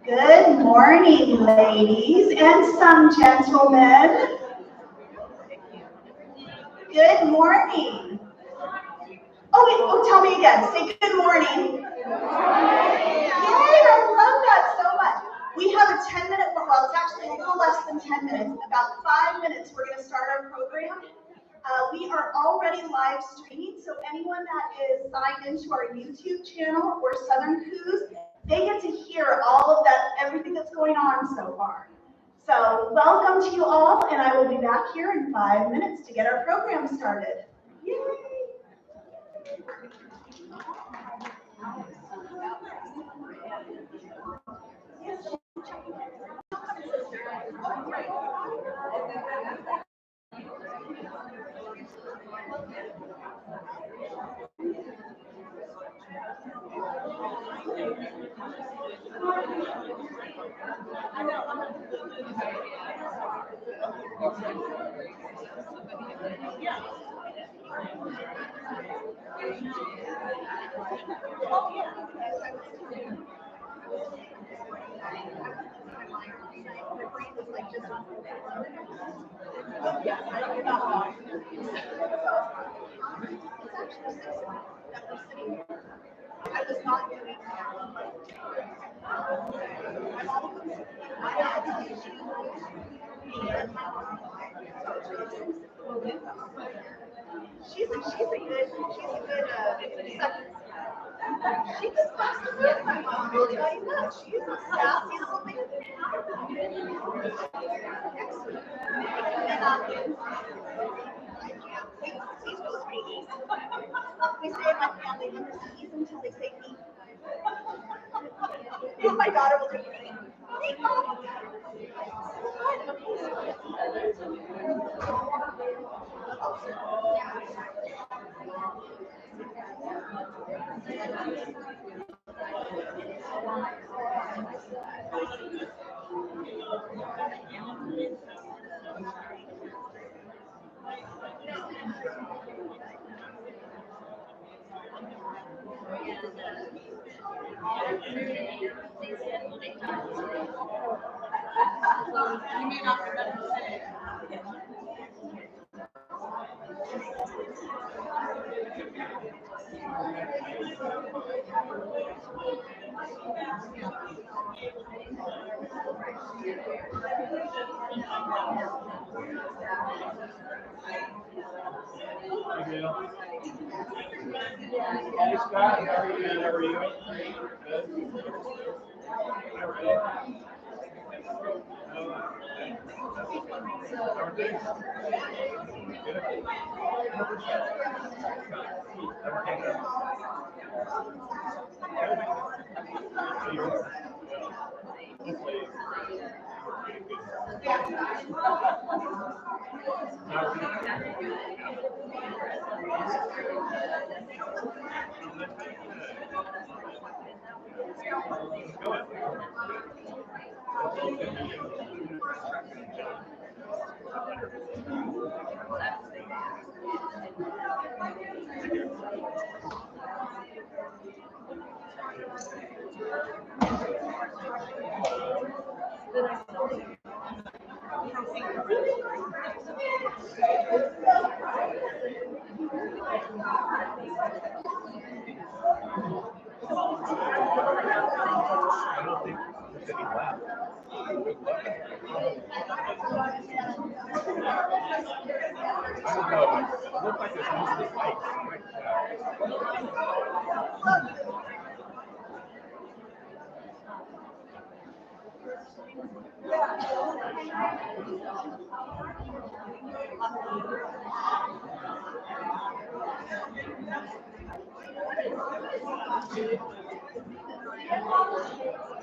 Good morning, ladies and some gentlemen. Good morning. Tell me again. Say good morning. Yay, I love that so much. We have a 10-minute, well, it's actually a little less than 10 minutes. About 5 minutes, we're going to start our program. We are already live streaming, so anyone that is signed into our YouTube channel or Southern Coos, they get to hear all of that, everything that's going on so far. So welcome to you all, and I will be back here in 5 minutes to get our program started. Yay! She's a good she's my mom. I'll tell you that. She's a sassy little baby. These goes pretty easy. We say in my family members ease until they say me. And my daughter will do the same. You may not remember saying. Hey Scott, how are you? How are you? Good. All right. How are things? Good. Everything good? So you are? Hopefully. I don't think there's any left. I don't know. It looks like there's mostly ice.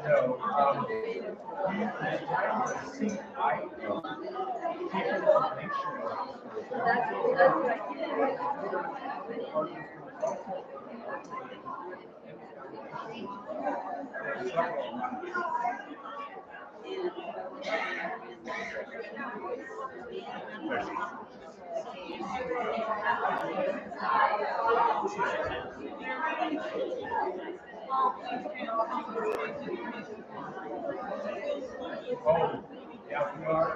No, he's trying to see I keep information. Oh, yeah, we are.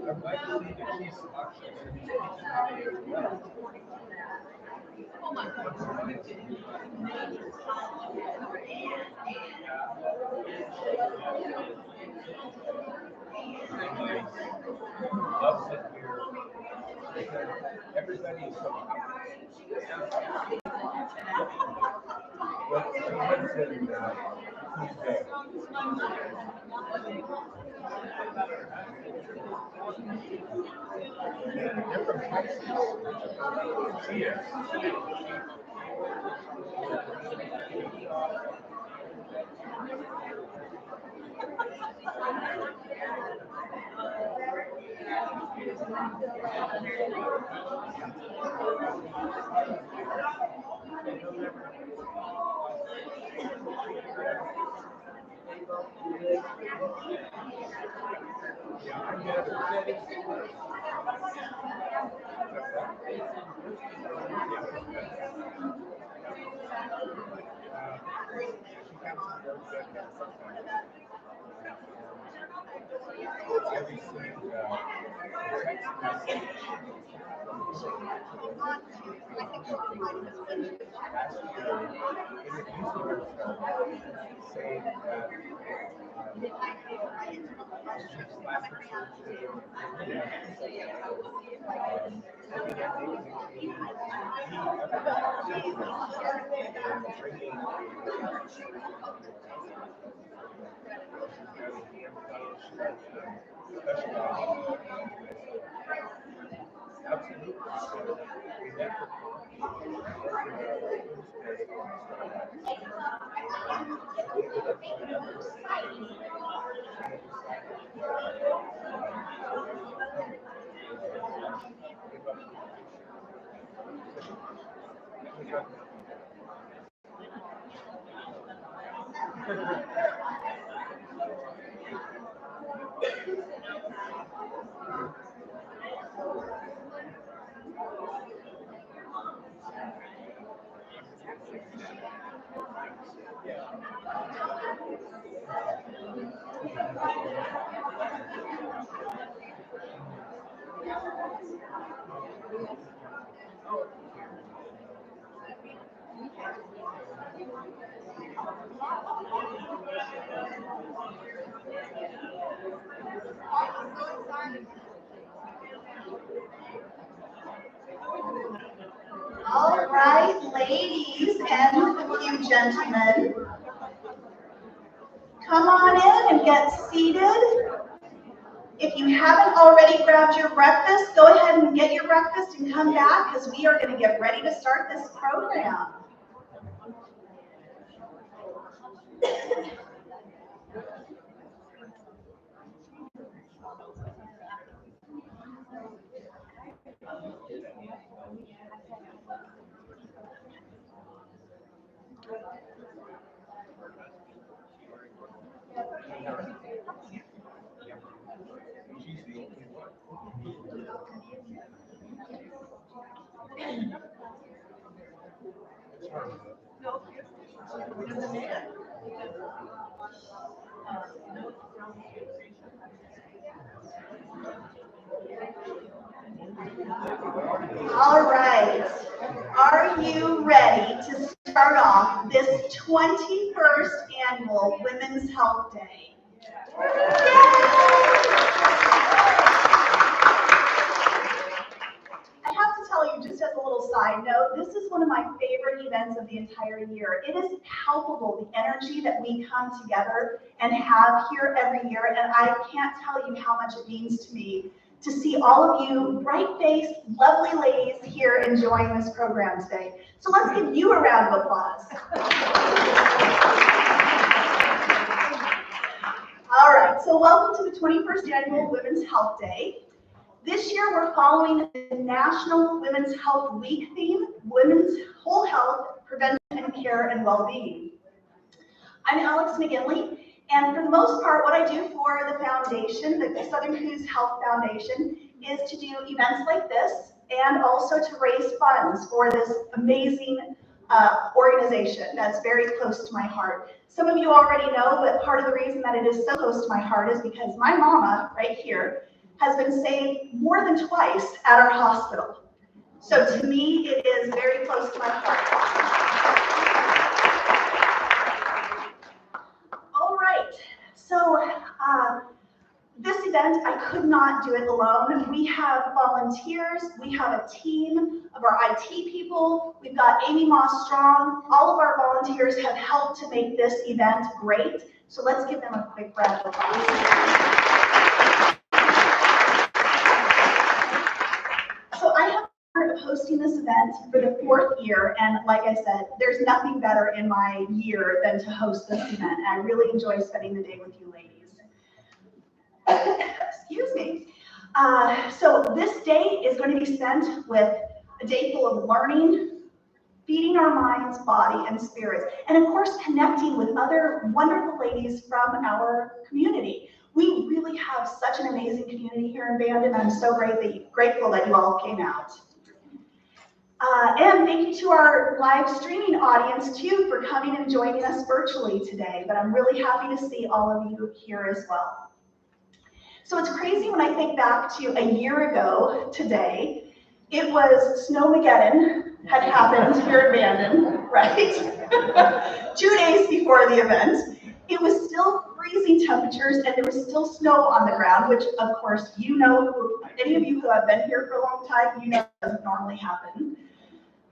I'd like to see the key selections in these pieces as well. Loves it here because everybody is so happy. What lives in Coos Bay. Different places. She is. All right, ladies and a few gentlemen, come on in and get seated. If you haven't already grabbed your breakfast, go ahead and get your breakfast and come back because we are going to get ready to start this program. All right, are you ready to start off this 21st annual Women's Health Day? I have to tell you, just as a little side note, this is one of my favorite events of the entire year. It is palpable, the energy that we come together and have here every year, and I can't tell you how much it means to me to see all of you bright-faced, lovely ladies here enjoying this program today. So let's give you a round of applause. All right, so welcome to the 21st Annual Women's Health Day. This year, we're following the National Women's Health Week theme, Women's Whole Health, Prevention and Care and Well-Being. I'm Alex McGinley, and for the most part, what I do for the foundation, the Southern Coos Health Foundation, is to do events like this and also to raise funds for this amazing organization that's very close to my heart. Some of you already know, but part of the reason that it is so close to my heart is because my mama, right here, has been saved more than twice at our hospital. So to me, it is very close to my heart. All right, so this event, I could not do it alone. We have volunteers, we have a team of our IT people, we've got Amy Moss Strong. All of our volunteers have helped to make this event great. So let's give them a quick round of applause. So I have been hosting this event for the 4th year, and like I said, there's nothing better in my year than to host this event. I really enjoy spending the day with you ladies. Excuse me. So this day is going to be spent with a day full of learning, feeding our minds, body, and spirits, and of course, connecting with other wonderful ladies from our community. We really have such an amazing community here in Bandon. I'm so grateful that you all came out. And thank you to our live streaming audience too for coming and joining us virtually today, but I'm really happy to see all of you here as well. So it's crazy when I think back to a year ago today, it was Snowmageddon had happened here in Bandon, right? 2 days before the event. It was still freezing temperatures and there was still snow on the ground, which of course, you know, any of you who have been here for a long time, you know doesn't normally happen.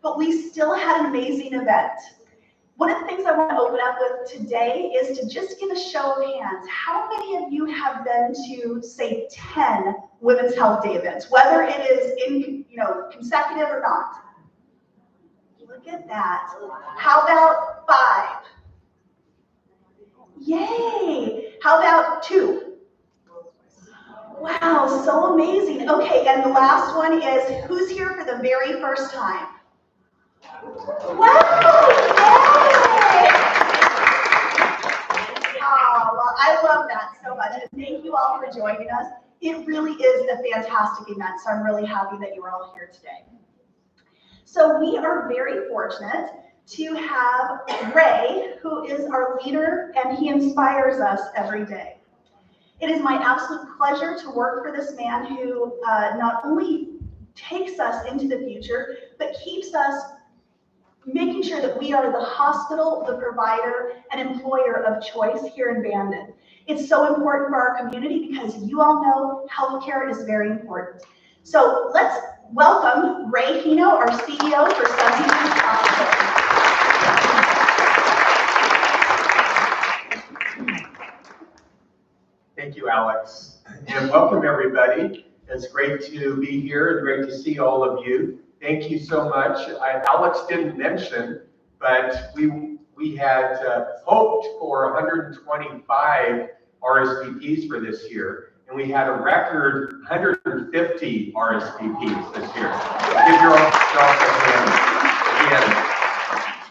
But we still had an amazing event. One of the things I want to open up with today is to just give a show of hands. How many of you have been to, say, 10 Women's Health Day events, whether it is in, consecutive or not? Look at that. How about 5? Yay! How about 2? Wow, so amazing. Okay, and the last one is, who's here for the very first time? Wow! Yay! Oh, well, I love that so much, and thank you all for joining us. It really is a fantastic event, so I'm really happy that you're all here today. So we are very fortunate to have Ray, who is our leader, and he inspires us every day. It is my absolute pleasure to work for this man who not only takes us into the future, but keeps us making sure that we are the hospital, the provider, and employer of choice here in Bandon. It's so important for our community because you all know healthcare is very important. So let's welcome Ray Hino, our CEO for Seven Coos Hospital. Thank you, Alex, and welcome everybody. It's great to be here and great to see all of you. Thank you so much. Alex didn't mention, but we had hoped for 125 RSVPs for this year, and we had a record 150 RSVPs this year. Give yourself a hand again.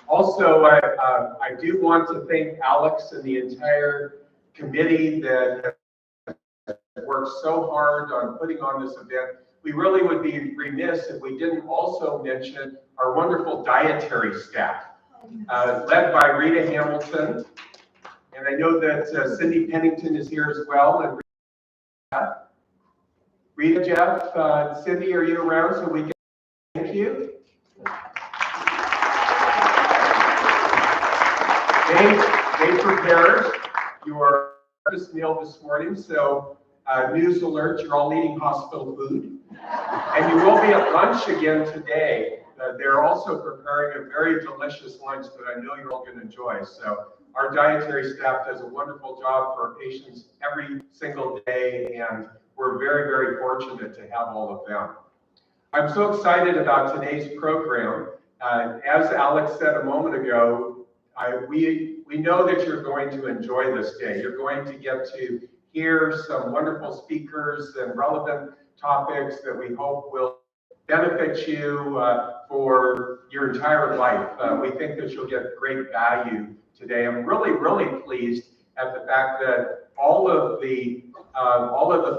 Also, I do want to thank Alex and the entire committee that worked so hard on putting on this event. We really would be remiss if we didn't also mention our wonderful dietary staff, led by Rita Hamilton. And I know that Cindy Pennington is here as well. And Rita, Jeff, Cindy, are you around so we can thank you? They prepared your breakfast meal this morning, so news alert, you're all eating hospital food. And you will be at lunch again today. They're also preparing a very delicious lunch that I know you're all going to enjoy. So our dietary staff does a wonderful job for our patients every single day, and we're very, very fortunate to have all of them. I'm so excited about today's program. As Alex said a moment ago, we know that you're going to enjoy this day. You're going to get to hear some wonderful speakers and relevant topics that we hope will benefit you for your entire life. We think that you'll get great value today. I'm really, really pleased at the fact that all of the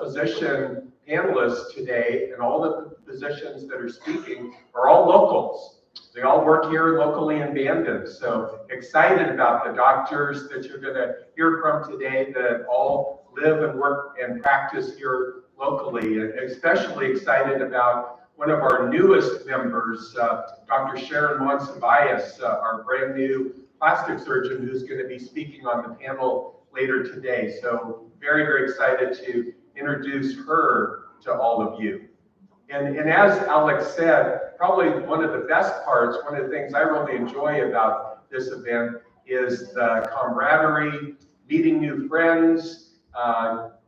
physician panelists today and all the physicians that are speaking are all locals. They all work here locally in Bandon. So excited about the doctors that you're going to hear from today that all live and work and practice here locally, and especially excited about one of our newest members, Dr. Sharon Monsiváis, our brand new plastic surgeon who's going to be speaking on the panel later today. So very, very excited to introduce her to all of you. And as Alex said, probably one of the best parts, one of the things I really enjoy about this event is the camaraderie, meeting new friends,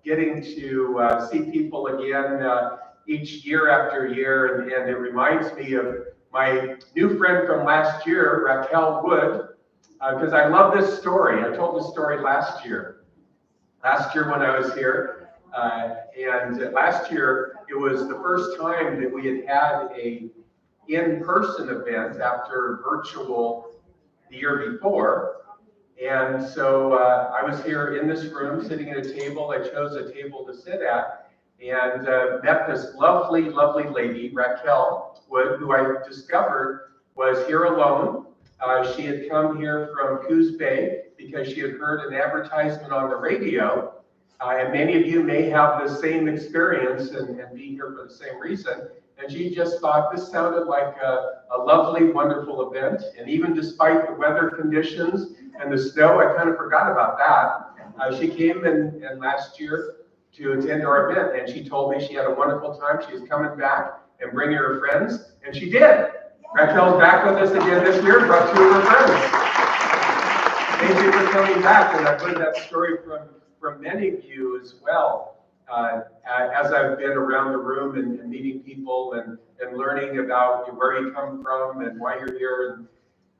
getting to see people again each year after year. And it reminds me of my new friend from last year, Raquel Wood, because I love this story. I told this story last year when I was here. And last year, it was the first time that we had had a in-person event after virtual the year before. And so I was here in this room sitting at a table. I chose a table to sit at and met this lovely, lovely lady, Raquel Wood, who I discovered was here alone. She had come here from Coos Bay because she had heard an advertisement on the radio. And many of you may have the same experience and be here for the same reason. And she just thought this sounded like a lovely, wonderful event. And even despite the weather conditions and the snow, I kind of forgot about that. She came in last year to attend our event, and she told me she had a wonderful time. She was coming back and bringing her friends, and she did. Raquel's back with us again this year, brought 2 of her friends. Thank you for coming back, and I've heard that story from many of you as well. As I've been around the room and meeting people and learning about where you come from and why you're here.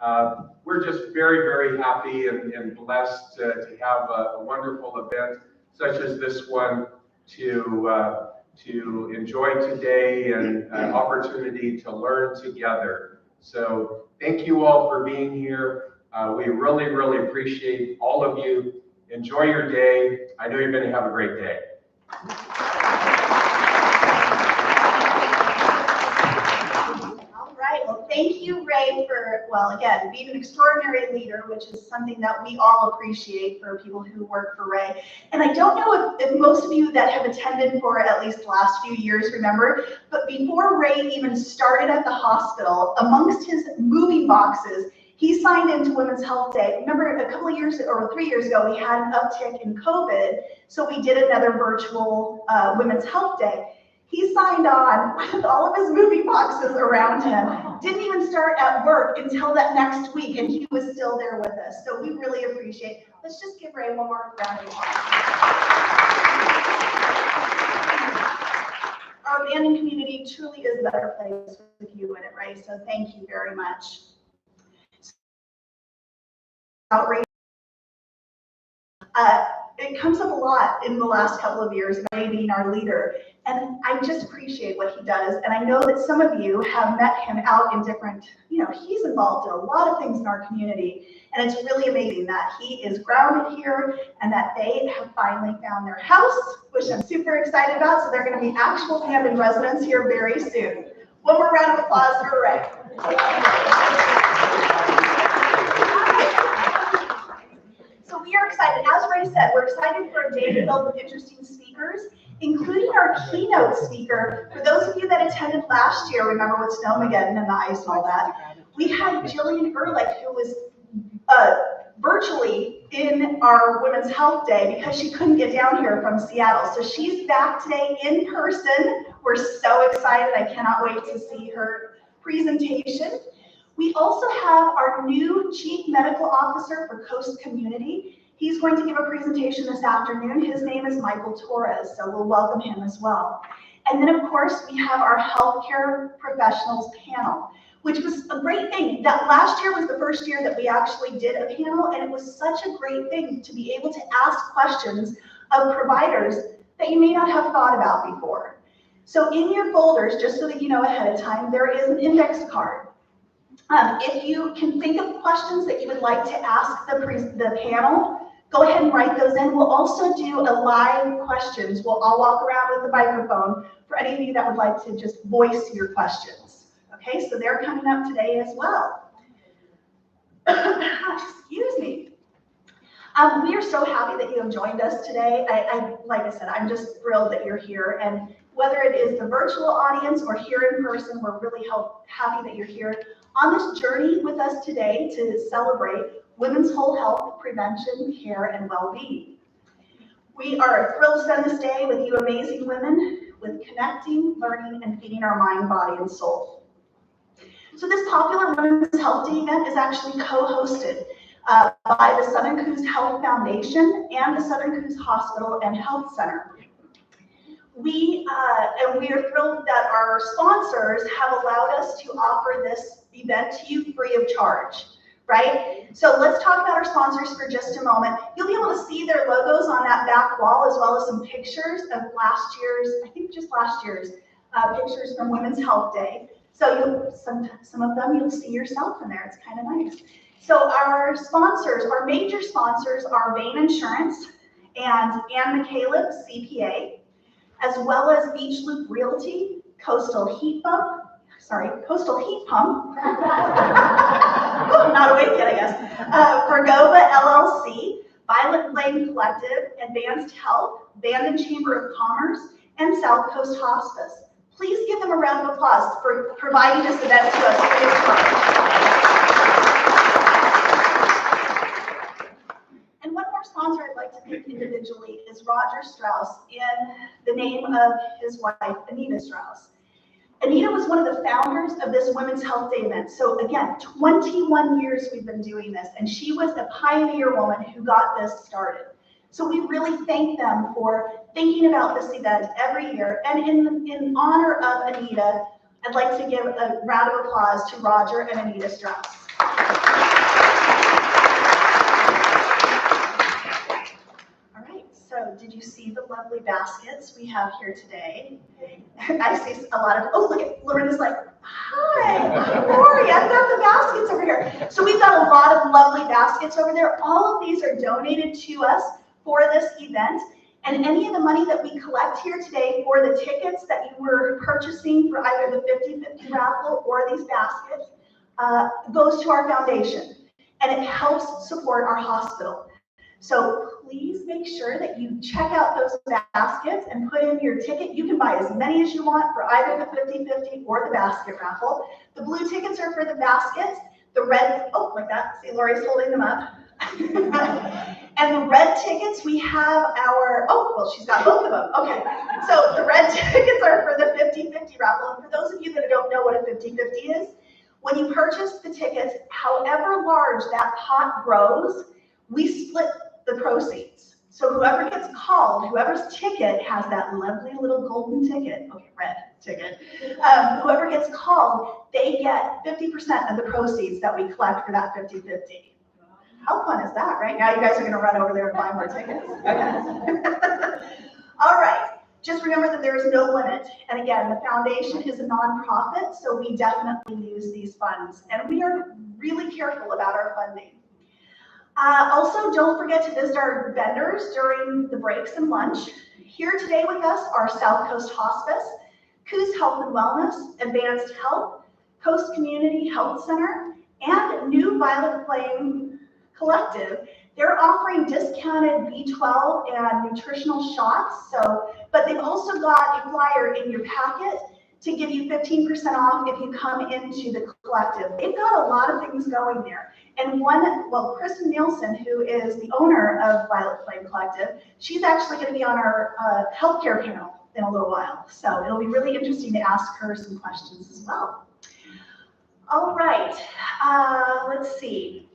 And we're just very, very happy and blessed to have a wonderful event such as this one to enjoy today and an opportunity to learn together. So thank you all for being here. We really, really appreciate all of you. Enjoy your day. I know you're going to have a great day. All right. Well, thank you, Ray, for, well, again, being an extraordinary leader, which is something that we all appreciate for people who work for Ray. And I don't know if most of you that have attended for at least the last few years remember, but before Ray even started at the hospital, amongst his moving boxes, he signed into Women's Health Day. Remember, a couple of years or 3 years ago, we had an uptick in COVID, so we did another virtual Women's Health Day. He signed on with all of his moving boxes around him. Didn't even start at work until that next week, and he was still there with us. So we really appreciate it. Let's just give Ray one more round of applause. Our abandoned community truly is a better place with you in it, Ray. So thank you very much. Outrage. It comes up a lot in the last couple of years, Ray being our leader, and I just appreciate what he does. And I know that some of you have met him out in different, he's involved in a lot of things in our community, and it's really amazing that he is grounded here and that they have finally found their house, which I'm super excited about. So they're going to be actual abandoned residents here very soon. One more round of applause for Ray. So we are excited. As Ray said, we're excited for a day filled with interesting speakers, including our keynote speaker. For those of you that attended last year, remember with Snowmageddon and the ice and all that, we had Jillian Ehrlich, who was virtually in our Women's Health Day because she couldn't get down here from Seattle. So she's back today in person. We're so excited. I cannot wait to see her presentation. We also have our new Chief Medical Officer for Coast Community. He's going to give a presentation this afternoon. His name is Michael Torres, so we'll welcome him as well. And then, of course, we have our healthcare professionals panel, which was a great thing. That last year was the first year that we actually did a panel, and it was such a great thing to be able to ask questions of providers that you may not have thought about before. So in your folders, just so that you know ahead of time, there is an index card. If you can think of questions that you would like to ask the panel, go ahead and write those in. We'll also do a live questions. I'll walk around with the microphone for any of you that would like to just voice your questions. Okay, so they're coming up today as well. Excuse me. We are so happy that you have joined us today. Like I said, I'm just thrilled that you're here. And whether it is the virtual audience or here in person, we're really happy that you're here on this journey with us today to celebrate women's whole health, prevention, care, and well-being. We are thrilled to spend this day with you amazing women, with connecting, learning, and feeding our mind, body, and soul. So this popular Women's Health Day event is actually co-hosted by the Southern Coos Health Foundation and the Southern Coos Hospital and Health Center. We are thrilled that our sponsors have allowed us to offer this event to you free of charge, right? So let's talk about our sponsors for just a moment. You'll be able to see their logos on that back wall, as well as some pictures of last year's, I think just last year's, pictures from Women's Health Day. So some of them you'll see yourself in there. It's kind of nice. So our sponsors, our major sponsors are Bain Insurance and Ann McCaleb, CPA, as well as Beach Loop Realty, Coastal Heat Pump. Oh, not awake yet, I guess. Vergova LLC, Violet Flame Collective, Advanced Health, Bandon Chamber of Commerce, and South Coast Hospice. Please give them a round of applause for providing this event to us free of charge. And one more sponsor I'd like to thank individually is Roger Strauss in the name of his wife, Anita Strauss. Anita was one of the founders of this Women's Health Day event. So again, 21 years we've been doing this, and she was the pioneer woman who got this started. So we really thank them for thinking about this event every year. And in honor of Anita, I'd like to give a round of applause to Roger and Anita Strauss. So did you see the lovely baskets we have here today? I see a lot of, oh, look at, Lorena's like, hi, Lori, I've got the baskets over here. So we've got a lot of lovely baskets over there. All of these are donated to us for this event. And any of the money that we collect here today for the tickets that you were purchasing for either the 50/50 raffle or these baskets goes to our foundation. And it helps support our hospital. So please make sure that you check out those baskets and put in your ticket. You can buy as many as you want for either the 50/50 or the basket raffle. The blue tickets are for the baskets. The red, oh, like that. See, Lori's holding them up. And the red tickets, we have our, oh, well, she's got both of them. Okay. So the red tickets are for the 50/50 raffle. And for those of you that don't know what a 50/50 is, when you purchase the tickets, however large that pot grows, we split the proceeds. So whoever gets called, whoever's ticket has that lovely little golden ticket, okay, red ticket, whoever gets called, they get 50% of the proceeds that we collect for that 50/50. How fun is that, right? Now you guys are gonna run over there and buy more tickets. Okay. All right, just remember that there is no limit. And again, the foundation is a nonprofit, so we definitely use these funds. And we are really careful about our funding. Also, don't forget to visit our vendors during the breaks and lunch. Here today with us are South Coast Hospice, Coos Health and Wellness, Advanced Health, Coast Community Health Center, and New Violet Flame Collective. They're offering discounted B12 and nutritional shots. But they've also got a flyer in your packet to give you 15% off if you come into the collective. They've got a lot of things going there. And Kristen Nielsen, who is the owner of Violet Flame Collective, she's actually going to be on our healthcare panel in a little while. So it'll be really interesting to ask her some questions as well. All right, let's see.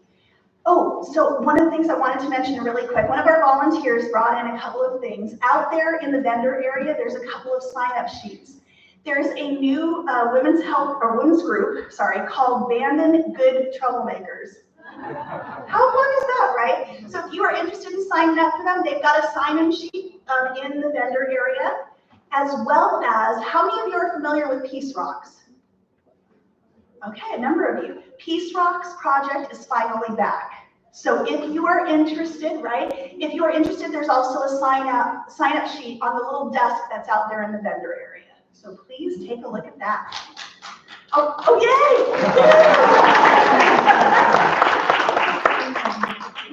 Oh, so one of the things I wanted to mention really quick, one of our volunteers brought in a couple of things. Out there in the vendor area, there's a couple of sign-up sheets. There's a new women's group, called Bandon Good Troublemakers. How fun is that, right? So if you are interested in signing up for them, they've got a sign-in sheet in the vendor area, as well as, how many of you are familiar with Peace Rocks? Okay, a number of you. Peace Rocks project is finally back. So if you are interested, right? If you are interested, there's also a sign-up sheet on the little desk that's out there in the vendor area. So please take a look at that. Oh yay!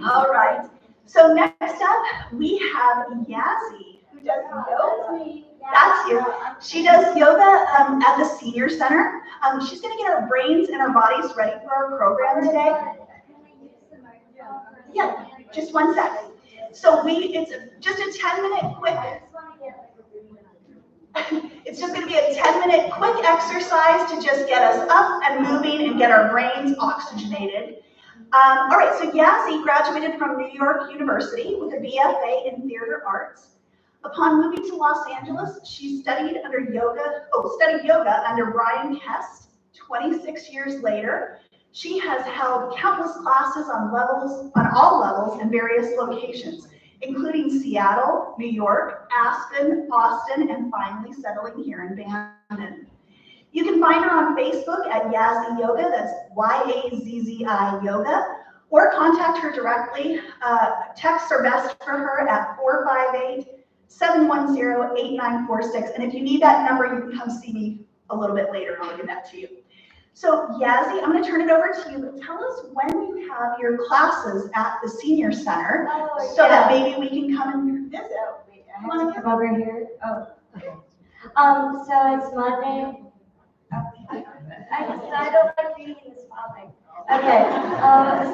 All right. So next up, we have Yazzie, who does yoga. That's you. She does yoga at the Senior Center. She's going to get our brains and our bodies ready for our program today. Yeah, just one second. So it's just a 10-minute quick. It's just going to be a 10-minute quick exercise to just get us up and moving and get our brains oxygenated. All right, so Yazzie graduated from New York University with a BFA in Theater Arts. Upon moving to Los Angeles, she studied yoga under Brian Kest. 26 years later, she has held countless classes on all levels in various locations, including Seattle, New York, Aspen, Austin, and finally settling here in Bandon. You can find her on Facebook at Yazzie Yoga, that's Y-A-Z-Z-I Yoga, or contact her directly. Texts are best for her at 458-710-8946. And if you need that number, you can come see me a little bit later and I'll give that to you. So Yazzie, I'm going to turn it over to you, but tell us when you have your classes at the Senior Center so that maybe we can come and visit. Wait, I have to come over here. Oh, okay. So it's Monday. I don't like being in the spotlight. Okay.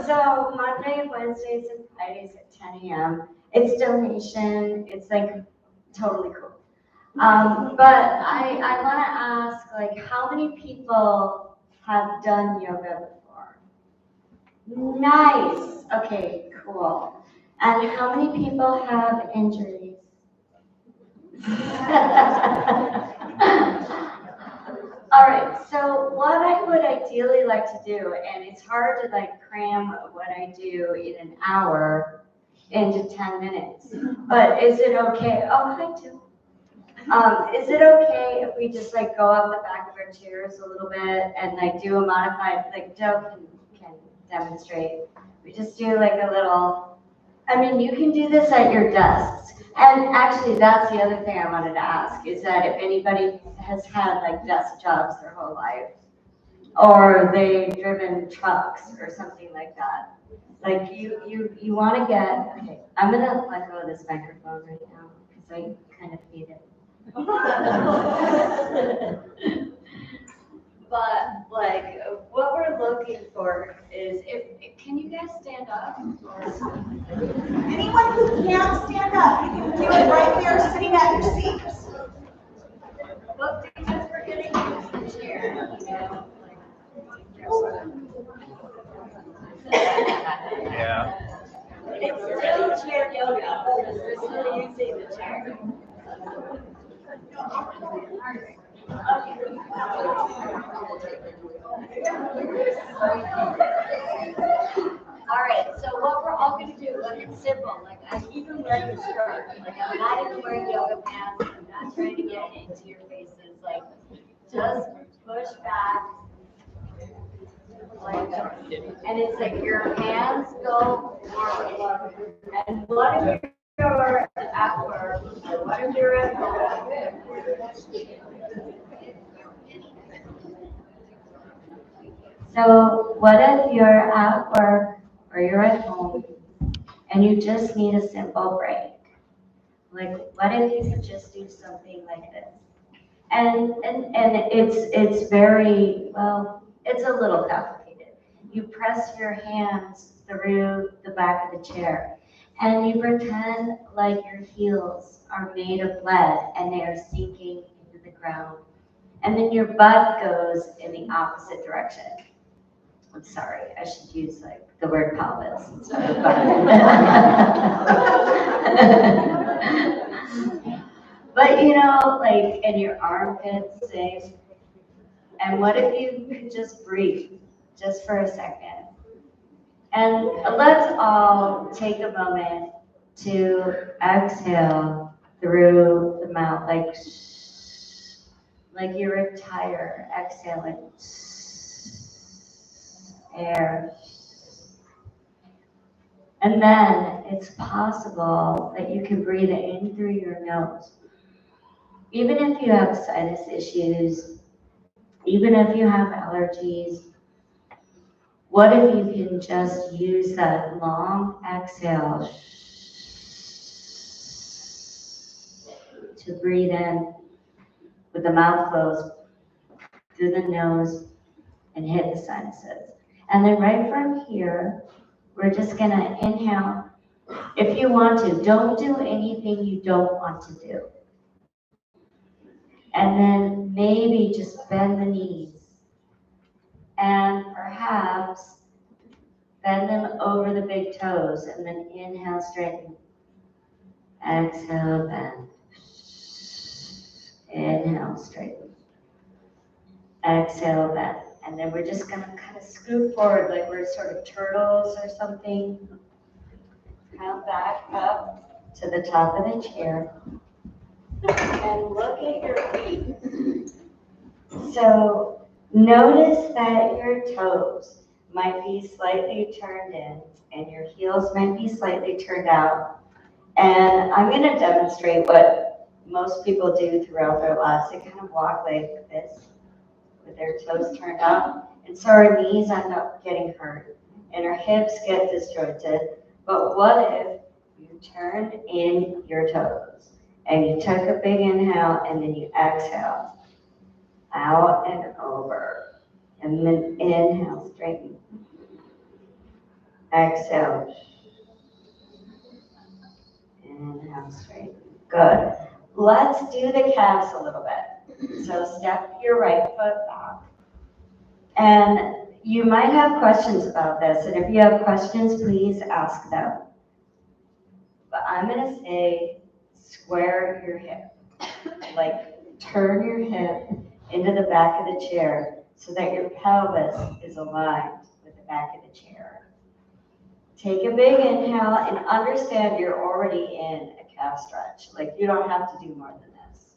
So Monday, Wednesdays, and Fridays at 10 a.m. It's donation. It's like totally cool. But I want to ask, like, how many people have done yoga before? Nice. Okay, cool. And how many people have injuries? All right, so what I would ideally like to do, and it's hard to like cram what I do in an hour into 10 minutes, but is it okay? Oh, hi, Tim. Is it okay if we just like go up the back of our chairs a little bit and like do a modified, like Joe can demonstrate. We just do like a little, I mean, you can do this at your desks. And actually, that's the other thing I wanted to ask, is that if anybody has had like desk jobs their whole life, or they've driven trucks or something like that, like you want to get, okay, I'm gonna let go of this microphone right now, because I kind of hate it. But like, what we're looking for is, can you guys stand up? Anyone who can't stand up, you can do it right there sitting at your seats. Well, because we're getting used to the chair, you know? Yeah. It's still chair yoga, because we're still using the chair. All right, so what we're all going to do, look, it's simple. Like, I'm even wearing a skirt. Like, I'm not even wearing yoga pants. I'm not trying to get into your faces. Like, just push back. Like, and it's like your hands go forward. And what if you're at work? What if you're at home? So what if you're at work or you're at home and you just need a simple break? Like, what if you could just do something like this? And it's very, well, it's a little complicated. You press your hands through the back of the chair and you pretend like your heels are made of lead and they are sinking into the ground. And then your butt goes in the opposite direction. I'm sorry, I should use like the word pelvis instead of butt. But you know, like, and your armpits safe. And what if you could just breathe just for a second? And let's all take a moment to exhale through the mouth, like you retire, exhaling air. And then it's possible that you can breathe in through your nose. Even if you have sinus issues, even if you have allergies, what if you can just use that long exhale to breathe in with the mouth closed through the nose and hit the sinuses. And then right from here, we're just gonna inhale. If you want to, don't do anything you don't want to do. And then maybe just bend the knees. And perhaps bend them over the big toes, and then inhale, straighten. Exhale, bend. Inhale, straighten. Exhale, bend. And then we're just gonna kind of scoot forward like we're sort of turtles or something. Come back up to the top of the chair. And look at your feet. So notice that your toes might be slightly turned in and your heels might be slightly turned out. And I'm going to demonstrate what most people do throughout their lives. They kind of walk like this with their toes turned out. And so our knees end up getting hurt and our hips get disjointed. But what if you turned in your toes and you took a big inhale and then you exhale out and over, and then inhale, straighten, exhale, inhale, straighten. Good. Let's do the calves a little bit. So step your right foot back. And you might have questions about this, and if you have questions, please ask them. But I'm going to say square your hip, like turn your hip into the back of the chair so that your pelvis is aligned with the back of the chair. Take a big inhale and understand you're already in a calf stretch. Like you don't have to do more than this.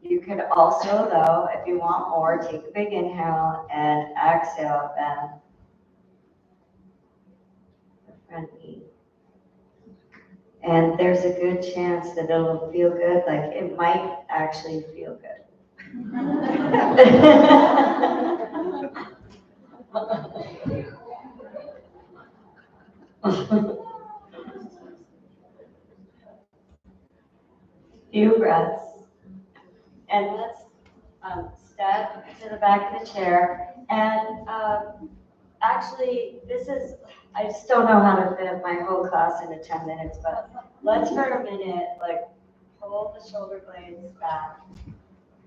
You could also, though, if you want more, take a big inhale and exhale, bend the front knee. And there's a good chance that it'll feel good, like it might actually feel good. Few breaths. And let's step to the back of the chair. And actually, I just don't know how to fit my whole class into 10 minutes, but let's for a minute, like, pull the shoulder blades back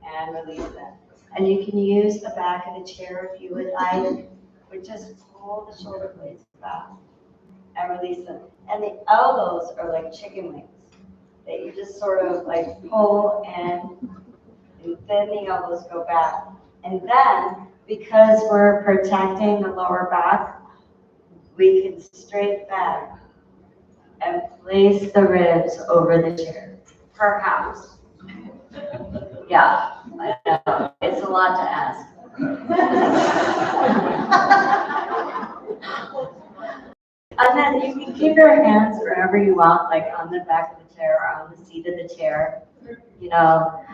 and release them. And you can use the back of the chair if you would like, but just pull the shoulder blades back and release them. And the elbows are like chicken wings that you just sort of like pull and then the elbows go back. And then, because we're protecting the lower back, we can straight back and place the ribs over the chair, perhaps. Yeah, I know, it's a lot to ask. And then you can keep your hands wherever you want, like on the back of the chair or on the seat of the chair. You know,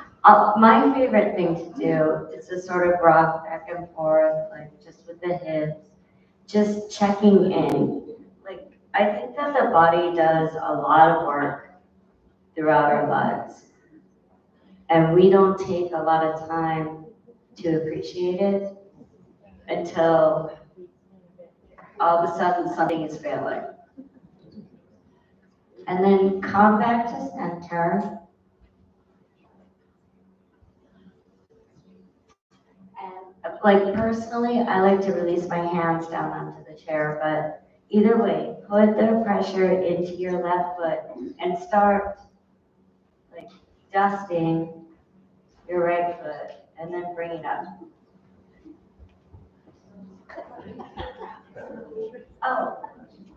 my favorite thing to do is to sort of rock back and forth, like just with the hips, just checking in. Like, I think that the body does a lot of work throughout our lives. And we don't take a lot of time to appreciate it until all of a sudden something is failing. And then come back to center. And like personally, I like to release my hands down onto the chair, but either way, put the pressure into your left foot and start like dusting your right foot and then bring it up.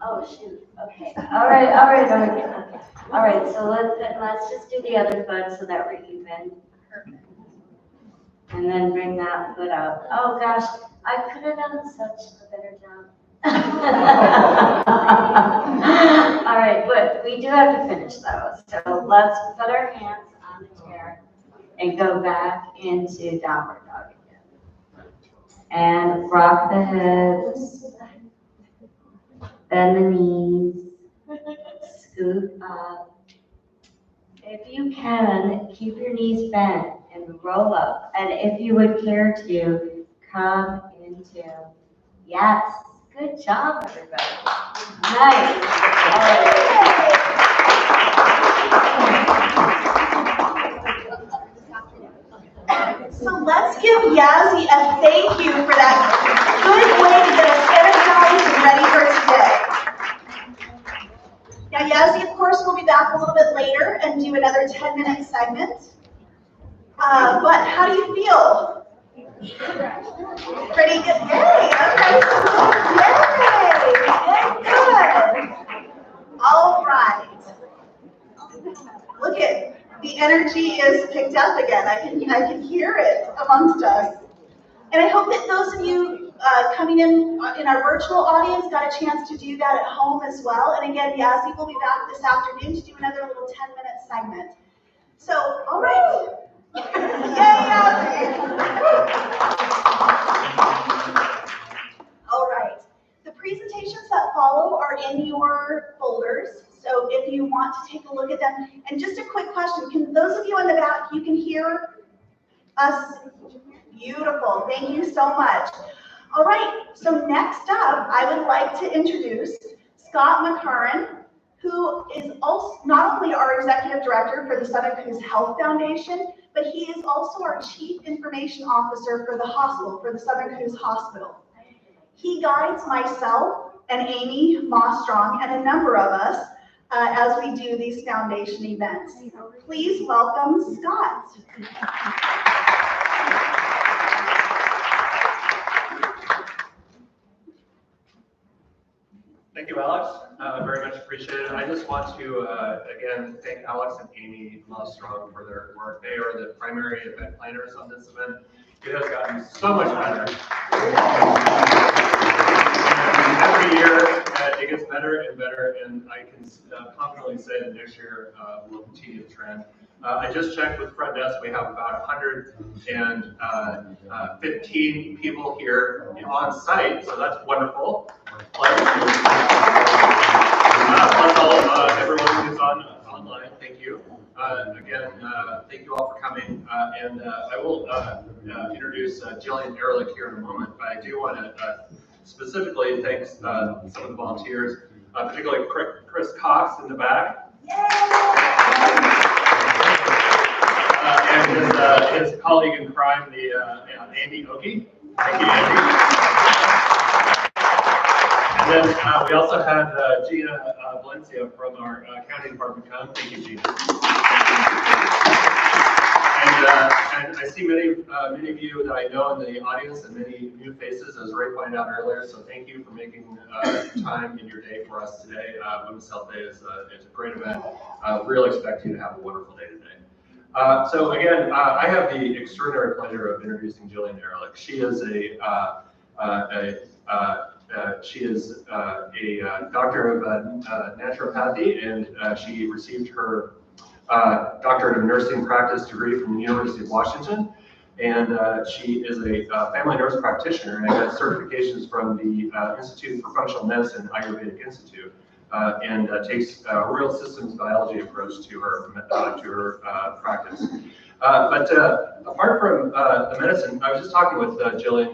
Oh shoot, okay. All right, so let's just do the other foot so that we're even. And then bring that foot up. Oh gosh, I could have done such a better job. All right, but we do have to finish though. So let's put our hands on the chair and go back into downward dog again. And rock the hips, bend the knees, scoot up. If you can, keep your knees bent and roll up. And if you would care to, come into, yes, good job, everybody. Nice. All right. So let's give Yazzie a thank you for that good way to get us energized and ready for today. Now Yazzie, of course, will be back a little bit later and do another 10-minute segment. But how do you feel? Pretty good. Yay! Okay. Yay! Good. All right. Look at the energy is picked up again. I can hear it amongst us. And I hope that those of you coming in our virtual audience got a chance to do that at home as well. And again, Yazzie will be back this afternoon to do another little 10-minute segment. So, all right. Yay, Yazzie! All right. The presentations that follow are in your folders. So if you want to take a look at them, and just a quick question, can those of you in the back, you can hear us? Beautiful, thank you so much. All right, so next up, I would like to introduce Scott McCurran, who is also not only our Executive Director for the Southern Coos Health Foundation, but he is also our Chief Information Officer for the hospital, for the Southern Coos Hospital. He guides myself and Amy Mostrong and a number of us as we do these foundation events. Please welcome Scott. Thank you, Alex. Very much appreciated. I just want to, again, thank Alex and Amy Mostrong for their work. They are the primary event planners on this event. It has gotten so much better. Every year, it gets better and better, and I can confidently say that next year will continue the trend. I just checked with front desk. We have about 115 people here on site, so that's wonderful. Plus everyone who's online, thank you. Again, thank you all for coming. And I will introduce Jillian Ehrlich here in a moment, but I do want to specifically thank some of the volunteers, particularly Chris Cox in the back. And his colleague in crime, Andy Oki. Thank you, Andy. And then we also had Gina Valencia from our county department come. Thank you, Gina. And I see many of you that I know in the audience and many new faces, as Ray pointed out earlier. So thank you for making time in your day for us today. Women's Health Day is a great event. Really expect you to have a wonderful day today. So again, I have the extraordinary pleasure of introducing Jillian Ehrlich. She is a doctor of naturopathy, and she received her doctorate of nursing practice degree from the University of Washington. And she is a family nurse practitioner and has certifications from the Institute for Functional Medicine, Ayurvedic Institute, and takes a real systems biology approach to her practice. But apart from the medicine, I was just talking with Jillian.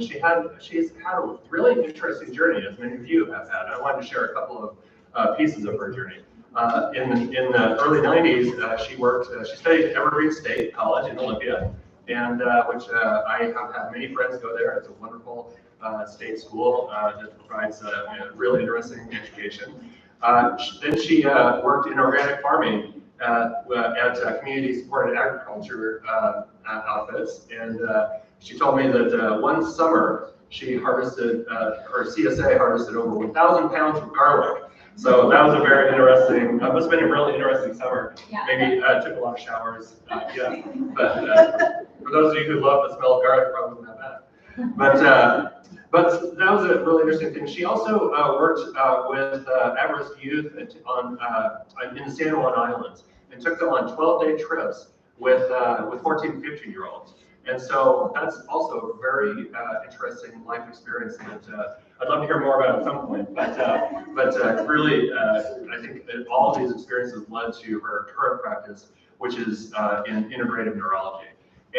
She's had a really interesting journey, as many of you have had. I wanted to share a couple of pieces of her journey. In the early 90s, she studied at Evergreen State College in Olympia, and which I have had many friends go there. It's a wonderful state school that provides a really interesting education. Then she worked in organic farming at community supported agriculture outfits, and she told me that one summer she harvested, or CSA harvested over 1,000 pounds of garlic. So that was a very interesting, must have been a really interesting summer. Yeah. Maybe took a lot of showers, yeah. But for those of you who love the smell of garlic, probably not bad. But that was a really interesting thing. She also worked with at-risk youth in the San Juan Islands and took them on 12-day trips with 14 and 15-year-olds. And so that's also a very interesting life experience that I'd love to hear more about at some point. But really, I think that all of these experiences led to her current practice, which is in integrative neurology.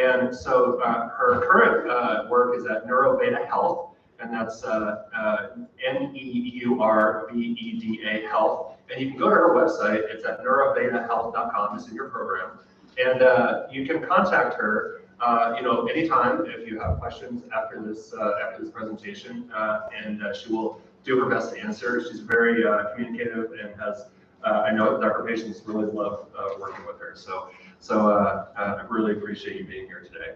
And so her current work is at NeuroVeda Health, and that's NEURVEDA Health. And you can go to her website. It's at neurovedahealth.com. It's in your program, and you can contact her. Anytime if you have questions after this presentation, and she will do her best to answer. She's very communicative and has. I know that her patients really love working with her. So I really appreciate you being here today.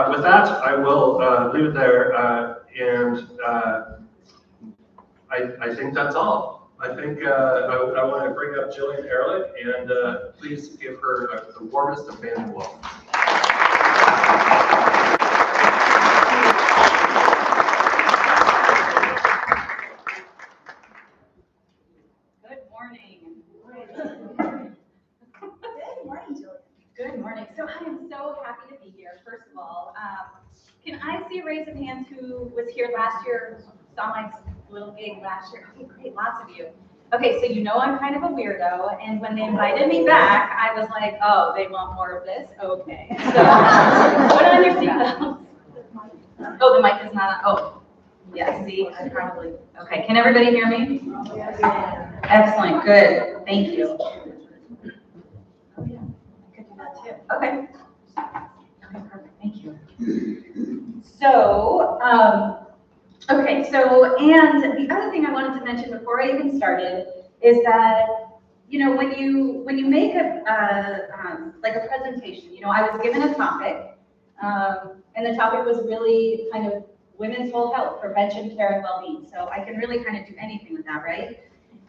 With that, I will leave it there, and I think that's all. I think I want to bring up Jillian Ehrlich, and please give her the warmest of welcome. raise of hands who was here last year, saw my little gig last year? Okay, great, lots of you. Okay, so you know I'm kind of a weirdo, and when they invited me back, I was like, oh, they want more of this? Okay. So put on your seatbelts. Oh, the mic is not on. Oh, yeah, see, I probably, okay. Can everybody hear me? Excellent, good, thank you. Oh, yeah, I could do that too. Okay. Okay, perfect, thank you. So, okay, so, and the other thing I wanted to mention before I even started is that, you know, when you make like a presentation, you know, I was given a topic, and the topic was really kind of women's whole health, prevention, care, and well-being. So I can really kind of do anything with that, right?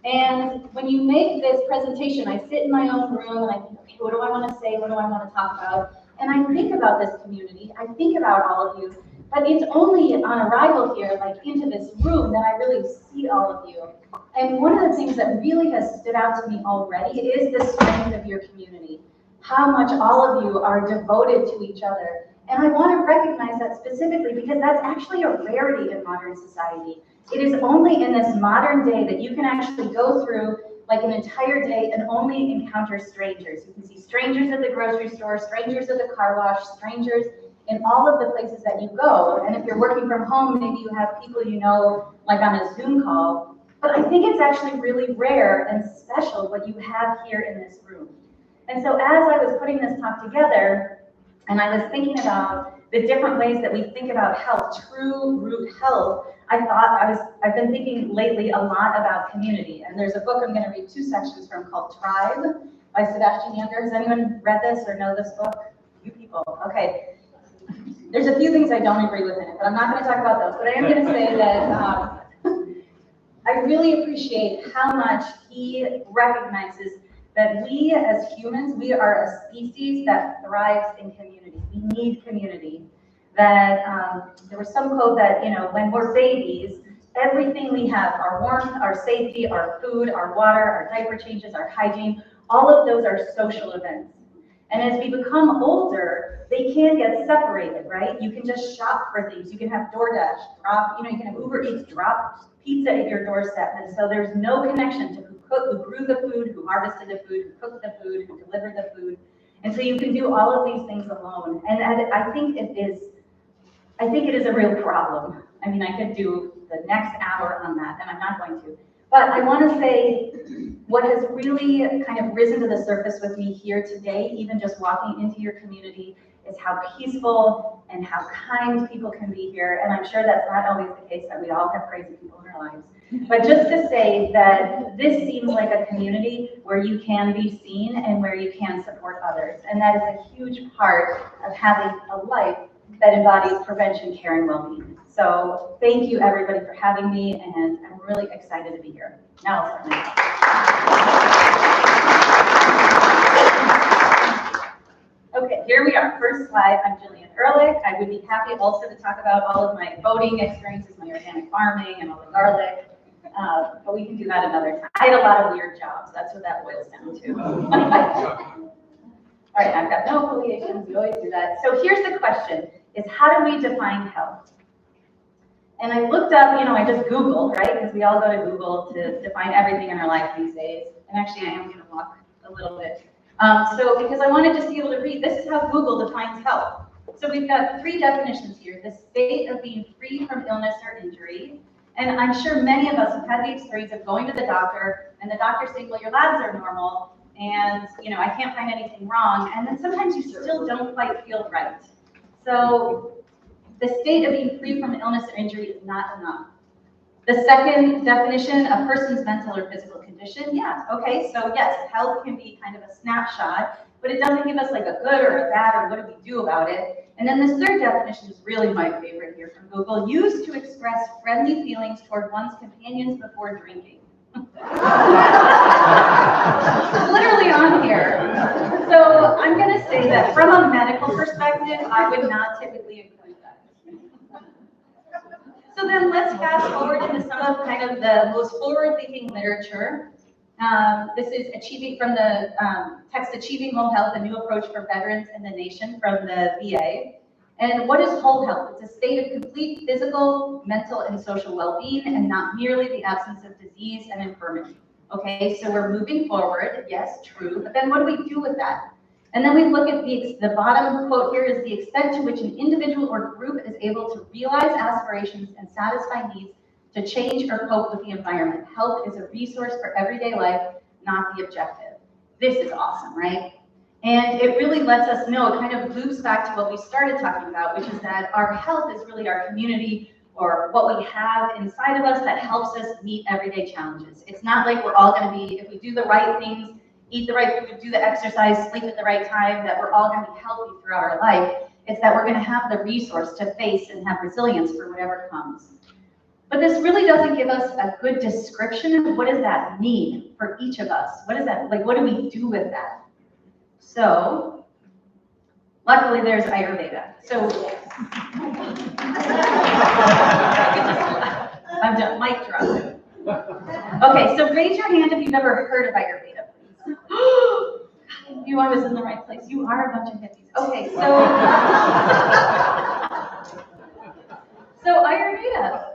And when you make this presentation, I sit in my own room and I think, okay, what do I want to say? What do I want to talk about? And I think about this community. I think about all of you. But it's only on arrival here, like into this room, that I really see all of you. And one of the things that really has stood out to me already is the strength of your community. How much all of you are devoted to each other. And I want to recognize that specifically because that's actually a rarity in modern society. It is only in this modern day that you can actually go through like an entire day and only encounter strangers. You can see strangers at the grocery store, strangers at the car wash, strangers in all of the places that you go. And if you're working from home, maybe you have people you know, like on a Zoom call. But I think it's actually really rare and special what you have here in this room. And so as I was putting this talk together, and I was thinking about the different ways that we think about health, true root health, I thought I've been thinking lately a lot about community. And there's a book I'm going to read 2 sections from called Tribe by Sebastian Junger. Has anyone read this or know this book? You people, okay. There's a few things I don't agree with in it, but I'm not going to talk about those. But I am going to say that I really appreciate how much he recognizes that we as humans, we are a species that thrives in community. We need community. That there was some quote that, you know, when we're babies, everything we have, our warmth, our safety, our food, our water, our diaper changes, our hygiene, all of those are social events. And as we become older, they can get separated, right? You can just shop for things. You can have DoorDash, drop, you know, you can have Uber Eats, drop pizza at your doorstep. And so there's no connection to who grew the food, who harvested the food, who cooked the food, who delivered the food. And so you can do all of these things alone. And I think it is a real problem. I mean, I could do the next hour on that, and I'm not going to. But I want to say what has really kind of risen to the surface with me here today, even just walking into your community, is how peaceful and how kind people can be here. And I'm sure that's not always the case, that we all have crazy people in our lives. But just to say that this seems like a community where you can be seen and where you can support others. And that is a huge part of having a life that embodies prevention, care, and well-being. So thank you everybody for having me, and I'm really excited to be here. Now I'll start my talk. Okay, here we are. First slide, I'm Jillian Ehrlich. I would be happy also to talk about all of my boating experiences, my organic farming, and all the garlic. But we can do that another time. I had a lot of weird jobs. That's what that boils down to. All right, I've got no affiliations. We always do that. So here's the question, is how do we define health? And I looked up, you know, I just Googled, right? Because we all go to Google to define everything in our life these days. And actually, I am going to walk a little bit. So because I wanted to be able to read, this is how Google defines health. So we've got 3 definitions here. The state of being free from illness or injury. And I'm sure many of us have had the experience of going to the doctor and the doctor saying, well, your labs are normal and, you know, I can't find anything wrong. And then sometimes you still don't quite feel right. So the state of being free from illness or injury is not enough. The second definition, a person's mental or physical condition. Yeah, okay, so yes, health can be kind of a snapshot, but it doesn't give us like a good or a bad or what do we do about it. And then this third definition is really my favorite here from Google, used to express friendly feelings toward one's companions before drinking. Literally on here. So I'm going to say that from a medical perspective, I would not typically include that. So then let's fast forward into some of kind of the most forward-thinking literature. This is achieving from the text Achieving Whole Health, a new approach for veterans in the nation from the VA. And what is whole health? It's a state of complete physical, mental, and social well-being, and not merely the absence of disease and infirmity. Okay, so we're moving forward, yes, true, but then what do we do with that? And then we look at the bottom quote here is the extent to which an individual or group is able to realize aspirations and satisfy needs to change or cope with the environment. Health is a resource for everyday life, not the objective. This is awesome, right? And it really lets us know, it kind of loops back to what we started talking about, which is that our health is really our community or what we have inside of us that helps us meet everyday challenges. It's not like we're all going to be, if we do the right things, eat the right food, do the exercise, sleep at the right time, that we're all going to be healthy throughout our life. It's that we're going to have the resource to face and have resilience for whatever comes. But this really doesn't give us a good description of what does that mean for each of us. What is that, like, what do we do with that? So, luckily there's Ayurveda. So, I'm done, mic drop. Okay, so raise your hand if you've ever heard of Ayurveda, please. You, I was in the right place. You are a bunch of hippies. Okay, so Ayurveda.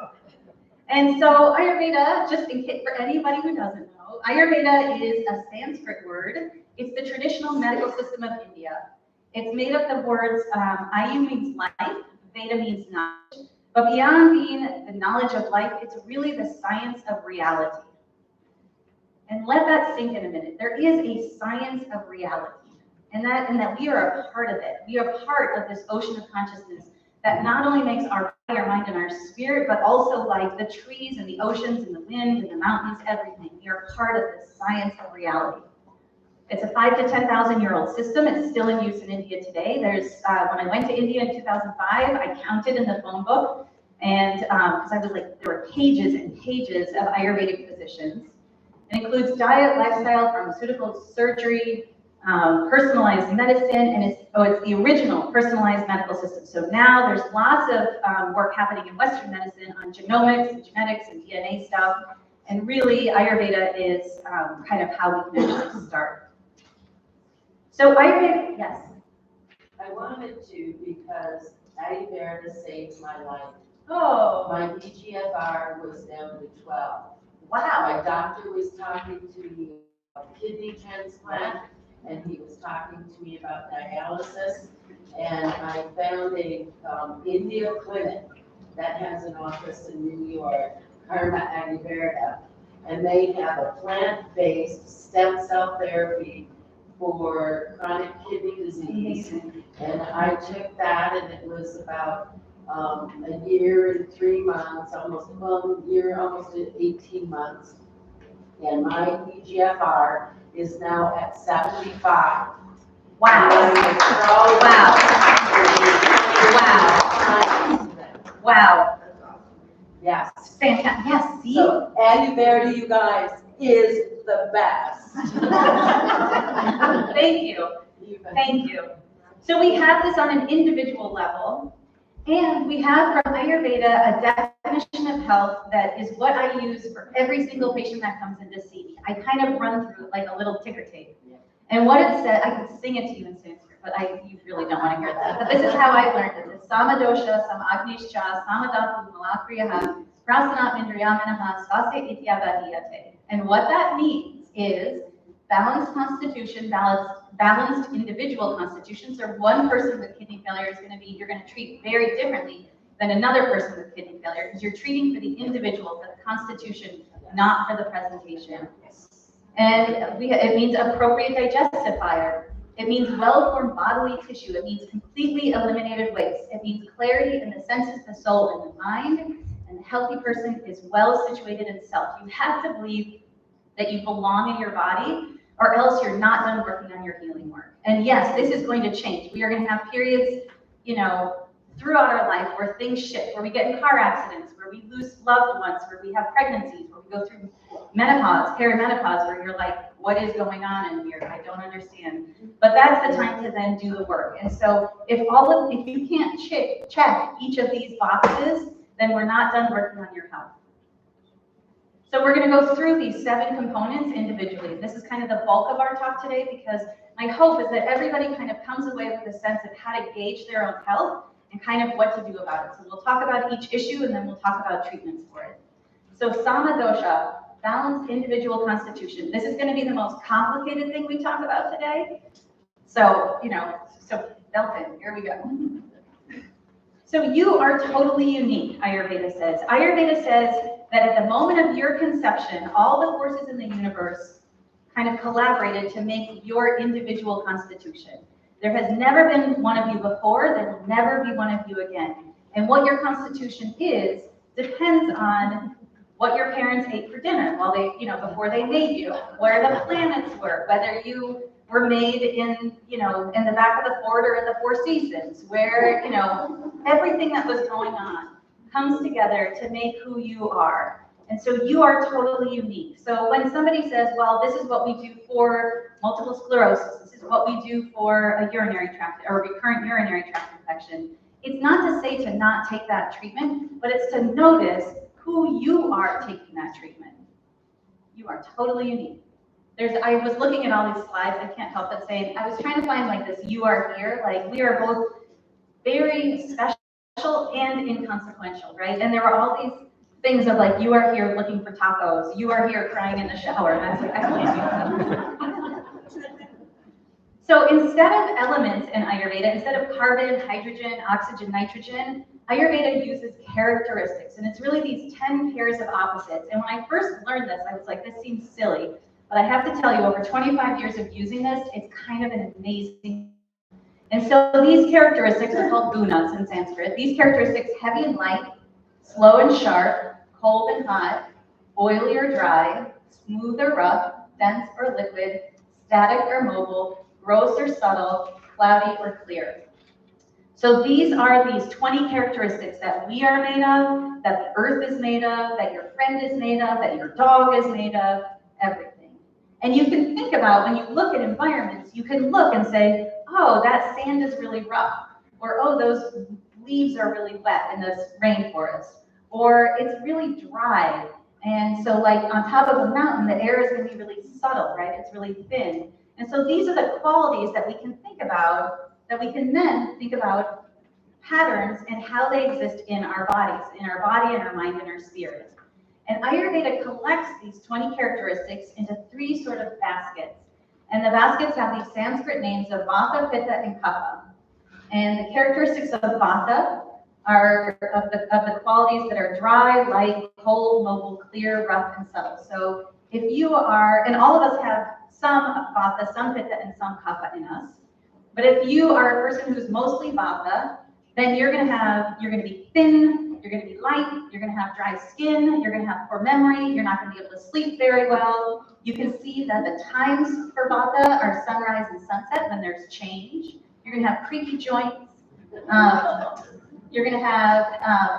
And so Ayurveda, just in case for anybody who doesn't know, Ayurveda is a Sanskrit word. It's the traditional medical system of India. It's made up of words, Ayu means life, Veda means knowledge. But beyond being the knowledge of life, it's really the science of reality. And let that sink in a minute. There is a science of reality, and that we are a part of it. We are part of this ocean of consciousness that not only makes our body, our mind, and our spirit, but also like the trees and the oceans and the wind and the mountains, everything. We are part of this science of reality. It's a 5,000 to 10,000 year old system. It's still in use in India today. There's, when I went to India in 2005, I counted in the phone book, and because I was like, there were pages and pages of Ayurvedic physicians. It includes diet, lifestyle, pharmaceuticals, surgery, personalized medicine, and it's the original personalized medical system. So now there's lots of work happening in Western medicine on genomics and genetics and DNA stuff. And really, Ayurveda is kind of how we can actually start. So Ayurveda, yes? I wanted to because Ayurveda saved my life. Oh. My EGFR was down to 12. Wow. My doctor was talking to me about kidney transplant, and he was talking to me about dialysis. And I found a India clinic that has an office in New York, Karma Ayurveda, and they have a plant-based stem cell therapy for chronic kidney disease. And I took that, and it was about a year and 3 months, almost 18 months. And my EGFR is now at 75. Wow. Wow. Wow. Wow. Yes. Fantastic. Yes, see? So Ayurveda, you guys, is the best. Thank you. Thank you. So we have this on an individual level, and we have from Ayurveda a definition of health that is what I use for every single patient that comes in to see me. I kind of run through it like a little ticker tape. And what it said, I can sing it to you in Sanskrit, but you really don't want to hear that. But this is how I learned it. It's Samadosha, Samagnishcha, Samadatu, Malakriyaha, Prasanat Mindriyamanaha, Svasya Ityavadiyate. And what that means is balanced constitution, balanced individual constitution. So one person with kidney failure is going to be, you're going to treat very differently than another person with kidney failure, because you're treating for the individual, for the constitution, not for the presentation. And it means appropriate digestive fire. It means well-formed bodily tissue. It means completely eliminated waste. It means clarity in the senses, the soul, and the mind. And the healthy person is well situated in self. You have to believe that you belong in your body, or else you're not done working on your healing work. And yes, this is going to change. We are going to have periods, throughout our life where things shift, where we get in car accidents, where we lose loved ones, where we have pregnancies, where we go through menopause, perimenopause, where you're like, what is going on in here? I don't understand. But that's the time to then do the work. And so if you can't check each of these boxes, then we're not done working on your health. So we're going to go through these 7 components individually. This is kind of the bulk of our talk today, because my hope is that everybody kind of comes away with a sense of how to gauge their own health and kind of what to do about it. So we'll talk about each issue and then we'll talk about treatments for it. So Sama Dosha, balanced individual constitution. This is going to be the most complicated thing we talk about today. So, so Delphin, here we go. So you are totally unique, Ayurveda says. Ayurveda says that at the moment of your conception, all the forces in the universe kind of collaborated to make your individual constitution. There has never been one of you before, there will never be one of you again. And what your constitution is depends on what your parents ate for dinner while they, before they made you, where the planets were, whether you were made in the back of the fort or in the Four Seasons, where, everything that was going on comes together to make who you are. And so you are totally unique. So when somebody says, well, this is what we do for multiple sclerosis, this is what we do for a urinary tract or recurrent urinary tract infection, it's not to say to not take that treatment, but it's to notice who you are taking that treatment. You are totally unique. I was looking at all these slides, I can't help but say, I was trying to find like this, you are here, like we are both very special and inconsequential, right? And there were all these things of like, you are here looking for tacos, you are here crying in the shower, and I was like, I can't do that. So instead of elements in Ayurveda, instead of carbon, hydrogen, oxygen, nitrogen, Ayurveda uses characteristics, and it's really these 10 pairs of opposites. And when I first learned this, I was like, this seems silly, but I have to tell you, over 25 years of using this, it's kind of an amazing. And so these characteristics are called gunas in Sanskrit. These characteristics, heavy and light, slow and sharp, cold and hot, oily or dry, smooth or rough, dense or liquid, static or mobile, gross or subtle, cloudy or clear. So these are these 20 characteristics that we are made of, that the earth is made of, that your friend is made of, that your dog is made of, everything. And you can think about, when you look at environments, you can look and say, oh, that sand is really rough, or oh, those leaves are really wet in this rainforest, or it's really dry. And so like on top of a mountain, the air is going to be really subtle, right? It's really thin. And so these are the qualities that we can think about, that we can then think about patterns and how they exist in our bodies, in our body, in our mind, and our spirit. And Ayurveda collects these 20 characteristics into 3 sort of baskets. And the baskets have these Sanskrit names of Vata, Pitta, and Kapha. And the characteristics of Vata are of the qualities that are dry, light, cold, mobile, clear, rough, and subtle. So if you are, and all of us have some Vata, some Pitta, and some Kapha in us. But if you are a person who's mostly Vata, then you're going to be thin, you're going to be light, you're going to have dry skin, you're going to have poor memory, you're not going to be able to sleep very well. You can see that the times for Vata are sunrise and sunset when there's change. You're going to have creaky joints. You're going to have,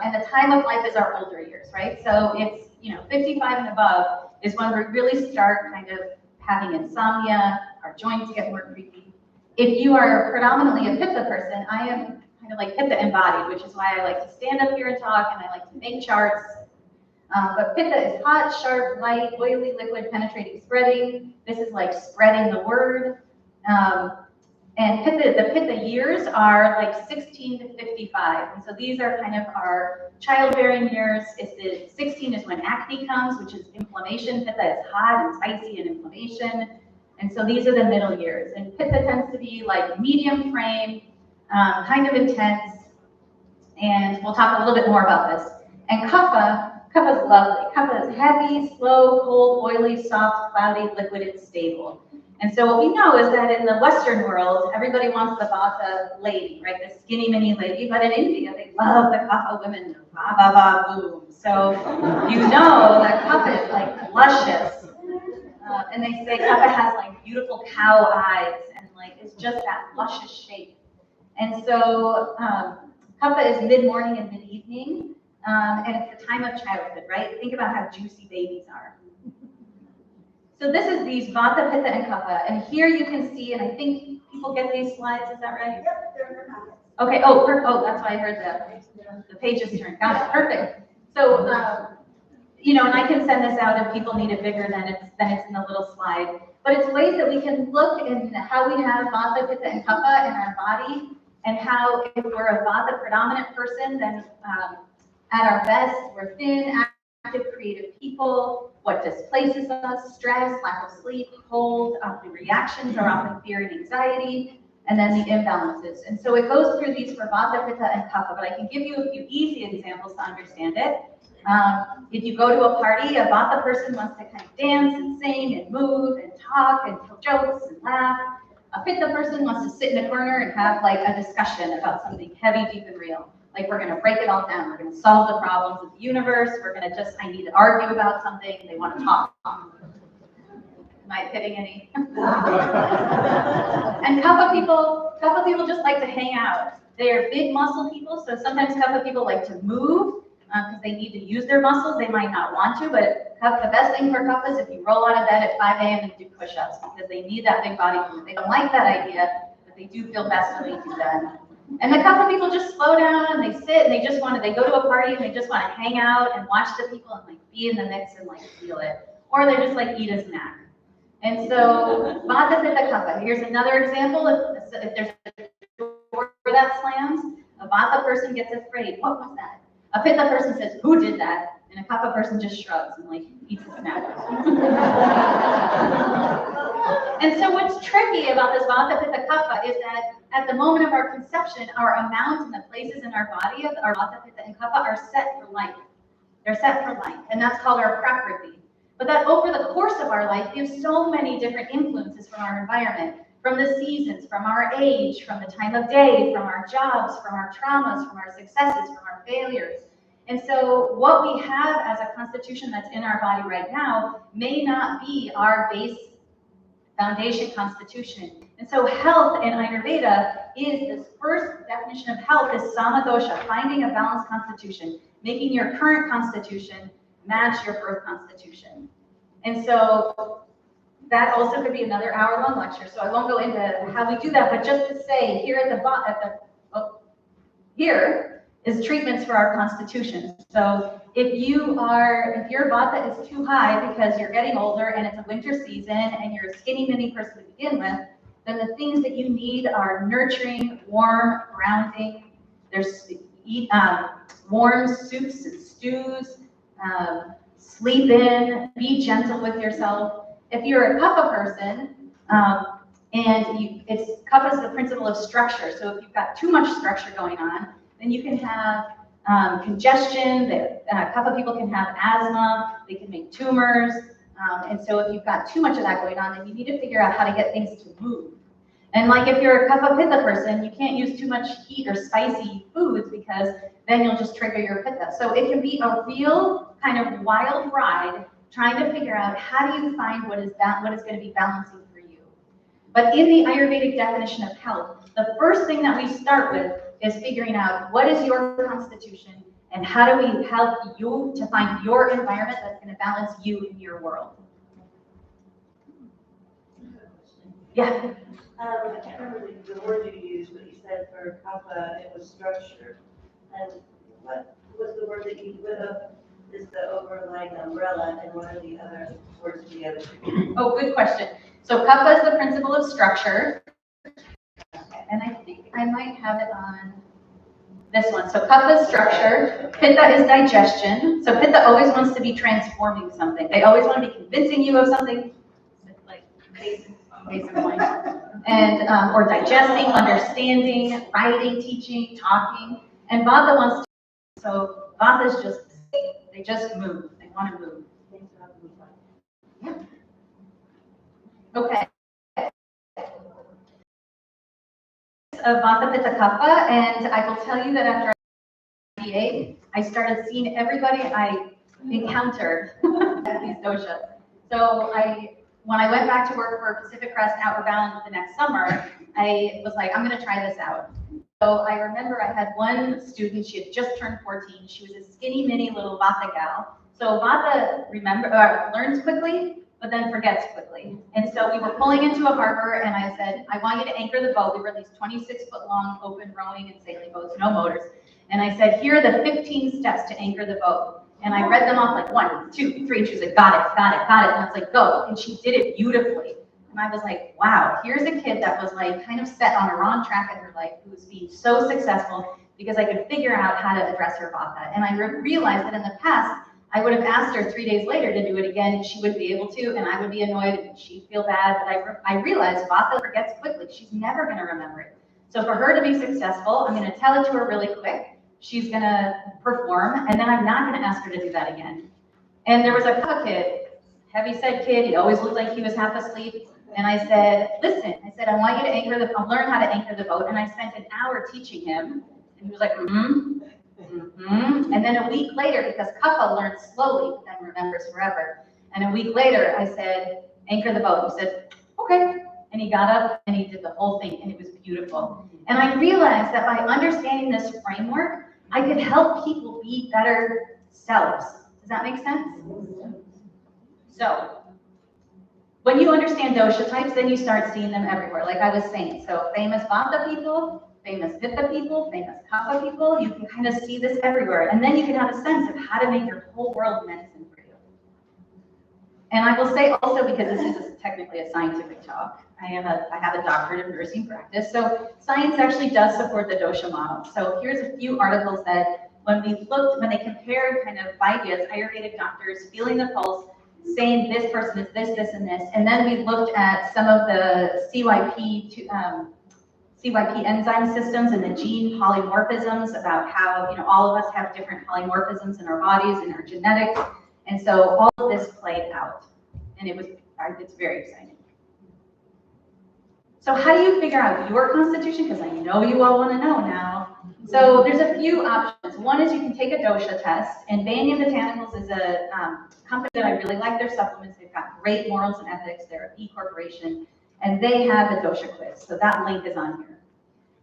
and the time of life is our older years, right? So it's, 55 and above is when we really start kind of having insomnia, our joints get more creaky. If you are predominantly a Pitta person, I am kind of like Pitta embodied, which is why I like to stand up here and talk, and I like to make charts. But Pitta is hot, sharp, light, oily, liquid, penetrating, spreading. This is like spreading the word. And the Pitta years are like 16 to 55. And so these are kind of our childbearing years. 16 is when acne comes, which is inflammation. Pitta is hot and spicy and inflammation. And so these are the middle years. And Pitta tends to be like medium frame, kind of intense. And we'll talk a little bit more about this. And Kapha is lovely. Kapha is heavy, slow, cold, oily, soft, cloudy, liquid, and stable. And so what we know is that in the Western world, everybody wants the Vata lady, right? The skinny mini lady. But in India, they love the Kapha women. Ba, ba, ba, boom. So you know that Kapha is like luscious. And they say Kapha has like beautiful cow eyes and like it's just that luscious shape. And so Kapha is mid-morning and mid-evening. And it's the time of childhood, right? Think about how juicy babies are. So this is these Vata, Pitta, and Kapha. And here you can see, and I think people get these slides, is that right? Yep, they're in your packet. Okay, oh, that's why I heard the pages turned. Got it, perfect. So, and I can send this out if people need it bigger than it's in the little slide. But it's ways that we can look in how we have Vata, Pitta, and Kapha in our body and how if we're a Vata predominant person, then at our best, we're thin, active, creative people. What displaces us? Stress, lack of sleep, cold. The reactions are often fear and anxiety, and then the imbalances. And so it goes through these for Vata, Pitta, and Kapha, but I can give you a few easy examples to understand it. If you go to a party, a Vata person wants to kind of dance and sing and move and talk and tell jokes and laugh. A Pitta person wants to sit in a corner and have like a discussion about something heavy, deep, and real. Like we're going to break it all down. We're going to solve the problems of the universe. We're going to I need to argue about something. They want to talk. Am I hitting any? And Kapha people just like to hang out. They are big muscle people, so sometimes Kapha people like to move because they need to use their muscles. They might not want to, but the best thing for Kapha is if you roll out of bed at 5 a.m. and do push-ups because they need that big body movement. They don't like that idea, but they do feel best when they do that. And the Kapha people just slow down and they sit and they go to a party and they just want to hang out and watch the people and like be in the mix and like feel it. Or they just like eat a snack. And so Vata, Pitta, Kapha. Here's another example. If there's a door that slams, a Vata person gets afraid. What was that? A Pitta person says, who did that? And a Kapha person just shrugs and like eats a snack. And so what's tricky about this Vata, Pitta, Kapha is that at the moment of our conception, our amount and the places in our body of our Vata, Pitta, and Kapha are set for life. They're set for life, and that's called our Prakriti. But that over the course of our life, we have so many different influences from our environment, from the seasons, from our age, from the time of day, from our jobs, from our traumas, from our successes, from our failures. And so what we have as a constitution that's in our body right now may not be our base foundation constitution. And so health in Ayurveda is this first definition of health is samadosha, finding a balanced constitution, making your current constitution match your birth constitution. And so that also could be another hour-long lecture. So I won't go into how we do that, but just to say here here is treatments for our constitution. So if your Vata is too high because you're getting older and it's a winter season and you're a skinny mini person to begin with, then the things that you need are nurturing, warm, grounding. There's warm soups and stews, sleep in, be gentle with yourself. If you're a Kapha person, Kapha is the principle of structure. So if you've got too much structure going on, then you can have congestion. Kapha people can have asthma. They can make tumors. And so if you've got too much of that going on, then you need to figure out how to get things to move. And like if you're a Kapha Pitta person, you can't use too much heat or spicy foods because then you'll just trigger your Pitta. So it can be a real kind of wild ride trying to figure out how do you find what is going to be balancing for you. But in the Ayurvedic definition of health, the first thing that we start with is figuring out what is your constitution and how do we help you to find your environment that's going to balance you in your world. Yeah. I can't remember the word you used, but you said for Kapha it was structure. And what was the word that you put up is the overlying umbrella, and what are the other words for the other two? Oh, good question. So Kapha is the principle of structure. And I think I might have it on this one. So Kapha is structure. Pitta is digestion. So Pitta always wants to be transforming something. They always want to be convincing you of something. Like basic point. And or digesting, understanding, writing, teaching, talking. And Vata wants to. So Vata is just they just move. They want to move. Yeah. Okay. Of Vata, Pitta, Kapha, and I will tell you that after I started seeing everybody I encountered at these doshas. So when I went back to work for Pacific Crest Outward Bound the next summer, I was like, I'm going to try this out. So I remember I had one student, she had just turned 14. She was a skinny mini little Vata gal. So Vata learns quickly, but then forgets quickly. And so we were pulling into a harbor and I said, I want you to anchor the boat. We were these 26-foot long open rowing and sailing boats, no motors. And I said, here are the 15 steps to anchor the boat. And I read them off like 1, 2, 3, and she was like, got it. And I was like, go. And she did it beautifully. And I was like, wow, here's a kid that was like kind of set on a wrong track in her life, who was being so successful because I could figure out how to address her vata. And I realized that in the past, I would have asked her 3 days later to do it again, and she wouldn't be able to, and I would be annoyed, and she'd feel bad. But I realized vata forgets quickly. She's never going to remember it. So for her to be successful, I'm going to tell it to her really quick. She's going to perform, and then I'm not going to ask her to do that again. And there was a kid, heavy-set kid. He always looked like he was half asleep. And I said, listen, I want you to learn how to anchor the boat. And I spent an hour teaching him. And he was like, mm-hmm. And then a week later, because Kappa learns slowly and remembers forever. And a week later, I said, anchor the boat. He said, okay. And he got up and he did the whole thing, and it was beautiful. And I realized that by understanding this framework, I could help people be better selves. Does that make sense? So, when you understand dosha types, then you start seeing them everywhere, like I was saying. So famous vata people, famous pitta people, famous kapha people, you can kind of see this everywhere. And then you can have a sense of how to make your whole world medicine for you. And I will say also, because this is technically a scientific talk, I have a doctorate of nursing practice, so science actually does support the dosha model. So here's a few articles that when they compared kind of Vaidyas, Ayurvedic doctors, feeling the pulse, saying this person is this, this, and this, and then we looked at some of the CYP enzyme systems and the gene polymorphisms, about how all of us have different polymorphisms in our bodies and our genetics, and so all of this played out, and it's very exciting. So how do you figure out your constitution? Because I know you all want to know now. So there's a few options. One is you can take a dosha test, and Banyan Botanicals is a company that I really like their supplements. They've got great morals and ethics. They're a B corporation, and they have a dosha quiz. So that link is on here.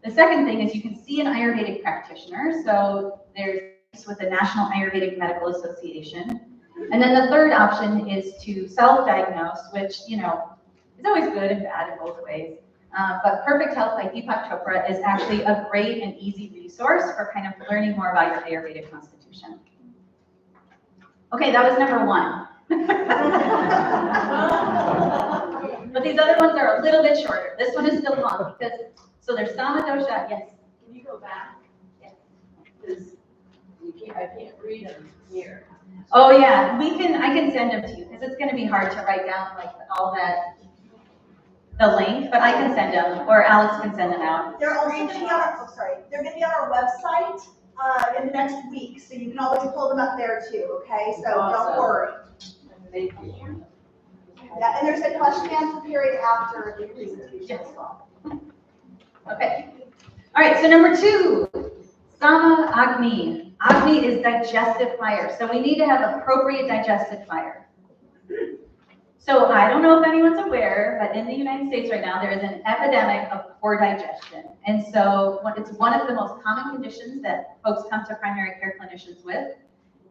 The second thing is you can see an Ayurvedic practitioner. So there's with the National Ayurvedic Medical Association. And then the third option is to self-diagnose, which, is always good and bad in both ways. But Perfect Health by Deepak Chopra is actually a great and easy resource for kind of learning more about your Ayurvedic constitution. Okay, that was number 1. But these other ones are a little bit shorter. This one is still long because, so there's Sama Dosha, yes. Can you go back? Yes. Because I can't read them here. Oh yeah, I can send them to you because it's going to be hard to write down like all that. The link, but I can send them, or Alex can send them out. They're also going to be on they're going to be on our website in the next week, so you can always pull them up there too, okay? So don't worry. Thank you. Yeah, and there's a question and answer period after the presentation as well. Okay. All right, so number 2, Sama Agni. Agni is digestive fire, so we need to have appropriate digestive fire. So I don't know if anyone's aware, but in the United States right now, there is an epidemic of poor digestion. And so it's one of the most common conditions that folks come to primary care clinicians with.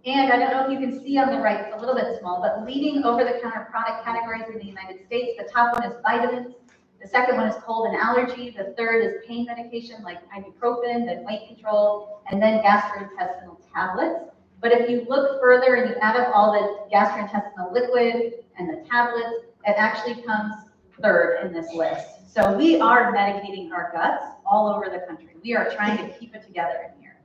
And I don't know if you can see on the right, it's a little bit small, but leading over-the-counter product categories in the United States, the top one is vitamins. The second one is cold and allergy. The third is pain medication like ibuprofen, then weight control, and then gastrointestinal tablets. But if you look further and you add up all the gastrointestinal liquid and the tablets, it actually comes third in this list. So we are medicating our guts all over the country. We are trying to keep it together in here.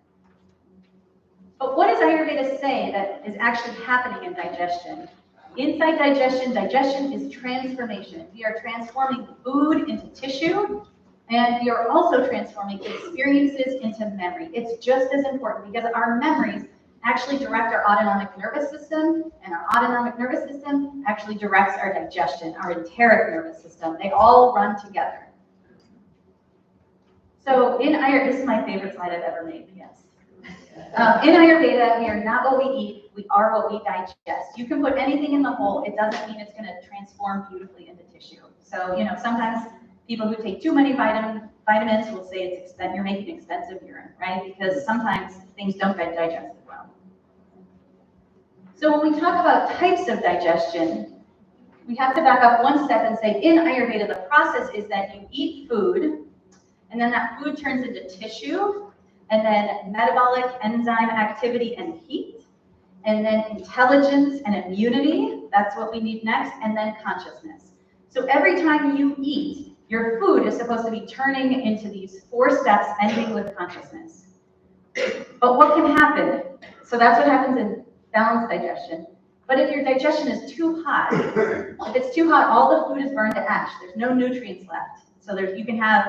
But what does Ayurveda say that is actually happening in digestion? Inside digestion, digestion is transformation. We are transforming food into tissue, and we are also transforming experiences into memory. It's just as important because our memories actually direct our autonomic nervous system, and our autonomic nervous system actually directs our digestion, our enteric nervous system. They all run together. So in Ayurveda, this is my favorite slide I've ever made, yes. In Ayurveda, we are not what we eat, we are what we digest. You can put anything in the hole, it doesn't mean it's going to transform beautifully into tissue. So, sometimes people who take too many vitamins will say you're making expensive urine, right? Because sometimes things don't get digested well. So when we talk about types of digestion, we have to back up one step and say in Ayurveda, the process is that you eat food, and then that food turns into tissue, and then metabolic enzyme activity and heat, and then intelligence and immunity, that's what we need next, and then consciousness. So every time you eat, your food is supposed to be turning into these 4 steps ending with consciousness. But what can happen? So that's what happens in balanced digestion. But if your digestion is too hot, if it's too hot, all the food is burned to ash. There's no nutrients left. So you can have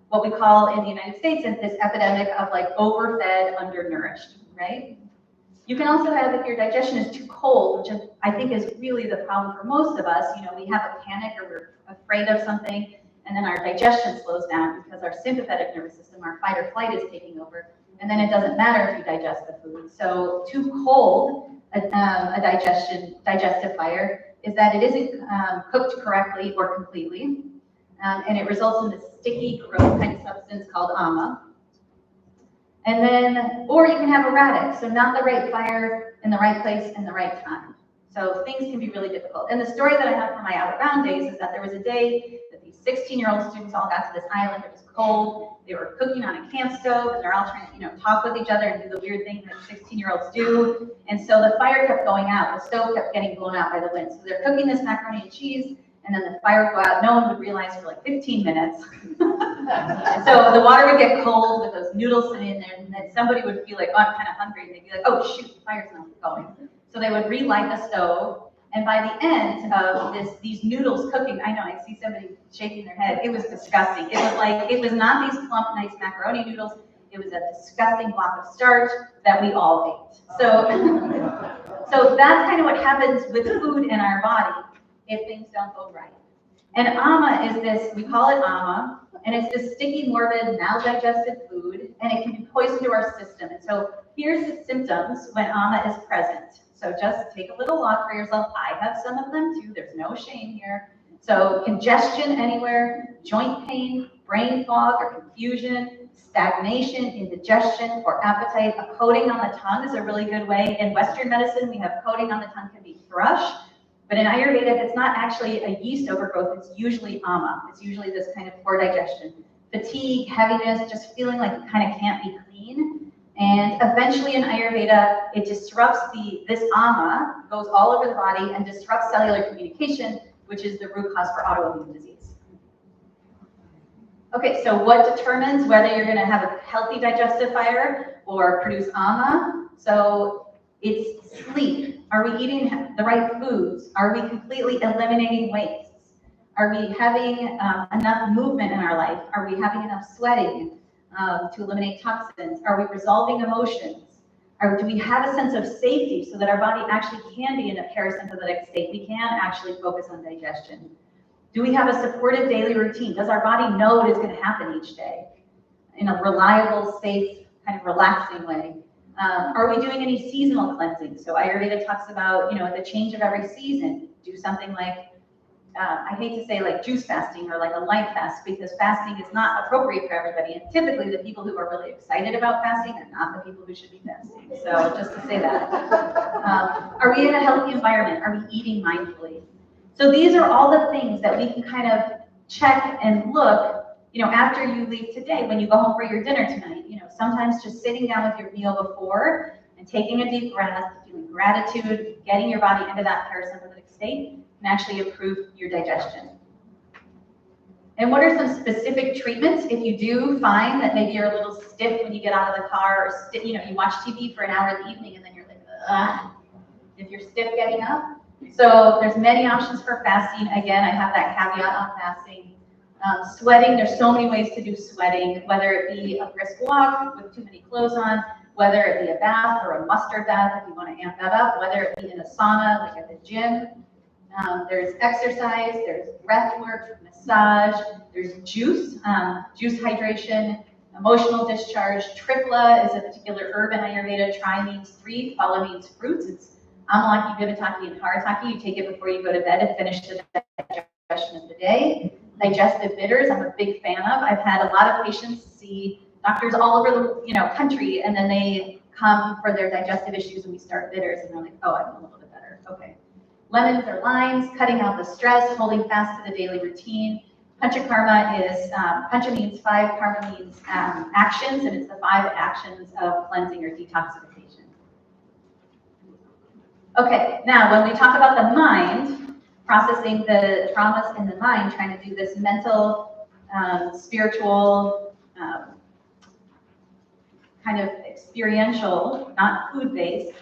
what we call in the United States this epidemic of like overfed, undernourished, right? You can also have, if your digestion is too cold, which I think is really the problem for most of us, you know, we have a panic or we're afraid of something, and then our digestion slows down because our sympathetic nervous system, our fight or flight is taking over, and then it doesn't matter if you digest the food. So too cold, a digestive fire, is that it isn't cooked correctly or completely, and it results in this sticky, gross kind of substance called ama. And then, or you can have erratic, so not the right fire in the right place in the right time. So things can be really difficult. And the story that I have from my out of bound days is that there was a day that these 16-year-old students all got to this island. It was cold. They were cooking on a camp stove, and they're all trying to, you know, talk with each other and do the weird thing that 16-year-olds do. And so the fire kept going out. The stove kept getting blown out by the wind. So they're cooking this macaroni and cheese, and then the fire would go out. No one would realize for like 15 minutes. And so the water would get cold with those noodles sitting in there, and then somebody would feel like, oh, I'm kind of hungry, and they'd be like, oh shoot, the fire's not going. So they would relight the stove, and by the end of these noodles cooking, I know, I see somebody shaking their head, it was disgusting. It was like, it was not these plump, nice macaroni noodles, it was a disgusting block of starch that we all ate. So, so that's kind of what happens with food in our body if things don't go right. And ama is this, we call it ama, and it's this sticky, morbid, maldigested food, and it can be poison to our system. And so here's the symptoms when ama is present. So just take a little log for yourself. I have some of them too, there's no shame here. So congestion anywhere, joint pain, brain fog or confusion, stagnation, indigestion, or appetite. A coating on the tongue is a really good way. In Western medicine, we have coating on the tongue can be thrush. But in Ayurveda, if it's not actually a yeast overgrowth, it's usually ama. It's usually this kind of poor digestion. Fatigue, heaviness, just feeling like you kind of can't be clean. And eventually in Ayurveda, it disrupts this ama, goes all over the body and disrupts cellular communication, which is the root cause for autoimmune disease. Okay, so what determines whether you're gonna have a healthy digestive fire or produce ama? So it's sleep. Are we eating the right foods? Are we completely eliminating wastes? Are we having enough movement in our life? Are we having enough sweating to eliminate toxins? Are we resolving emotions? Or do we have a sense of safety so that our body actually can be in a parasympathetic state? We can actually focus on digestion. Do we have a supportive daily routine? Does our body know what is going to happen each day in a reliable, safe, kind of relaxing way? Are we doing any seasonal cleansing? So Ayurveda talks about, you know, at the change of every season, do something like, I hate to say like juice fasting or like a light fast, because fasting is not appropriate for everybody. And typically the people who are really excited about fasting are not the people who should be fasting. So just to say that. Are we in a healthy environment? Are we eating mindfully? So these are all the things that we can kind of check and look, you know, after you leave today, when you go home for your dinner tonight. You know, sometimes just sitting down with your meal before and taking a deep breath, doing gratitude, getting your body into that parasympathetic state can actually improve your digestion. And what are some specific treatments if you do find that maybe you're a little stiff when you get out of the car, or you know, you watch TV for an hour in the evening and then you're like, ugh, if you're stiff getting up? So there's many options for fasting. Again, I have that caveat on fasting. Sweating, there's so many ways to do sweating, whether it be a brisk walk with too many clothes on, whether it be a bath or a mustard bath if you want to amp that up, whether it be in a sauna like at the gym. There's exercise, there's breath work, massage, there's juice, juice hydration, emotional discharge. Tripla is a particular herb in Ayurveda. Tri means 3, phala means fruits. It's Amalaki, Vivataki, and Harataki. You take it before you go to bed and finish the digestion of the day. Digestive bitters, I'm a big fan of. I've had a lot of patients see doctors all over the country, and then they come for their digestive issues and we start bitters, and they're like, oh, I feel a little bit better. Okay. Lemons or limes, cutting out the stress, holding fast to the daily routine. Panchakarma is, Pancha means 5, karma means actions, and it's the 5 actions of cleansing or detoxification. Okay, now when we talk about the mind, processing the traumas in the mind, trying to do this mental, spiritual, kind of experiential, not food-based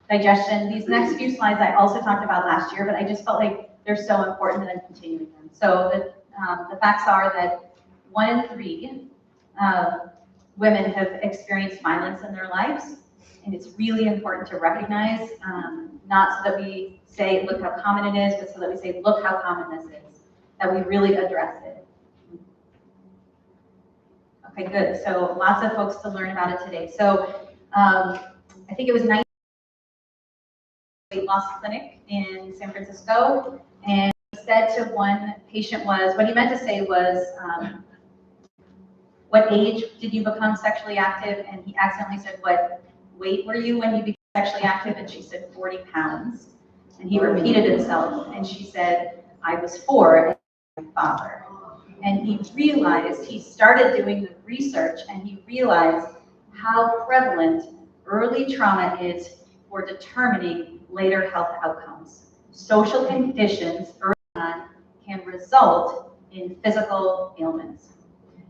digestion. These next few slides I also talked about last year, but I just felt like they're so important that I'm continuing them. So the facts are that 1 in 3 women have experienced violence in their lives, and it's really important to recognize, not so that we say, look how common it is, but so that we say, look how common this is, that we really address it. Okay, good. So lots of folks to learn about it today. So I think it was weight loss clinic in San Francisco, and he said to one patient was, what he meant to say was, what age did you become sexually active? And he accidentally said, what weight were you when you became sexually active? And she said 40 pounds. And he repeated himself, and she said, I was 4, and my father. And he realized, he started doing the research, and he realized how prevalent early trauma is for determining later health outcomes. Social conditions early on can result in physical ailments.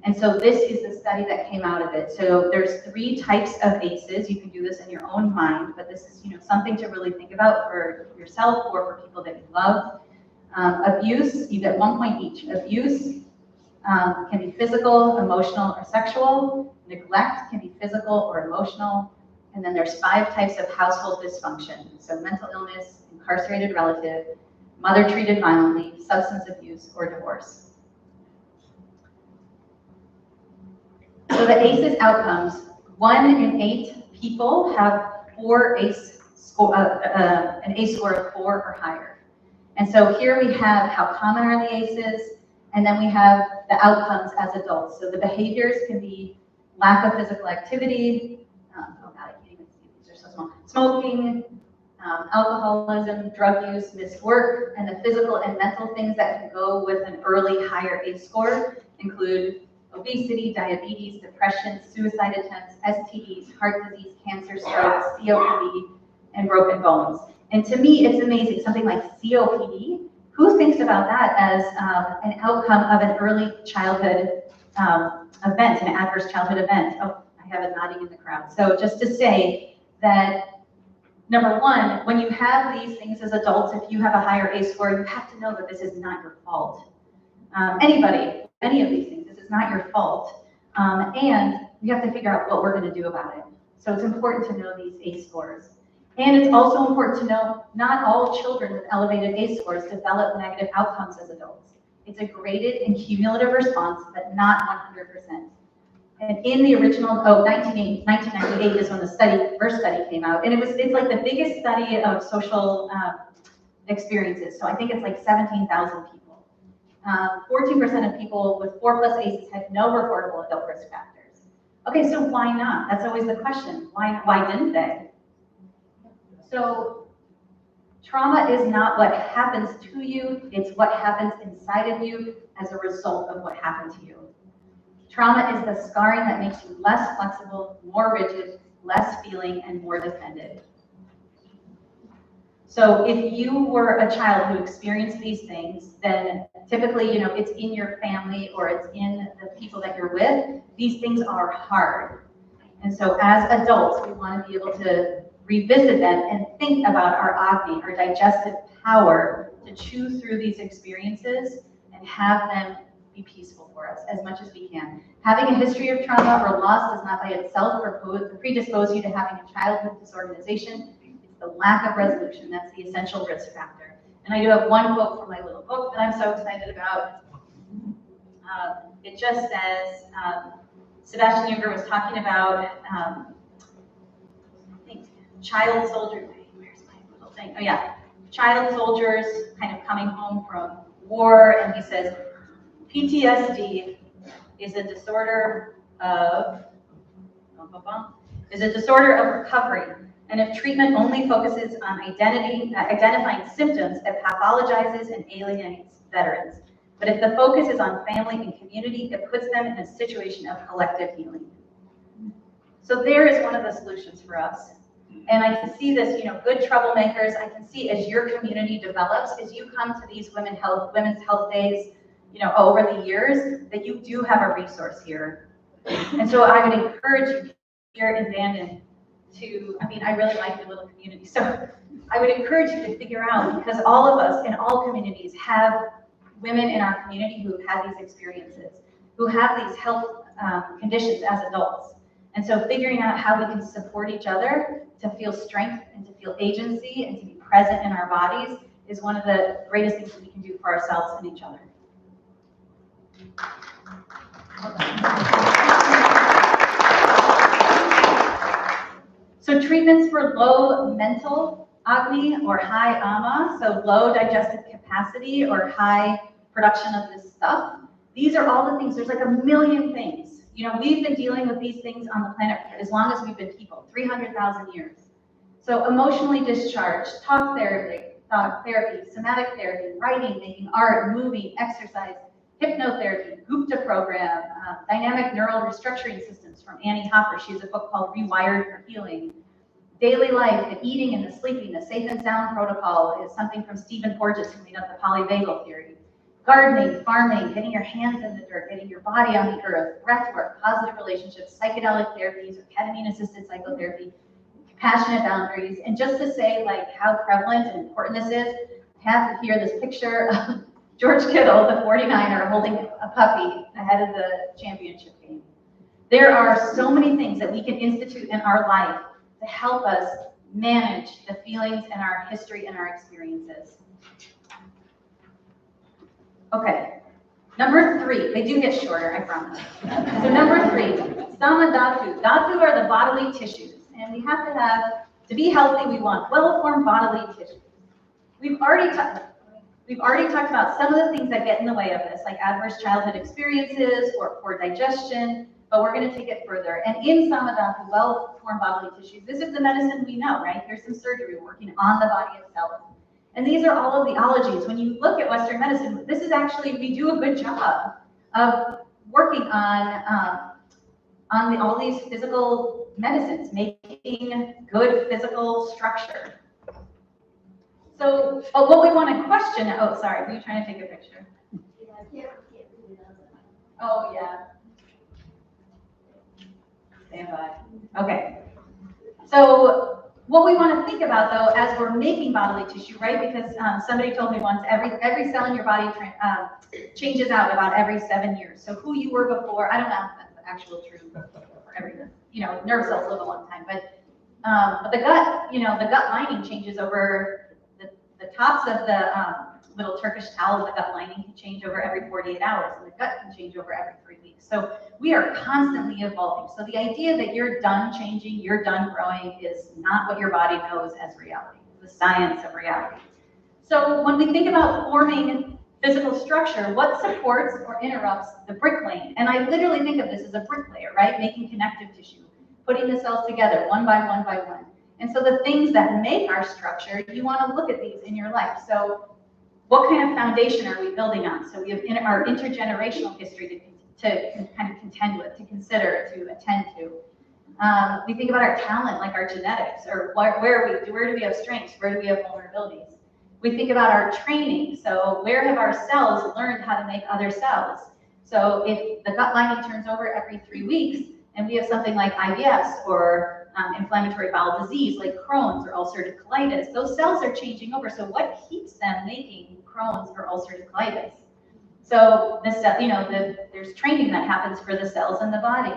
And so this is the study that came out of it. So there's 3 types of ACEs. You can do this in your own mind, but this is, something to really think about for yourself or for people that you love. Abuse, you get 1 point each. Abuse can be physical, emotional, or sexual. Neglect can be physical or emotional. And then there's 5 types of household dysfunction. So mental illness, incarcerated relative, mother treated violently, substance abuse, or divorce. So the ACEs outcomes, 1 in 8 people have an ACE score of 4 or higher. And so here we have how common are the ACEs, and then we have the outcomes as adults. So the behaviors can be lack of physical activity, oh God, I can't even see, these are so small, smoking, alcoholism, drug use, missed work, and the physical and mental things that can go with an early higher ACE score include obesity, diabetes, depression, suicide attempts, STDs, heart disease, cancer, strokes, COPD, and broken bones. And to me, it's amazing, something like COPD, who thinks about that as an outcome of an early childhood event, an adverse childhood event? Oh, I have it nodding in the crowd. So just to say that, number 1, when you have these things as adults, if you have a higher ACE score, you have to know that this is not your fault. Anybody, any of these things, this is not your fault. And we have to figure out what we're going to do about it. So it's important to know these ACE scores. And it's also important to know not all children with elevated ACE scores develop negative outcomes as adults. It's a graded and cumulative response, but not 100%. And in the original, 1998 is when the first study came out. And it's like the biggest study of social experiences. So I think it's like 17,000 people. 14% of people with 4+ ACEs had no reportable adult risk factors. Okay, so why not? That's always the question. Why didn't they? So trauma is not what happens to you, it's what happens inside of you as a result of what happened to you. Trauma is the scarring that makes you less flexible, more rigid, less feeling, and more defended. So if you were a child who experienced these things, then typically, it's in your family or it's in the people that you're with. These things are hard. And so as adults, we want to be able to revisit them and think about our Agni, our digestive power, to chew through these experiences and have them be peaceful for us as much as we can. Having a history of trauma or loss does not by itself predispose you to having a childhood disorganization. It's the lack of resolution that's the essential risk factor. And I do have one quote from my little book that I'm so excited about. It just says, Sebastian Junger was talking about, I think, child soldiers, where's my little thing? Oh yeah, child soldiers kind of coming home from war, and he says, PTSD is a disorder of recovery. And if treatment only focuses on identifying symptoms, it pathologizes and alienates veterans. But if the focus is on family and community, it puts them in a situation of collective healing. So there is one of the solutions for us. And I can see this, good troublemakers. I can see as your community develops, as you come to these women's health days, over the years, that you do have a resource here. And so I would encourage you here in Bandon I really like your little community. So I would encourage you to figure out, because all of us in all communities have women in our community who have had these experiences, who have these health conditions as adults. And so figuring out how we can support each other to feel strength and to feel agency and to be present in our bodies is one of the greatest things that we can do for ourselves and each other. So treatments for low mental Agni or high ama, so low digestive capacity or high production of this stuff. These are all the things. There's like a million things. We've been dealing with these things on the planet for as long as we've been people, 300,000 years. So emotionally discharged, talk therapy, somatic therapy, writing, making art, moving, exercise, hypnotherapy, Gupta program, dynamic neural restructuring systems from Annie Hopper. She has a book called Rewired for Healing. Daily life, the eating and the sleeping, the safe and sound protocol is something from Stephen Porges, who made up the polyvagal theory. Gardening, farming, getting your hands in the dirt, getting your body on the earth, breath work, positive relationships, psychedelic therapies, or ketamine-assisted psychotherapy, compassionate boundaries. And just to say how prevalent and important this is, I have here this picture of George Kittle, the 49er, holding a puppy ahead of the championship game. There are so many things that we can institute in our life to help us manage the feelings and our history and our experiences. Okay, number 3, they do get shorter, I promise. So number 3, Sama Dhatu. Dhatu are the bodily tissues, and we have to be healthy, we want well-formed bodily tissues. We've already talked about some of the things that get in the way of this, like adverse childhood experiences or poor digestion, but we're going to take it further. And in Samadhatu, well-formed bodily tissues, this is the medicine we know, right? Here's some surgery working on the body itself. And these are all of the ologies. When you look at Western medicine, this is actually, we do a good job of working on all these physical medicines, making good physical structure. So, what we want to question, sorry, were you trying to take a picture? Oh, yeah. Stand by. Okay. So, what we want to think about, though, as we're making bodily tissue, right? Because somebody told me once, every cell in your body changes out about every 7 years. So, who you were before, I don't know if that's the actual truth for everyone. Nerve cells live a long time, but the gut, the gut lining changes over. The tops of the little Turkish towel, the gut lining can change over every 48 hours, and the gut can change over every 3 weeks. So we are constantly evolving. So the idea that you're done changing, you're done growing is not what your body knows as reality, the science of reality. So when we think about forming physical structure, what supports or interrupts the bricklaying? And I literally think of this as a bricklayer, right? Making connective tissue, putting the cells together one by one by one. And so the things that make our structure, you want to look at these in your life. So what kind of foundation are we building on? So we have our intergenerational history to kind of contend with, to consider, to attend to. We think about our talent, like our genetics, or where do we have strengths? Where do we have vulnerabilities? We think about our training. So where have our cells learned how to make other cells? So if the gut lining turns over every 3 weeks, and we have something like IBS or inflammatory bowel disease like Crohn's or ulcerative colitis, those cells are changing over. So what keeps them making Crohn's or ulcerative colitis? So there's training that happens for the cells in the body.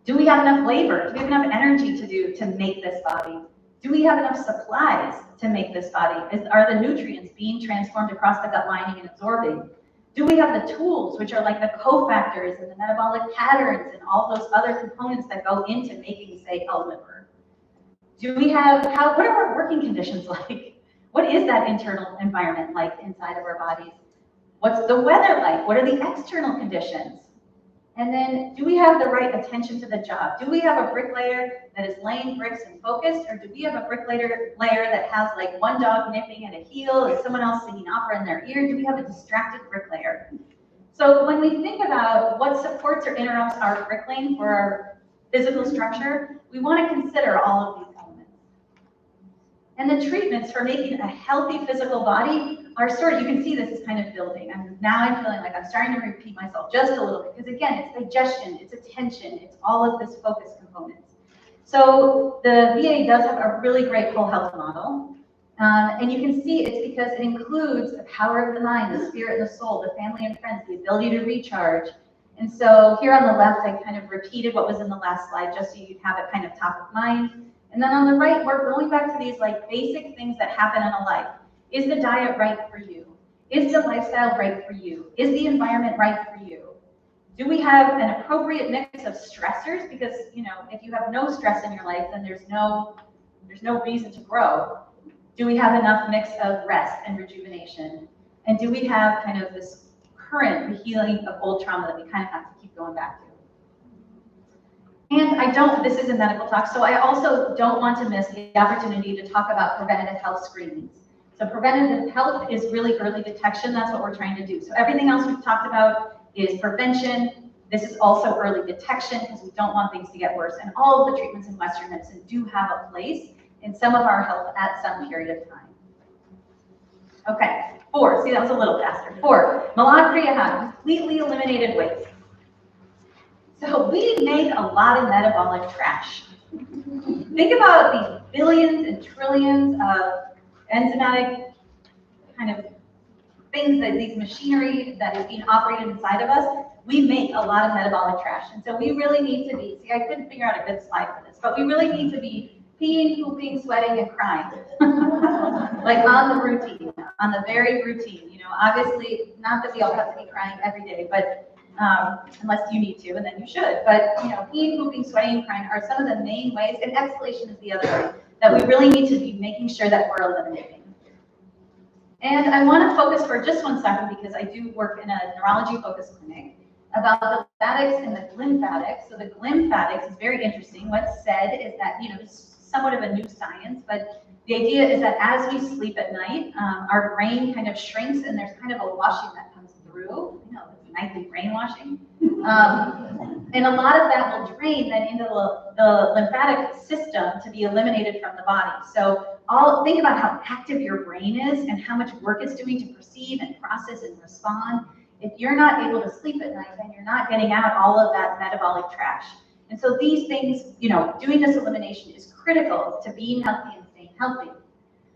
Do we have enough labor? Do we have enough energy to make this body? Do we have enough supplies to make this body? Are the nutrients being transformed across the gut lining and absorbing? Do we have the tools, which are like the cofactors and the metabolic patterns and all those other components that go into making, say, a liver? Do we have, what are our working conditions like? What is that internal environment like inside of our bodies? What's the weather like? What are the external conditions? And then, do we have the right attention to the job? Do we have a bricklayer that is laying bricks and focused, or do we have a bricklayer that has like one dog nipping at a heel and someone else singing opera in their ear? Do we have a distracted bricklayer? So when we think about what supports or interrupts our bricklaying for our physical structure, we want to consider all of these elements. And the treatments for making a healthy physical body are sort of, you can see this is kind of building. Now I'm feeling like I'm starting to repeat myself just a little bit, because again, it's digestion, it's attention, it's all of this focus components. So the VA does have a really great whole health model. And you can see it's because it includes the power of the mind, the spirit and the soul, the family and friends, the ability to recharge. And so here on the left, I kind of repeated what was in the last slide, just so you'd have it kind of top of mind. And then on the right, we're going back to these like basic things that happen in a life. Is the diet right for you? Is the lifestyle right for you? Is the environment right for you? Do we have an appropriate mix of stressors? Because, you know, if you have no stress in your life, then there's no reason to grow. Do we have enough mix of rest and rejuvenation? And do we have kind of this current, the healing of old trauma that we kind of have to keep going back to? And this is a medical talk, so I also don't want to miss the opportunity to talk about preventative health screenings. So preventative health is really early detection. That's what we're trying to do. So everything else we've talked about is prevention. This is also early detection, because we don't want things to get worse. And all of the treatments in Western medicine do have a place in some of our health at some period of time. Okay, 4, see that was a little faster. 4, Malakriyahan, completely eliminated waste. So we make a lot of metabolic trash. Think about these billions and trillions of enzymatic kind of things, that these machinery that is being operated inside of us. We make a lot of metabolic trash. And so we really need to be, see, I couldn't figure out a good slide for this, but we really need to be peeing, pooping, sweating, and crying. Like on the routine, on the very routine. You know, obviously, not that we all have to be crying every day, but unless you need to, and then you should. But, you know, peeing, pooping, sweating, and crying are some of the main ways, and exhalation is the other way, that we really need to be making sure that we're eliminating. And I want to focus for just 1 second, because I do work in a neurology-focused clinic, about the lymphatics and the glymphatics. So the glymphatics is very interesting. What's said is that, you know, it's somewhat of a new science, but the idea is that as we sleep at night, our brain kind of shrinks, and there's kind of a washing that comes through, you know, it's nightly brainwashing. And a lot of that will drain then into the lymphatic system to be eliminated from the body. So think about how active your brain is and how much work it's doing to perceive and process and respond. If you're not able to sleep at night, then you're not getting out all of that metabolic trash. And so these things, you know, doing this elimination is critical to being healthy and staying healthy.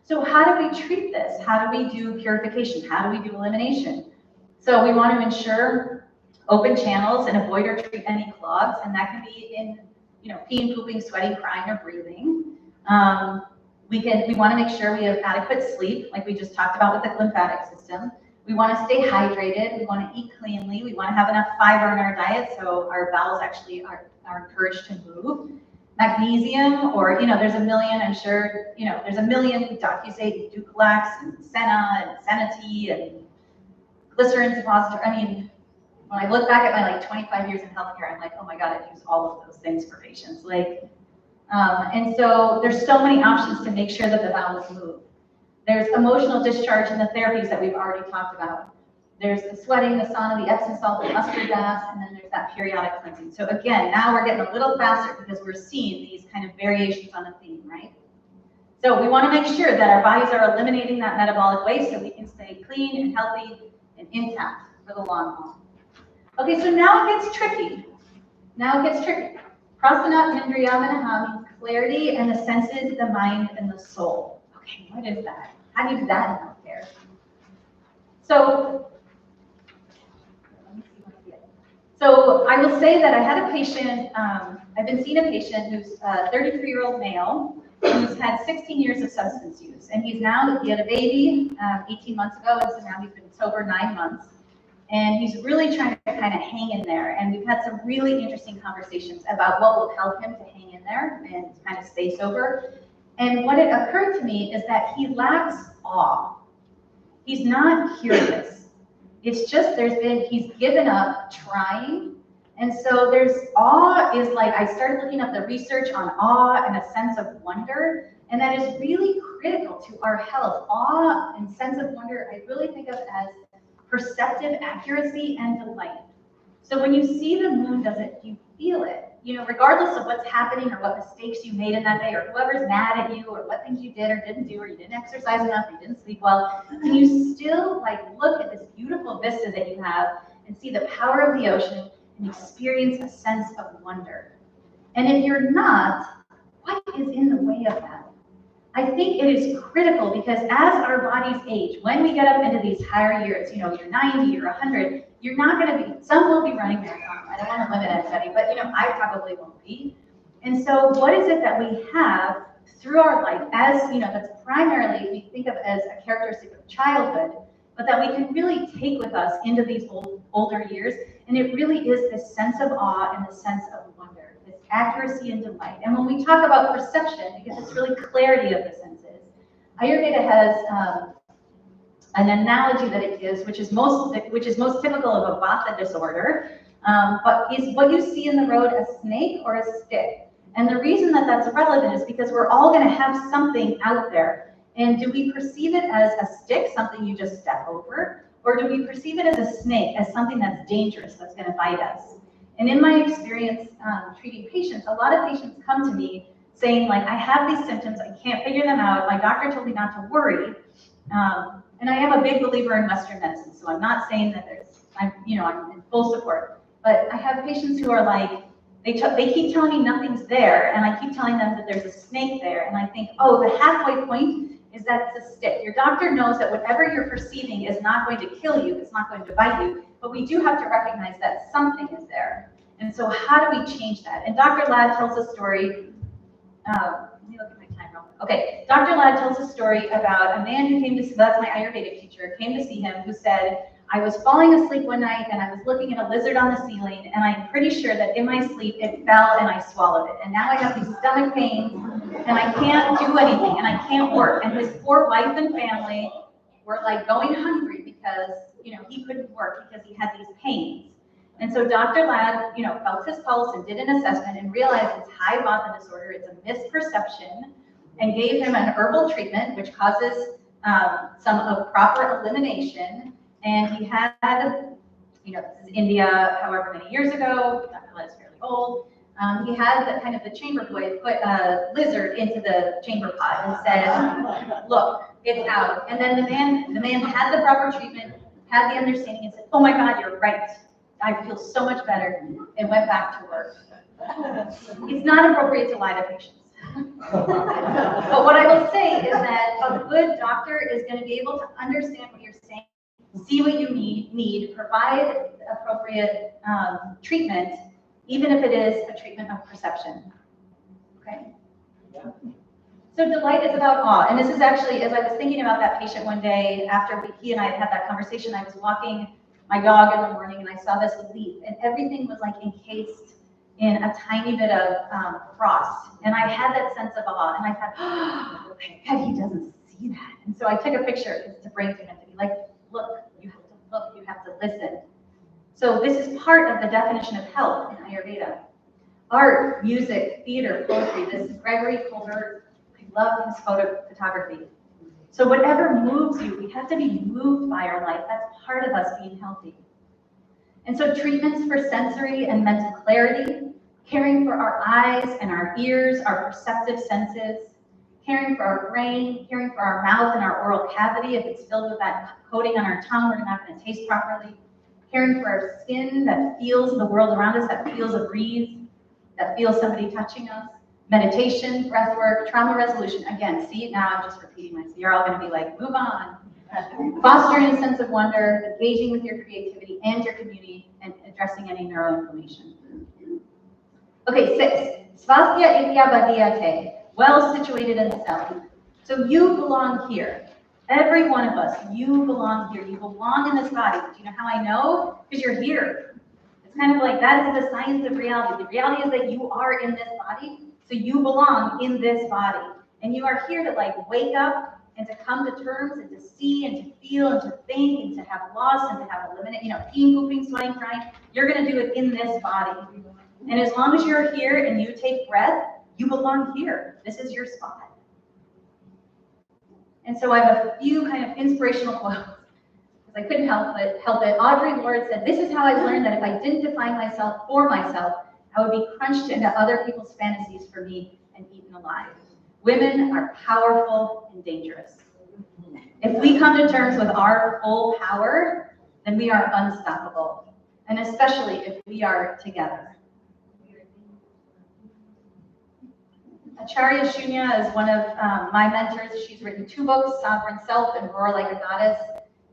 So how do we treat this? How do we do purification? How do we do elimination? So we want to ensure open channels and avoid or treat any clogs, and that can be in, you know, peeing, pooping, sweating, crying, or breathing. We want to make sure we have adequate sleep, like we just talked about with the lymphatic system. We want to stay hydrated. We want to eat cleanly. We want to have enough fiber in our diet, so our bowels actually are encouraged to move. Magnesium, or, you know, there's a million, I'm sure, you know, there's a million Docusate, Ducalax, and Senna, and Senati, and glycerin suppository. I mean, when I look back at my like 25 years in healthcare, I'm like, oh my God, I've used all of those things for patients. Like, and so there's so many options to make sure that the bowels move. There's emotional discharge in the therapies that we've already talked about. There's the sweating, the sauna, the Epsom salt, the mustard bath, and then there's that periodic cleansing. So again, now we're getting a little faster because we're seeing these kind of variations on the theme, right? So we want to make sure that our bodies are eliminating that metabolic waste so we can stay clean and healthy and intact for the long haul. Okay, so now it gets tricky. Prasana Indriyamana means clarity and the senses, the mind, and the soul. Okay, what is that? How do you do that in healthcare? So I will say that I had a patient, I've been seeing a patient who's a 33-year-old male who's had 16 years of substance use. And he had a baby 18 months ago, and so now he's been sober 9 months. And he's really trying to kind of hang in there. And we've had some really interesting conversations about what will help him to hang in there and kind of stay sober. And what it occurred to me is that he lacks awe. He's not curious. It's just he's given up trying. And so there's awe is like, I started looking up the research on awe and a sense of wonder. And that is really critical to our health. Awe and sense of wonder, I really think of as perceptive accuracy and delight. So when you see the moon, do you feel it? you know, regardless of what's happening or what mistakes you made in that day, or whoever's mad at you, or what things you did or didn't do, or you didn't exercise enough, or you didn't sleep well, can you still like look at this beautiful vista that you have and see the power of the ocean and experience a sense of wonder? And if you're not, what is in the way of that? I think it is critical because as our bodies age, when we get up into these higher years, you know, you're 90, you're 100, you're not going to be, some will be running marathons. I don't want to limit anybody, but you know, I probably won't be. And so what is it that we have through our life as, you know, that's primarily, we think of as a characteristic of childhood, but that we can really take with us into these older years. And it really is this sense of awe and this sense of wonder, this accuracy and delight. And when we talk about perception, because it's really clarity of the senses, Ayurveda has an analogy that it gives, which is most typical of a vata disorder, but is what you see in the road a snake or a stick? And the reason that that's relevant is because we're all going to have something out there. And do we perceive it as a stick, something you just step over? Or do we perceive it as a snake, as something that's dangerous, that's going to bite us? And in my experience treating patients, a lot of patients come to me saying, like, I have these symptoms, I can't figure them out, my doctor told me not to worry. And I am a big believer in Western medicine, so I'm not saying that I'm in full support. But I have patients who are like, they keep telling me nothing's there, and I keep telling them that there's a snake there, and I think, oh, the halfway point is that it's a stick. Your doctor knows that whatever you're perceiving is not going to kill you, it's not going to bite you, but we do have to recognize that something is there. And so how do we change that? And Dr. Ladd tells a story, let me look at my time real quick. Okay, Dr. Ladd tells a story about a man who came to see, that's my Ayurvedic teacher, came to see him, who said, I was falling asleep one night and I was looking at a lizard on the ceiling, and I'm pretty sure that in my sleep it fell and I swallowed it. And now I have these stomach pains and I can't do anything and I can't work. And his poor wife and family were like going hungry because, you know, he couldn't work because he had these pains. And so Dr. Ladd, you know, felt his pulse and did an assessment and realized it's high vata disorder, it's a misperception, and gave him an herbal treatment which causes some of proper elimination. And he had, you know, this is India, however many years ago, Dr. Ladd is fairly old. He had the kind of the chamber boy put a lizard into the chamber pot and said, look, it's out. And then the man had the proper treatment, had the understanding, and said, oh my God, you're right. I feel so much better, and went back to work. It's not appropriate to lie to patients. But what I will say is that a good doctor is going to be able to understand what you're saying, see what you need, provide appropriate treatment, even if it is a treatment of perception. Okay? So delight is about awe. And this is actually, as I was thinking about that patient one day, after he and I had that conversation, I was walking my dog in the morning and I saw this leaf, and everything was like encased in a tiny bit of frost. And I had that sense of awe, and I thought, oh, I bet he doesn't see that. And so I took a picture to bring to him to be like, look, you have to look, you have to listen. So this is part of the definition of health in Ayurveda. Art, music, theater, poetry. This is Gregory Colbert. I love his photography. So whatever moves you, we have to be moved by our life. That's part of us being healthy. And so treatments for sensory and mental clarity, caring for our eyes and our ears, our perceptive senses, caring for our brain, caring for our mouth and our oral cavity. If it's filled with that coating on our tongue, we're not going to taste properly. Caring for our skin that feels the world around us, that feels a breeze, that feels somebody touching us. Meditation, breath work, trauma resolution. Again, see, now I'm just repeating myself. You're all going to be like, move on. Fostering a sense of wonder, engaging with your creativity and your community, and addressing any neuroinflammation. Okay, 6. Svasthya ityabadhyate, well situated in the self. So you belong here. Every one of us, you belong here. You belong in this body. Do you know how I know? Because you're here. It's kind of like that is the science of reality. The reality is that you are in this body. So you belong in this body, and you are here to like wake up and to come to terms and to see and to feel and to think and to have loss and to have eliminate, peeing, pooping, sweating, crying. You're going to do it in this body. And as long as you're here and you take breath, you belong here. This is your spot. And so I have a few kind of inspirational quotes because I couldn't help it. Audre Lorde said, "This is how I've learned that if I didn't define myself for myself, I would be crunched into other people's fantasies for me and eaten alive. Women are powerful and dangerous. If we come to terms with our full power, then we are unstoppable, and especially if we are together. Acharya Shunya is one of my mentors. She's written 2 books, Sovereign Self and Roar Like a Goddess.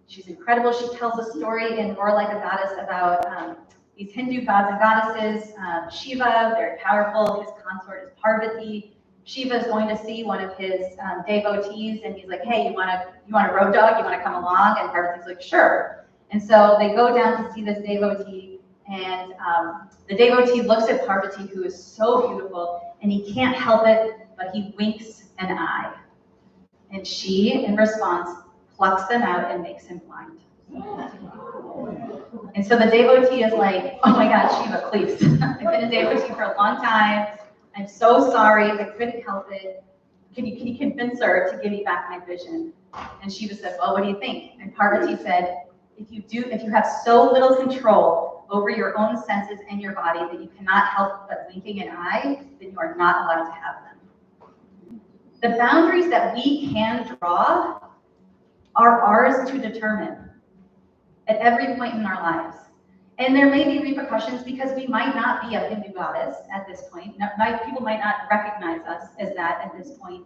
She's incredible. She tells a story in Roar Like a Goddess about these Hindu gods and goddesses. Shiva, very powerful. His consort is Parvati. Shiva is going to see one of his devotees, and he's like, "Hey, you want a road dog? You want to come along?" And Parvati's like, "Sure." And so they go down to see this devotee, and the devotee looks at Parvati, who is so beautiful, and he can't help it, but he winks an eye. And she, in response, plucks them out and makes him blind. And so the devotee is like, "Oh my God, Shiva, please. I've been a devotee for a long time. I'm so sorry. I couldn't help it. Can you convince her to give me back my vision?" And Shiva said, "Well, what do you think?" And Parvati said, if you have so little control over your own senses and your body that you cannot help but winking an eye, then you are not allowed to have them." The boundaries that we can draw are ours to determine at every point in our lives. And there may be repercussions because we might not be a Hindu goddess at this point. People might not recognize us as that at this point.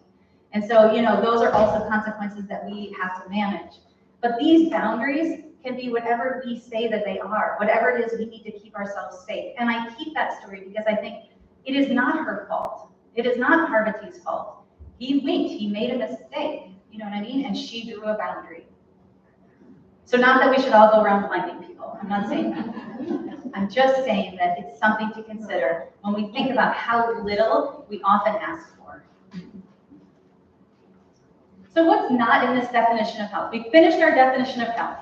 And so, those are also consequences that we have to manage. But these boundaries can be whatever we say that they are, whatever it is we need to keep ourselves safe. And I keep that story because I think it is not her fault. It is not Parvati's fault. He winked, he made a mistake, you know what I mean? And she drew a boundary. So not that we should all go around blinding people, I'm not saying that. I'm just saying that it's something to consider when we think about how little we often ask for. So what's not in this definition of health? We finished our definition of health.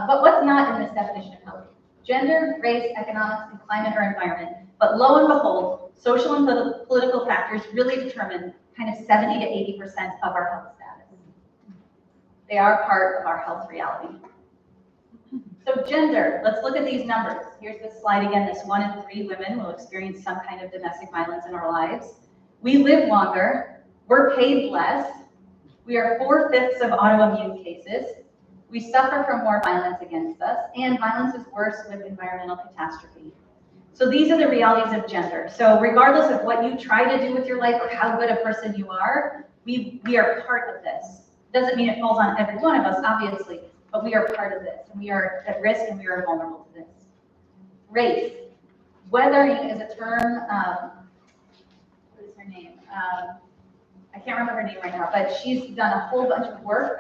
But what's not in this definition of health? Gender, race, economics, and climate or environment. But lo and behold, social and political factors really determine kind of 70 to 80% of our health status. They are part of our health reality. So gender, let's look at these numbers. Here's this slide again. This 1 in 3 women will experience some kind of domestic violence in our lives. We live longer. We're paid less. We are 4/5 of autoimmune cases. We suffer from more violence against us, and violence is worse with environmental catastrophe. So these are the realities of gender. So regardless of what you try to do with your life or how good a person you are, we are part of this. Doesn't mean it falls on every one of us, obviously, but we are part of this, and we are at risk, and we are vulnerable to this. Race. Weathering is a term, what is her name? I can't remember her name right now, but she's done a whole bunch of work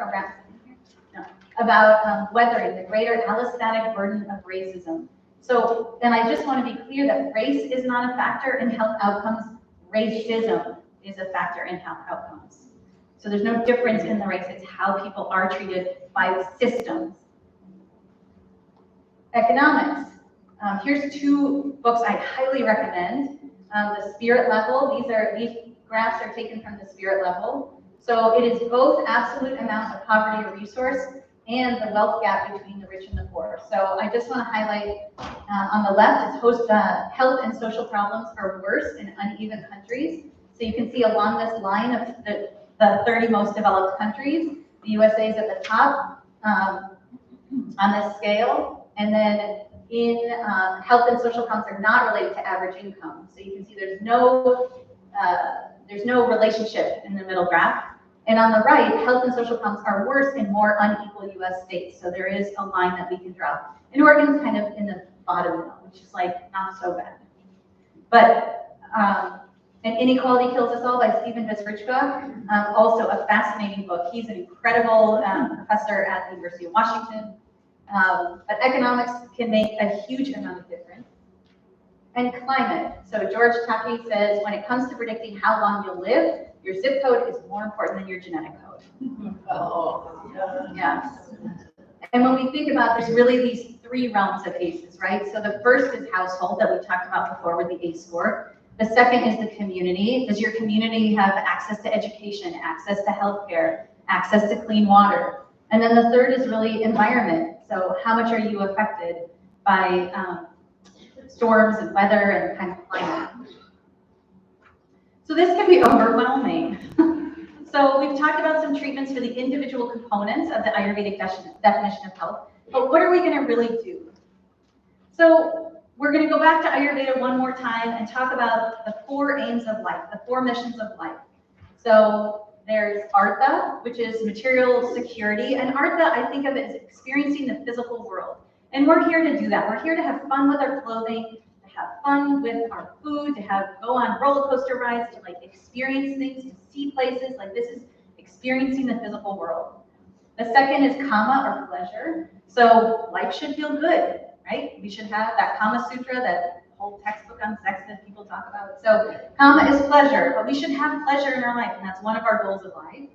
about weathering, the greater allostatic burden of racism. So, and I just want to be clear that race is not a factor in health outcomes. Racism is a factor in health outcomes. So there's no difference in the race. It's how people are treated by the systems. Economics. Here's 2 books I highly recommend. The Spirit Level. These graphs are taken from the Spirit Level. So it is both absolute amount of poverty or resource and the wealth gap between the rich and the poor. So I just want to highlight on the left, it's health and social problems are worse in uneven countries. So you can see along this line of the 30 most developed countries, the USA is at the top on this scale. And then in health and social problems are not related to average income. So you can see there's no relationship in the middle graph. And on the right, health and social problems are worse in more unequal US states. So there is a line that we can draw. And Oregon's kind of in the bottom middle, which is like not so bad. But And Inequality Kills Us All by Stephen Visrichka, also a fascinating book. He's an incredible professor at the University of Washington. But economics can make a huge amount of difference. And climate. So George Takei says, when it comes to predicting how long you'll live, your zip code is more important than your genetic code. Yeah. And when we think about, there's really these 3 realms of ACEs, right? So the first is household that we talked about before with the ACE score. The second is the community. Does your community have access to education, access to healthcare, access to clean water? And then the third is really environment. So how much are you affected by storms and weather and kind of climate. So this can be overwhelming. So we've talked about some treatments for the individual components of the Ayurvedic definition of health, but what are we going to really do? So we're going to go back to Ayurveda one more time and talk about the 4 aims of life, the 4 missions of life. So there's Artha, which is material security, and Artha I think of as experiencing the physical world. And we're here to do that. We're here to have fun with our clothing, to have fun with our food, to go on roller coaster rides, to like experience things, to see places. Like this is experiencing the physical world. The second is Kama, or pleasure. So life should feel good, right? We should have that Kama Sutra, that whole textbook on sex that people talk about. So Kama is pleasure, but we should have pleasure in our life, and that's one of our goals of life.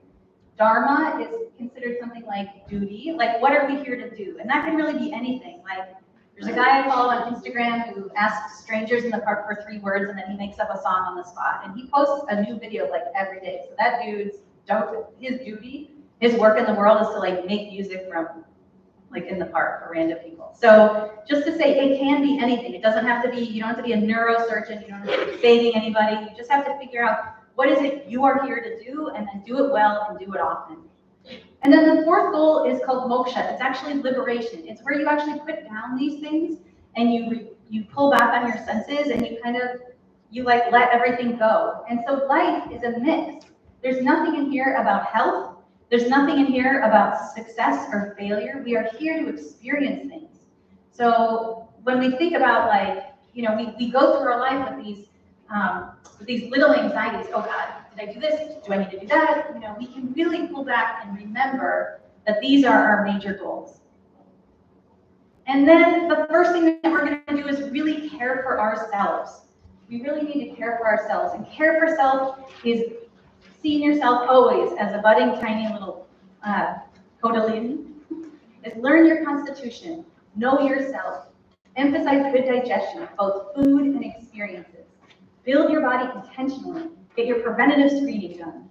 Dharma is considered something like duty, like what are we here to do? And that can really be anything. Like there's a guy I follow on Instagram who asks strangers in the park for 3 words and then he makes up a song on the spot. And he posts a new video like every day. So that dude's his duty, his work in the world is to like make music from like in the park for random people. So just to say it can be anything. It doesn't have to be, you don't have to be a neurosurgeon, you don't have to be saving anybody. You just have to figure out what is it you are here to do, and then do it well and do it often. And then the 4th goal is called moksha. It's actually liberation. It's where you actually put down these things and you pull back on your senses and you like let everything go. And so life is a mix. There's nothing in here about health. There's nothing in here about success or failure. We are here to experience things. So when we think about like, you know, we go through our life with these little anxieties. Oh God, did I do this? Do I need to do that? You know, we can really pull back and remember that these are our major goals. And then the first thing that we're going to do is really care for ourselves. We really need to care for ourselves. And care for self is seeing yourself always as a budding, tiny little Kodalini. Is learn your constitution, know yourself, emphasize good digestion of both food and experiences. Build your body intentionally. Get your preventative screening done.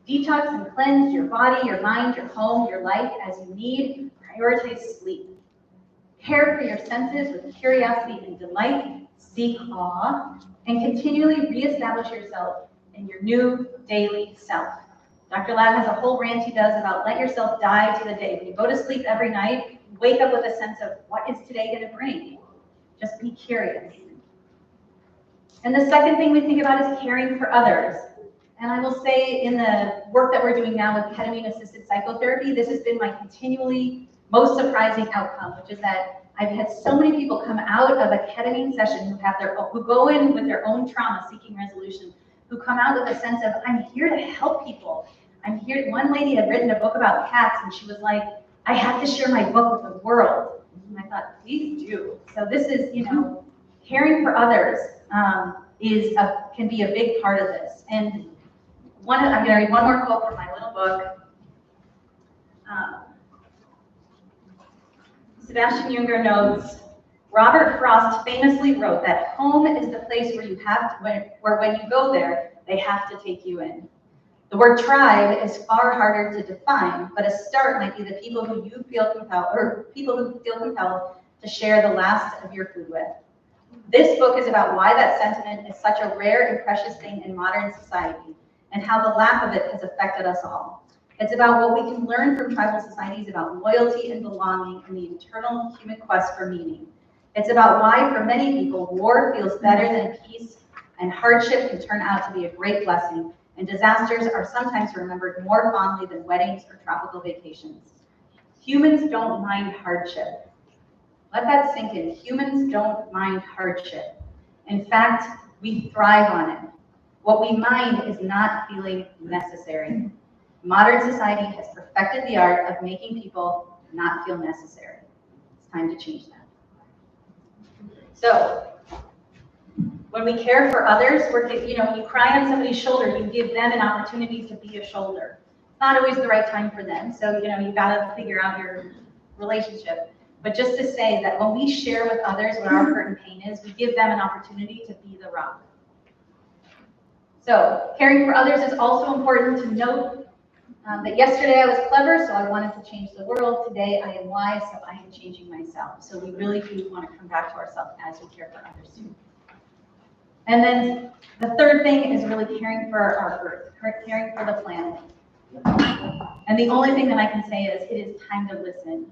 Detox and cleanse your body, your mind, your home, your life as you need. Prioritize sleep. Care for your senses with curiosity and delight. Seek awe. And continually reestablish yourself in your new daily self. Dr. Lab has a whole rant he does about let yourself die to the day. When you go to sleep every night, wake up with a sense of what is today going to bring? Just be curious. And the second thing we think about is caring for others. And I will say in the work that we're doing now with ketamine-assisted psychotherapy, this has been my continually most surprising outcome, which is that I've had so many people come out of a ketamine session who go in with their own trauma seeking resolution, who come out with a sense of, I'm here to help people. I'm here. One lady had written a book about cats and she was like, I have to share my book with the world. And I thought, please do. So this is, you know, caring for others can be a big part of this. And I'm going to read one more quote from my little book. Sebastian Junger notes, Robert Frost famously wrote that home is the place where when you go there, they have to take you in. The word tribe is far harder to define, but a start might be the people who feel compelled to share the last of your food with. This book is about why that sentiment is such a rare and precious thing in modern society, and how the lack of it has affected us all. It's about what we can learn from tribal societies about loyalty and belonging and the internal human quest for meaning. It's about why, for many people, war feels better than peace, and hardship can turn out to be a great blessing, and disasters are sometimes remembered more fondly than weddings or tropical vacations. Humans don't mind hardship. Let that sink in. Humans don't mind hardship. In fact, we thrive on it. What we mind is not feeling necessary. Modern society has perfected the art of making people not feel necessary. It's time to change that. So, when we care for others, when you cry on somebody's shoulder, you give them an opportunity to be a shoulder. It's not always the right time for them, so you gotta figure out your relationship. But just to say that when we share with others what our hurt and pain is, we give them an opportunity to be the rock. So, caring for others is also important to note That yesterday I was clever, so I wanted to change the world. Today I am wise, so I am changing myself. So we really do want to come back to ourselves as we care for others too. And then the third thing is really caring for our earth, caring for the planet. And the only thing that I can say is it is time to listen.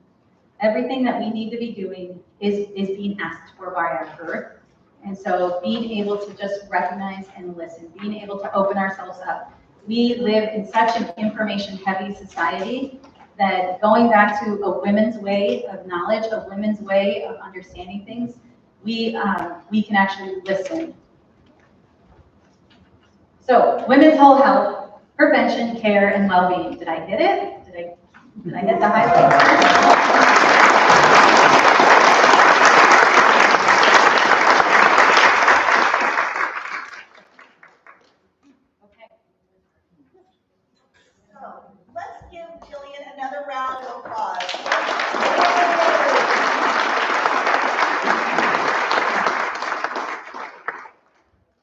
Everything that we need to be doing is being asked for by our earth. And so being able to just recognize and listen, being able to open ourselves up. We live in such an information-heavy society that going back to a women's way of knowledge, a women's way of understanding things, we can actually listen. So women's whole health, prevention, care, and well-being. Did I hit it? Did I hit the highlights? Let's give Jillian another round of applause.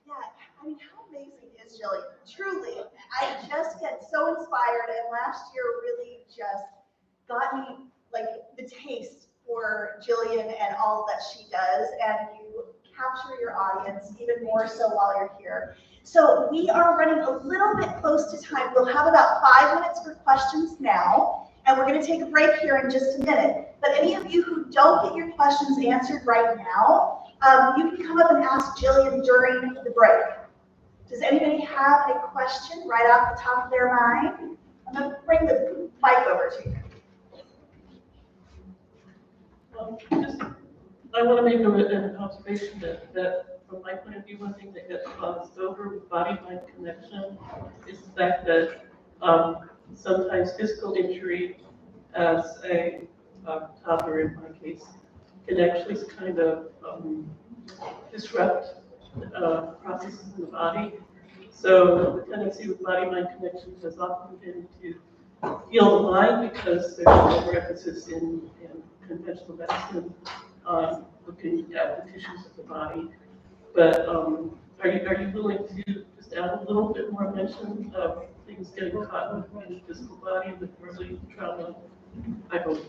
Yeah, I mean, how amazing is Jillian? Truly, I just get so inspired, and last year really just got me like the taste for Jillian and all that she does, and you capture your audience even more so while you're here. So we are running a little bit close to time. We'll have about 5 minutes for questions now, and we're going to take a break here in just a minute. But any of you who don't get your questions answered right now, you can come up and ask Jillian during the break. Does anybody have a question right off the top of their mind? I'm going to bring the mic over to you. I want to make an observation that from my point of view, one thing that gets glossed over with body-mind connection is the fact that sometimes physical injury as a toddler, in my case, can actually kind of disrupt processes in the body. So the tendency with body-mind connection has often been to heal the mind because there's more emphasis in conventional medicine on looking at the tissues of the body. But are you willing to just add a little bit more mention of things getting caught in the physical body with early trauma? I hope.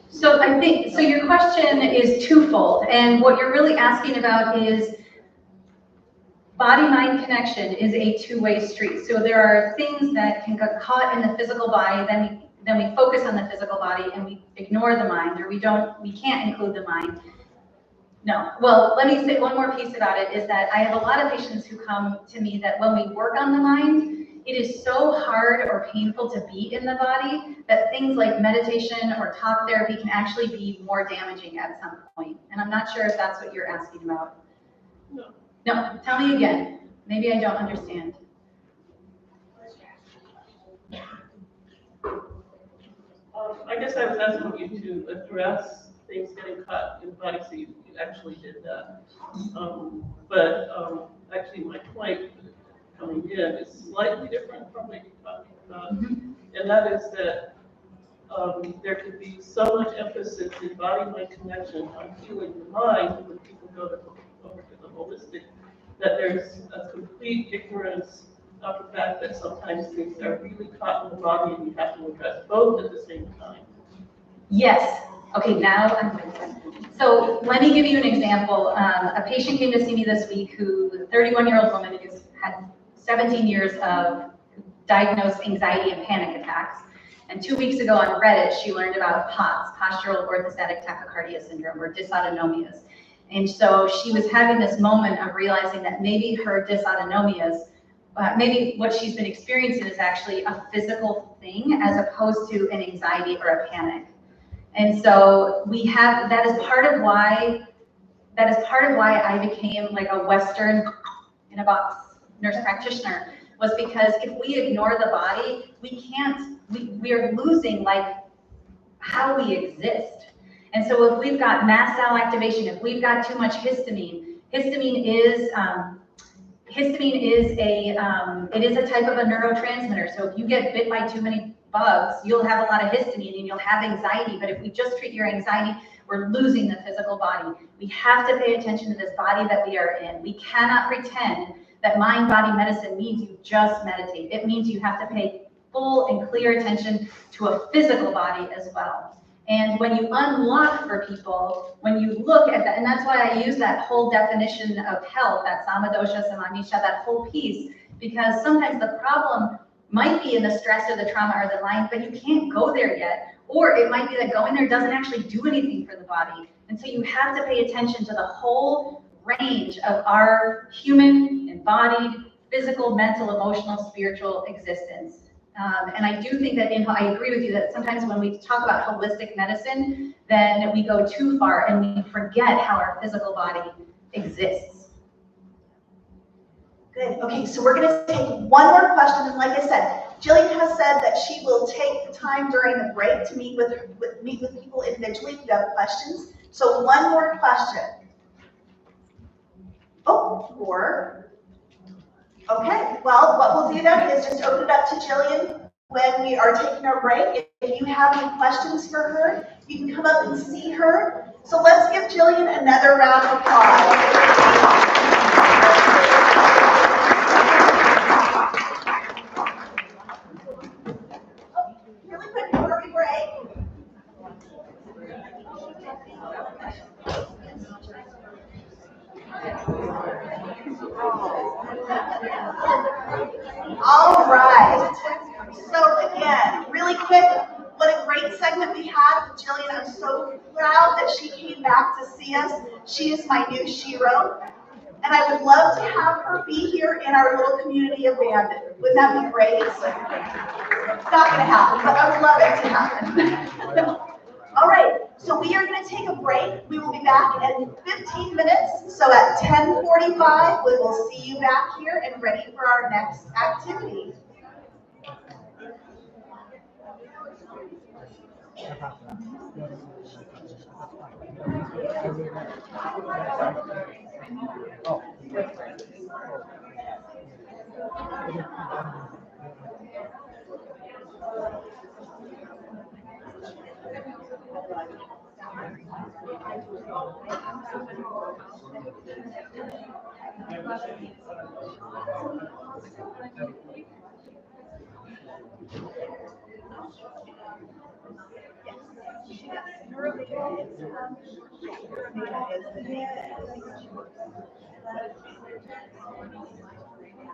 So I think, so your question is twofold, and what you're really asking about is body-mind connection is a two-way street. So there are things that can get caught in the physical body, then we focus on the physical body and we ignore the mind, or we can't include the mind. No. Well, let me say one more piece about it is that I have a lot of patients who come to me that when we work on the mind, it is so hard or painful to be in the body that things like meditation or talk therapy can actually be more damaging at some point. And I'm not sure if that's what you're asking about. No, tell me again. Maybe I don't understand. I guess I was asking you to address things getting caught in the body, so you actually did that. Actually, my point coming in is slightly different from what you're talking about, and that is that there could be so much emphasis in body-mind connection on healing the mind when people go over to the holistic, that there's a complete ignorance of the fact that sometimes things are really caught in the body and you have to address both at the same time. Yes. Okay, now I'm listening. So let me give you an example. A patient came to see me this week who, a 31-year-old woman, had 17 years of diagnosed anxiety and panic attacks. And 2 weeks ago on Reddit, she learned about POTS, postural orthostatic tachycardia syndrome, or dysautonomias. And so she was having this moment of realizing that maybe her dysautonomias, maybe what she's been experiencing is actually a physical thing as opposed to an anxiety or a panic. And so that is part of why I became like a Western in a box nurse practitioner, was because if we ignore the body, we are losing like how we exist. And so if we've got mast cell activation, if we've got too much histamine, histamine is a type of a neurotransmitter. So if you get bit by too many bugs, you'll have a lot of histamine and you'll have anxiety. But if we just treat your anxiety, we're losing the physical body. We have to pay attention to this body that we are in. We cannot pretend that mind-body medicine means you just meditate. It means you have to pay full and clear attention to a physical body as well. And when you unlock for people, when you look at that, and that's why I use that whole definition of health, that samadosha, samanisha, that whole piece, because sometimes the problem might be in the stress or the trauma or the mind, but you can't go there yet. Or it might be that going there doesn't actually do anything for the body. And so you have to pay attention to the whole range of our human, embodied, physical, mental, emotional, spiritual existence. And I do think that I agree with you that sometimes when we talk about holistic medicine, then we go too far and we forget how our physical body exists. Good. Okay, so we're going to take one more question, and like I said, Jillian has said that she will take the time during the break to meet with people individually if you have questions. So one more question. Oh, or okay. Well, what we'll do then is just open it up to Jillian when we are taking our break. If you have any questions for her, you can come up and see her. So let's give Jillian another round of applause. Really quick before we break. All right. So again, really quick, what a great segment we had with Jillian. I'm so proud that she came back to see us. She is my new shiro. And I would love to have her be here in our little community of Bandon. Wouldn't that be great? It's not going to happen, but I would love it to happen. All right, so we are going to take a break. We will be back in 15 minutes. So at 10:45, we will see you back here and ready for our next activity.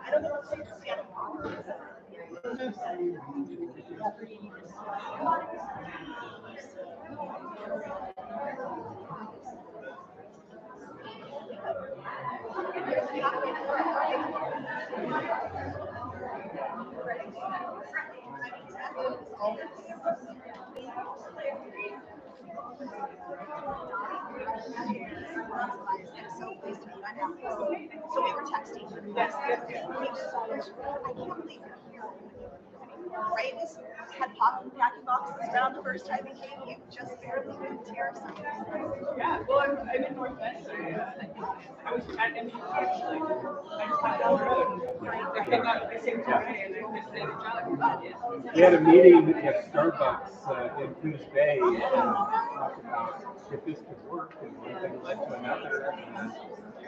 I don't know what to say. So we were texting. Yes. I can't believe you're here. Ray had popped in the packing boxes around the first time he came. You just barely moved here. So. Yeah, well, I'm in North Bend, so I was at MU actually. I just went down the road. I came up the same time and I missed the job. We had a meeting at Starbucks in Coos Bay and talked about if this could work, and one thing led to another. And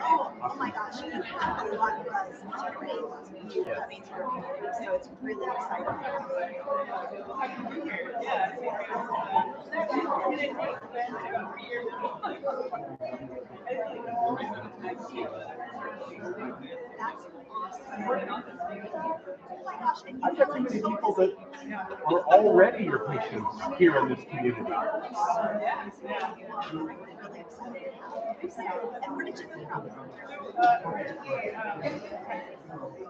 Oh my gosh, you have a lot of buzz. It's great. Yeah. Coming to your community, so it's really exciting. Yeah. That's awesome. Oh my gosh, and I've got so many people that are already your patients here in this community. And where did you come from?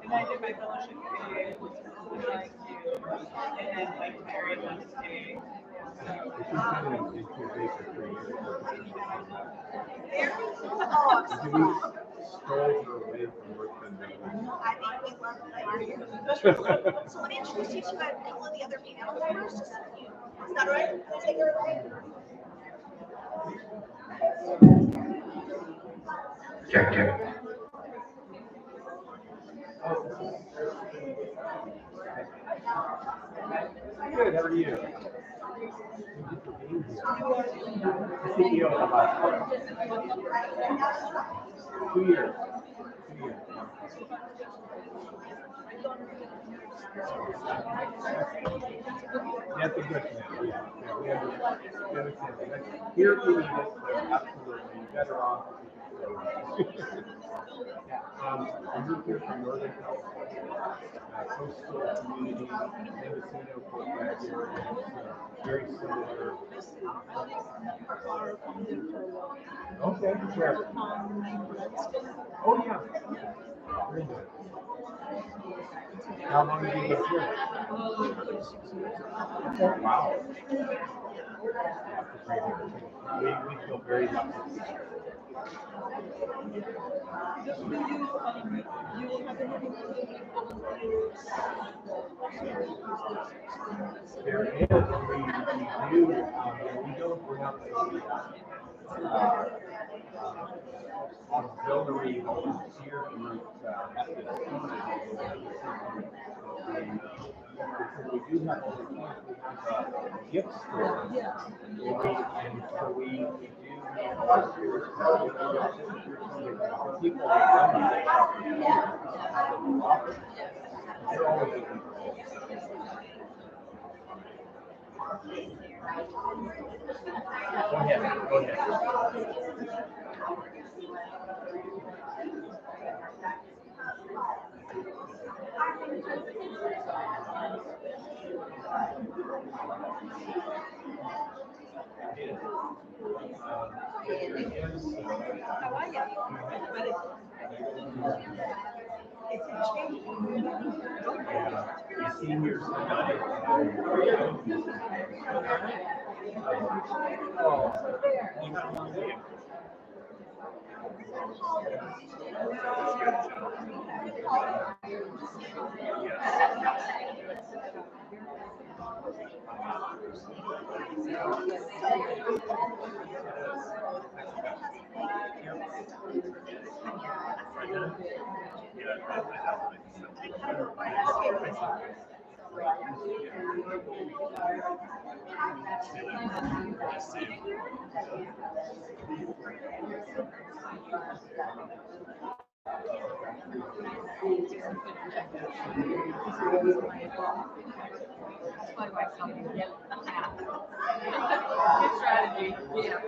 And I did my fellowship in like and then like married one day. Oh, Do we stole her away from work and I think we love that you're here. So let me introduce you to a couple of the other panel members. Is that all right? Can I take her away? Check. Good, how are you? CEO of about 2 years. 2 years. That's a good thing. Yeah, we understand that. Here we need it, but absolutely better off. I moved here from Northern California, coastal community, Mendocino, Fort Bragg area, very similar. Okay, sure. Oh, yeah. Very good. How long have you lived here? Wow. We feel very lucky. There is, we don't bring up auxiliary volunteer group at this time. We do have all the time, we have a gift store. And so we do volunteers people that come and they're always looking for it. Go ahead, go ahead. Seniors tonight. Good strategy. Yeah.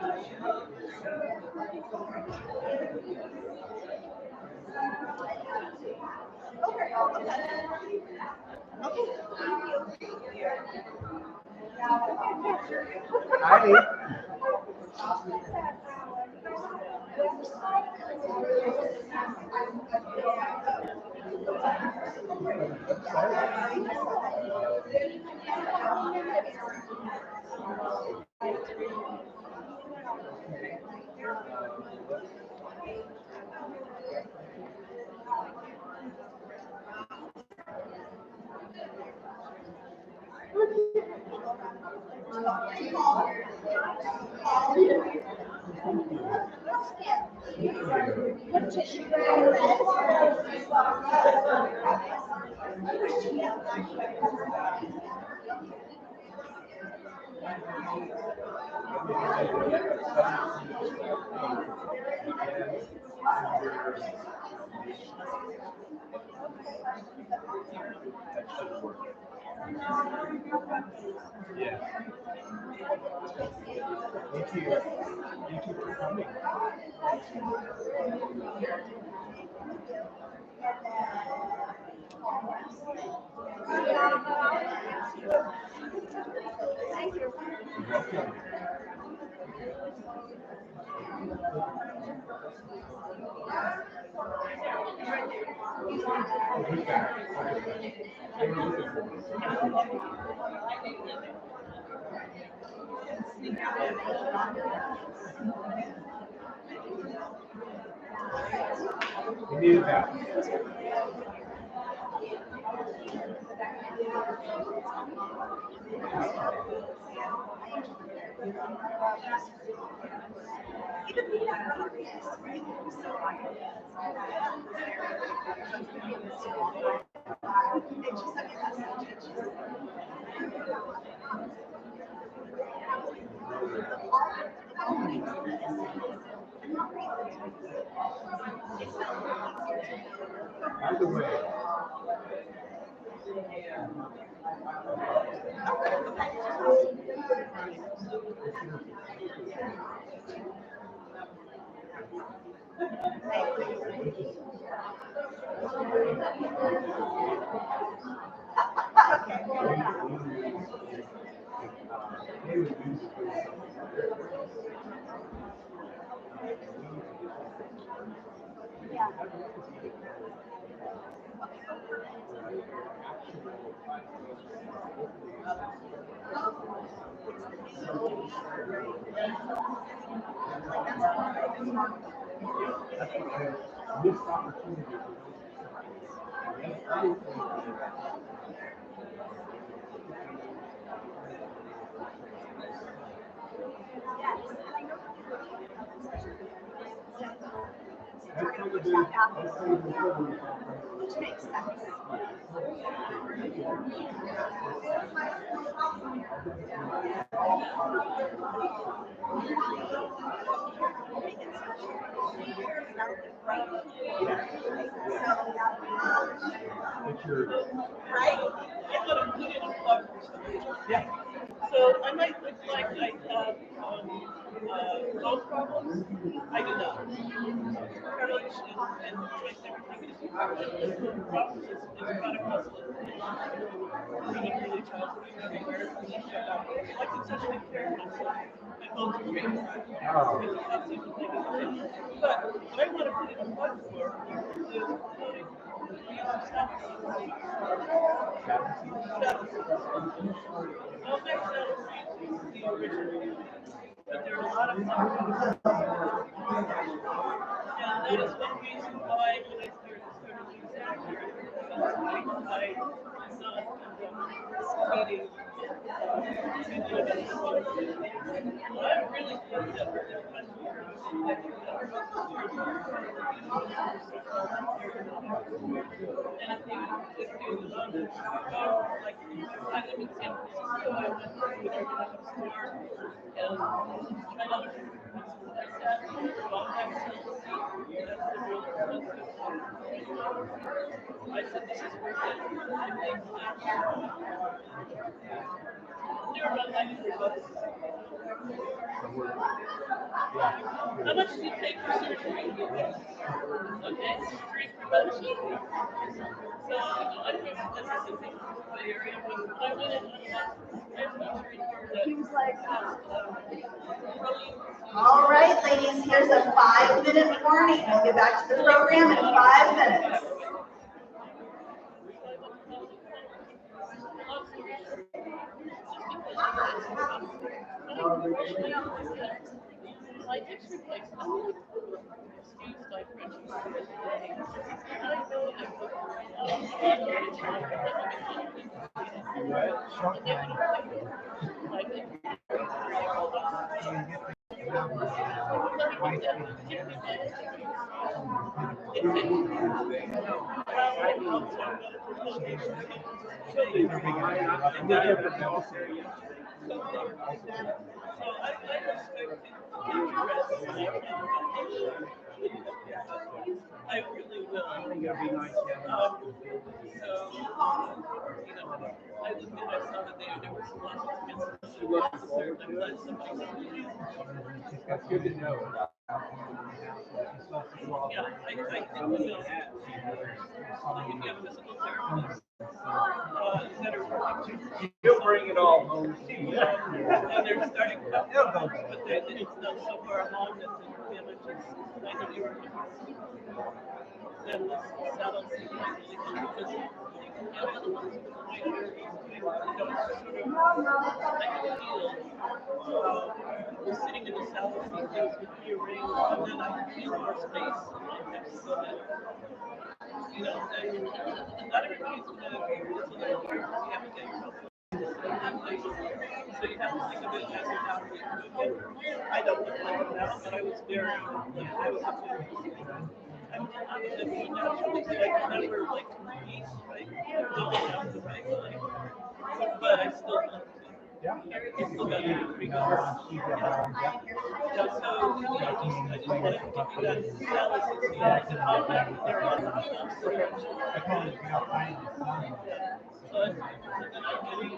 Hi. That should work. Yeah. Thank you. Thank you for coming. You're welcome. Who's back? They were looking for me. We needed that. By the way, missed opportunity Which makes sense. Right? I thought I put in a plug for something. Yeah. So I might look like I have bone problems. I do not. Cartilage and joints, everything is problems is chronic muscle inflammation. From an early childhood everywhere. I took such good care of myself. My bones are great. But what I want to put in a plug for is putting no, my cells is the original. But there are a lot of companies. And that is one reason why when I started to use Accurate, I not meeting I really think that we're I said, this is worth it. Never mind, I didn't How much do you pay for surgery? Okay, free prevention. So I'm from Mississippi, the area, but I went in, I'm not sure that. He was like, All right, ladies, here's a 5-minute warning. We'll get back to the program in 5 minutes. My next replacement, Steve's my friend, he's from today. I know I really will. So, you know, I looked and I saw that there was lots of concern. I'm glad somebody. That's good to know. Yeah, I think we know. Like if you have physical therapist, that are working too. You'll bring it all home. And they're starting to but then it's not so far along that the damage is kind of irreversible. Then the cells like really good because you can get it to the point where it's sort of like a field. We're sitting in the cells and things would be arranged, and then I can feel more space. So that, you know, and not everybody's going to agree with it, so you have to get yourself. So you have to think of it as a boundary. I don't look like it now, but I was very, I was I'm naturally, so I can never like eat, right? Right? But I still love it. Yeah. It's still got to be pretty good. So, you know, I just wanted to give you that analysis, you know, there are lots of stuff. So, but then I'm getting,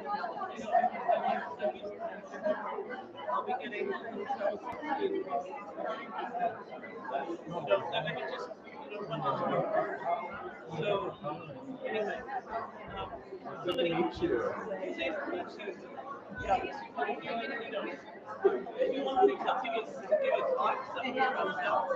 I'll be getting cells in, that I can just, run this through. So, anyway, somebody Meet you. say for me to, yeah, if you want me to continue to give a talk somewhere about cells,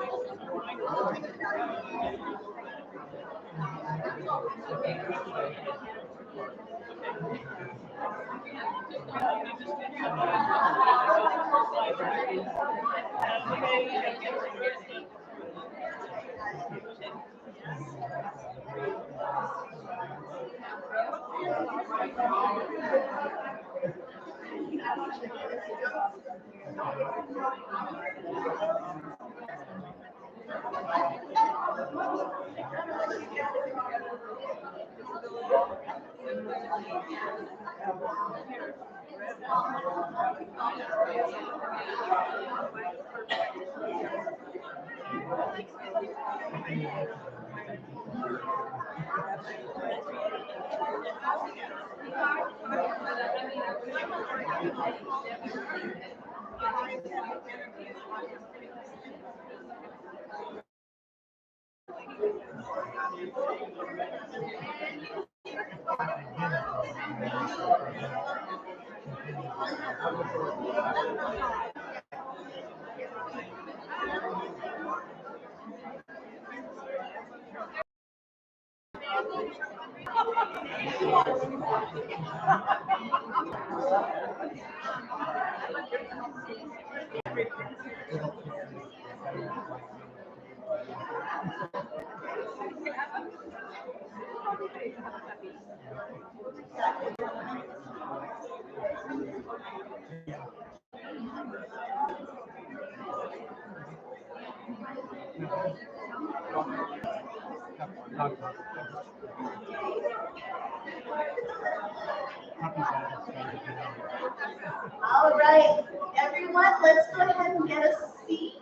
All right, everyone, let's go ahead and get a seat.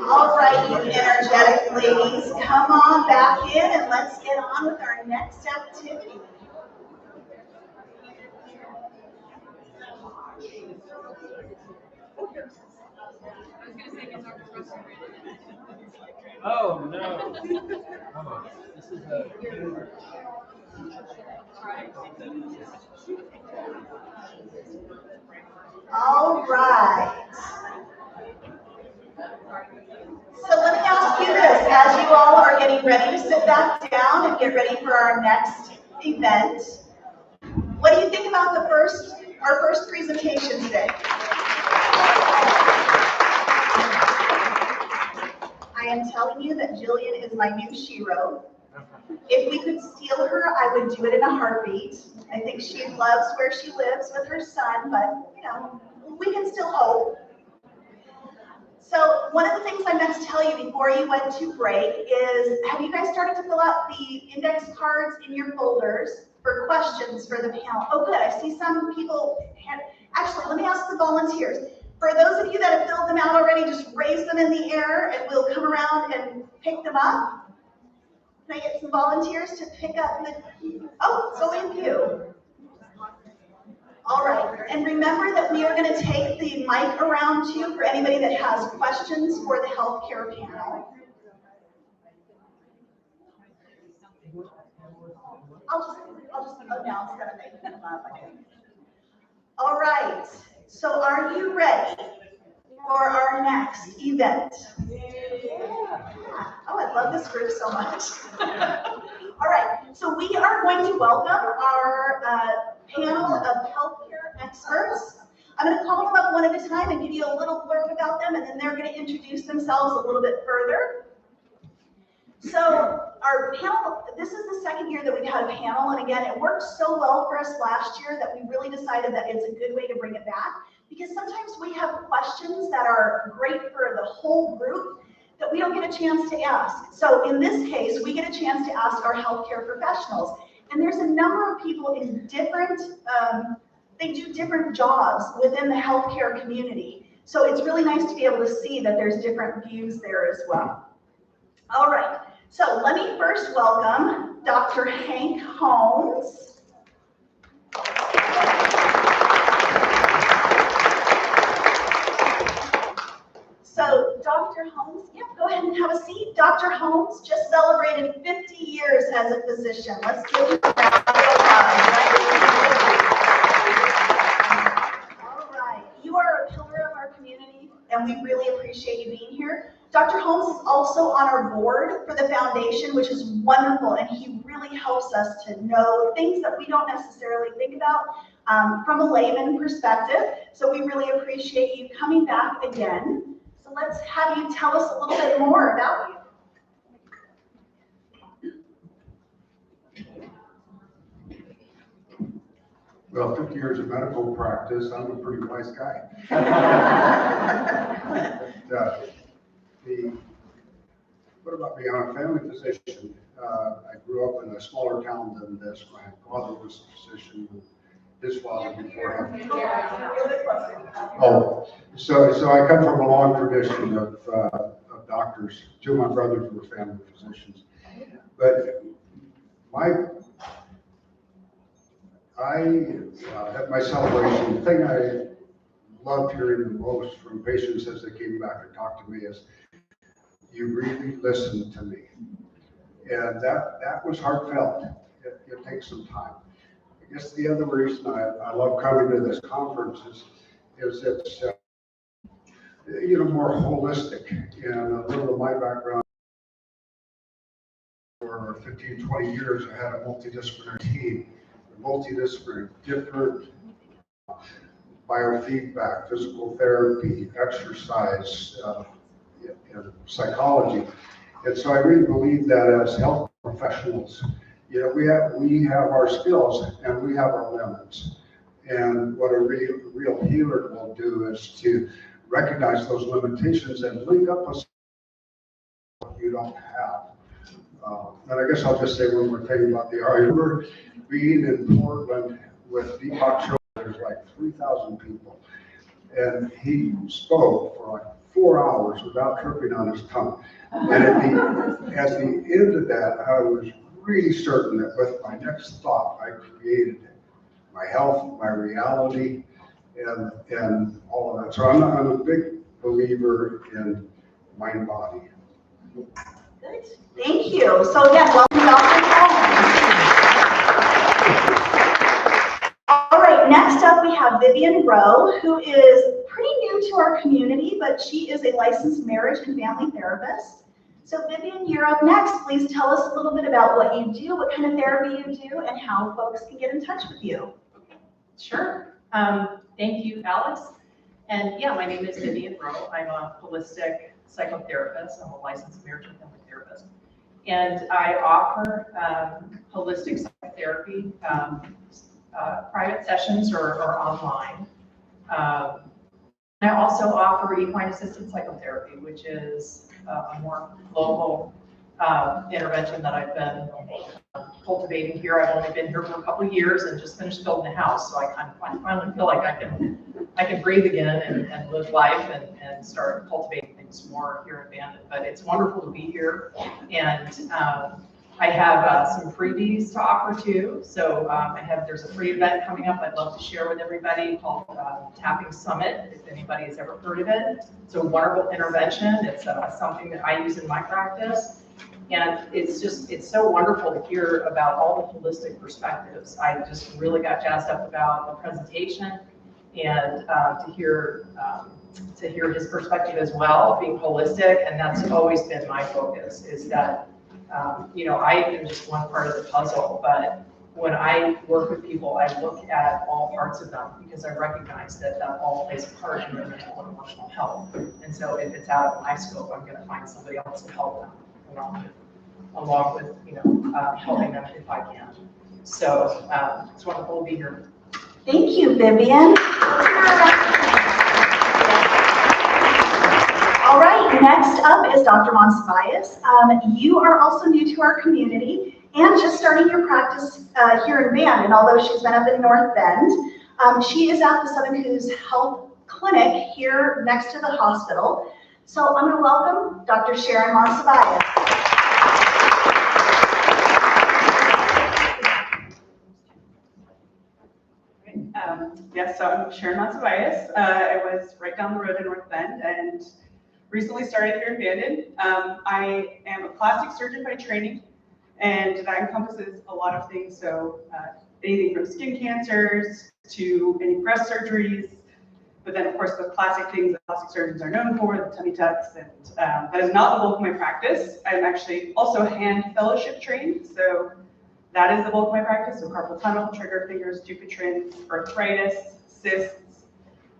All right, you energetic ladies, come on back in and let's get on with our next activity. Oh, no. Oh, this is a. All right. So let me ask you this, as you all are getting ready to sit back down and get ready for our next event, what do you think about our first presentation today? I am telling you that Jillian is my new shero. If we could steal her, I would do it in a heartbeat. I think she loves where she lives with her son, but you know, we can still hope. So one of the things I meant to tell you before you went to break is, have you guys started to fill out the index cards in your folders for questions for the panel? Oh good, I see some people actually, let me ask the volunteers. For those of you that have filled them out already, just raise them in the air and we'll come around and pick them up. Can I get some volunteers to pick up the, oh, it's only a few. All right, and remember that we are going to take the mic around too for anybody that has questions for the healthcare panel. I'll just announce that they can come up. All right, so are you ready for our next event? Oh, I love this group so much. All right, so we are going to welcome our panel of healthcare experts. I'm going to call them up one at a time and give you a little blurb about them, and then they're going to introduce themselves a little bit further. So our panel, this is the second year that we've had a panel, and again, it worked so well for us last year that we really decided that it's a good way to bring it back, because sometimes we have questions that are great for the whole group that we don't get a chance to ask. So in this case, we get a chance to ask our healthcare professionals. And there's a number of people in different, they do different jobs within the healthcare community. So it's really nice to be able to see that there's different views there as well. All right, so let me first welcome Dr. Hank Holmes. So Dr. Holmes, yeah, go ahead and have a seat. Dr. Holmes just celebrated 50 years as a physician. Let's give him a round of applause. All right, you are a pillar of our community, and we really appreciate you being here. Dr. Holmes is also on our board for the foundation, which is wonderful, and he really helps us to know things that we don't necessarily think about from a layman perspective. So we really appreciate you coming back again. So let's have you tell us a little bit more about you. Well, 50 years of medical practice, I'm a pretty wise guy. What about me? I'm a family physician. I grew up in a smaller town than this. My father was a physician, his father before him. Oh, so I come from a long tradition of doctors. Two of my brothers were family physicians. But at my celebration, the thing I loved hearing the most from patients as they came back and talked to me is, you really listened to me. And that was heartfelt. It takes some time. I guess the other reason I love coming to this conference is it's more holistic. And a little of my background, for 15, 20 years, I had a multidisciplinary team. Multidisciplinary, different biofeedback, physical therapy, exercise, and psychology. And so I really believe that as health professionals, we have our skills and we have our limits. And what a real healer will do is to recognize those limitations and link up with what you don't have. And I guess I'll just say one more thing about the I remember being in Portland with Deepak Chopra there's like 3,000 people. And he spoke for like 4 hours without tripping on his tongue. And at the end of that, I was really certain that with my next thought, I created my health, my reality, and all of that. So I'm a big believer in mind body. Good. Thank you. So again, welcome Dr. Paul. All right, next up we have Vivian Rowe, who is pretty new to our community, but she is a licensed marriage and family therapist. So Vivian, you're up next. Please tell us a little bit about what you do, what kind of therapy you do, and how folks can get in touch with you. Sure. Thank you, Alex. And yeah, my name is Vivian Rowe. I'm a holistic psychotherapist. I'm a licensed marriage and family therapist. And I offer holistic psychotherapy, private sessions or online. I also offer equine assisted psychotherapy, which is a more global intervention that I've been cultivating here. I've only been here for a couple of years and just finished building a house, so I finally feel like I can breathe again and live life and start cultivating things more here in Bandon. But it's wonderful to be here, and I have some freebies to offer too. So there's a free event coming up I'd love to share with everybody called Tapping Summit, if anybody has ever heard of it. It's a wonderful intervention. It's something that I use in my practice. And it's so wonderful to hear about all the holistic perspectives. I just really got jazzed up about the presentation and to hear his perspective as well, being holistic. And that's always been my focus, is that I am just one part of the puzzle, but when I work with people, I look at all parts of them because I recognize that all plays a part in their mental and emotional health. And so if it's out of my scope, I'm going to find somebody else to help them along with helping them if I can. So it's wonderful to be here. Thank you, Vivian. All right, next up is Dr. Monsiváis. You are also new to our community and just starting your practice here in Bandon, although she's been up in North Bend. She is at the Southern Coos Health Clinic here next to the hospital. So I'm going to welcome Dr. Sharon Monsiváis. Yes, so I'm Sharon Monsiváis. I was right down the road in North Bend and recently started here in Bandon. I am a plastic surgeon by training, and that encompasses a lot of things. So anything from skin cancers to any breast surgeries, but then of course the classic things that plastic surgeons are known for, the tummy tucks, and that is not the bulk of my practice. I'm actually also hand fellowship trained, so that is the bulk of my practice. So carpal tunnel, trigger fingers, Dupuytren's, arthritis, cysts.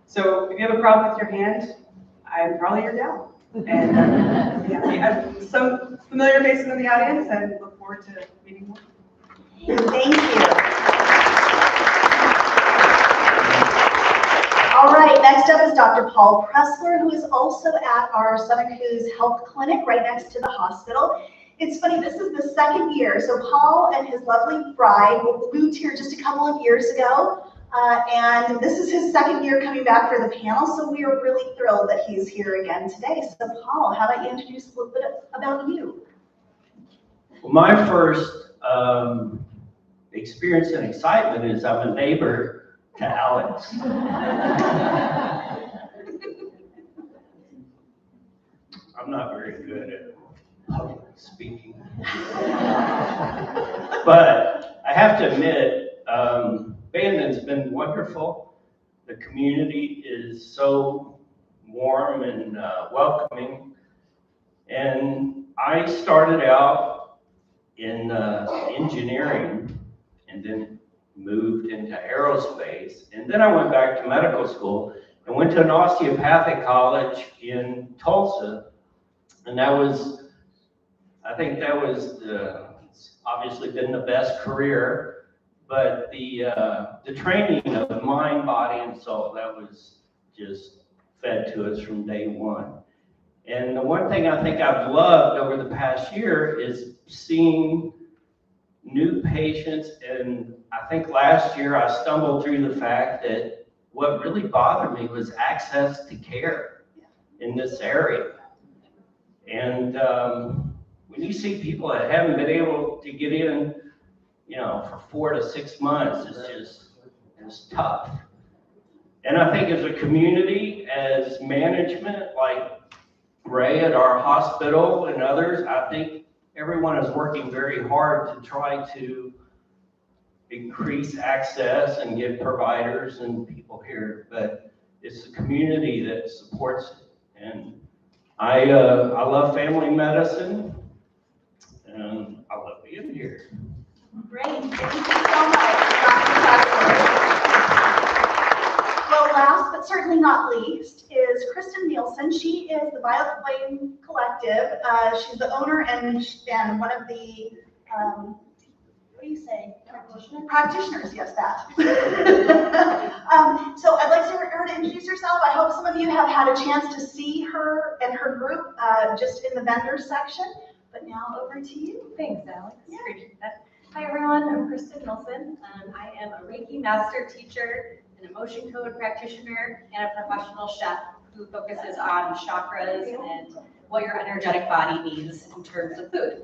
So if you have a problem with your hand, I'm probably your gal. And I have some familiar faces in the audience and look forward to meeting more. Thank you. All right, next up is Dr. Paul Pressler, who is also at our Southern Coos Health Clinic right next to the hospital. It's funny, this is the second year. So Paul and his lovely bride moved here just a couple of years ago. And this is his second year coming back for the panel. So we are really thrilled that he's here again today. So Paul, how about you introduce a little bit about you? Well, my first experience and excitement is I'm a neighbor to Alex. I'm not very good at public speaking. But I have to admit, Bandon's been wonderful. The community is so warm and welcoming. And I started out in engineering and then moved into aerospace. And then I went back to medical school and went to an osteopathic college in Tulsa. And that was, I think that was obviously been the best career, but the training of mind, body, and soul, that was just fed to us from day one. And the one thing I think I've loved over the past year is seeing new patients. And I think last year I stumbled through the fact that what really bothered me was access to care in this area. And when you see people that haven't been able to get in, you know, for 4 to 6 months, it's tough. And I think as a community, as management, like Ray at our hospital and others, I think everyone is working very hard to try to increase access and get providers and people here. But it's the community that supports it. And I love family medicine, and I love being here. Great, thank you so much, Dr. Tucker. Well, last but certainly not least is Kristen Nielsen. She is the Violet Flame Collective. She's the owner and one of the, what do you say? Practitioners, yes, that. So I'd like her to introduce herself. I hope some of you have had a chance to see her and her group just in the vendor section. But now over to you. Thanks, Alex. Yeah. Appreciate that. Hi, everyone. I'm Kristen Nielsen. I am a Reiki master teacher, an emotion code practitioner, and a professional chef who focuses on chakras and what your energetic body needs in terms of food.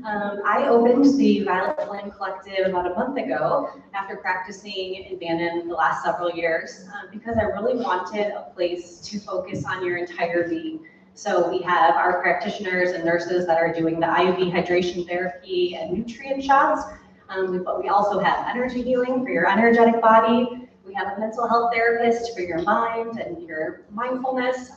I opened the Violet Flame Collective about a month ago after practicing in Bandon the last several years because I really wanted a place to focus on your entire being. So we have our practitioners and nurses that are doing the IV hydration therapy and nutrient shots, but we also have energy healing for your energetic body. We have a mental health therapist for your mind and your mindfulness.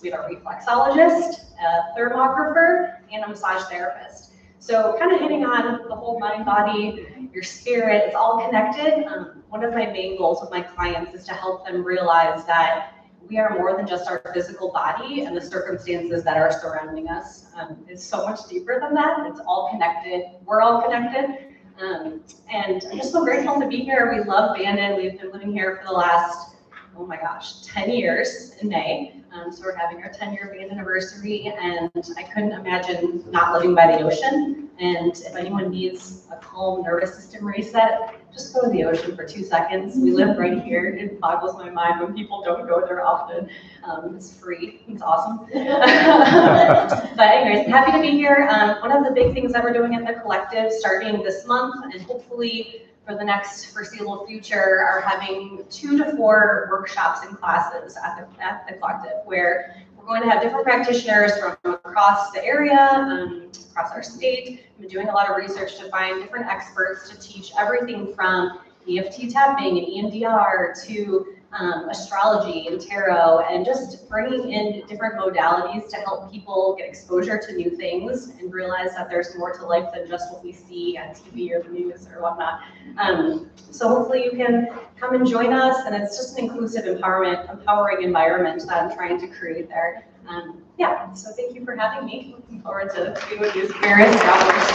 We have a reflexologist, a thermographer, and a massage therapist. So kind of hitting on the whole mind, body, your spirit, it's all connected. One of my main goals with my clients is to help them realize that we are more than just our physical body and the circumstances that are surrounding us. It's so much deeper than that. It's all connected. We're all connected. And I'm just so grateful to be here. We love Bandon. We've been living here for the last, oh my gosh, 10 years in May. So we're having our 10-year Bandon anniversary, and I couldn't imagine not living by the ocean. And if anyone needs a calm nervous system reset, just go to the ocean for 2 seconds. We live right here. It boggles my mind when people don't go there often. It's free. It's awesome. But anyways, happy to be here. One of the big things that we're doing at the collective starting this month and hopefully for the next foreseeable future are having 2 to 4 workshops and classes at the collective where we're going to have different practitioners from across the area, across our state. I've been doing a lot of research to find different experts to teach everything from EFT tapping and EMDR to astrology and tarot, and just bringing in different modalities to help people get exposure to new things and realize that there's more to life than just what we see on TV or the news or whatnot. So hopefully you can come and join us, and it's just an inclusive, empowering environment that I'm trying to create there. Yeah, so thank you for having me. Looking forward to being with you various hours.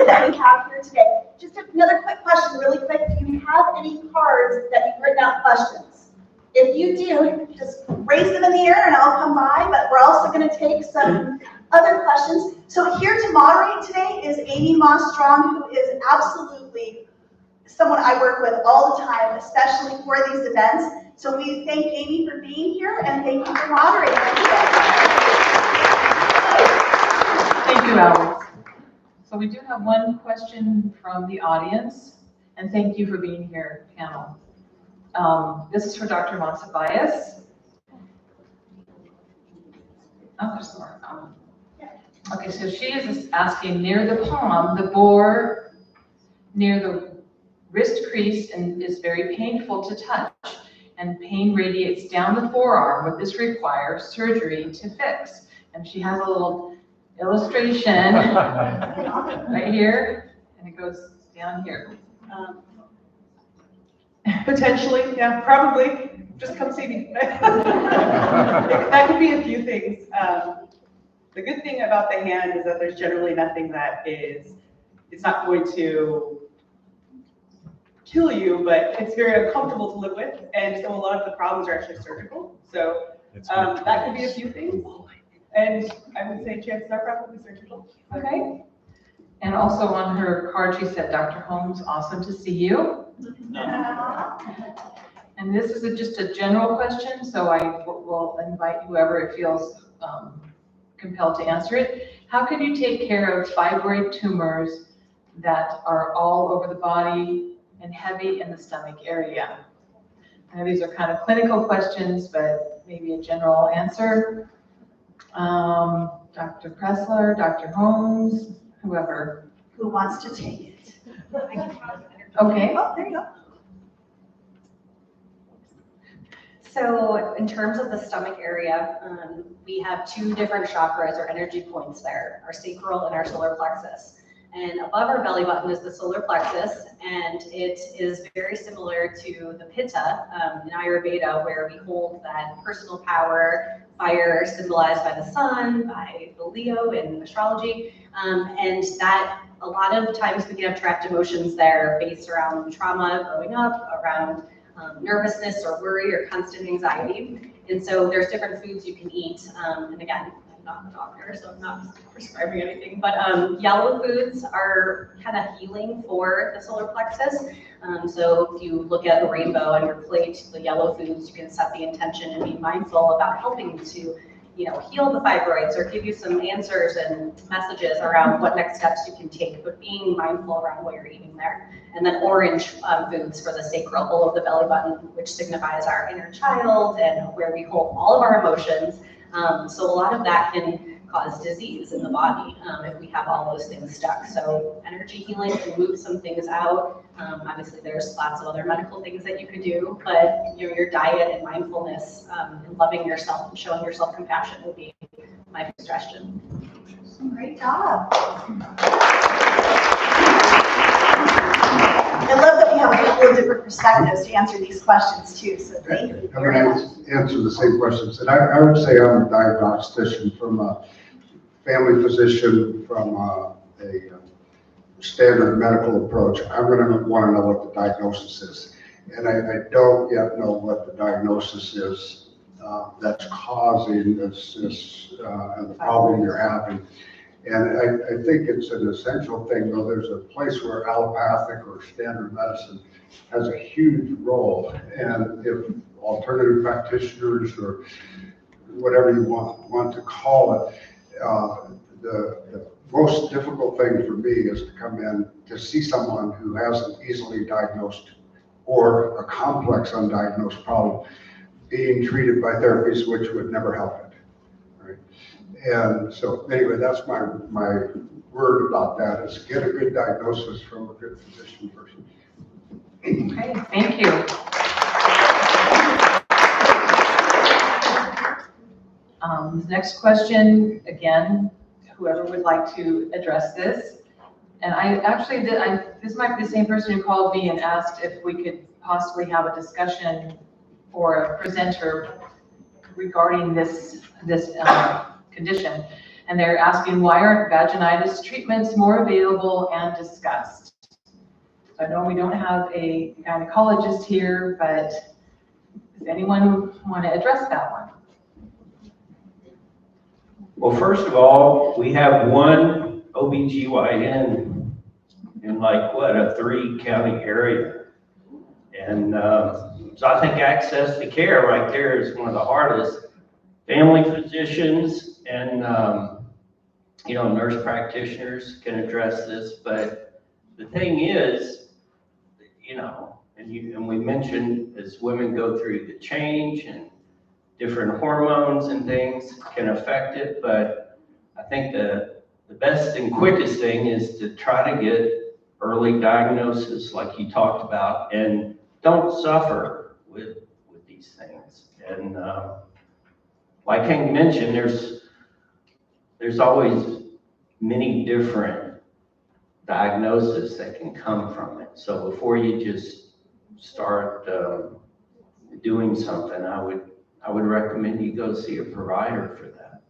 That we have here today. Just another quick question, really quick. Do you have any cards that you've written out questions? If you do, just raise them in the air and I'll come by, but we're also going to take some other questions. So here to moderate today is Amy Moss-Strong, who is absolutely someone I work with all the time, especially for these events. So we thank Amy for being here and thank you for moderating today. Thank you, Alex. So we do have one question from the audience, and thank you for being here, panel. This is for Dr. Monsiváis. Oh, there's more. Okay, so she is asking, near the palm, the bore near the wrist crease and is very painful to touch, and pain radiates down the forearm. Would this require surgery to fix? And she has a little illustration right here, and it goes down here. Potentially, yeah, probably. Just come see me. That could be a few things. The good thing about the hand is that there's generally nothing that it's not going to kill you, but it's very uncomfortable to live with, and so a lot of the problems are actually surgical. So that could be a few things. And I would say chances are probably surgical. Okay. And also on her card, she said, Dr. Holmes, awesome to see you. And this is just a general question, so I will invite whoever feels compelled to answer it. How can you take care of fibroid tumors that are all over the body and heavy in the stomach area? I know these are kind of clinical questions, but maybe a general answer. Dr. Pressler, Dr. Holmes, whoever. Who wants to take it? Okay. Oh, there you go. So in terms of the stomach area, we have two different chakras or energy points there, our sacral and our solar plexus. And above our belly button is the solar plexus, and it is very similar to the pitta in Ayurveda, where we hold that personal power, fire symbolized by the sun, by the Leo in astrology, and that a lot of times we can have trapped emotions there based around trauma growing up, around nervousness or worry or constant anxiety. And so there's different foods you can eat. And again, I'm not a doctor, so I'm not prescribing anything, but yellow foods are kind of healing for the solar plexus. So if you look at a rainbow on your plate, the yellow foods, you can set the intention and be mindful about helping to, heal the fibroids or give you some answers and messages around what next steps you can take, but being mindful around what you're eating there. And then orange foods for the sacral, below the belly button, which signifies our inner child and where we hold all of our emotions. So a lot of that can cause disease in the body if we have all those things stuck. So energy healing can move some things out. Obviously, there's lots of other medical things that you could do, but your diet and mindfulness and loving yourself and showing yourself compassion would be my suggestion. Great job. I love that we have a couple of different perspectives to answer these questions too, so thank you. I'm going to answer the same questions. And I would say I'm a diagnostician from a family physician, from a standard medical approach. I'm going to want to know what the diagnosis is. And I don't yet know what the diagnosis is that's causing this the problem you're having. And I think it's an essential thing, though there's a place where allopathic or standard medicine has a huge role. And if alternative practitioners or whatever you want to call it, the most difficult thing for me is to come in to see someone who has an easily diagnosed or a complex undiagnosed problem being treated by therapies which would never help it. Right? And so anyway, that's my word about that is get a good diagnosis from a good physician person. Okay, thank you. Next question, again, whoever would like to address this. And I actually did, this might be the same person who called me and asked if we could possibly have a discussion or a presenter regarding this condition. And they're asking, why aren't vaginitis treatments more available and discussed? So I know we don't have a gynecologist here, but does anyone want to address that one? Well, first of all, we have one OBGYN in like, what, a 3-county area. And so I think access to care right there is one of the hardest. Family physicians and, nurse practitioners can address this, but the thing is, and we mentioned as women go through the change and different hormones and things can affect it, but I think the best and quickest thing is to try to get early diagnosis like you talked about, and don't suffer with these things. And like Hank mentioned, there's always many different diagnoses that can come from it. So before you just start doing something, I would recommend you go see a provider for that.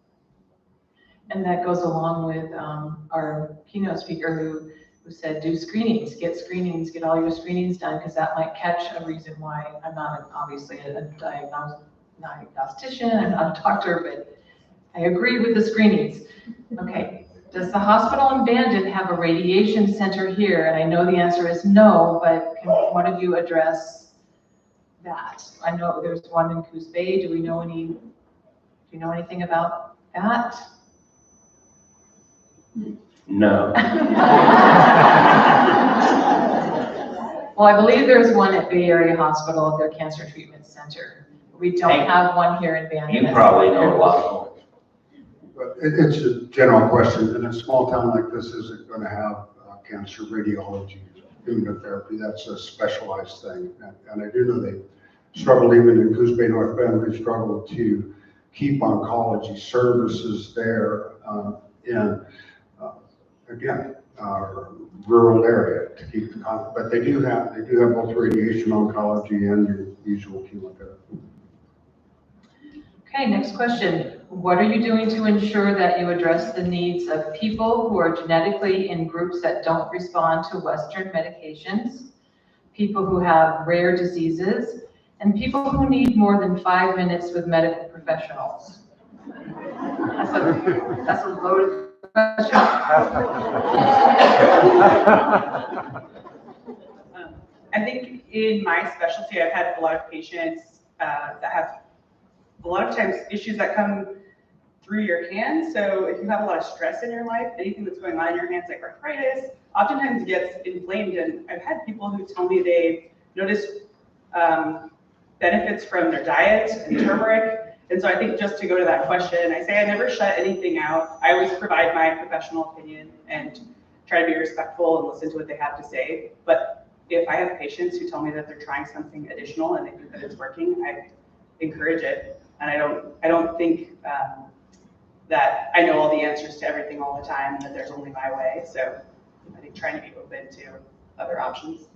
And that goes along with our keynote speaker who said, do screenings, get all your screenings done, because that might catch a reason why I'm not obviously a diagnostician, I'm not a doctor, but I agree with the screenings. Okay, does the hospital in Bandon have a radiation center here? And I know the answer is no, but can one of you address that? I know there's one in Coos Bay. Do you know anything about that? No. Well, I believe there's one at Bay Area Hospital, their cancer treatment center. We don't have one here in Bandon. You probably know a lot. But it's a general question. In a small town like this, is it going to have cancer radiology, immunotherapy? That's a specialized thing. And I do know they struggled, even in Coos Bay, North Bend, they struggled to keep oncology services there in, again, rural area to keep the contact. But they do have both radiation oncology and your usual chemotherapy. Okay, next question. What are you doing to ensure that you address the needs of people who are genetically in groups that don't respond to Western medications, people who have rare diseases, and people who need more than 5 minutes with medical professionals? That's a loaded question. I think in my specialty, I've had a lot of patients that have a lot of times issues that come through your hands. So if you have a lot of stress in your life, anything that's going on in your hands, like arthritis, oftentimes gets inflamed. And I've had people who tell me they notice benefits from their diet and turmeric. And so I think just to go to that question, I say I never shut anything out. I always provide my professional opinion and try to be respectful and listen to what they have to say. But if I have patients who tell me that they're trying something additional and they think that it's working, I encourage it. And I don't think that I know all the answers to everything all the time and that there's only my way. So I think trying to be open to other options.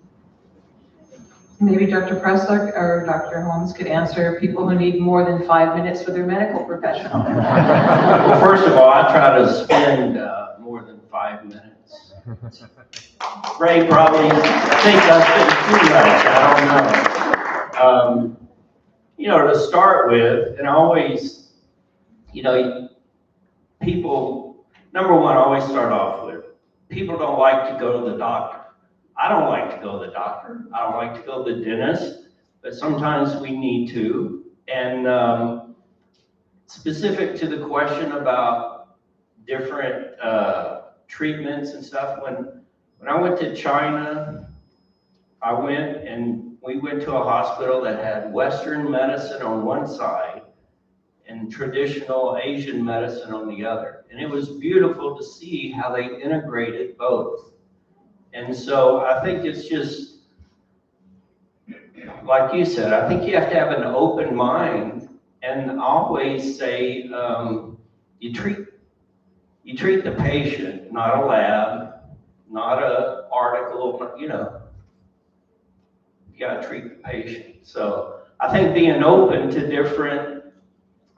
Maybe Dr. Pressler or Dr. Holmes could answer people who need more than 5 minutes with their medical professional. Well, first of all, I try to spend more than 5 minutes. Ray probably thinks I spend too much. I don't know. You know, to start with, and always, you know, people, number one, I always start off with, people don't like to go to the doctor. I don't like to go to the doctor. I don't like to go to the dentist, but sometimes we need to. And specific to the question about different treatments and stuff, when I went to China, we went to a hospital that had Western medicine on one side and traditional Asian medicine on the other. And it was beautiful to see how they integrated both. And so I think it's just, like you said, I think you have to have an open mind and always say, you treat the patient, not a lab, not an article, you know. You got to treat the patient. So I think being open to different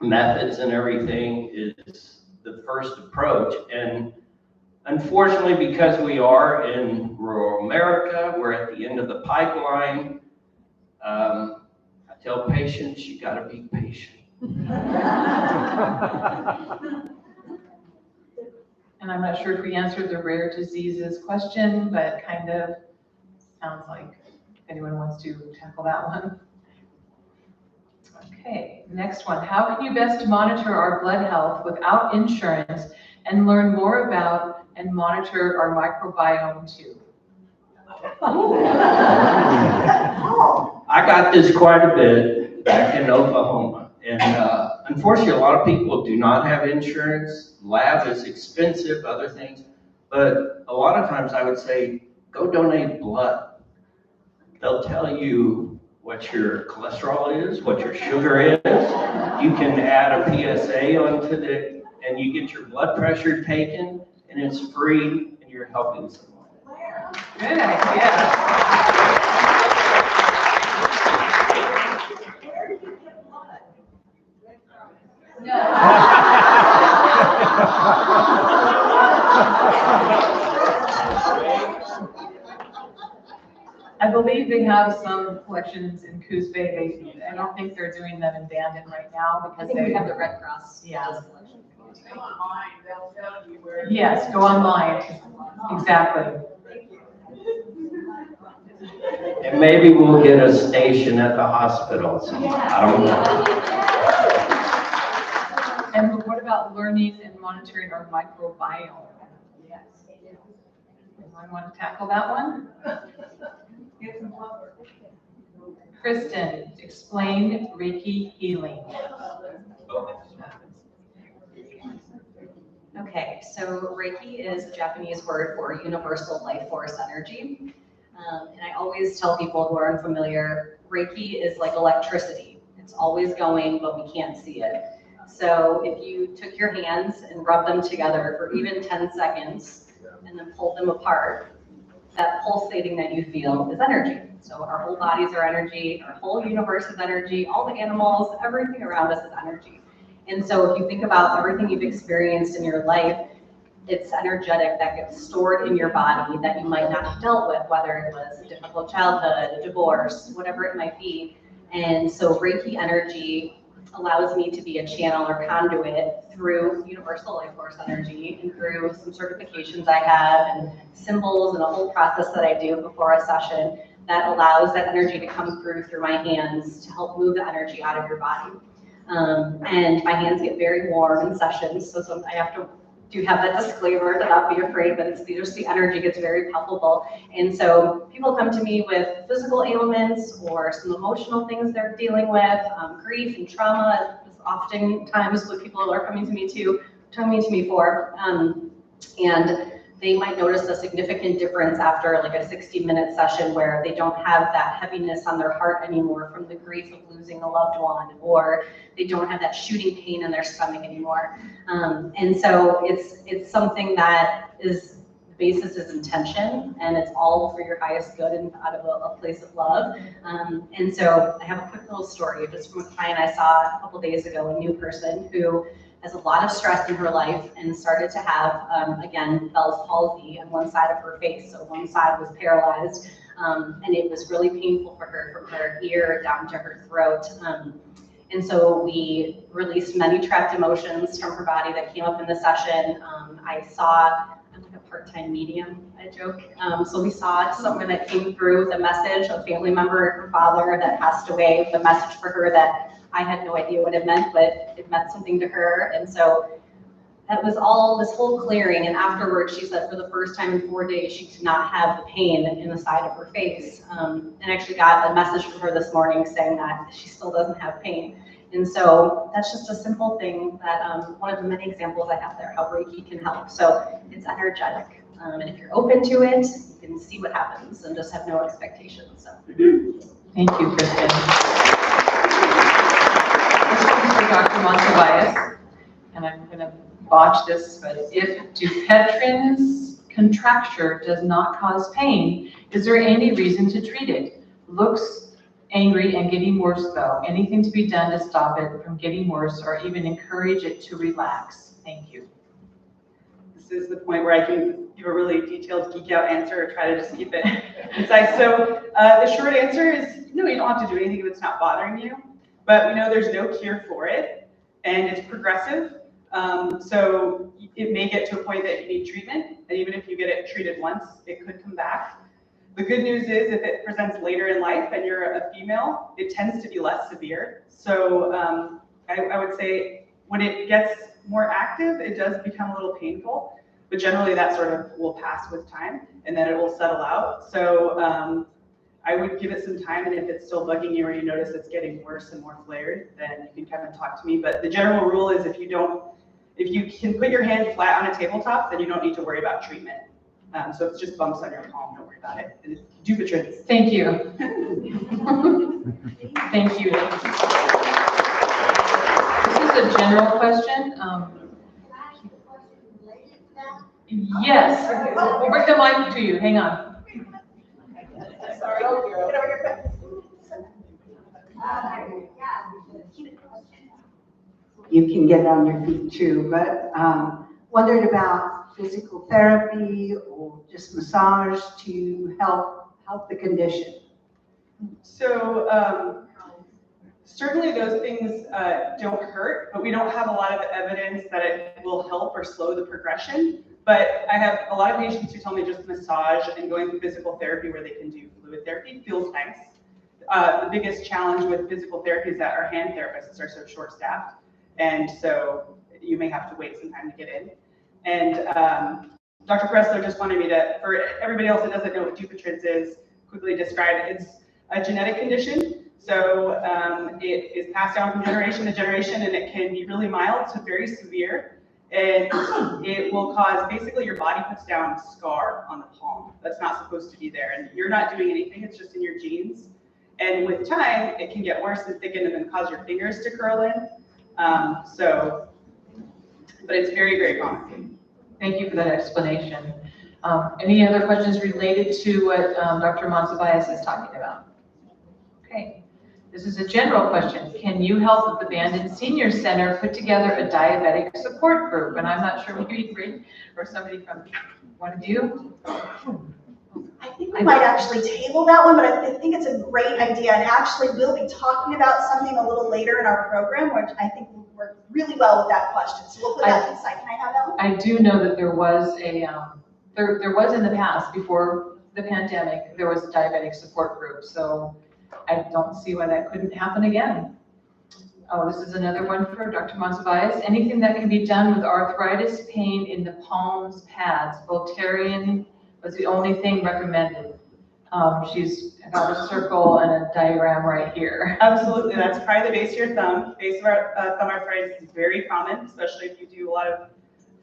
methods and everything is the first approach. And unfortunately, because we are in rural America, we're at the end of the pipeline. I tell patients, you got to be patient. And I'm not sure if we answered the rare diseases question, but kind of sounds like anyone wants to tackle that one. Okay, next one. How can you best monitor our blood health without insurance and learn more about and monitor our microbiome too? I got this quite a bit back in Oklahoma. And unfortunately, a lot of people do not have insurance. Lab is expensive, other things. But a lot of times I would say, go donate blood. They'll tell you what your cholesterol is, what your sugar is. You can add a PSA onto and you get your blood pressure taken, and it's free, and you're helping someone. Good idea. I believe they have some collections in Coos Bay. I don't think they're doing them in Bandon right now because I think we have the Red Cross. Yeah. Go online, they'll tell you where. Yes, go online. Exactly. And maybe we'll get a station at the hospital. I don't know. And what about learning and monitoring our microbiome? Yes. Anyone want to tackle that one? Kristen, explain Reiki healing. Okay, so Reiki is a Japanese word for universal life force energy. And I always tell people who are unfamiliar, Reiki is like electricity. It's always going, but we can't see it. So if you took your hands and rubbed them together for even 10 seconds and then pulled them apart, that pulsating that you feel is energy. So our whole bodies are energy, our whole universe is energy, all the animals, everything around us is energy. And so if you think about everything you've experienced in your life, it's energetic that gets stored in your body that you might not have dealt with, whether it was a difficult childhood, a divorce, whatever it might be. And so Reiki energy allows me to be a channel or conduit through universal life force energy and through some certifications I have and symbols and a whole process that I do before a session that allows that energy to come through my hands to help move the energy out of your body. And my hands get very warm in sessions, so I have to have that disclaimer to not be afraid, but it's just the energy gets very palpable. And so people come to me with physical ailments or some emotional things they're dealing with, grief and trauma is oftentimes what people are coming to me for. And they might notice a significant difference after like a 60-minute session where they don't have that heaviness on their heart anymore from the grief of losing a loved one, or they don't have that shooting pain in their stomach anymore. And so it's something that is, the basis is intention, and it's all for your highest good and out of a place of love. And so I have a quick little story just from a client I saw a couple days ago, a new person who has a lot of stress in her life and started to have, again, Bell's palsy on one side of her face. So one side was paralyzed, and it was really painful for her from her ear down to her throat. And so we released many trapped emotions from her body that came up in the session. I'm like a part-time medium, I joke. So we saw someone that came through with a message, a family member, her father that passed away, the message for her that I had no idea what it meant, but it meant something to her. And so that was all this whole clearing. And afterwards, she said for the first time in 4 days, she did not have the pain in the side of her face. And actually got a message from her this morning saying that she still doesn't have pain. And so that's just a simple thing that one of the many examples I have there, how Reiki can help. So it's energetic. And if you're open to it, you can see what happens and just have no expectations. So. Thank you, Kristen. For Dr. Montevias, and I'm going to botch this, but if Dupuytren's contracture does not cause pain, is there any reason to treat it? Looks angry and getting worse though. Anything to be done to stop it from getting worse or even encourage it to relax? Thank you. This is the point where I can give a really detailed geek out answer or try to just keep it concise. So the short answer is no, you don't have to do anything if it's not bothering you. But we know there's no cure for it, and it's progressive. So it may get to a point that you need treatment, and even if you get it treated once, it could come back. The good news is if it presents later in life and you're a female, it tends to be less severe. So I would say when it gets more active, it does become a little painful, but generally that sort of will pass with time, and then it will settle out. So I would give it some time, and if it's still bugging you or you notice it's getting worse and more flared, then you can come and talk to me. But the general rule is if you can put your hand flat on a tabletop, then you don't need to worry about treatment. So if it's just bumps on your palm, don't worry about it. And it's Dupuytren's. Thank you. Thank you. This is a general question. Yes, we'll bring the mic to you. Hang on. Sorry, you can get on your feet too, but wondered about physical therapy or just massage to help the condition. So certainly those things don't hurt, but we don't have a lot of evidence that it will help or slow the progression. But I have a lot of patients who tell me just massage and going through physical therapy where they can do fluid therapy feels nice. The biggest challenge with physical therapy is that our hand therapists are so short-staffed, and so you may have to wait some time to get in. And Dr. Pressler just wanted me to, for everybody else that doesn't know what Dupuytren's is, quickly describe it. It's a genetic condition. So it is passed down from generation to generation, and it can be really mild to very severe. And it will cause, basically your body puts down a scar on the palm that's not supposed to be there. And you're not doing anything, it's just in your genes. And with time, it can get worse and thicken and then cause your fingers to curl in. But it's very, very common. Thank you for that explanation. Any other questions related to what Dr. Monsiváis is talking about? Okay. This is a general question. Can you help the Bandon Senior Center put together a diabetic support group? And I'm not sure whether you agree or somebody from one of you. I think we might actually table that one, but I think it's a great idea. And actually, we'll be talking about something a little later in our program, which I think will work really well with that question. So we'll put that to the side. Can I have that one? I do know that there was a, there was in the past, before the pandemic, there was a diabetic support group. So I don't see why that couldn't happen again. Oh, this is another one for Dr. Monsiváis. Anything that can be done with arthritis pain in the palms, pads. Voltaren was the only thing recommended. She's got a circle and a diagram right here. Absolutely, that's probably the base of your thumb. Base of our thumb arthritis is very common, especially if you do a lot of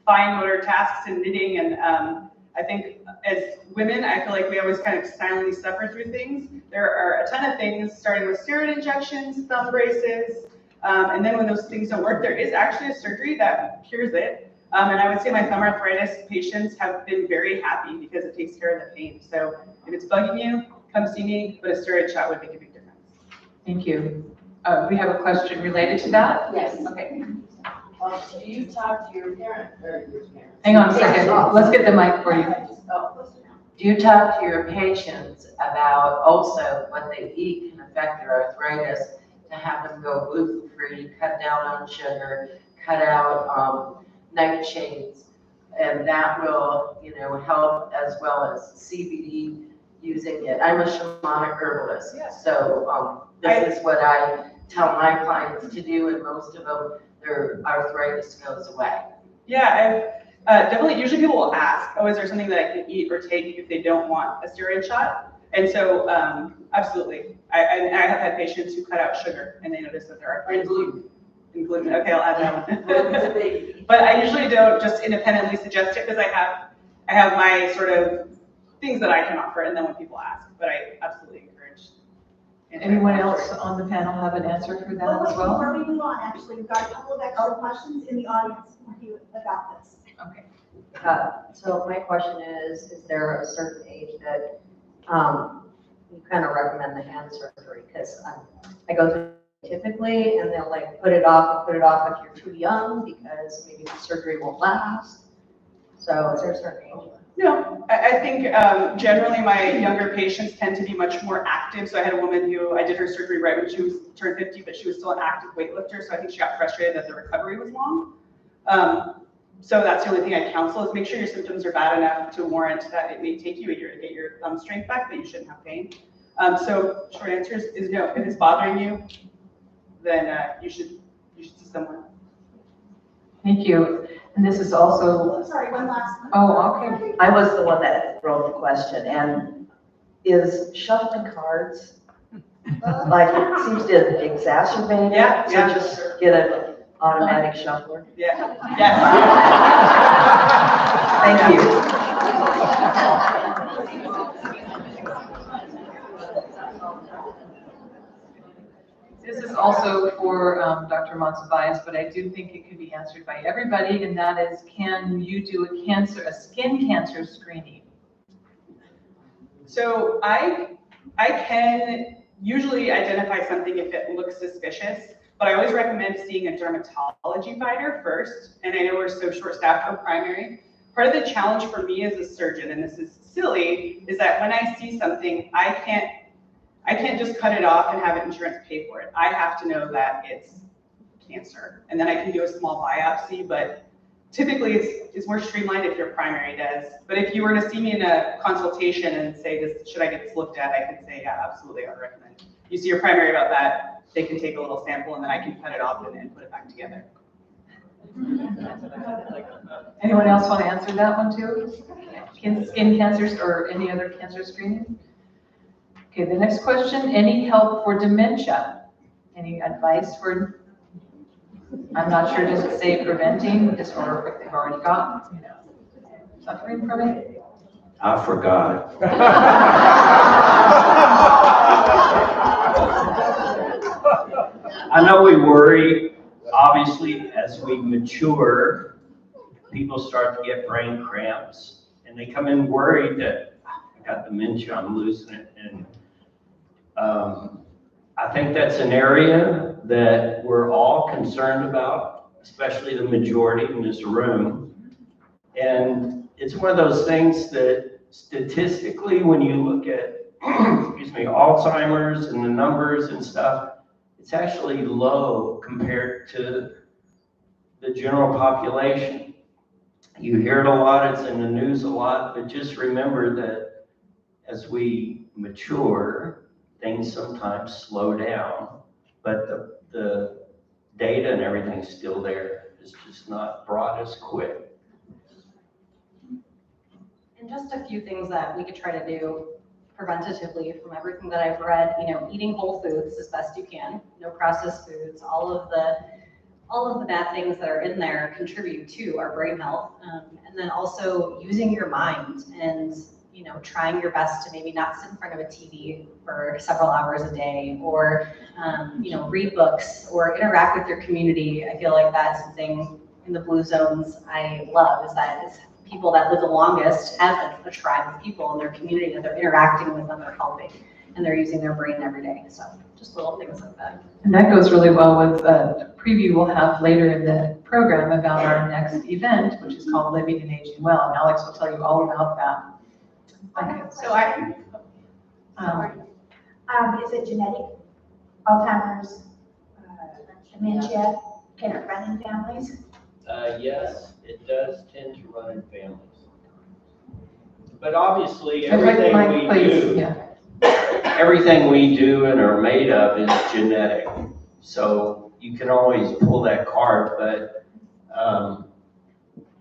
fine motor tasks and knitting. And I think as women, I feel like we always kind of silently suffer through things. There are a ton of things, starting with steroid injections, thumb braces, and then when those things don't work, there is actually a surgery that cures it. And I would say my thumb arthritis patients have been very happy because it takes care of the pain. So if it's bugging you, come see me, but a steroid shot would make a big difference. Thank you. We have a question related to that? Yes. Okay. Do you talk to your parent or your parents? Hang on a second. Let's get the mic for you. Do you talk to your patients about also what they eat can affect their arthritis, to have them go gluten-free, cut down on sugar, cut out nightshades, and that will, help, as well as CBD, using it. I'm a shamanic herbalist, so this is what I tell my clients to do, and most of them, their arthritis goes away. Yeah, definitely. Usually people will ask, oh, is there something that I can eat or take if they don't want a steroid shot? And so, absolutely. I have had patients who cut out sugar and they notice that their arthritis. And gluten. Okay, I'll add that one. But I usually don't just independently suggest it because I have my sort of things that I can offer, and then when people ask, but I absolutely encourage. Anyone else on the panel have an answer for that as well? Before we move on, actually, we've got a couple of extra questions in the audience for you about this. Okay. So my question is there a certain age that you kind of recommend the hand surgery? Because I go through typically, and they'll like put it off if you're too young because maybe the surgery won't last. So is there a certain age? No, I think generally my younger patients tend to be much more active. So I had a woman who I did her surgery right when she turned 50, but she was still an active weightlifter. So I think she got frustrated that the recovery was long. So that's the only thing I counsel is make sure your symptoms are bad enough to warrant that it may take you a year to get your thumb strength back, but you shouldn't have pain. So short answer is no. If it's bothering you, then you should see someone. Thank you. And this is also. Sorry, one last one. Oh, okay. I was the one that wrote the question, and is shuffling cards, like it seems to exacerbate it? Yeah, So yeah. just get an automatic shuffler? Yeah, yes. Thank you. This is also for Dr. Monsiváis, but I do think it could be answered by everybody, and that is, can you do a skin cancer screening? So I can usually identify something if it looks suspicious, but I always recommend seeing a dermatology provider first. And I know we're so short-staffed for primary. Part of the challenge for me as a surgeon, and this is silly, is that when I see something, I I can't just cut it off and have insurance pay for it. I have to know that it's cancer. And then I can do a small biopsy, but typically it's more streamlined if your primary does. But if you were to see me in a consultation and say, should I get this looked at? I can say, yeah, absolutely, I would recommend. You see your primary about that, they can take a little sample and then I can cut it off and then put it back together. Anyone else want to answer that one too? Skin cancers or any other cancer screening? Okay, the next question, any help for dementia? Any advice for, I'm not sure, does it say preventing this or if they've already got, suffering from it? I forgot. I know we worry, obviously, as we mature, people start to get brain cramps and they come in worried that I got dementia, I'm losing it. And I think that's an area that we're all concerned about, especially the majority in this room. And it's one of those things that statistically, when you look at, excuse me, Alzheimer's and the numbers and stuff, it's actually low compared to the general population. You hear it a lot, it's in the news a lot, but just remember that as we mature, things sometimes slow down, but the data and everything's still there. It's just not brought as quick. And just a few things that we could try to do preventatively from everything that I've read, eating whole foods as best you can, no processed foods, all of the bad things that are in there contribute to our brain health. And then also using your mind and, trying your best to maybe not sit in front of a TV for several hours a day or, read books or interact with your community. I feel like that's something in the blue zones I love, is that it's people that live the longest have a tribe of people in their community that they're interacting with and they're helping and they're using their brain every day. So just little things like that. And that goes really well with a preview we'll have later in the program about our next event, which is called Living and Aging Well. And Alex will tell you all about that. Okay. So is it genetic? Alzheimer's, dementia, can it run in families? Yes, it does tend to run in families. But obviously, everything we do and are made of is genetic. So you can always pull that card, but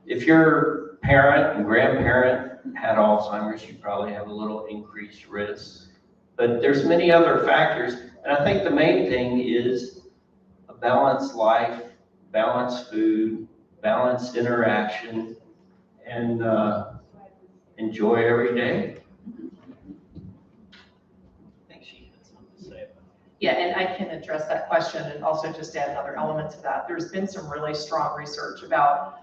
if your parent and grandparent had Alzheimer's, you probably have a little increased risk. But there's many other factors, and I think the main thing is a balanced life, balanced food, balanced interaction, and enjoy every day. I think she had something to say about that. Yeah, and I can address that question and also just add another element to that. There's been some really strong research about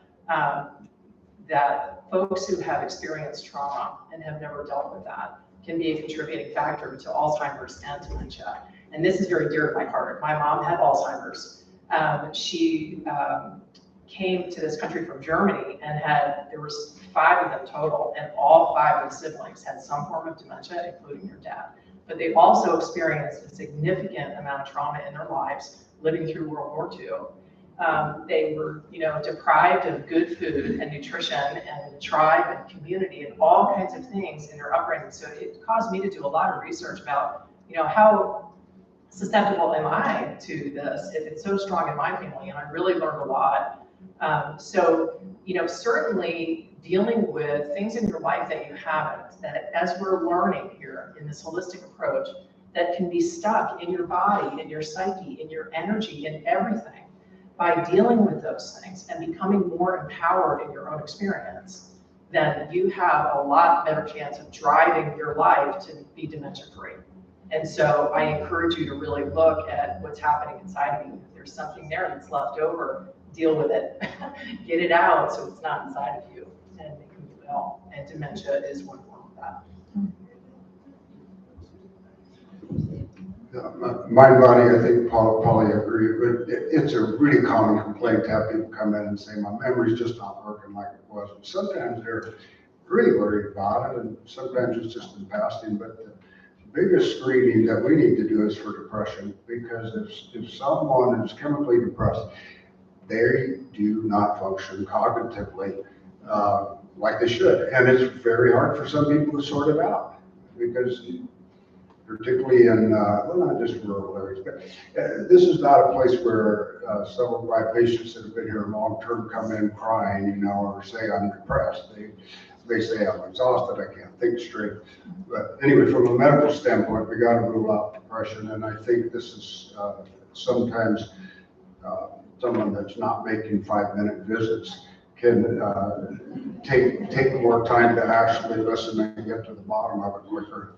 that folks who have experienced trauma and have never dealt with that can be a contributing factor to Alzheimer's and dementia. And this is very dear to my heart. My mom had Alzheimer's. She came to this country from Germany and there was 5 of them total, and all 5 of the siblings had some form of dementia, including her dad. But they also experienced a significant amount of trauma in their lives living through World War II. They were, deprived of good food and nutrition and tribe and community and all kinds of things in their upbringing. So it caused me to do a lot of research about, how susceptible am I to this if it's so strong in my family? And I really learned a lot. Certainly dealing with things in your life that you haven't, that as we're learning here in this holistic approach, that can be stuck in your body, in your psyche, in your energy, in everything. By dealing with those things and becoming more empowered in your own experience, then you have a lot better chance of driving your life to be dementia-free. And so I encourage you to really look at what's happening inside of you. If there's something there that's left over, deal with it. Get it out so it's not inside of you and make you well. And dementia is one form of that. Mind body, I think probably agree, but it's a really common complaint to have people come in and say, my memory's just not working like it was. And sometimes they're really worried about it, and sometimes it's just in passing, but biggest screening that we need to do is for depression, because if someone is chemically depressed, they do not function cognitively like they should. And it's very hard for some people to sort it out, because particularly in, well, not just rural areas, but this is not a place where some of my patients that have been here long-term come in crying, you know, or say I'm depressed. They say I'm exhausted, I can't think straight. But anyway, from a medical standpoint, we got to rule out depression, and I think this is sometimes someone that's not making 5-minute visits can take more time to actually listen and get to the bottom of it quicker.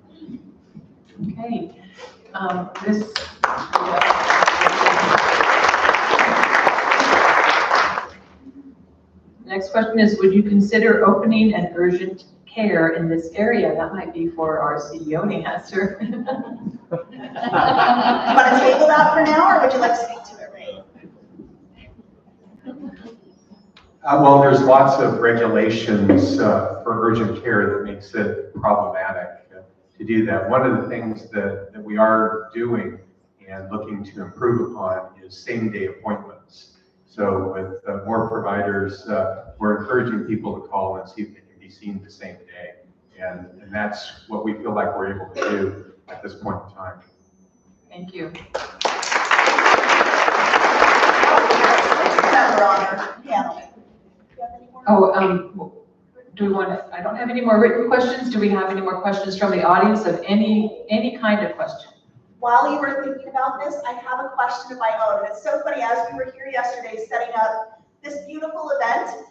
Okay. Next question is, would you consider opening an urgent care in this area? That might be for our CEO to answer. You want to table that for now, or would you like to speak to it, Ray? Well, there's lots of regulations for urgent care that makes it problematic to do that. One of the things that we are doing and looking to improve upon is same-day appointments. So with more providers, we're encouraging people to call and see if they can be seen the same day. And that's what we feel like we're able to do at this point in time. Thank you. Do we want to, I don't have any more written questions. Do we have any more questions from the audience of any kind of question? While you were thinking about this, I have a question of my own. And it's so funny, as we were here yesterday setting up this beautiful event,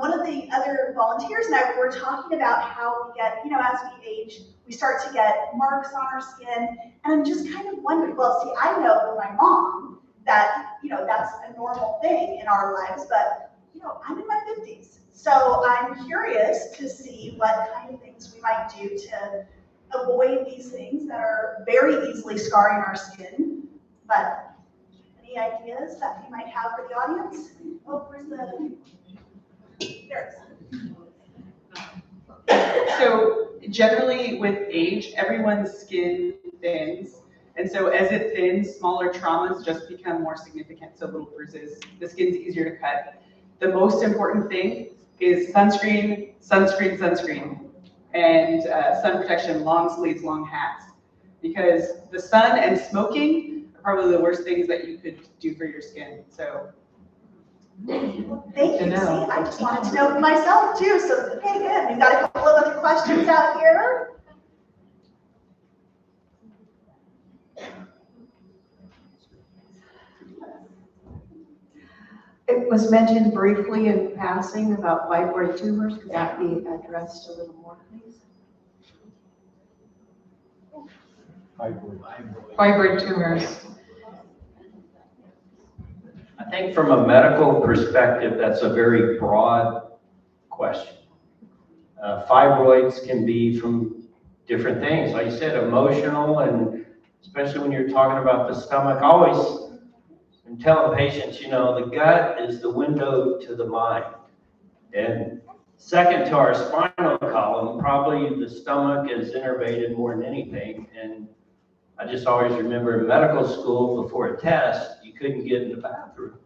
one of the other volunteers and I were talking about how we get, you know, as we age, we start to get marks on our skin. And I'm just kind of wondering, well, see, I know from my mom that, you know, that's a normal thing in our lives, but, you know, I'm in my 50s. So I'm curious to see what kind of things we might do to avoid these things that are very easily scarring our skin. But any ideas that you might have for the audience? Oh, where's the, there it is. So generally with age, everyone's skin thins. And so as it thins, smaller traumas just become more significant. So little bruises, the skin's easier to cut. The most important thing is sunscreen, sunscreen, sunscreen. And sun protection, long sleeves, long hats. Because the sun and smoking are probably the worst things that you could do for your skin. So. Thank you. See, I just wanted to know for myself too. So, okay, good. We've got a couple of other questions out here. It was mentioned briefly in passing about fibroid tumors. Could that be addressed a little more, please? Fibroid tumors. I think from a medical perspective, that's a very broad question. Fibroids can be from different things. Like you said, emotional, and especially when you're talking about the stomach, always I'm telling patients, you know, the gut is the window to the mind. And second to our spinal column, probably the stomach is innervated more than anything. And I just always remember in medical school, before a test, you couldn't get in the bathroom.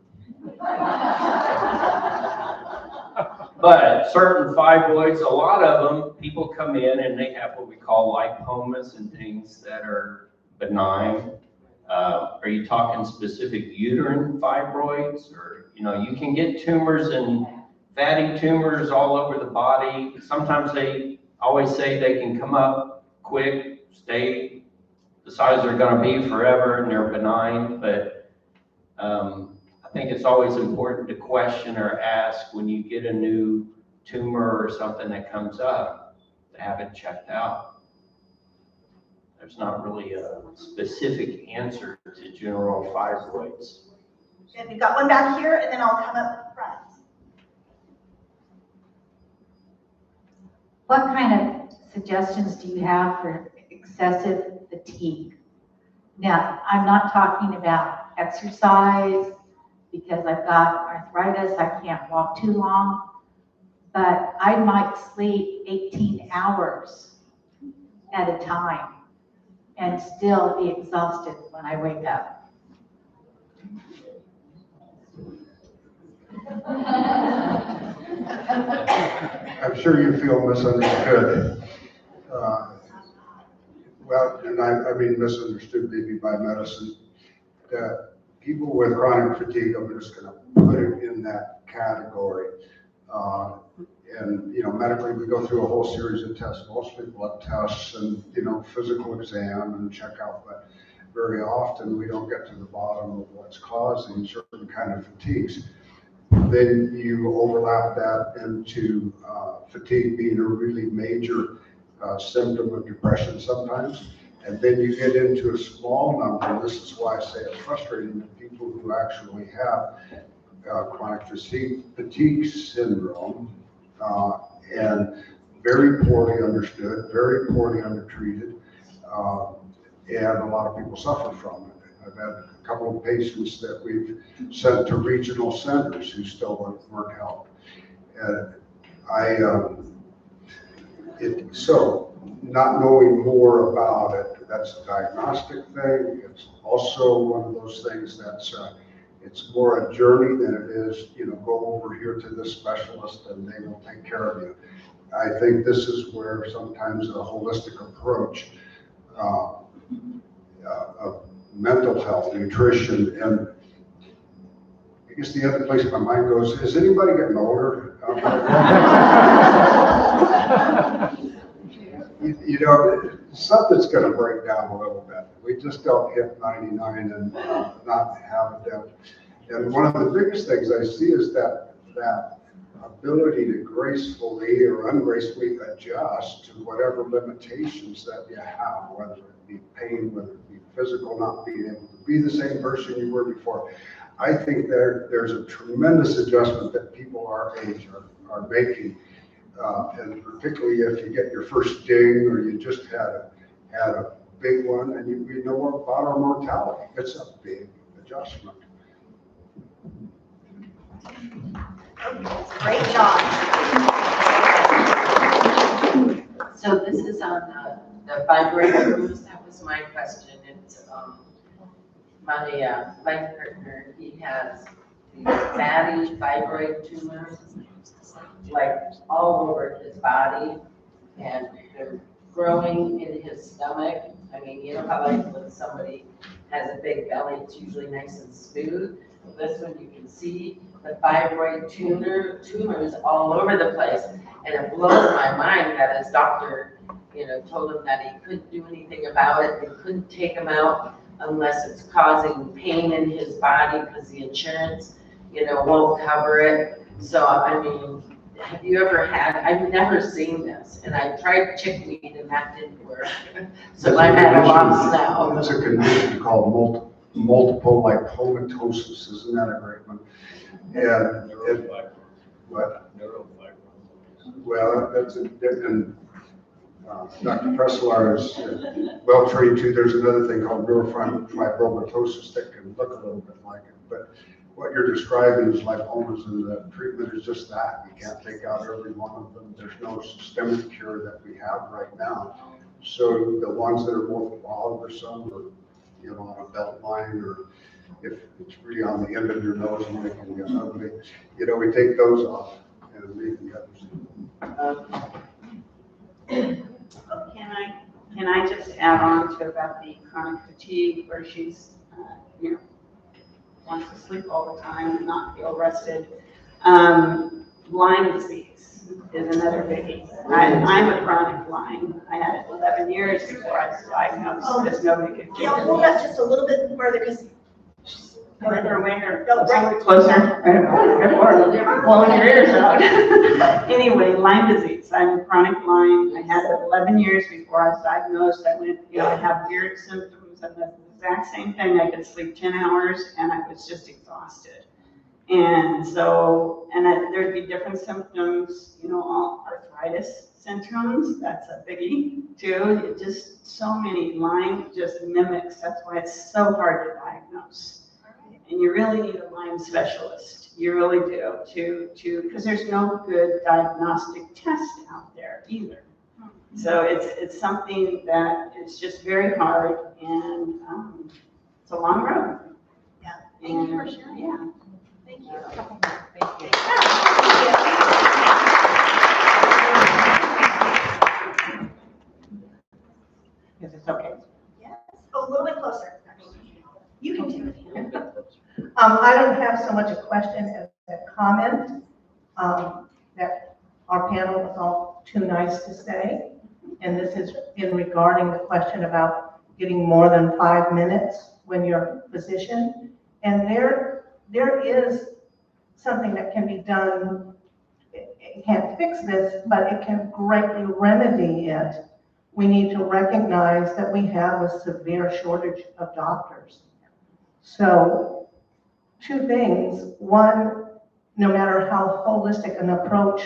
But certain fibroids, a lot of them, people come in and they have what we call lipomas and things that are benign. Are you talking specific uterine fibroids? Or, you know, you can get tumors and fatty tumors all over the body. Sometimes they always say they can come up quick, stay the size they're going to be forever, and they're benign. But I think it's always important to question or ask when you get a new tumor or something that comes up to have it checked out. There's not really a specific answer to general fibroids. And we've got one back here, and then I'll come up front. What kind of suggestions do you have for excessive fatigue? Now, I'm not talking about exercise because I've got arthritis, I can't walk too long, but I might sleep 18 hours at a time. and still be exhausted when I wake up. I'm sure you feel misunderstood. Well, and I mean misunderstood maybe by medicine. That people with chronic fatigue, I'm just going to put it in that category. And, you know, medically, we go through a whole series of tests, mostly blood tests and, you know, physical exam and checkout, but very often we don't get to the bottom of what's causing certain kind of fatigues. Then you overlap that into fatigue being a really major symptom of depression sometimes. And then you get into a small number, and this is why I say it's frustrating to people who actually have chronic fatigue syndrome, and very poorly understood, very poorly undertreated, and a lot of people suffer from it. I've had a couple of patients that we've sent to regional centers who still weren't helped. And so not knowing more about it, that's a diagnostic thing. It's also one of those things that's it's more a journey than it is, you know, go over here to this specialist and they will take care of you. I think this is where sometimes a holistic approach of mental health, nutrition, and I guess the other place my mind goes, is anybody getting older? You know, something's going to break down a little bit. We just don't hit 99 and not have a dent. And one of the biggest things I see is that ability to gracefully or ungracefully adjust to whatever limitations that you have, whether it be pain, whether it be physical, not being able to be the same person you were before. I think there's a tremendous adjustment that people our age are making. And particularly if you get your first ding or you just had a big one and you know about our mortality. It's a big adjustment. Great job. So this is on the fibroids. That was my question. It's my life partner. He has these fatty fibroid tumors, like all over his body, and they're growing in his stomach. I mean, you know how like when somebody has a big belly, it's usually nice and smooth. This one you can see the fibroid tumors all over the place, and it blows my mind that his doctor, you know, told him that he couldn't do anything about it. They couldn't take him out unless it's causing pain in his body because the insurance, you know, won't cover it. So I mean, have you ever had? I've never seen this, and I tried chickweed and that didn't work. So I'm at a loss now. That's a condition called multiple lipomatosis. Isn't that a great one? And what? Well, that's and Dr. Preslar is well trained too. There's another thing called neurofibromatosis that can look a little bit like it, but what you're describing is lipomas, and the treatment is just that. You can't take out every one of them. There's no systemic cure that we have right now. So the ones that are more bothersome, or you know, on a belt line, or if it's really on the end of your nose and making you ugly, you know, we take those off and leave the others. Can I just add on to about the chronic fatigue where she's, you know, wants to sleep all the time and not feel rested. Lyme disease is another biggie. I'm a chronic Lyme. I had it 11 years before I was diagnosed because nobody could Yeah, hold that just a little bit further because. Further away or No, right. closer. Blowing your ears out. Anyway, Lyme disease. I'm chronic Lyme. I had it 11 years before I was diagnosed. I went, you know, I have weird symptoms and the exact same thing. I could sleep 10 hours and I was just exhausted. And so, there'd be different symptoms, you know, all arthritis symptoms. That's a biggie too. It just so many. Lyme just mimics. That's why it's so hard to diagnose. And you really need a Lyme specialist. You really do, because there's no good diagnostic test out there either. So it's something that is just very hard, and it's a long road. Yeah. Thank you for sharing. Yeah. Thank you. Thank you. Yes, it's okay. Yes. Oh, a little bit closer. You can do it. I don't have so much a question as a comment, that our panel was all too nice to say. And this is in regarding the question about getting more than 5 minutes when you're a physician. And there is something that can be done. It can't fix this, but it can greatly remedy it. We need to recognize that we have a severe shortage of doctors. So 2 things. One, no matter how holistic an approach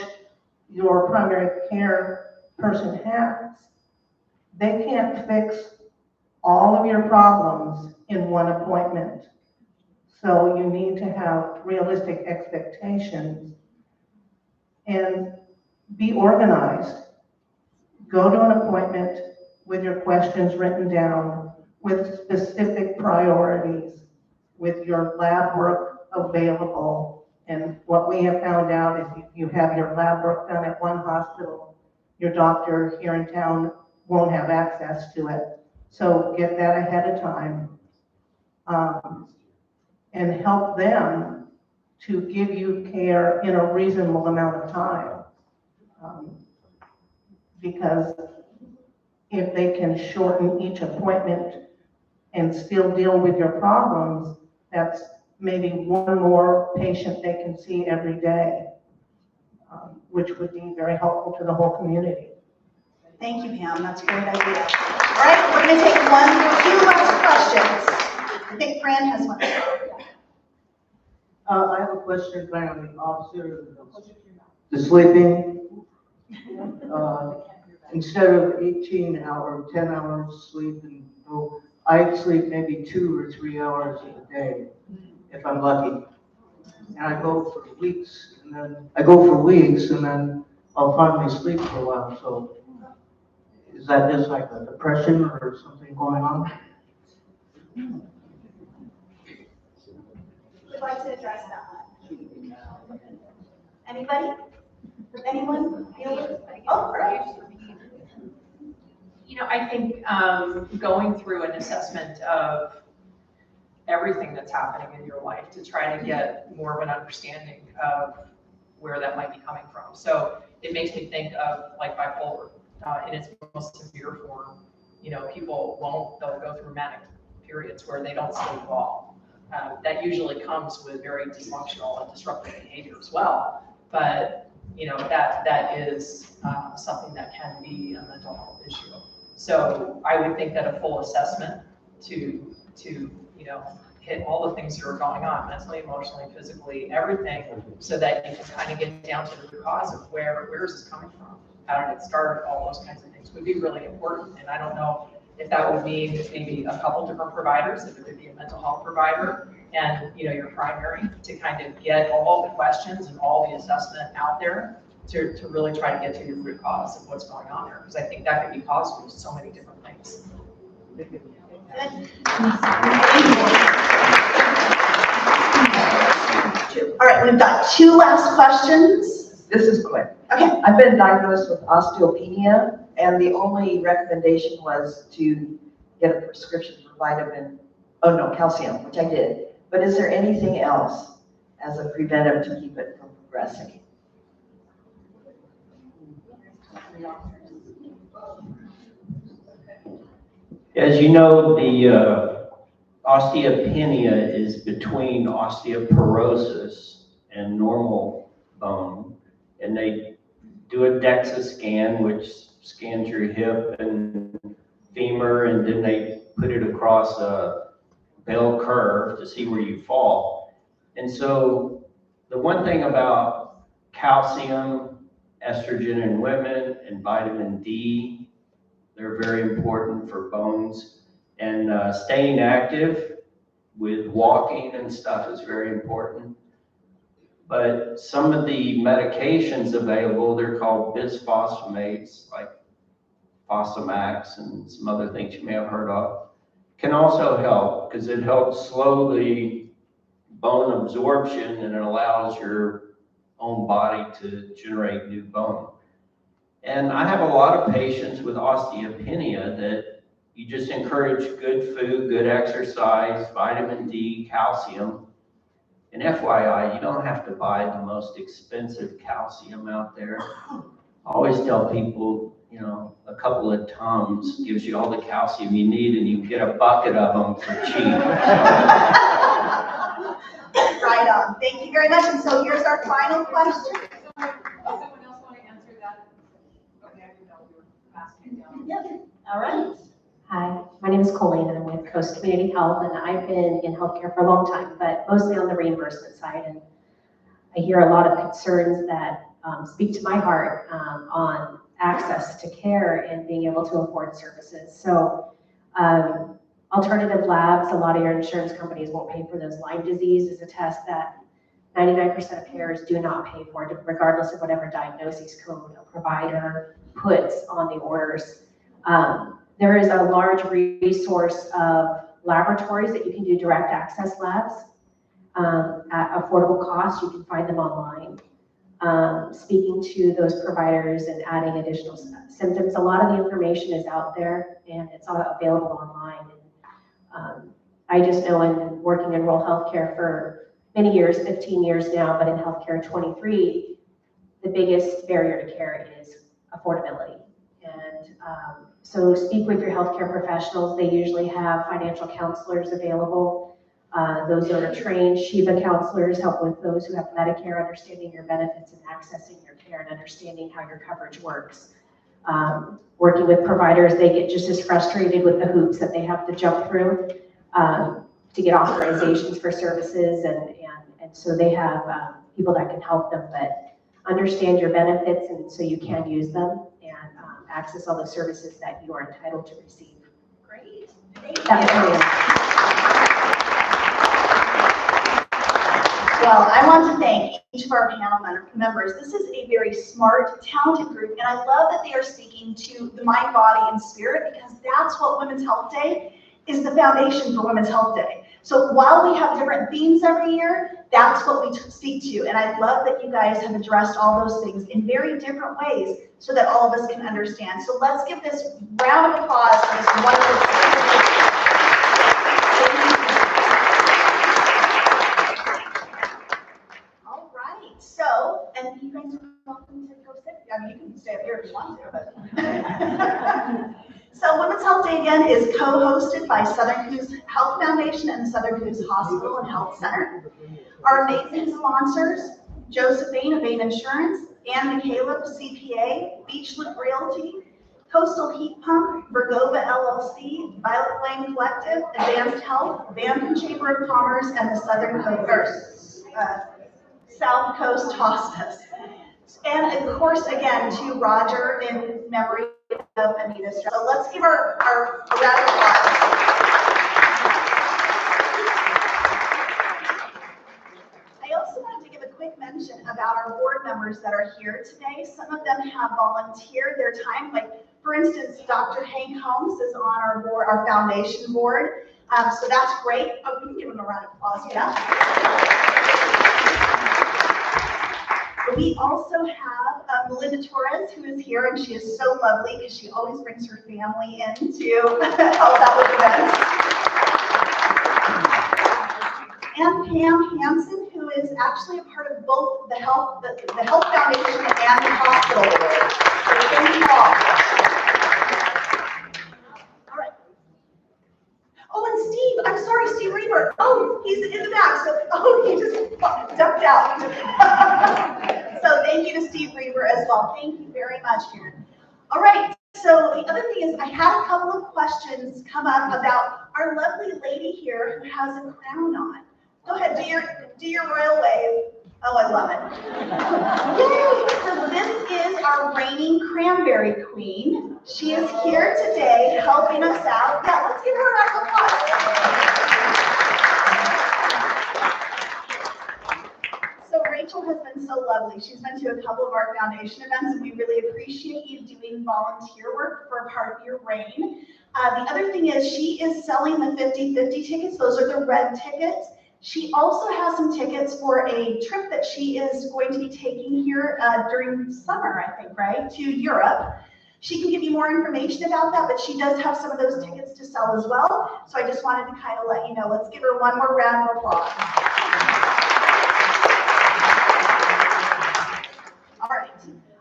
your primary care person has, they can't fix all of your problems in one appointment. So you need to have realistic expectations and be organized. Go to an appointment with your questions written down, with specific priorities, with your lab work available. And what we have found out is if you have your lab work done at one hospital, your doctor here in town won't have access to it. So get that ahead of time, and help them to give you care in a reasonable amount of time. Because if they can shorten each appointment and still deal with your problems, that's maybe one more patient they can see every day, which would be very helpful to the whole community. Thank you, Pam. That's a great idea. All right, we're going to take 2 last questions. I think Fran has one. I have a question on the officer, the sleeping. Instead of 18 hours, 10 hours sleep, I sleep maybe 2 or 3 hours a day, if I'm lucky. And I go for weeks, and then I'll finally sleep for a while. So is that just like a depression or something going on? Would like to address that one. Anybody? Anyone? Oh, great. You know, I think going through an assessment of everything that's happening in your life to try to get more of an understanding of where that might be coming from. So it makes me think of like bipolar in its most severe form. You know, they'll go through manic periods where they don't sleep at all. That usually comes with very dysfunctional and disruptive behavior as well. But, you know, that is something that can be a mental health issue. So I would think that a full assessment to you know, hit all the things that are going on, mentally, emotionally, physically, everything, so that you can kind of get down to the root cause of where is this coming from? How did it start? All those kinds of things would be really important. And I don't know if that would mean maybe a couple different providers, if it could be a mental health provider and, you know, your primary, to kind of get all the questions and all the assessment out there to really try to get to your root cause of what's going on there. Because I think that could be caused with so many different things. All right, we've got 2 last questions. This is quick. Okay. I've been diagnosed with osteopenia, and the only recommendation was to get a prescription for calcium, which I did. But is there anything else as a preventive to keep it from progressing? As you know, the osteopenia is between osteoporosis and normal bone, and they do a DEXA scan, which scans your hip and femur, and then they put it across a bell curve to see where you fall. And so the one thing about calcium, estrogen in women, and vitamin D, they're very important for bones. And staying active with walking and stuff is very important. But some of the medications available, they're called bisphosphonates, like Fosamax and some other things you may have heard of, can also help because it helps slow the bone absorption and it allows your own body to generate new bone. And I have a lot of patients with osteopenia that you just encourage good food, good exercise, vitamin D, calcium. And FYI, you don't have to buy the most expensive calcium out there. I always tell people, you know, a couple of Tums gives you all the calcium you need and you can get a bucket of them for cheap. Right on. Thank you very much. And so here's our final question. Does someone else want to answer that? Okay, I didn't know we were passing it down. Yeah. All right. Hi, my name is Colleen and I'm with Coast Community Health, and I've been in healthcare for a long time, but mostly on the reimbursement side. And I hear a lot of concerns that speak to my heart on access to care and being able to afford services. So alternative labs, a lot of your insurance companies won't pay for those. Lyme disease is a test that 99% of payers do not pay for, regardless of whatever diagnosis code a provider puts on the orders. There is a large resource of laboratories that you can do direct access labs at affordable cost. You can find them online. Speaking to those providers and adding additional symptoms, a lot of the information is out there and it's all available online. And, I just know in working in rural healthcare for many years, 15 years now, but in healthcare 23, the biggest barrier to care is affordability. And so speak with your healthcare professionals. They usually have financial counselors available. Those that are trained, Shiva counselors help with those who have Medicare, understanding your benefits and accessing your care and understanding how your coverage works. Working with providers, they get just as frustrated with the hoops that they have to jump through to get authorizations for services. And so they have people that can help them, but understand your benefits and so you can use them and access all the services that you are entitled to receive. Great. Thank you. Well, I want to thank each of our panel members. This is a very smart, talented group, and I love that they are speaking to the mind, body, and spirit, because that's what Women's Health Day is, the foundation for Women's Health Day. So while we have different themes every year, that's what we speak to, and I love that you guys have addressed all those things in very different ways so that all of us can understand. So let's give this round of applause for this wonderful So, and you guys are welcome to go sit. I mean, you can stay up here if you want to, but. So Women's Health Day again is co-hosted by Southern Coos Health Foundation and the Southern Coos Hospital and Health Center. Our amazing sponsors, Joseph Bain of Bain Insurance, Ann McCaleb, CPA, Beachwood Realty, Coastal Heat Pump, Vergova LLC, Violet Flame Collective, Advanced Health, Bantam Chamber of Commerce, and the South Coast Hospice. And of course, again, to Roger in memory of Anita. So let's give our a round of applause. I also wanted to give a quick mention about our board members that are here today. Some of them have volunteered their time. Like, for instance, Dr. Hank Holmes is on our board, our foundation board. So that's great. Oh, we can give him a round of applause for that. We also have Melinda Torres, who is here, and she is so lovely because she always brings her family in to help out with events. And Pam Hansen, who is actually a part of both the Health Foundation and the hospital board. So thank you all. All right. Oh, and Steve, I'm sorry, Steve Reber. Oh, he's in the back. So, he just ducked out. So thank you to Steve Reber as well. Thank you very much, Karen. All right, so the other thing is I had a couple of questions come up about our lovely lady here who has a crown on. Go ahead, do your royal wave. Oh, I love it. Yay! So this is our reigning cranberry queen. She is here today helping us out. Yeah, let's give her a round of applause. So Rachel has been been so lovely. She's been to a couple of our foundation events, and we really appreciate you doing volunteer work for a part of your reign. The other thing is she is selling the 50/50 tickets. Those are the red tickets. She also has some tickets for a trip that she is going to be taking here during summer, I think, right, to Europe. She can give you more information about that, but she does have some of those tickets to sell as well. So I just wanted to kind of let you know. Let's give her one more round of applause. All right.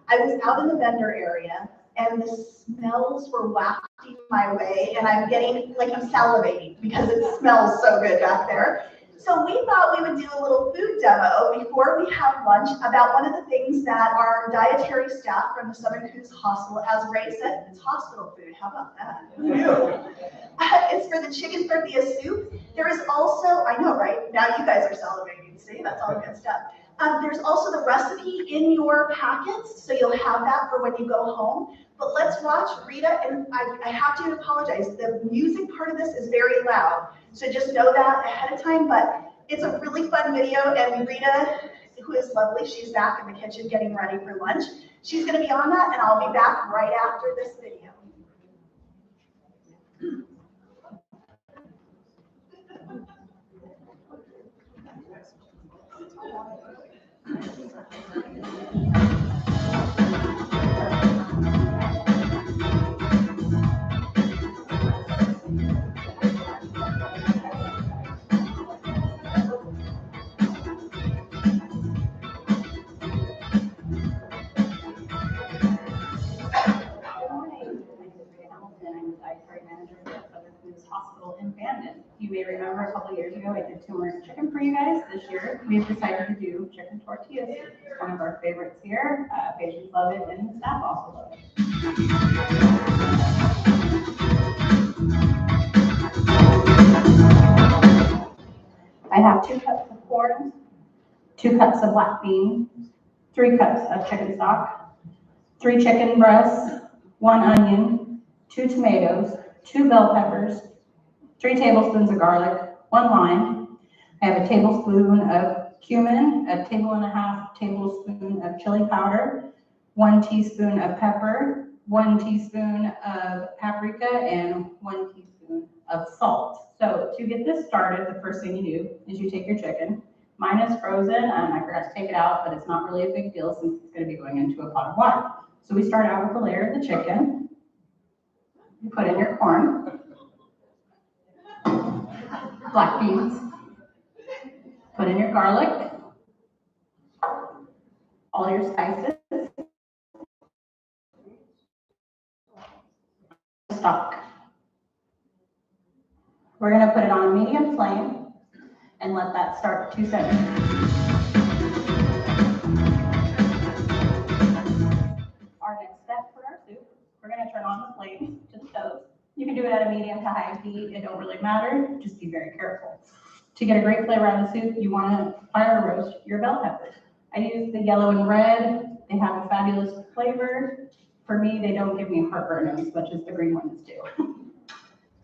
I was out in the vendor area, and the smells were wafting my way, and I'm getting, like, I'm salivating because it smells so good back there. So we thought we would do a little food demo before we have lunch about one of the things that our dietary staff from the Southern Coos Hospital, as Ray said, it's hospital food. How about that? It's for the chicken tortilla soup. There is also, I know, right? Now you guys are salivating. See, that's all good stuff. There's also the recipe in your packets, so you'll have that for when you go home. But let's watch Rita, and I have to apologize. The music part of this is very loud, so just know that ahead of time. But it's a really fun video, and Rita, who is lovely, she's back in the kitchen getting ready for lunch. She's going to be on that, and I'll be back right after this video. I'm the dietary manager for the Southern Coos Hospital in Bandon. You may remember a couple years ago I did turmeric chicken for you guys. This year we've decided to do chicken tortilla soup. It's one of our favorites here. Patients love it and the staff also love it. I have 2 cups of corn, 2 cups of black beans, 3 cups of chicken stock, 3 chicken breasts, 1 onion, 2 tomatoes, 2 bell peppers, 3 tablespoons of garlic, 1 lime. I have a tablespoon of cumin, a 1.5 tablespoon of chili powder, 1 teaspoon of pepper, 1 teaspoon of paprika, and 1 teaspoon of salt. So to get this started, the first thing you do is you take your chicken. Mine is frozen, and I forgot to take it out, but it's not really a big deal since it's going to be going into a pot of water. So we start out with a layer of the chicken. You put in your corn, black beans, put in your garlic, all your spices, stock. We're going to put it on a medium flame and let that start to simmer. Our next step for our soup, we're going to turn on the flame to the stove. You can do it at a medium to high heat. It don't really matter. Just be very careful. To get a great flavor out of the soup, you want to fire roast your bell peppers. I use the yellow and red. They have a fabulous flavor. For me, they don't give me heartburn as much as the green ones do.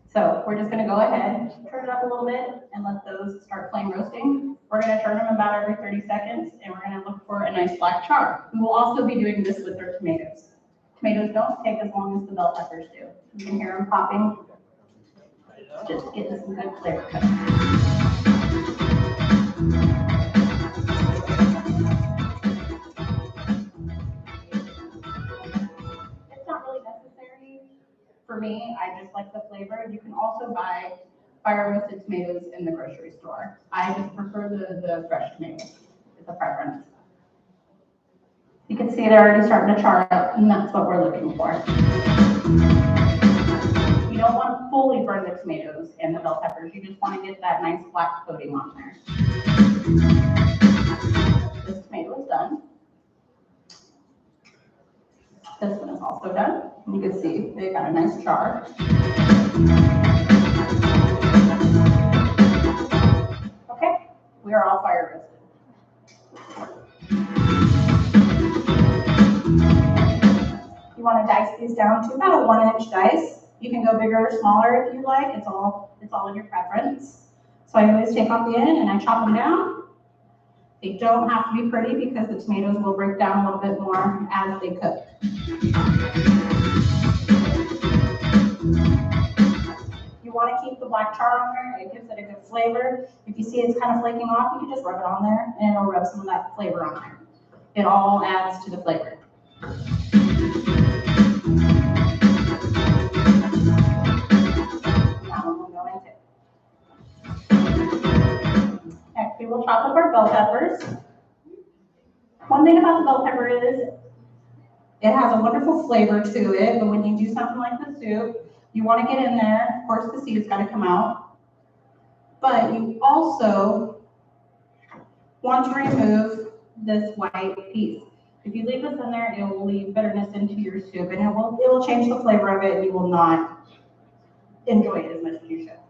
So we're just going to go ahead, turn it up a little bit, and let those start flame roasting. We're going to turn them about every 30 seconds, and we're going to look for a nice black char. We will also be doing this with our tomatoes. Tomatoes don't take as long as the bell peppers do. You can hear them popping. Just getting some good flavor coming. It's not really necessary for me. I just like the flavor. You can also buy fire roasted tomatoes in the grocery store. I just prefer the fresh tomatoes. It's a preference. You can see they're already starting to char up, and that's what we're looking for. You don't want to fully burn the tomatoes and the bell peppers. You just want to get that nice black coating on there. This tomato is done. This one is also done. You can see they got a nice char. Okay, we are all fire roasted. You want to dice these down to about a 1-inch dice. You can go bigger or smaller if you like. It's all in your preference. So I always take off the end and I chop them down. They don't have to be pretty because the tomatoes will break down a little bit more as they cook. You want to keep the black char on there, it gives it a good flavor. If you see it's kind of flaking off, you can just rub it on there and it'll rub some of that flavor on there. It all adds to the flavor. Now we'll go into it. Next, we will chop up our bell peppers. One thing about the bell pepper is it has a wonderful flavor to it, but when you do something like the soup, you want to get in there. Of course, the seed's got to come out, but you also want to remove this white piece. If you leave this in there, it will leave bitterness into your soup, and it will change the flavor of it, and you will not enjoy it as much as you should.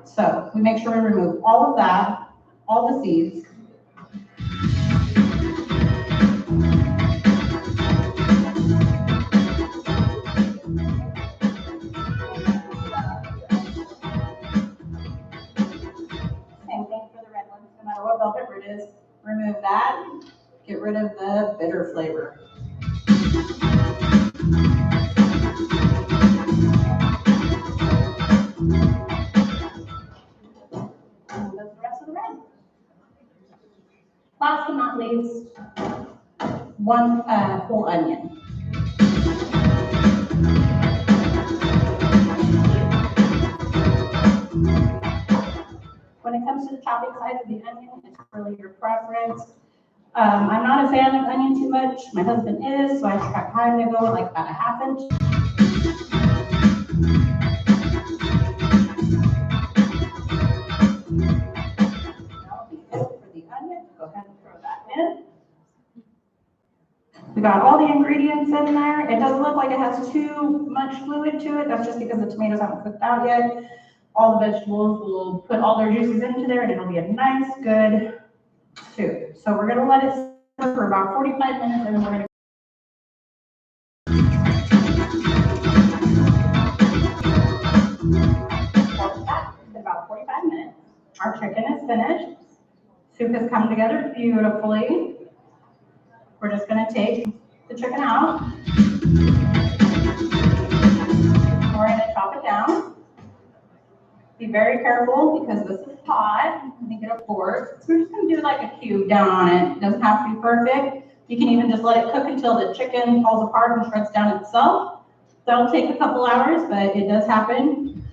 So we make sure we remove all of that, all the seeds. Same thing for the red ones, no matter what bell pepper it is, remove that, get rid of the bitter flavor. And that's the rest of the red. Last but not least, one whole onion. When it comes to the chopping size of the onion, it's really your preference. I'm not a fan of onion too much. My husband is, so I kind of go with like about a ½ inch. That'll be it for the onion. Go ahead and throw that in. We got all the ingredients in there. It doesn't look like it has too much fluid to it. That's just because the tomatoes haven't cooked out yet. All the vegetables will put all their juices into there and it'll be a nice, good soup. So we're gonna let it sit for about 45 minutes and then we're gonna it's been about 45 minutes. Our chicken is finished. Soup has come together beautifully. We're just gonna take the chicken out. We're gonna chop it down. Be very careful because this is hot. Let me get a fork. So we're just gonna do like a cube down on it. It doesn't have to be perfect. You can even just let it cook until the chicken falls apart and shreds down itself. That'll take a couple hours, but it does happen.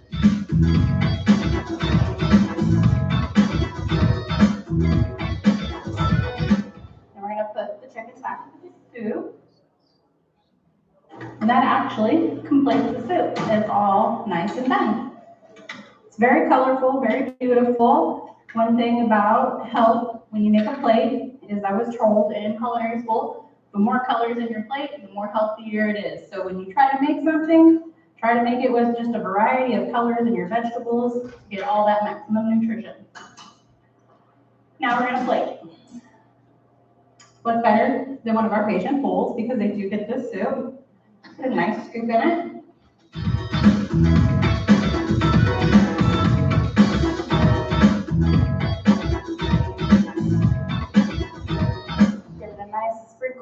And we're gonna put the chicken back into the soup. And that actually completes the soup. It's all nice and done. It's very colorful, very beautiful. One thing about health when you make a plate is I was told in culinary school, the more colors in your plate, the more healthier it is. So when you try to make something, try to make it with just a variety of colors in your vegetables to get all that maximum nutrition. Now we're gonna plate. What's better than one of our patient bowls because they do get this soup. Put a nice scoop in it.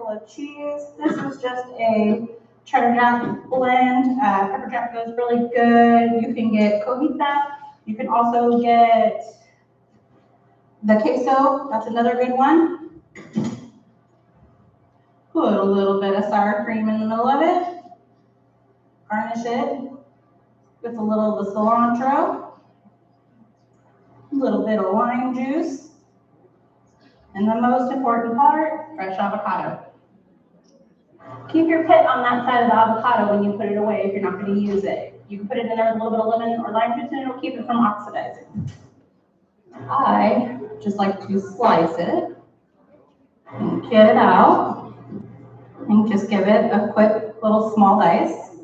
Of cheese. This is just a cheddar jack blend. Pepper jack goes really good. You can get cojita. You can also get the queso. That's another good one. Put a little bit of sour cream in the middle of it. Garnish it with a little of the cilantro. A little bit of lime juice. And the most important part, fresh avocado. Keep your pit on that side of the avocado when you put it away if you're not going to use it. You can put it in there with a little bit of lemon or lime juice and it'll keep it from oxidizing. I just like to slice it and get it out and just give it a quick little small dice.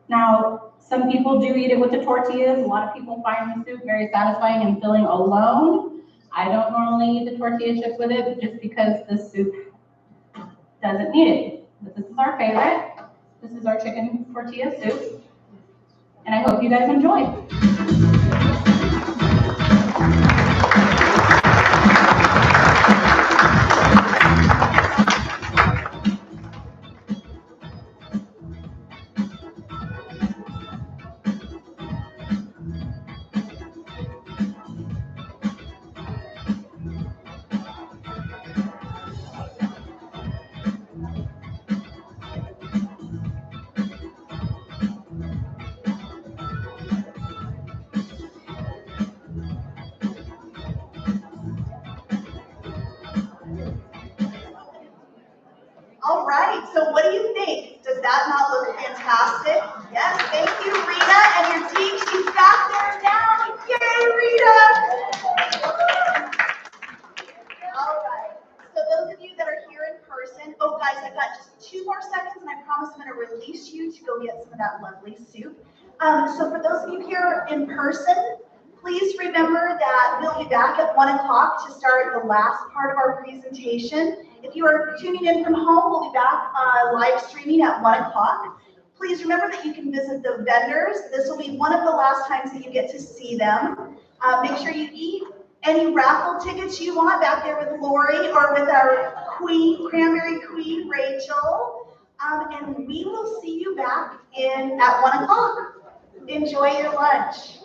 Now, some people do eat it with the tortillas. A lot of people find the soup very satisfying and filling alone. I don't normally eat the tortilla chips with it just because the soup doesn't need it. But this is our favorite. This is our chicken tortilla soup. And I hope you guys enjoy. right, so what do you think? Does that not look fantastic? Yes, thank you, Rita, and your team. She's back there now. Yay, Rita! All right, so those of you that are here in person, oh guys, I've got just 2 more seconds and I promise I'm gonna release you to go get some of that lovely soup. So for those of you here in person, please remember that we'll be back at 1 o'clock to start the last part of our presentation. If you are tuning in from home, we'll be back live streaming at 1 o'clock. Please remember that you can visit the vendors. This will be one of the last times that you get to see them. Make sure you eat any raffle tickets you want back there with Lori or with our queen, Cranberry Queen, Rachel. And we will see you back at 1 o'clock. Enjoy your lunch.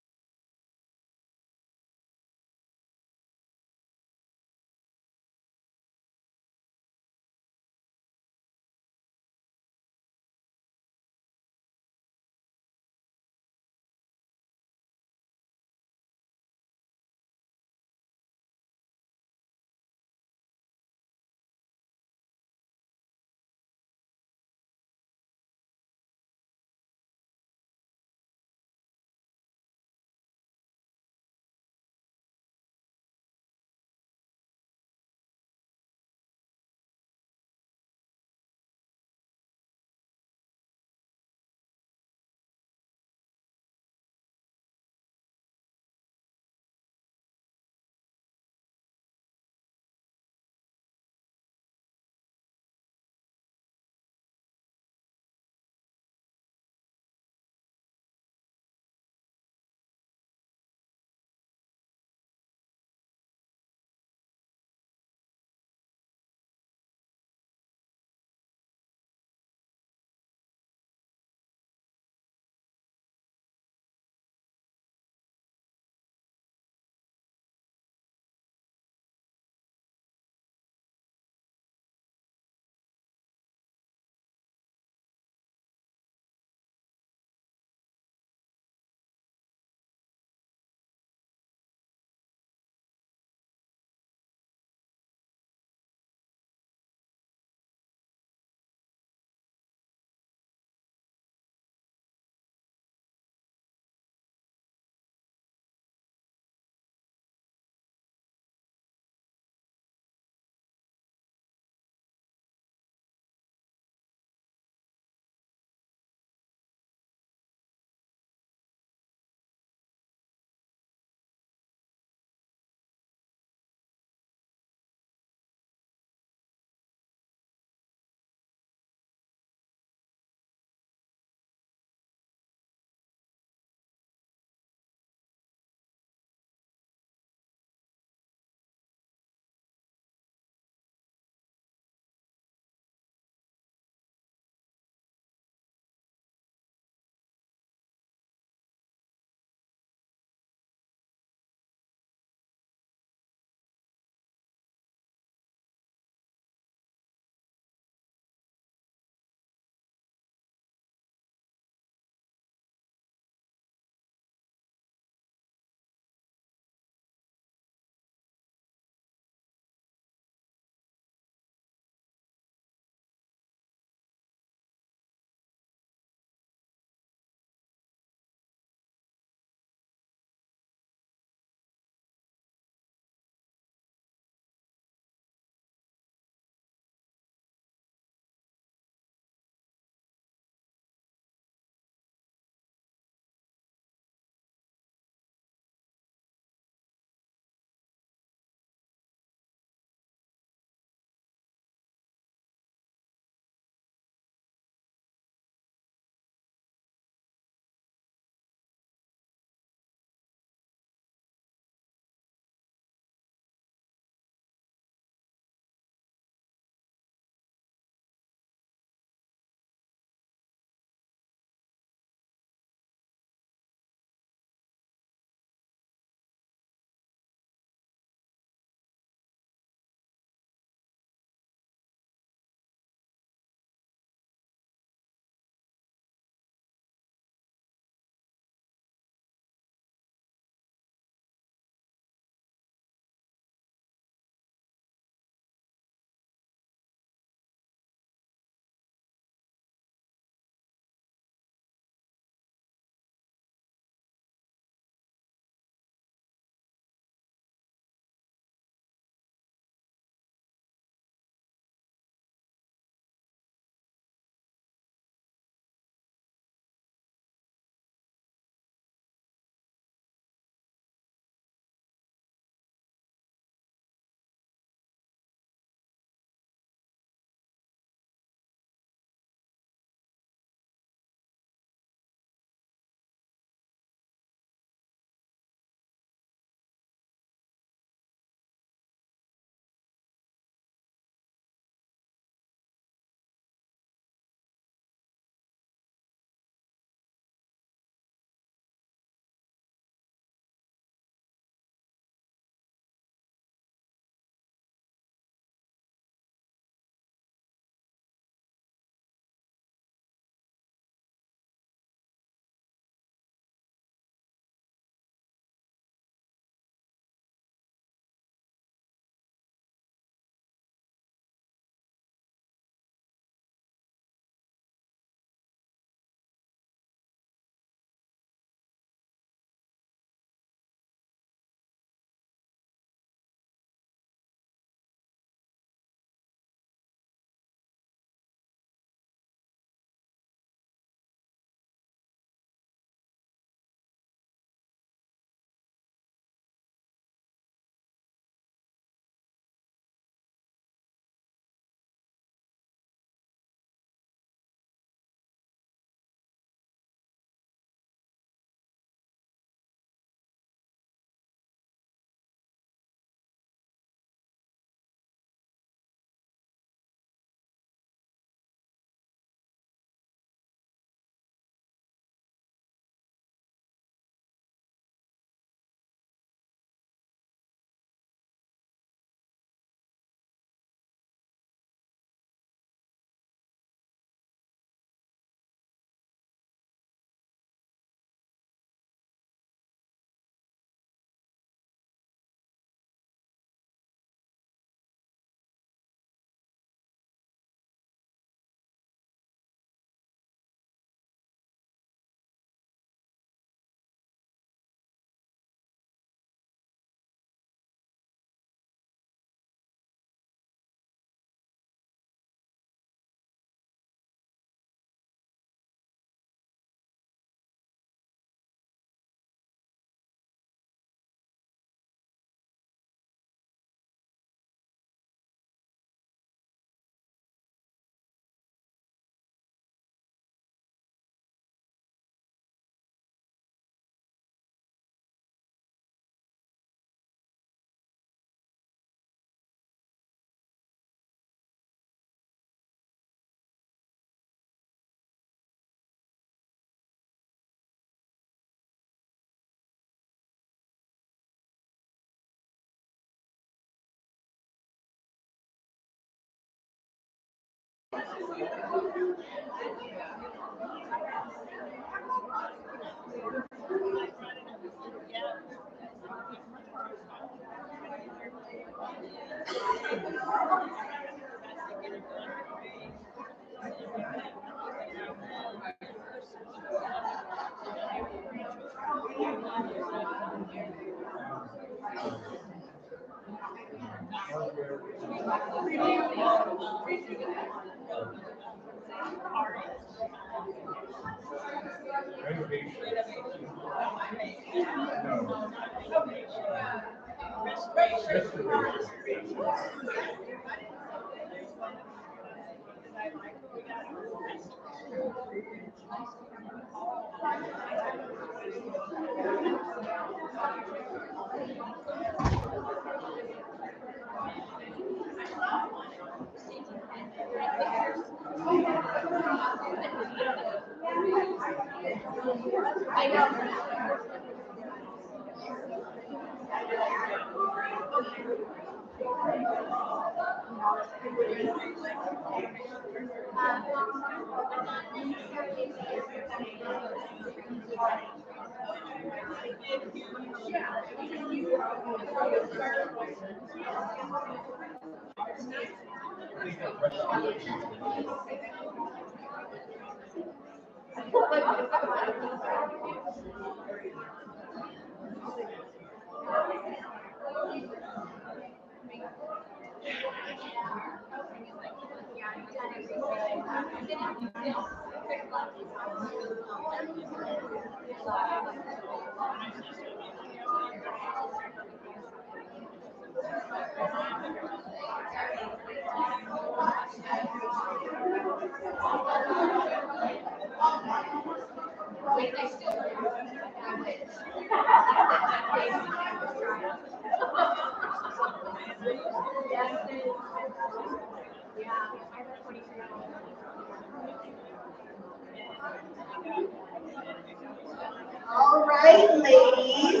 All right, ladies.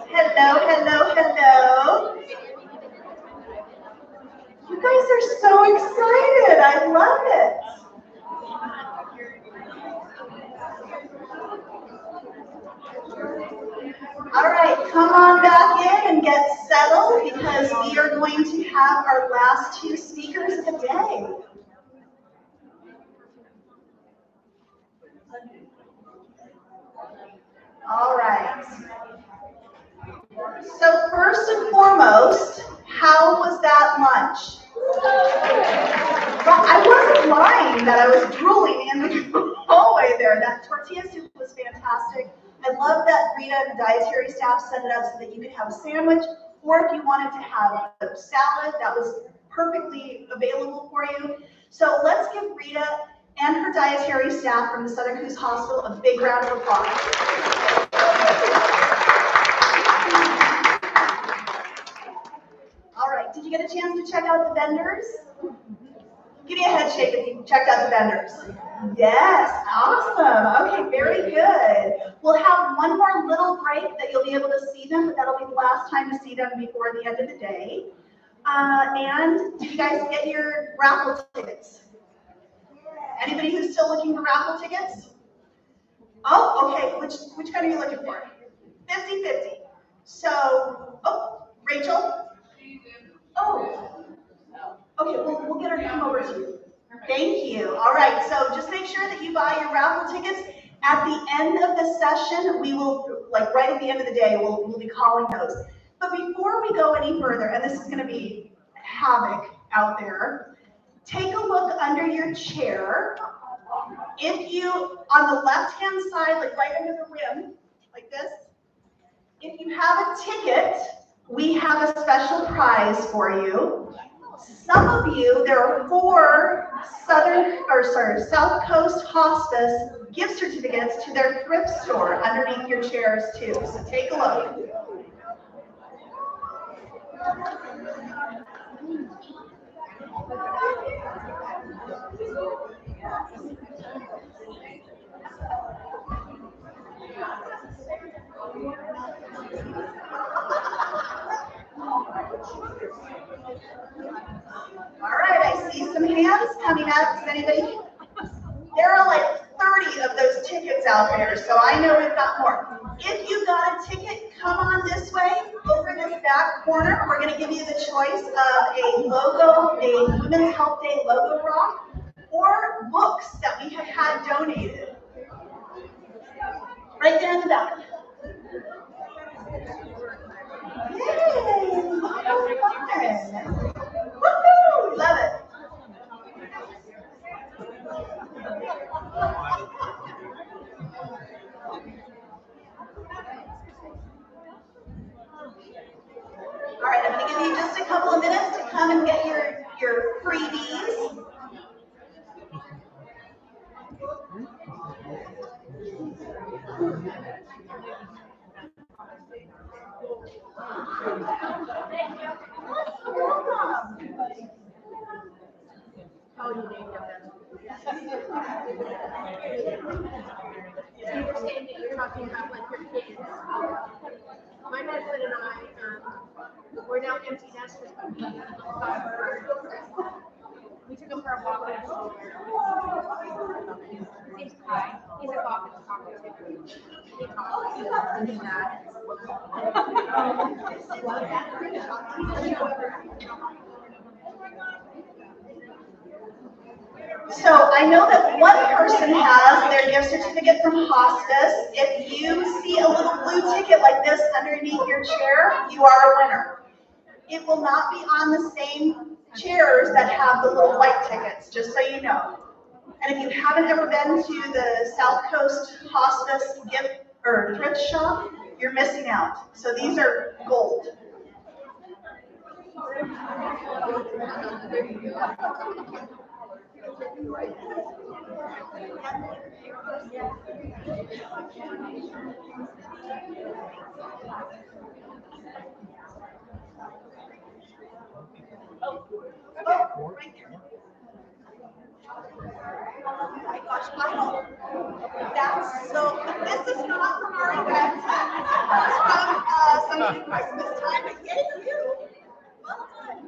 Hello, hello, hello. You guys are so excited. I love it. All right, come on back in and get settled because we are going to have our last two speakers of the day. All right. So first and foremost, how was that lunch? Well, I wasn't lying that I was drooling in the hallway there. That tortilla soup was fantastic. I love that Rita and the dietary staff set it up so that you could have a sandwich, or if you wanted to have a salad, that was perfectly available for you. So let's give Rita and her dietary staff from the Southern Coos Hospital a big round of applause. All right, did you get a chance to check out the vendors? Give me a head shake if you checked out the vendors. Yes, awesome. Okay, very good. We'll have one more little break that you'll be able to see them, but that'll be the last time to see them before the end of the day. And did you guys get your raffle tickets? Anybody who's still looking for raffle tickets? Oh, okay. Which kind are you looking for? 50-50. So, oh, Rachel? Oh, okay, we'll get her to come over to you. Thank you. All right, so just make sure that you buy your raffle tickets. At the end of the session, we will, like right at the end of the day, we'll be calling those. But before we go any further, and this is going to be havoc out there, take a look under your chair. If you, on the left-hand side, like right under the rim, like this, if you have a ticket, we have a special prize for you. Some of you, there are 4 South Coast Hospice gift certificates to their thrift store underneath your chairs too. So take a look. All right, I see some hands coming up. Does anybody? There are like 30 of those tickets out there, so I know we've got more. If you got a ticket, come on this way, over this back corner. We're going to give you the choice of a logo, a Women's Health Day logo rock, or books that we have had donated. Right there in the back. Yay! Fun! Woohoo! Love it. All right, I'm going to give you just a couple of minutes to come and get your freebies. I understand that you're talking about like your kids. My husband and I, we're now empty nesters, but we took him for a walk last year. He's high. He's a walk and talk too. He talks. He's that. So I know that one person has their gift certificate from hospice. If you see a little blue ticket like this underneath your chair, you are a winner. It will not be on the same chairs that have the little white tickets, just so you know. And if you haven't ever been to the South Coast Hospice gift or thrift shop, you're missing out. So these are gold. Oh, right there. Oh my gosh, I don't. That's so. This is not from our event. It's from something Christmas time. But yay you! Well done.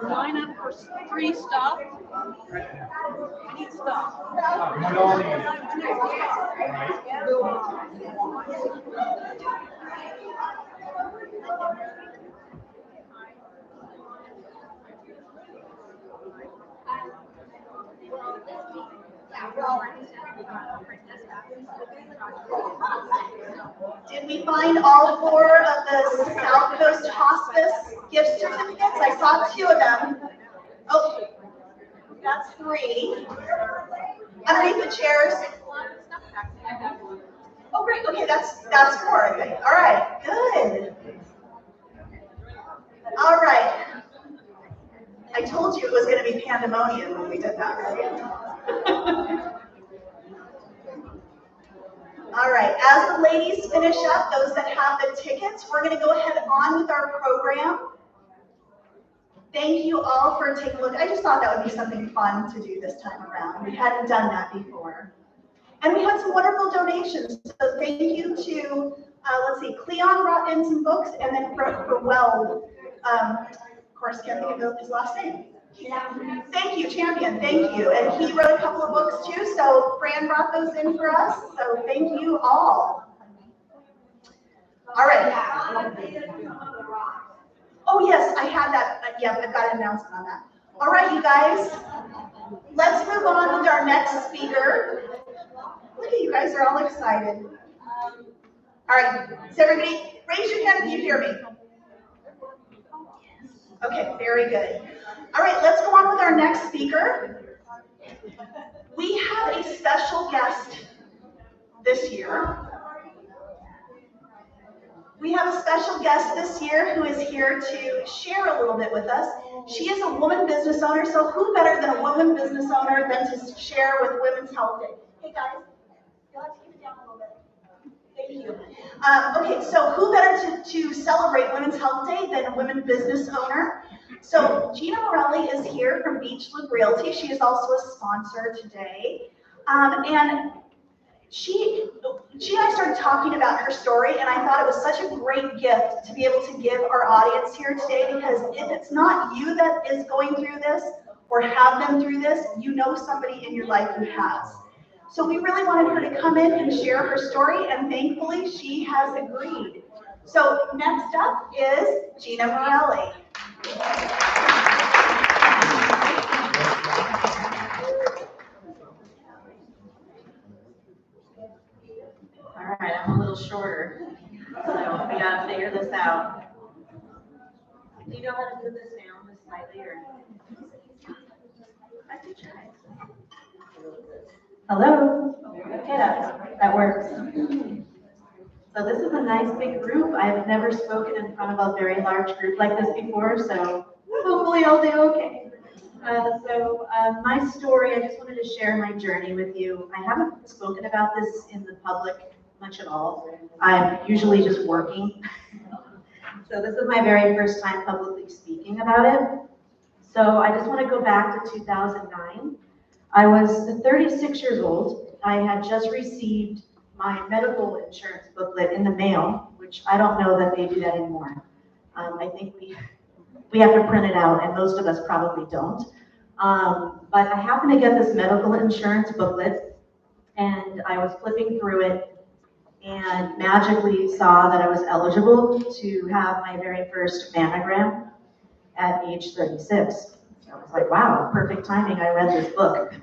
Line up for free stuff. I need stuff. Did we find all 4 of the South Coast Hospice gift certificates? I saw 2 of them. Oh, that's 3. Underneath the chairs. Oh, great. Okay, that's 4. Okay. All right. Good. All right. I told you it was going to be pandemonium when we did that, right? All right, as the ladies finish up, those that have the tickets, we're going to go ahead on with our program. Thank you all for taking a look. I just thought that would be something fun to do this time around. We hadn't done that before. And we had some wonderful donations. So thank you to, let's see, Cleon brought in some books, and then for Weld, of course, can't think of his last name. Thank you, Champion, thank you. And he wrote a couple of books too, so Fran brought those in for us, so thank you all. All right. Oh yes, I had that, yeah, I've got an announcement on that. All right, you guys, let's move on with our next speaker. Look at you guys are all excited. All right, so everybody, raise your hand if you hear me. Okay, very good. All right, let's go on with our next speaker. We have a special guest this year. We have a special guest this year who is here to share a little bit with us. She is a woman business owner, so who better than a woman business owner than to share with Women's Health Day? Hey guys, you'll have to keep it down a little bit. Thank you. Okay, so who better to celebrate Women's Health Day than a women business owner? So Gina Morelli is here from Beach Loop Realty. She is also a sponsor today. And she and I started talking about her story, and I thought it was such a great gift to be able to give our audience here today, because if it's not you that is going through this or have been through this, you know somebody in your life who has. So we really wanted her to come in and share her story, and thankfully she has agreed. So next up is Gina Morelli. All right, I'm a little shorter, so we gotta figure this out. Do you know how to move this down just slightly, or? I could try. Hello? Okay, that works. So this is a nice big group. I've never spoken in front of a very large group like this before, so hopefully I'll do okay. My story, I just wanted to share my journey with you. I haven't spoken about this in the public much at all. I'm usually just working. So this is my very first time publicly speaking about it. So I just want to go back to 2009. I was 36 years old. I had just received my medical insurance booklet in the mail, which I don't know that they do that anymore. I think we have to print it out, and most of us probably don't. But I happened to get this medical insurance booklet, and I was flipping through it and magically saw that I was eligible to have my very first mammogram at age 36. I was like, wow, perfect timing. I read this book.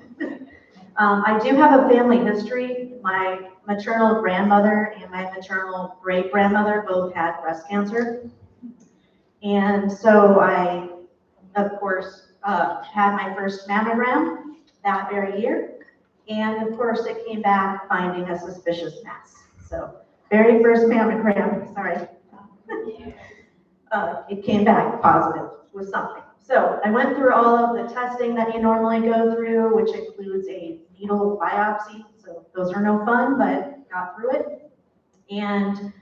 I do have a family history. My maternal grandmother and my maternal great-grandmother both had breast cancer. And so I, of course, had my first mammogram that very year. And of course, it came back finding a suspicious mass. So very first mammogram, sorry. It came back positive with something. So I went through all of the testing that you normally go through, which includes a needle biopsy. So those are no fun, but got through it. And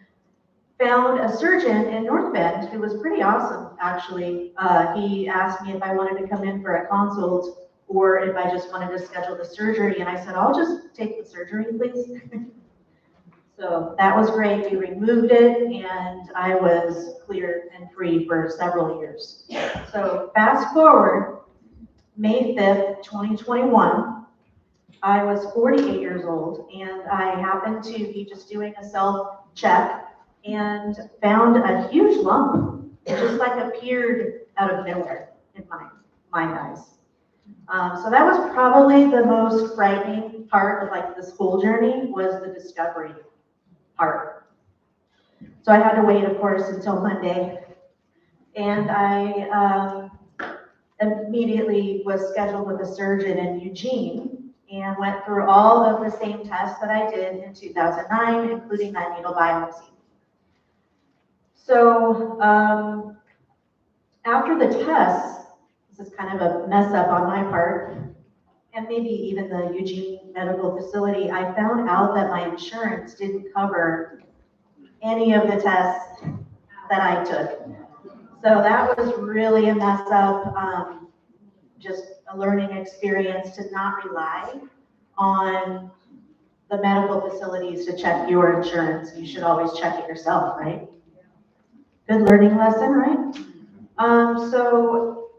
found a surgeon in North Bend who was pretty awesome, actually. He asked me if I wanted to come in for a consult or if I just wanted to schedule the surgery. And I said, I'll just take the surgery, please. So that was great. We removed it, and I was clear and free for several years. So fast forward, May 5th, 2021, I was 48 years old, and I happened to be just doing a self-check and found a huge lump. It just like appeared out of nowhere in my eyes. So that was probably the most frightening part of like this whole journey, was the discovery part. So I had to wait, of course, until Monday, and I immediately was scheduled with a surgeon in Eugene and went through all of the same tests that I did in 2009, including that needle biopsy. So after the tests, this is kind of a mess up on my part, and maybe even the Eugene Medical Facility, I found out that my insurance didn't cover any of the tests that I took. So that was really a mess up, just a learning experience to not rely on the medical facilities to check your insurance. You should always check it yourself, right? Good learning lesson, right? So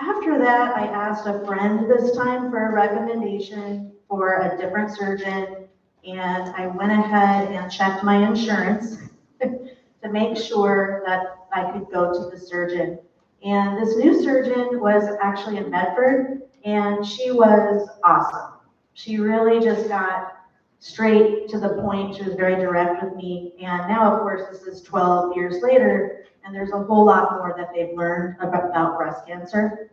after that, I asked a friend this time for a recommendation for a different surgeon, and I went ahead and checked my insurance to make sure that I could go to the surgeon. And this new surgeon was actually in Medford, and she was awesome. She really just got straight to the point. She was very direct with me. And now, of course, this is 12 years later, and there's a whole lot more that they've learned about breast cancer.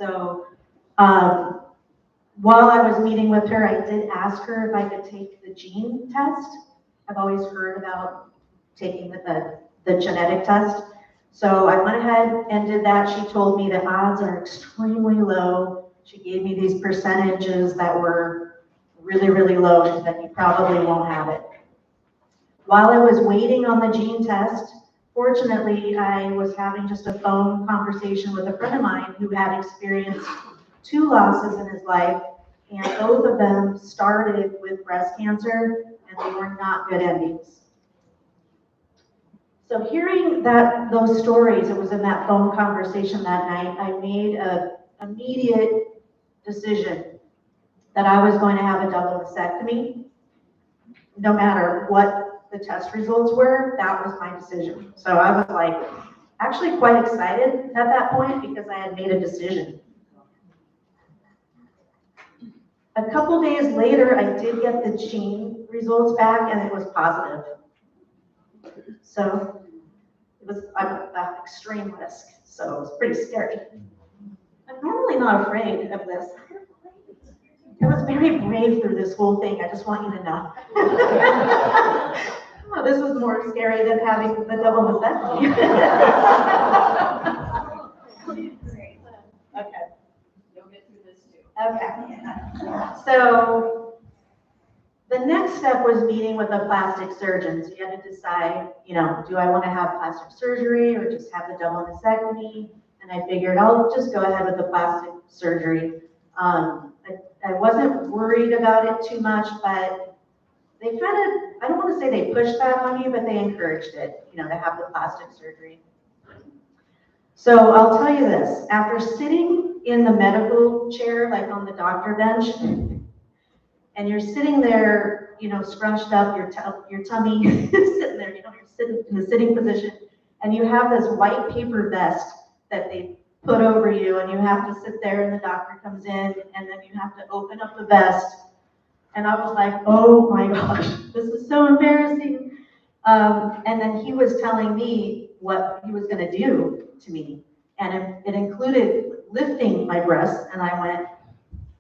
So while I was meeting with her, I did ask her if I could take the gene test. I've always heard about taking the genetic test. So I went ahead and did that. She told me the odds are extremely low. She gave me these percentages that were really, really low, and that you probably won't have it. While I was waiting on the gene test, fortunately, I was having just a phone conversation with a friend of mine who had experienced 2 losses in his life, and both of them started with breast cancer, and they were not good endings. So hearing those stories, it was in that phone conversation that night, I made an immediate decision that I was going to have a double mastectomy. No matter what the test results were, that was my decision. So I was like, actually quite excited at that point because I had made a decision. A couple days later, I did get the gene results back and it was positive. So I'm at extreme risk, so it was pretty scary. I'm normally not afraid of this. I was very brave through this whole thing, I just want you to know. Oh, this was more scary than having the double mastectomy. Okay. You'll get through this too. Okay. So the next step was meeting with a plastic surgeon. So you had to decide, do I want to have plastic surgery or just have the double mastectomy? And I figured I'll just go ahead with the plastic surgery. I wasn't worried about it too much, but they I don't want to say they pushed that on you, but they encouraged it, to have the plastic surgery. So I'll tell you this, after sitting in the medical chair, like on the doctor bench, and you're sitting there, scrunched up, your tummy is sitting there, you're sitting in a sitting position, and you have this white paper vest that they put over you, and you have to sit there, and the doctor comes in, and then you have to open up the vest. And I was like, oh my gosh, this is so embarrassing. And then he was telling me what he was going to do to me. And it included lifting my breasts, and I went,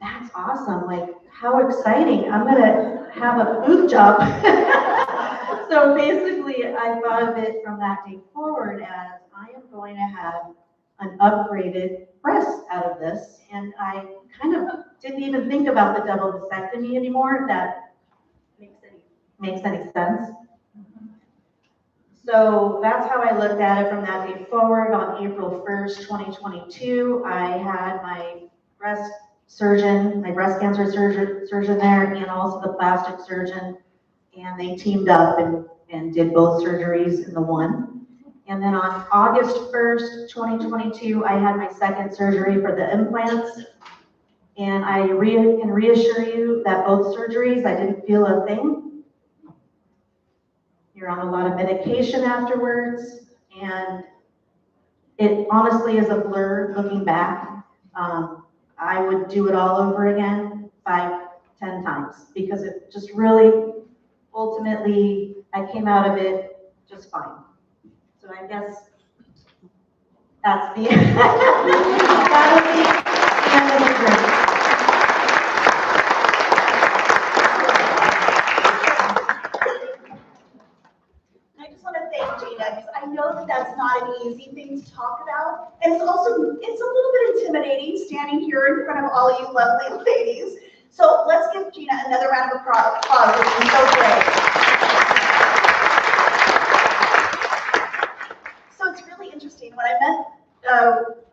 that's awesome, like, how exciting, I'm gonna have a boob job. So basically, I thought of it from that day forward as I am going to have an upgraded breast out of this, and I kind of didn't even think about the double mastectomy anymore, if that makes any sense. So that's how I looked at it from that day forward. On April 1st, 2022, I had my breast cancer surgeon there, and also the plastic surgeon, and they teamed up and did both surgeries in the one. And then on August 1st, 2022, I had my second surgery for the implants. And I can reassure you that both surgeries, I didn't feel a thing. You're on a lot of medication afterwards, and it honestly is a blur looking back. I would do it all over again 5, 10 times because it just really, ultimately, I came out of it just fine. So I guess that's the end. That was the end of the journey. I just want to thank Gina, because I know that that's not an easy thing to talk about. And it's a little bit intimidating standing here in front of all you lovely ladies. So let's give Gina another round of applause. It's been so great. So it's really interesting. When I met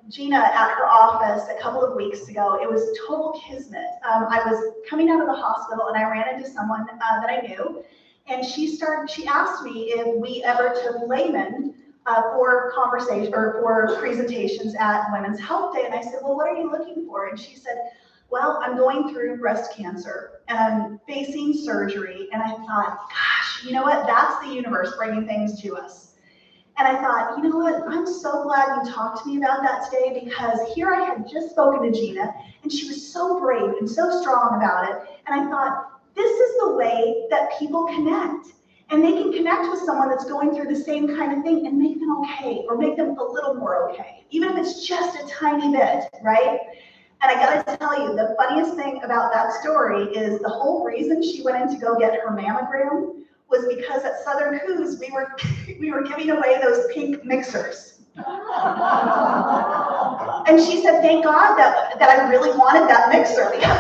Gina at her office a couple of weeks ago, it was total kismet. I was coming out of the hospital and I ran into someone that I knew. And she asked me if we ever took laymen for conversation or for presentations at Women's Health Day. And I said, well, what are you looking for? And she said, well, I'm going through breast cancer and I'm facing surgery. And I thought, gosh, you know what? That's the universe bringing things to us. And I thought, you know what? I'm so glad you talked to me about that today, because here I had just spoken to Gina and she was so brave and so strong about it. And I thought, this is the way that people connect. And they can connect with someone that's going through the same kind of thing and make them okay, or make them a little more okay, even if it's just a tiny bit, right? And I gotta tell you, the funniest thing about that story is the whole reason she went in to go get her mammogram was because at Southern Coos, we were giving away those pink mixers. And she said, thank God that I really wanted that mixer, because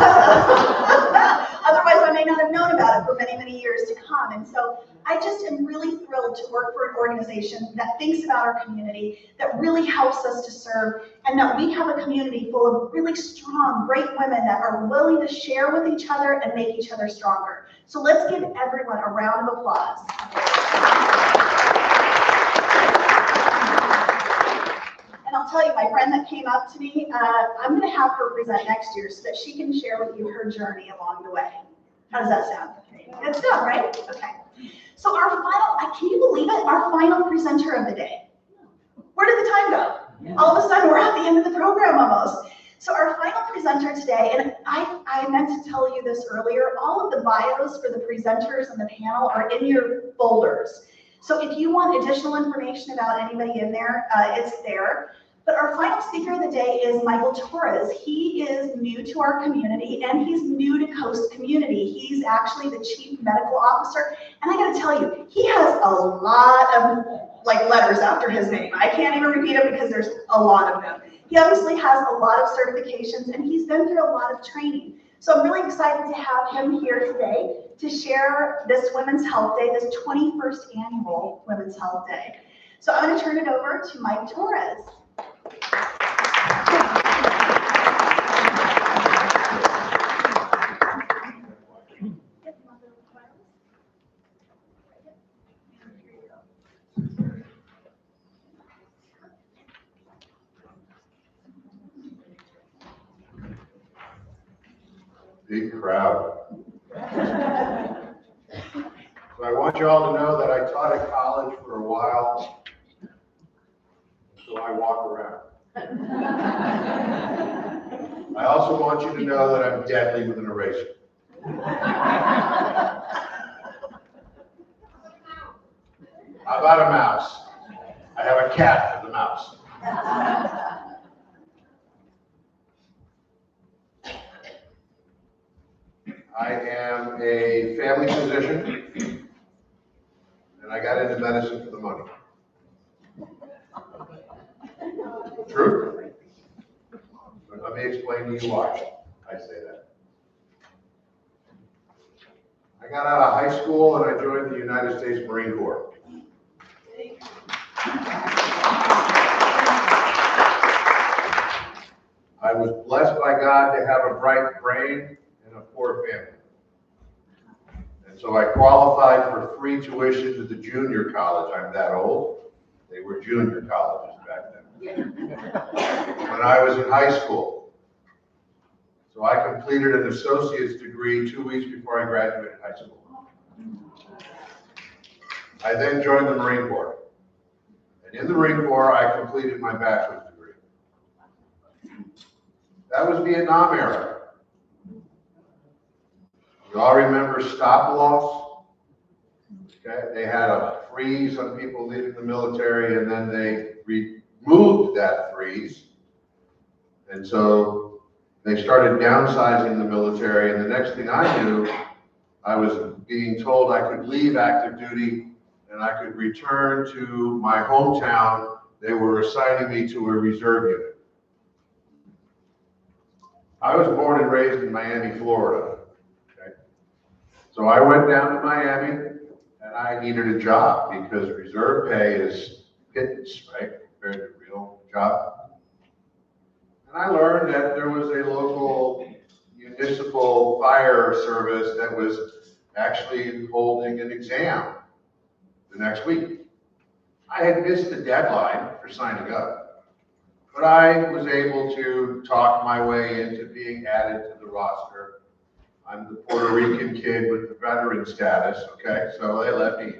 otherwise I may not have known about it for many, many years to come. And so I just am really thrilled to work for an organization that thinks about our community, that really helps us to serve, and that we have a community full of really strong, great women that are willing to share with each other and make each other stronger. So let's give everyone a round of applause. And I'll tell you, my friend that came up to me, I'm going to have her present next year so that she can share with you her journey along the way. How does that sound? Good stuff, right? Okay. So our final, can you believe it? Our final presenter of the day. Where did the time go? All of a sudden, we're at the end of the program almost. So our final presenter today, and I meant to tell you this earlier, all of the bios for the presenters and the panel are in your folders. So if you want additional information about anybody in there, it's there. But our final speaker of the day is Michael Torres. He is new to our community, and he's new to Coast community. He's actually the chief medical officer. And I gotta tell you, he has a lot of letters after his name. I can't even repeat them because there's a lot of them. He obviously has a lot of certifications, and he's been through a lot of training. So I'm really excited to have him here today to share this Women's Health Day, this 21st annual Women's Health Day. So I'm going to turn it over to Mike Torres. Big crowd. So I want you all to know that I taught at college for a while, so I walk around. I also want you to know that I'm deadly with an eraser. How about a mouse? I have a cat for the mouse. I am a family physician, and I got into medicine for the money. True. But let me explain to you why I say that. I got out of high school and I joined the United States Marine Corps. I was blessed by God to have a bright brain and a poor family. And so I qualified for free tuition to the junior college. I'm that old. They were junior colleges back then. When I was in high school. So I completed an associate's degree 2 weeks before I graduated high school. I then joined the Marine Corps. And in the Marine Corps, I completed my bachelor's degree. That was Vietnam era. You all remember stop loss? Okay, they had a freeze on people leaving the military, and then they removed that freeze. And so they started downsizing the military, and the next thing I knew, I was being told I could leave active duty and I could return to my hometown. They were assigning me to a reserve unit. I was born and raised in Miami, Florida. Okay? So I went down to Miami, and I needed a job because reserve pay is pittance, right, compared to real job. And I learned that there was a local municipal fire service that was actually holding an exam the next week. I had missed the deadline for signing up, but I was able to talk my way into being added to the roster. I'm the Puerto Rican kid with the veteran status, okay? So they let me.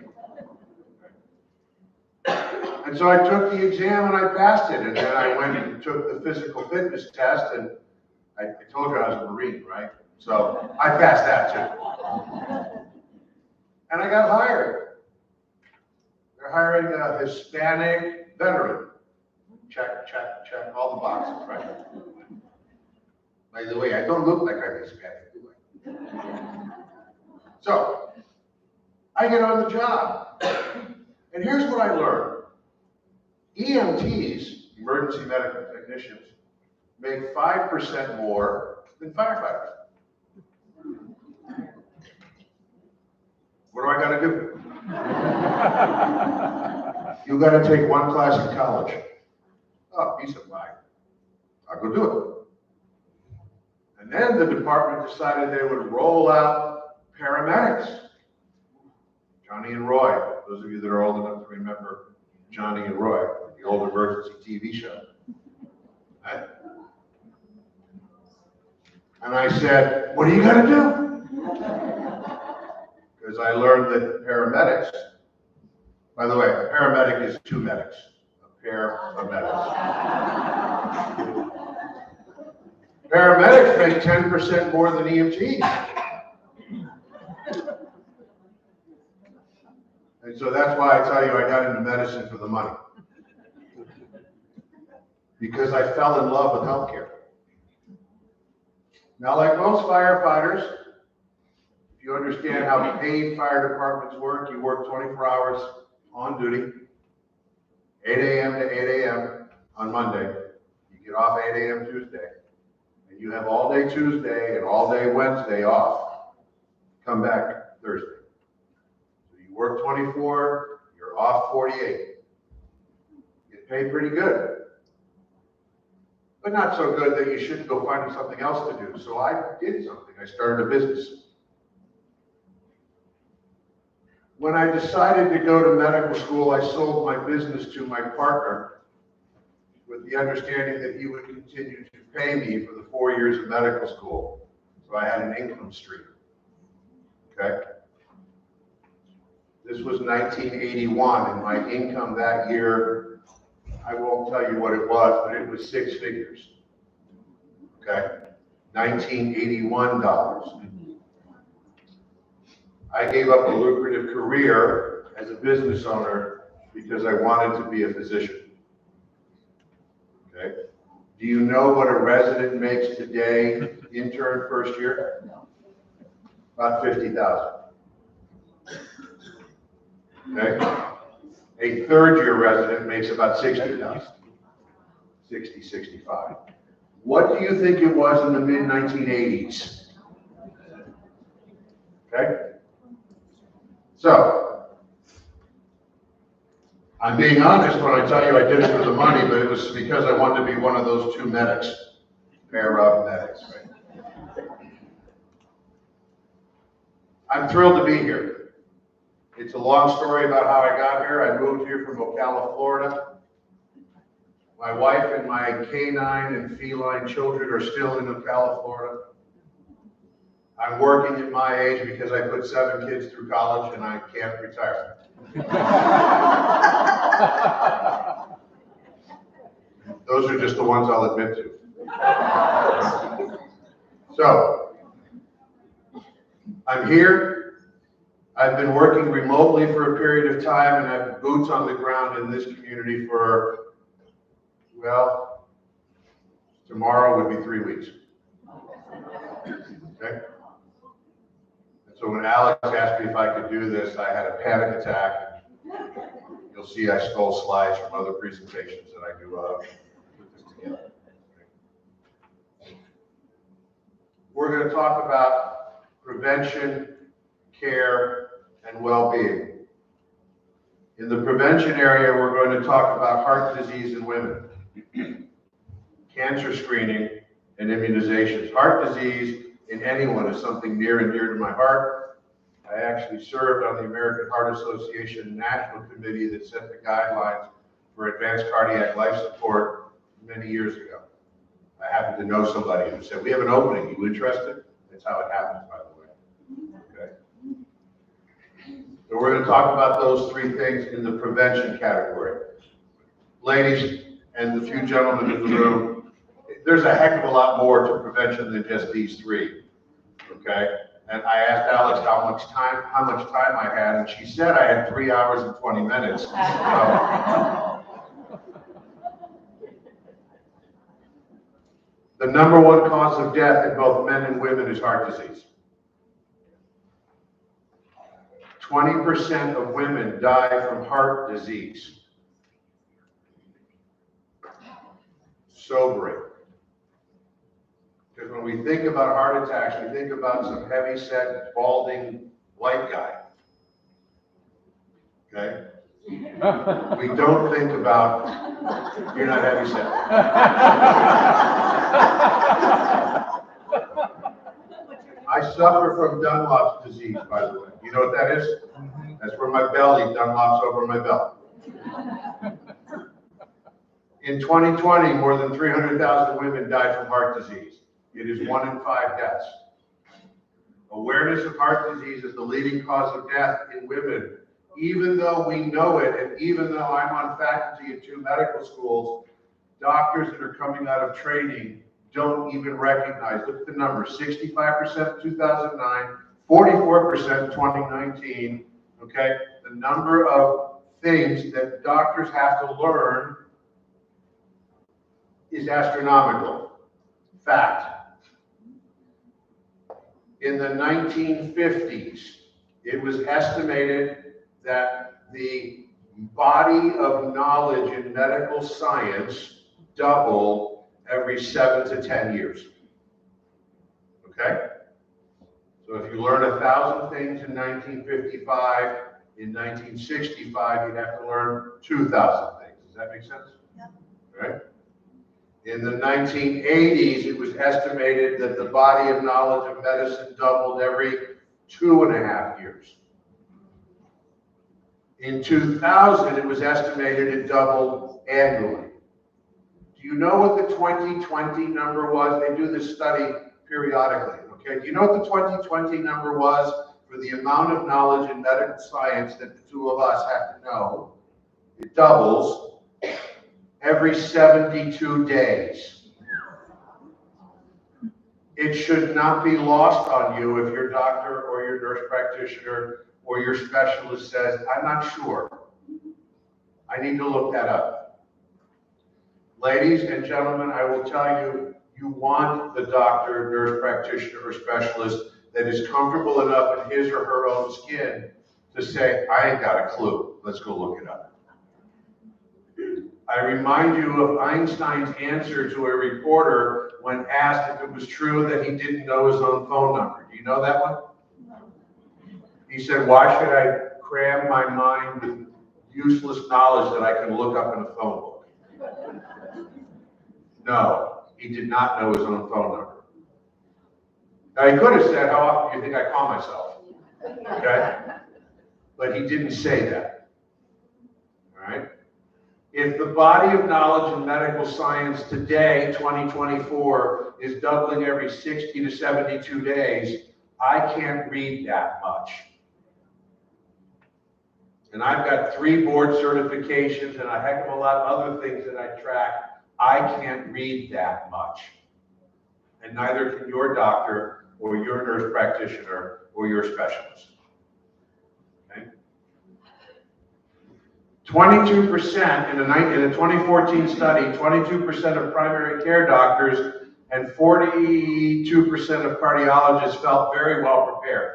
And so I took the exam and I passed it, and then I went and took the physical fitness test, and I told you I was a Marine, right? So I passed that too. And I got hired. We're hiring a Hispanic veteran. Check, check, check, all the boxes, right? By the way, I don't look like I'm Hispanic, do I? So, I get on the job. And here's what I learned. EMTs, emergency medical technicians, make 5% more than firefighters. What do I gotta do? You gotta take one class in college. Oh, peace of mind. I'll go do it. And then the department decided they would roll out paramedics. Johnny and Roy, those of you that are old enough to remember Johnny and Roy, the old emergency TV show. Right? And I said, what are you gonna do? Because I learned that paramedics, by the way, a paramedic is two medics, a pair of medics. Paramedics make 10% more than EMTs. And so that's why I tell you I got into medicine for the money. Because I fell in love with healthcare. Now, like most firefighters, if you understand how paid fire departments work, you work 24 hours on duty, 8 a.m. to 8 a.m. on Monday. You get off 8 a.m. Tuesday. And you have all day Tuesday and all day Wednesday off. Come back Thursday. So you work 24, you're off 48. Get paid pretty good. But not so good that you shouldn't go find something else to do. So I did something. I started a business. When I decided to go to medical school, I sold my business to my partner with the understanding that he would continue to pay me for the 4 years of medical school. So I had an income stream. Okay? This was 1981, and my income that year, I won't tell you what it was, but it was 6 figures. Okay? 1981 dollars. I gave up a lucrative career as a business owner because I wanted to be a physician. Okay? Do you know what a resident makes today, intern first year? About $50,000. Okay? A third year resident makes about $60,000. 60, 65. What do you think it was in the mid-1980s? Okay? So, I'm being honest when I tell you I did it for the money, but it was because I wanted to be one of those two medics, pair of medics, right? I'm thrilled to be here. It's a long story about how I got here. I moved here from Ocala, Florida. My wife and my canine and feline children are still in Ocala, Florida. I'm working at my age because I put 7 kids through college and I can't retire. Those are just the ones I'll admit to. So, I'm here. I've been working remotely for a period of time and I've boots on the ground in this community for, well, tomorrow would be 3 weeks. Okay? So when Alex asked me if I could do this, I had a panic attack. You'll see I stole slides from other presentations that I do put this together. We're going to talk about prevention, care, and well-being. In the prevention area, we're going to talk about heart disease in women, cancer screening, and immunizations. Heart disease in anyone is something near and dear to my heart. I actually served on the American Heart Association National Committee that set the guidelines for advanced cardiac life support many years ago. I happened to know somebody who said, we have an opening, you interested? That's how it happens, by the way. Okay. So we're going to talk about those 3 things in the prevention category. Ladies and the few gentlemen in the room, there's a heck of a lot more to prevention than just these 3, okay? And I asked Alex how much time I had, and she said I had 3 hours and 20 minutes. So, the number one cause of death in both men and women is heart disease. 20% of women die from heart disease. Sobering. Because when we think about heart attacks, we think about some heavy-set, balding, white guy. Okay? We don't think about, you're not heavy-set. I suffer from Dunlop's disease, by the way. You know what that is? That's where my belly Dunlops over my belly. In 2020, more than 300,000 women died from heart disease. It is 1 in 5 deaths. Awareness of heart disease is the leading cause of death in women. Even though we know it, and even though I'm on faculty at 2 medical schools, doctors that are coming out of training don't even recognize. Look at the numbers: 65% in 2009, 44% in 2019. Okay, the number of things that doctors have to learn is astronomical. Fact. In the 1950s, it was estimated that the body of knowledge in medical science doubled every 7 to 10 years. Okay? So if you learn 1,000 things in 1955, in 1965, you'd have to learn 2,000 things. Does that make sense? Yeah. Right? In the 1980s, it was estimated that the body of knowledge of medicine doubled every 2.5 years. In 2000, it was estimated it doubled annually. Do you know what the 2020 number was? They do this study periodically, okay? Do you know what the 2020 number was for the amount of knowledge in medical science that the 2 of us have to know? It doubles every 72 days. It should not be lost on you if your doctor or your nurse practitioner or your specialist says, I'm not sure. I need to look that up. Ladies and gentlemen, I will tell you, you want the doctor, nurse practitioner, or specialist that is comfortable enough in his or her own skin to say, I ain't got a clue. Let's go look it up. I remind you of Einstein's answer to a reporter when asked if it was true that he didn't know his own phone number. Do you know that one? He said, why should I cram my mind with useless knowledge that I can look up in a phone book? No, he did not know his own phone number. Now, he could have said, how often do you think I call myself? Okay? But he didn't say that. All right? If the body of knowledge in medical science today, 2024, is doubling every 60 to 72 days, I can't read that much. And I've got 3 board certifications and a heck of a lot of other things that I track. I can't read that much. And neither can your doctor or your nurse practitioner or your specialist. Okay? 22% in a 2014 study, 22% of primary care doctors and 42% of cardiologists felt very well prepared.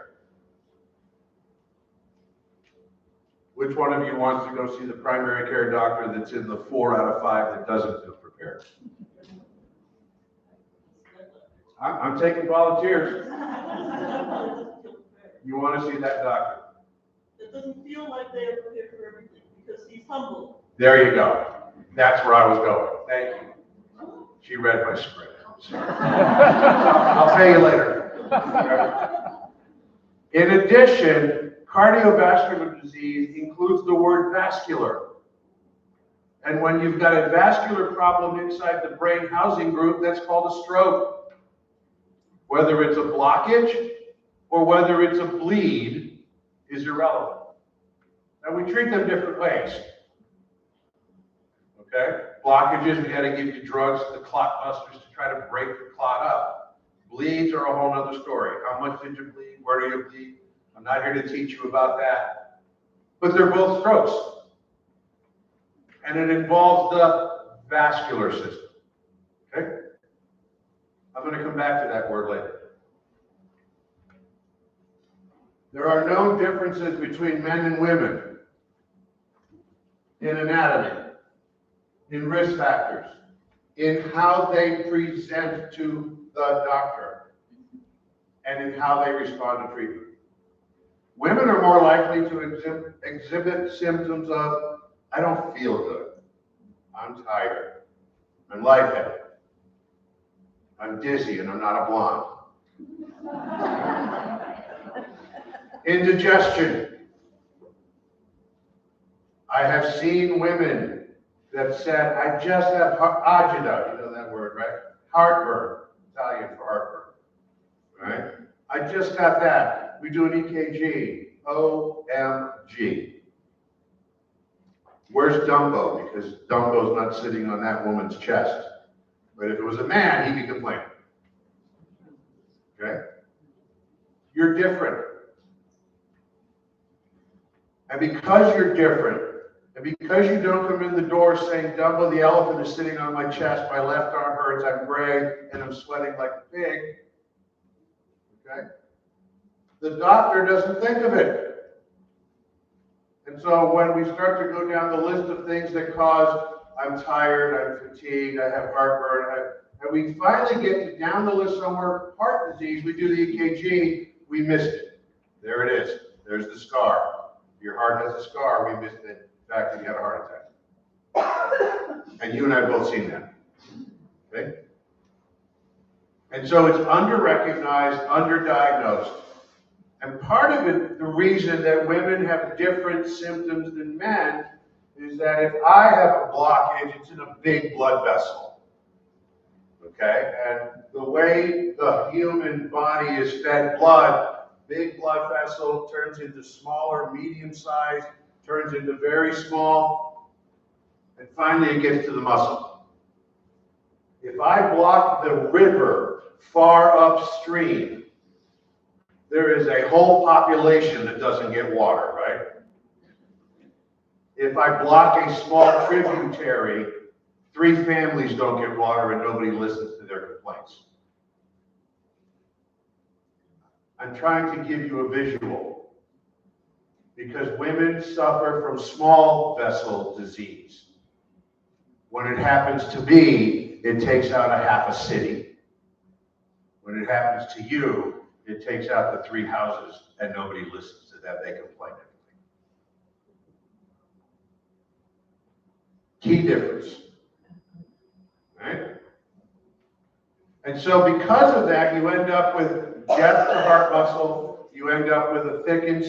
Which one of you wants to go see the primary care doctor that's in the 4 out of 5 that doesn't feel prepared? I'm taking volunteers. You want to see that doctor? It doesn't feel like they are prepared for everything because he's humble. There you go. That's where I was going. Thank you. She read my script. I'll pay you later. In addition, cardiovascular disease includes the word vascular. And when you've got a vascular problem inside the brain housing group, that's called a stroke. Whether it's a blockage or whether it's a bleed is irrelevant. Now, we treat them different ways. Okay? Blockages, we got to give you drugs, the clot busters, to try to break the clot up. Bleeds are a whole other story. How much did you bleed? Where do you bleed? I'm not here to teach you about that. But they're both strokes. And it involves the vascular system. Okay? I'm going to come back to that word later. There are no differences between men and women in anatomy, in risk factors, in how they present to the doctor, and in how they respond to treatment. Women are more likely to exhibit symptoms of, I don't feel good, I'm tired, I'm lightheaded, I'm dizzy, and I'm not a blonde. Indigestion. I have seen women that said, I just have agita, you know that word, right? Heartburn, Italian for heartburn, right? I just got that. We do an EKG, OMG. Where's Dumbo? Because Dumbo's not sitting on that woman's chest. But if it was a man, he'd be complaining. Okay? You're different. And because you're different, and because you don't come in the door saying, Dumbo the elephant is sitting on my chest, my left arm hurts, I'm gray, and I'm sweating like a pig, okay? The doctor doesn't think of it. And so when we start to go down the list of things that cause, I'm tired, I'm fatigued, I have heartburn, and we finally get down the list somewhere, heart disease, we do the EKG, we missed it. There it is. There's the scar. Your heart has a scar, we missed it. The fact that you had a heart attack. And you and I have both seen that. Okay? And so it's under-recognized, under-diagnosed. And part of it, the reason that women have different symptoms than men, is that if I have a blockage, it's in a big blood vessel. Okay? And the way the human body is fed blood, big blood vessel turns into smaller, medium-sized, turns into very small, and finally it gets to the muscle. If I block the river far upstream, there is a whole population that doesn't get water, right? If I block a small tributary, 3 families don't get water and nobody listens to their complaints. I'm trying to give you a visual because women suffer from small vessel disease. When it happens to me, it takes out a half a city. When it happens to you, it takes out the 3 houses and nobody listens to that. They complain. Key difference. Right? And so because of that, you end up with depth of heart muscle, you end up with a thickened,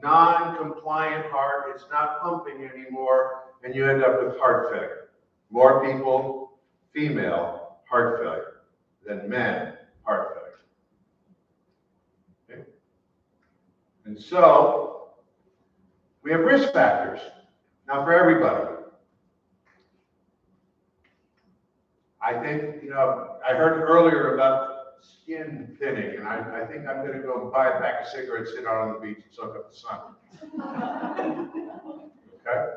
non-compliant heart, it's not pumping anymore, and you end up with heart failure. More people, female, heart failure, than men, heart failure. Okay? And so, we have risk factors. Now for everybody. I think, I heard earlier about skin thinning, and I think I'm going to go buy a pack of cigarettes, sit out on the beach, and soak up the sun. Okay?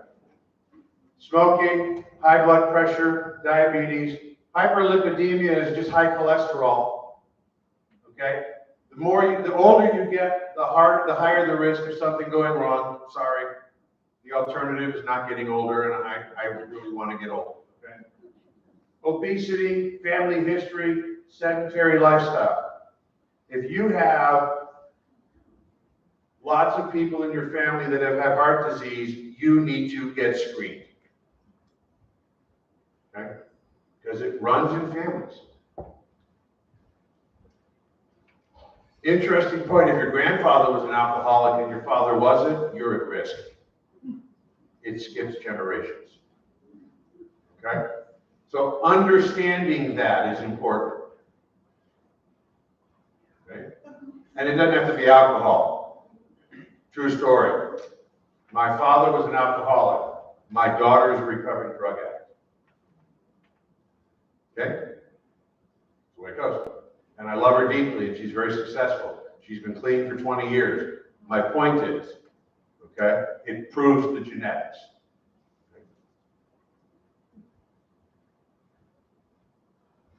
Smoking, high blood pressure, diabetes, hyperlipidemia is just high cholesterol. Okay? The older you get, the higher the risk of something going wrong. Sorry. The alternative is not getting older, and I really want to get old. Okay? Obesity, family history, sedentary lifestyle. If you have lots of people in your family that have had heart disease, you need to get screened. Okay? Because it runs in families. Interesting point, if your grandfather was an alcoholic and your father wasn't, you're at risk. It skips generations. Okay? So understanding that is important. Okay? And it doesn't have to be alcohol. True story. My father was an alcoholic. My daughter is a recovering drug addict. Okay? That's the way it goes. And I love her deeply, and she's very successful. She's been clean for 20 years. My point is, okay, it proves the genetics.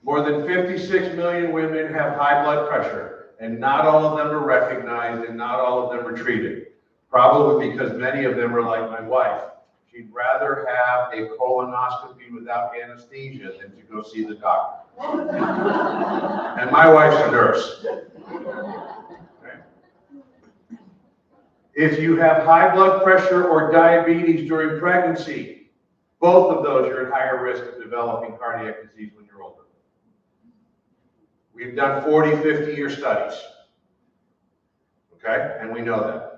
More than 56 million women have high blood pressure, and not all of them are recognized and not all of them are treated. Probably because many of them are like my wife. She'd rather have a colonoscopy without anesthesia than to go see the doctor. And my wife's a nurse. Okay. If you have high blood pressure or diabetes during pregnancy, both of those you're at higher risk of developing cardiac disease when you're older. We've done 40, 50-year studies. Okay, and we know that.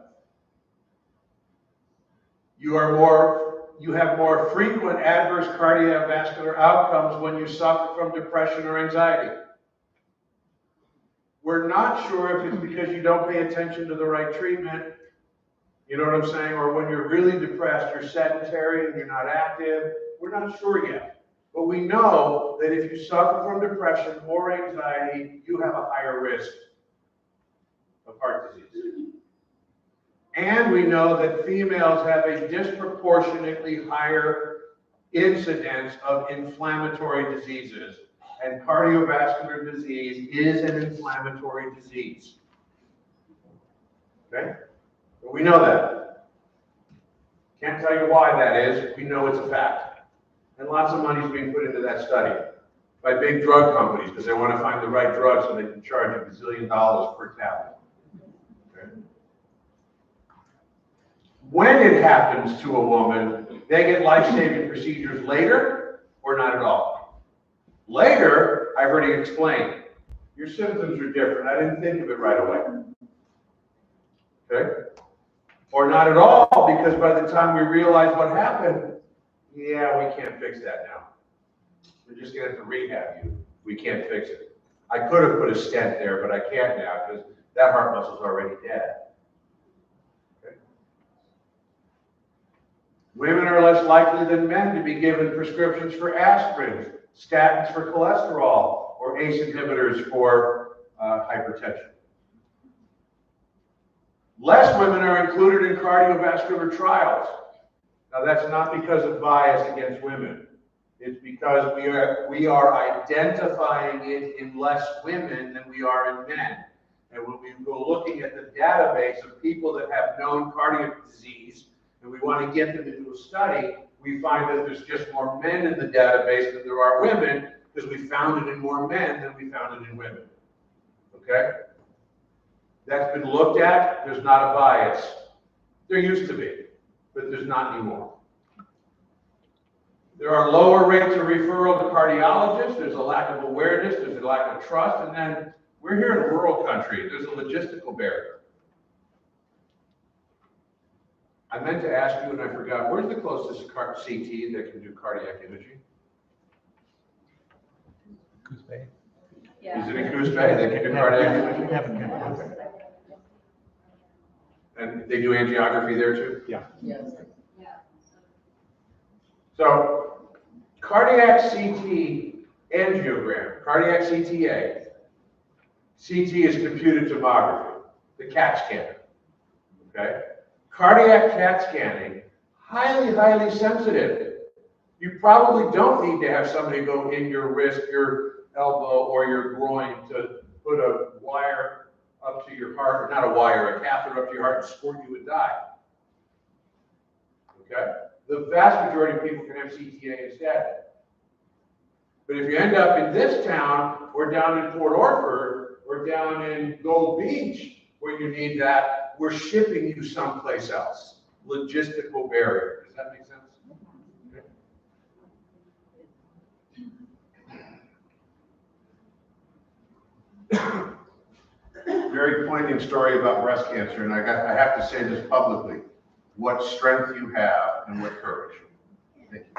You have more frequent adverse cardiovascular outcomes when you suffer from depression or anxiety. We're not sure if it's because you don't pay attention to the right treatment, you know what I'm saying, or when you're really depressed, you're sedentary and you're not active. We're not sure yet. But we know that if you suffer from depression or anxiety, you have a higher risk of heart disease. And we know that females have a disproportionately higher incidence of inflammatory diseases. And cardiovascular disease is an inflammatory disease. Okay? But we know that. Can't tell you why that is. We know it's a fact. And lots of money is being put into that study by big drug companies because they want to find the right drug so they can charge $1 bazillion per tablet. Okay? When it happens to a woman, they get life-saving procedures later or not at all. Later, I've already explained, your symptoms are different. I didn't think of it right away. Okay? Or not at all, because by the time we realize what happened, yeah, we can't fix that now. We're just going to have to rehab you. We can't fix it. I could have put a stent there, but I can't now because that heart muscle's already dead. Okay? Women are less likely than men to be given prescriptions for aspirin, statins for cholesterol, or ACE inhibitors for hypertension. Less women are included in cardiovascular trials. Now, that's not because of bias against women. It's because we are identifying it in less women than we are in men. And when we go looking at the database of people that have known cardiac disease, and we want to get them into a study, we find that there's just more men in the database than there are women, because we found it in more men than we found it in women. Okay? That's been looked at. There's not a bias. There used to be, but there's not anymore. There are lower rates of referral to cardiologists. There's a lack of awareness. There's a lack of trust. And then we're here in a rural country. There's a logistical barrier. I meant to ask you, and I forgot, where's the closest CT that can do cardiac imaging? Coos Bay. Yeah. Is it in Coos Bay? They can do cardiac imaging? Okay. And they do angiography there too? Yeah. Yes. So, cardiac CT angiogram, cardiac CTA. CT is computed tomography, the CAT scanner. Okay? Cardiac CAT scanning, highly, highly sensitive. You probably don't need to have somebody go in your wrist, your elbow, or your groin to put a wire up to your heart, or not a wire, a catheter up to your heart and squirt you and die. Okay? The vast majority of people can have CTA instead. But if you end up in this town, or down in Port Orford, or down in Gold Beach, where you need that, we're shipping you someplace else. Logistical barrier. Does that make sense? Okay. Very poignant story about breast cancer, and I have to say this publicly. What strength you have and what courage. Thank you.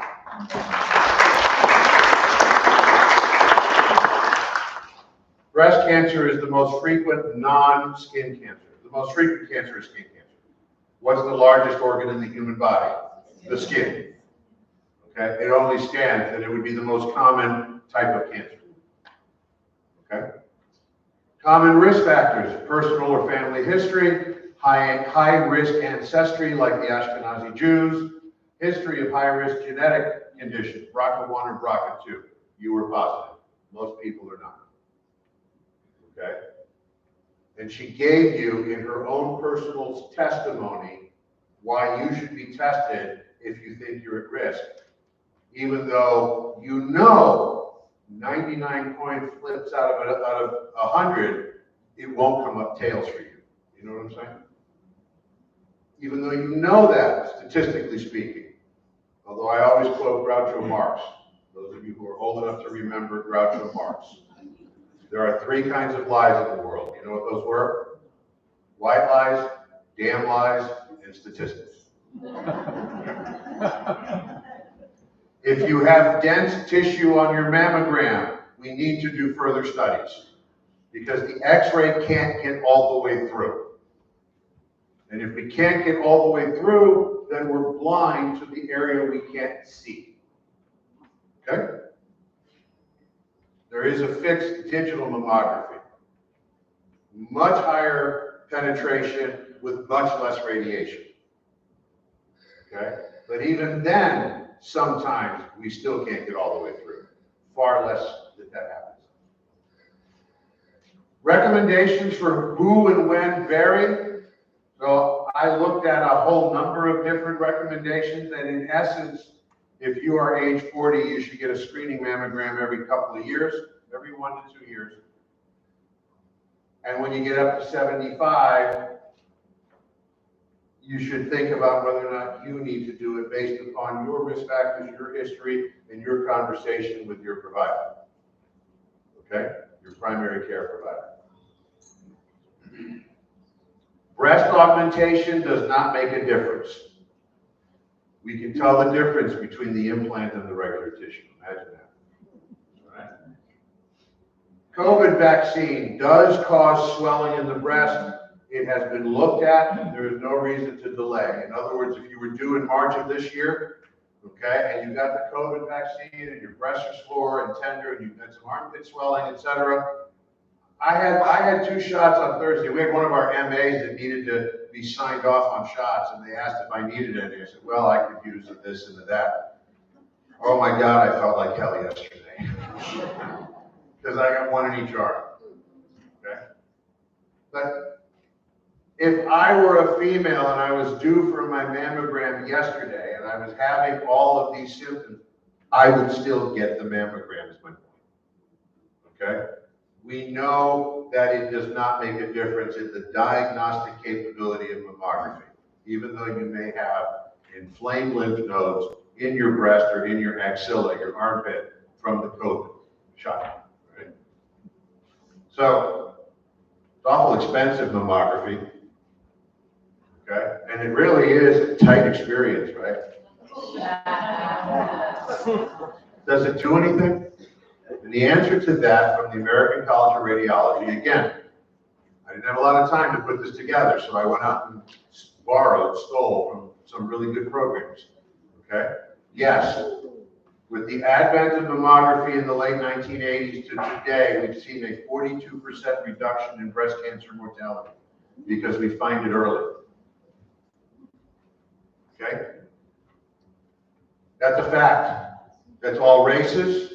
Breast cancer is the most frequent non-skin cancer. The most frequent cancer is skin cancer. What's the largest organ in the human body? The skin. Okay? It only scans, and it would be the most common type of cancer. Okay? Common risk factors, personal or family history, high risk ancestry like the Ashkenazi Jews, history of high risk genetic conditions, BRCA1 or BRCA2. You were positive. Most people are not. Okay? And she gave you in her own personal testimony why you should be tested if you think you're at risk. Even though you know 99 coin flips out of 100, it won't come up tails for you. You know what I'm saying? Even though you know that, statistically speaking. Although I always quote Groucho Marx. Those of you who are old enough to remember Groucho Marx. There are 3 kinds of lies in the world. You know what those were? White lies, damn lies, and statistics. If you have dense tissue on your mammogram, we need to do further studies because the X-ray can't get all the way through. And if we can't get all the way through, then we're blind to the area we can't see. Okay? There is a fixed digital mammography. Much higher penetration with much less radiation. Okay? But even then, sometimes we still can't get all the way through. Far less that happens. Recommendations for who and when vary. So I looked at a whole number of different recommendations, and in essence, if you are age 40, you should get a screening mammogram every couple of years, every 1 to 2 years. And when you get up to 75, you should think about whether or not you need to do it based upon your risk factors, your history, and your conversation with your provider. Okay? Your primary care provider. Breast augmentation does not make a difference. We can tell the difference between the implant and the regular tissue. Imagine that. All right. COVID vaccine does cause swelling in the breast. It has been looked at. There is no reason to delay. In other words, if you were due in March of this year, okay, and you got the COVID vaccine and your breasts are sore and tender and you've got some armpit swelling, etc. I had 2 shots on Thursday. We had one of our MAs that needed to be signed off on shots, and they asked if I needed any. I said, well, I could use this and that. Oh my God, I felt like hell yesterday. Because I got 1 in each arm. Okay? But if I were a female and I was due for my mammogram yesterday and I was having all of these symptoms, I would still get the mammogram, is my point. Okay? We know that it does not make a difference in the diagnostic capability of mammography, even though you may have inflamed lymph nodes in your breast or in your axilla, your armpit, from the COVID shot. Right? So it's awful expensive mammography. Okay? And it really is a tight experience, right? Does it do anything? And the answer to that from the American College of Radiology, again, I didn't have a lot of time to put this together, so I went out and stole from some really good programs. Okay? Yes, with the advent of mammography in the late 1980s to today, we've seen a 42% reduction in breast cancer mortality because we find it early. Okay? That's a fact. That's all races.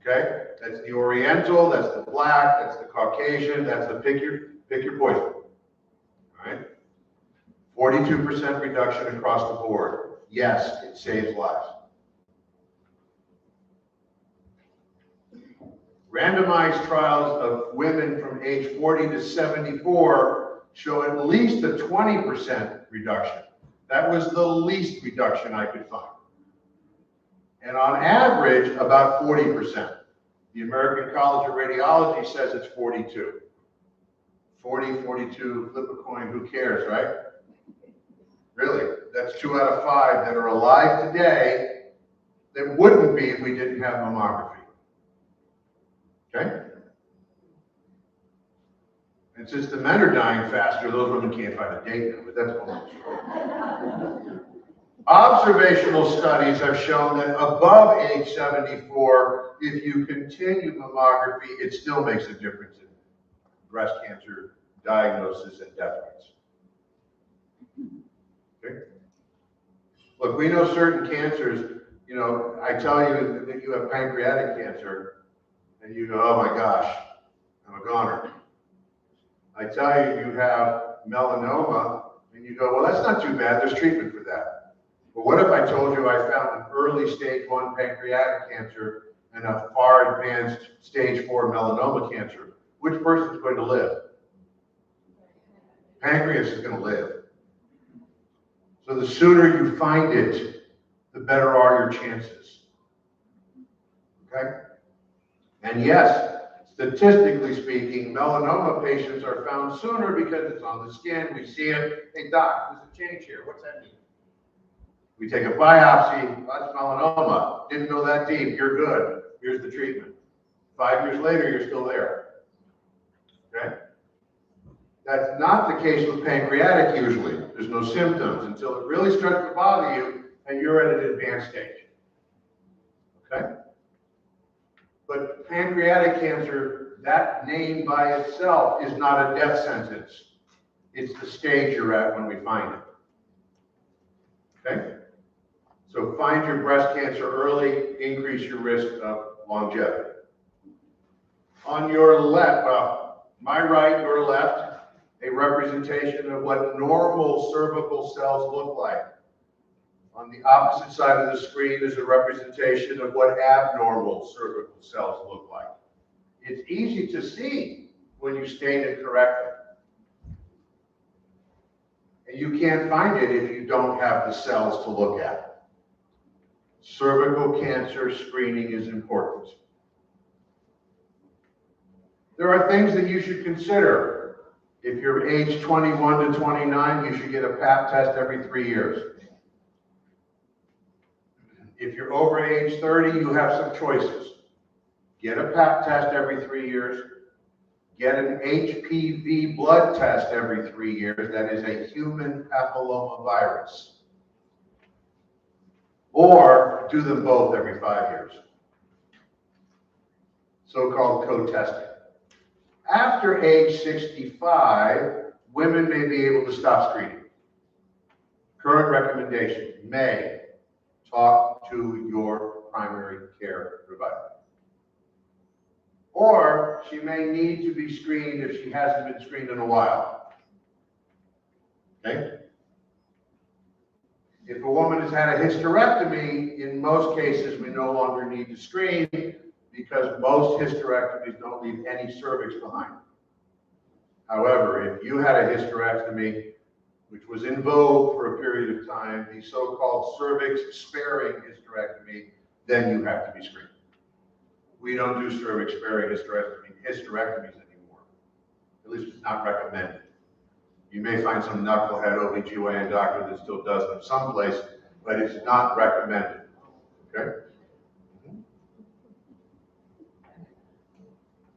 Okay? That's the Oriental, that's the Black, that's the Caucasian, that's the pick your poison. All right? 42% reduction across the board. Yes, it saves lives. Randomized trials of women from age 40 to 74 show at least a 20% reduction. That was the least reduction I could find. And on average, about 40%. The American College of Radiology says it's 42. 40, 42, flip a coin, who cares, right? Really, that's 2 out of 5 that are alive today that wouldn't be if we didn't have mammography. Okay? And since the men are dying faster, those women can't find a date now, but that's one. Observational studies have shown that above age 74, if you continue mammography, it still makes a difference breast cancer diagnosis and death rates. Okay? Look, we know certain cancers, you know, I tell you that you have pancreatic cancer, and you go, oh my gosh, I'm a goner. I tell you you have melanoma, and you go, well, that's not too bad, there's treatment for that. But what if I told you I found an early stage 1 pancreatic cancer and a far advanced stage 4 melanoma cancer? Which person's going to live? Pancreas is going to live. So the sooner you find it, the better are your chances. Okay? And yes, statistically speaking, melanoma patients are found sooner because it's on the skin, we see it. Hey doc, there's a change here, what's that mean? We take a biopsy, that's melanoma. Didn't go that deep, you're good. Here's the treatment. 5 years later, you're still there. Okay? That's not the case with pancreatic usually. There's no symptoms until it really starts to bother you and you're at an advanced stage. Okay? But pancreatic cancer, that name by itself is not a death sentence. It's the stage you're at when we find it. Okay? So find your breast cancer early, increase your risk of longevity. On your left, well, my right, your left, a representation of what normal cervical cells look like. On the opposite side of the screen is a representation of what abnormal cervical cells look like. It's easy to see when you stain it correctly. And you can't find it if you don't have the cells to look at. Cervical cancer screening is important. There are things that you should consider. If you're age 21 to 29, you should get a pap test every 3 years. If you're over age 30, you have some choices. Get a pap test every 3 years. Get an HPV blood test every 3 years. That is a human papillomavirus. Or do them both every 5 years. So-called co-testing. After age 65, women may be able to stop screening. Current recommendation, may talk to your primary care provider. Or she may need to be screened if she hasn't been screened in a while. Okay? If a woman has had a hysterectomy, in most cases we no longer need to screen because most hysterectomies don't leave any cervix behind. However, if you had a hysterectomy, which was in vogue for a period of time, the so-called cervix-sparing hysterectomy, then you have to be screened. We don't do cervix-sparing hysterectomies anymore. At least it's not recommended. You may find some knucklehead OBGYN doctor that still does them someplace, but it's not recommended. Okay?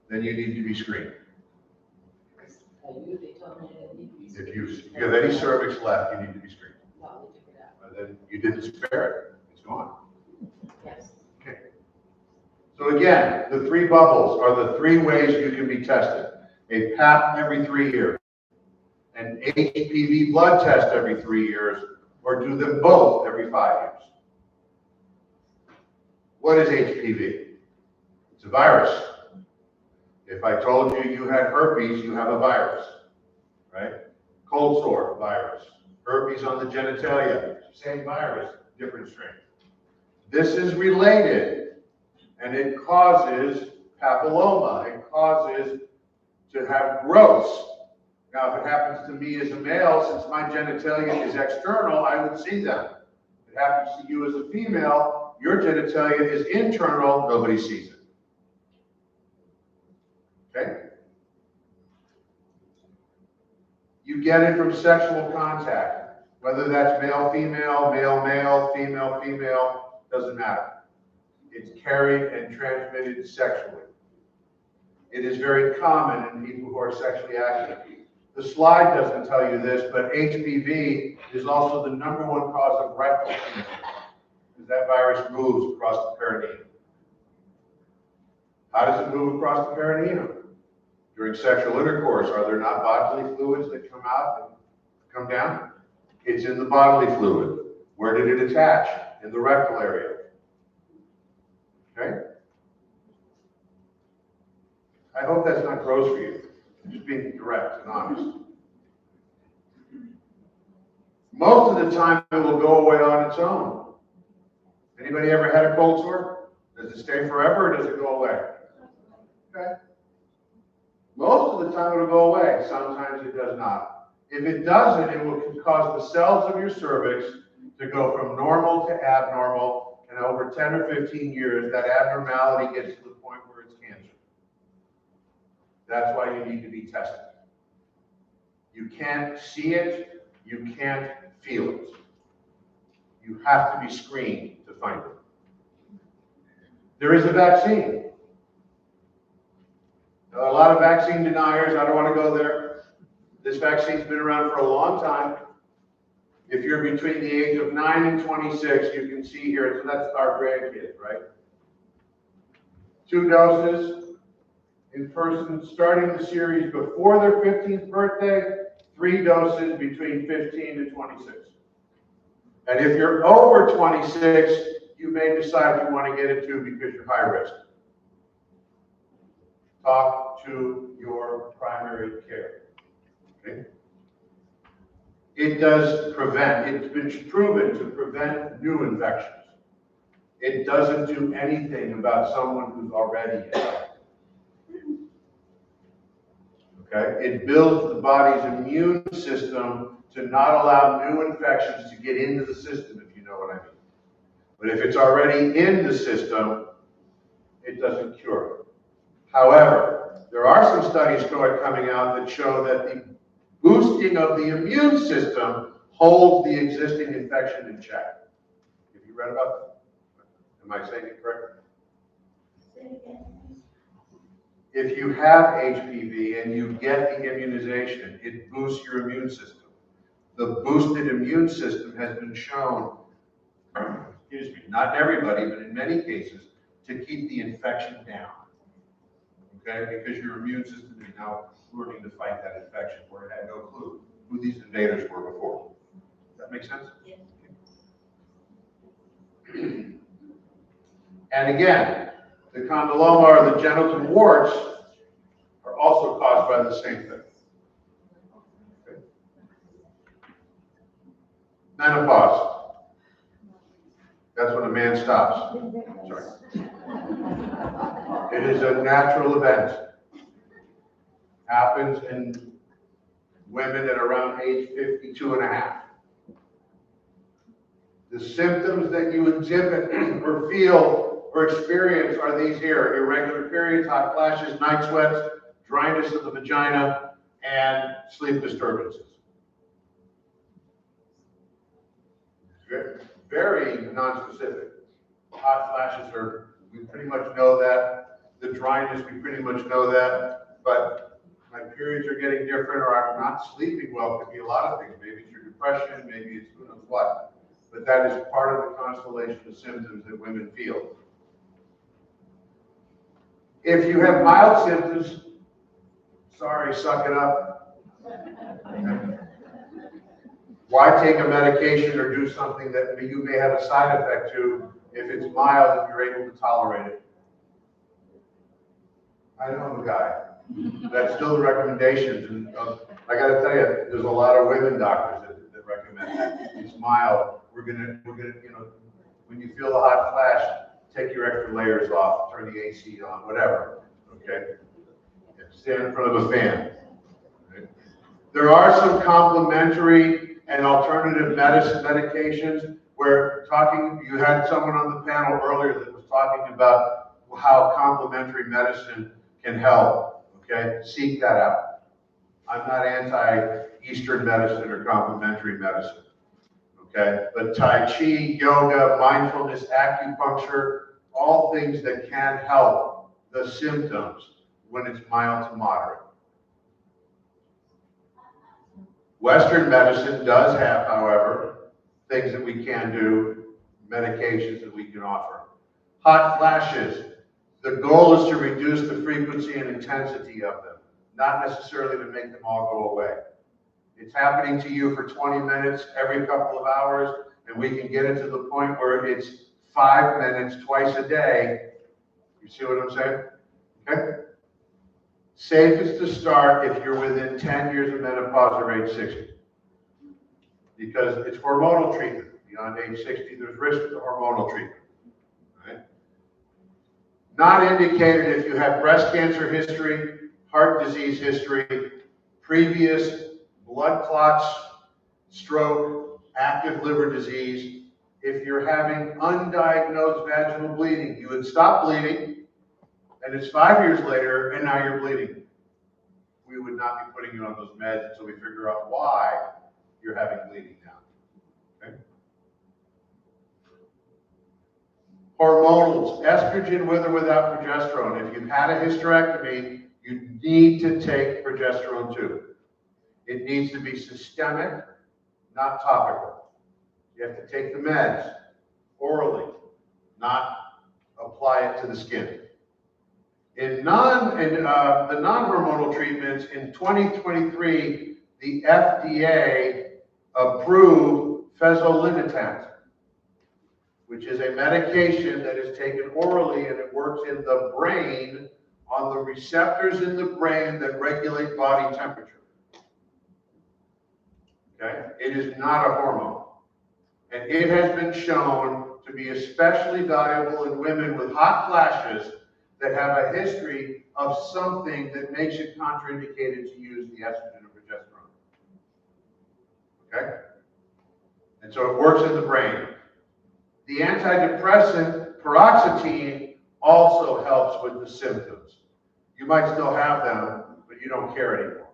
Then you need to be screened. If you have any cervix left, you need to be screened. Then you didn't spare it. It's gone. Yes. Okay. So again, the 3 bubbles are the 3 ways you can be tested. A pap every 3 years, an HPV blood test every 3 years, or do them both every 5 years. What is HPV? It's a virus. If I told you you had herpes, you have a virus, right? Cold sore, virus. Herpes on the genitalia, same virus, different strain. This is related, and it causes papilloma. It causes to have growths. Now, if it happens to me as a male, since my genitalia is external, I would see them. If it happens to you as a female, your genitalia is internal, nobody sees it. Okay? You get it from sexual contact, whether that's male-female, male-male, female-female, doesn't matter. It's carried and transmitted sexually. It is very common in people who are sexually active. The slide doesn't tell you this, but HPV is also the #1 cause of rectal cancer, because that virus moves across the perineum. How does it move across the perineum? During sexual intercourse, are there not bodily fluids that come out and come down? It's in the bodily fluid. Where did it attach? In the rectal area. Okay? I hope that's not gross for you. I'm just being direct and honest. Most of the time, it will go away on its own. Anybody ever had a cold sore? Does it stay forever or does it go away? Okay. Most of the time, it'll go away. Sometimes it does not. If it doesn't, it will cause the cells of your cervix to go from normal to abnormal, and over 10 or 15 years, that abnormality gets to the point where it's cancer. That's why you need to be tested. You can't see it, you can't feel it. You have to be screened to find it. There is a vaccine. A lot of vaccine deniers, I don't want to go there. This vaccine's been around for a long time. If you're between the age of 9 and 26, you can see here, so that's our grandkid, right? 2 doses in person starting the series before their 15th birthday, 3 doses between 15 and 26. And if you're over 26, you may decide you want to get it too because you're high risk. Talk to your primary care. Okay? It does prevent, it's been proven to prevent new infections. It doesn't do anything about someone who's already infected. Okay? It builds the body's immune system to not allow new infections to get into the system, if you know what I mean. But if it's already in the system, it doesn't cure it. However, there are some studies coming out that show that the boosting of the immune system holds the existing infection in check. Have you read about that? Am I saying it correctly? If you have HPV and you get the immunization, it boosts your immune system. The boosted immune system has been shown, excuse me, not in everybody, but in many cases, to keep the infection down. Okay, because your immune system is now learning to fight that infection where it had no clue who these invaders were before. Does that make sense? Yeah. And again, the condyloma or the genital warts are also caused by the same thing. Okay. Menopause. That's when a man stops. Sorry. It is a natural event. Happens in women at around age 52 and a half. The symptoms that you exhibit or feel or experience are these here: irregular periods, hot flashes, night sweats, dryness of the vagina, and sleep disturbances. Very nonspecific. Hot flashes we pretty much know that. The dryness, we pretty much know that. But my periods are getting different, or I'm not sleeping well. It could be a lot of things. Maybe it's your depression, maybe it's who knows what. But that is part of the constellation of symptoms that women feel. If you have mild symptoms, sorry, suck it up. Why take a medication or do something that you may have a side effect to if it's mild and you're able to tolerate it? I know the guy. That's still the recommendations. And I got to tell you, there's a lot of women doctors that recommend that. It's mild. We're gonna, you know, when you feel the hot flash, take your extra layers off, turn the AC on, whatever. Okay? Stand in front of a fan. Okay? There are some complementary and alternative medicine medications where you had someone on the panel earlier that was talking about how complementary medicine can help. Okay? Seek that out. I'm not anti-Eastern medicine or complementary medicine. Okay? But Tai Chi, yoga, mindfulness, acupuncture, all things that can help the symptoms when it's mild to moderate. Western medicine does have, however, things that we can do, medications that we can offer. Hot flashes. The goal is to reduce the frequency and intensity of them. not necessarily to make them all go away. It's happening to you for 20 minutes every couple of hours, and we can get it to the point where it's 5 minutes twice a day. You see what I'm saying? Okay? Safest to start if you're within 10 years of menopause or age 60. Because it's hormonal treatment. Beyond age 60, there's risk to hormonal treatment. Right? Not indicated if you have breast cancer history, heart disease history, previous blood clots, stroke, active liver disease. If you're having undiagnosed vaginal bleeding, you would stop bleeding, and it's 5 years later, and now you're bleeding. We would not be putting you on those meds until we figure out why you're having bleeding now. Okay? Hormonals, estrogen with or without progesterone. If you've had a hysterectomy, you need to take progesterone too. It needs to be systemic, not topical. You have to take the meds orally, not apply it to the skin. In the non-hormonal treatments, in 2023, the FDA approved fezolinetant, which is a medication that is taken orally, and it works in the brain on the receptors in the brain that regulate body temperature. Okay? It is not a hormone. And it has been shown to be especially valuable in women with hot flashes that have a history of something that makes it contraindicated to use the estrogen or progesterone. Okay? And so it works in the brain. The antidepressant paroxetine also helps with the symptoms. You might still have them, but you don't care anymore.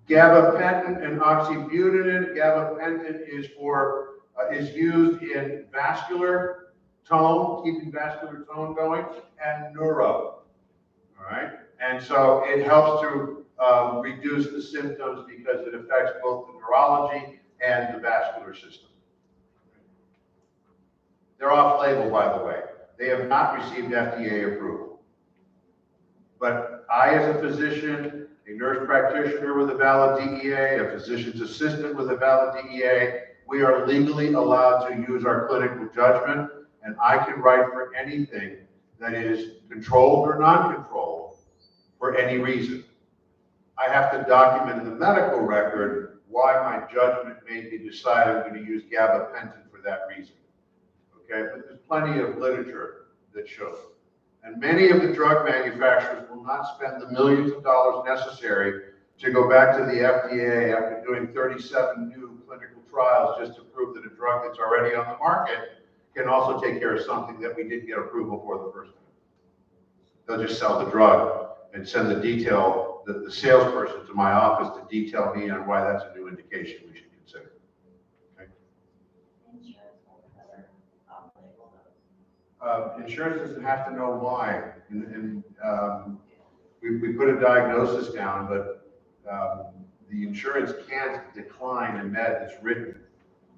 Gabapentin and oxybutynin. Gabapentin is used in vascular tone, keeping vascular tone going, and neuro. All right, and so it helps to reduce the symptoms because it affects both the neurology and the vascular system. They're off-label, by the way. They have not received FDA approval. But I, as a physician, a nurse practitioner with a valid DEA, a physician's assistant with a valid DEA, we are legally allowed to use our clinical judgment, and I can write for anything that is controlled or non-controlled for any reason. I have to document in the medical record why my judgment made me decide I'm going to use gabapentin for that reason. Okay, but there's plenty of literature that shows it. And many of the drug manufacturers will not spend the millions of dollars necessary to go back to the FDA after doing 37 new clinical trials just to prove that a drug that's already on the market can also take care of something that we didn't get approval for the first time. They'll just sell the drug and send the salesperson to my office to detail me on why that's a new indication we should consider. Okay? Insurance doesn't have to know why. We put a diagnosis down, but the insurance can't decline a med that's written,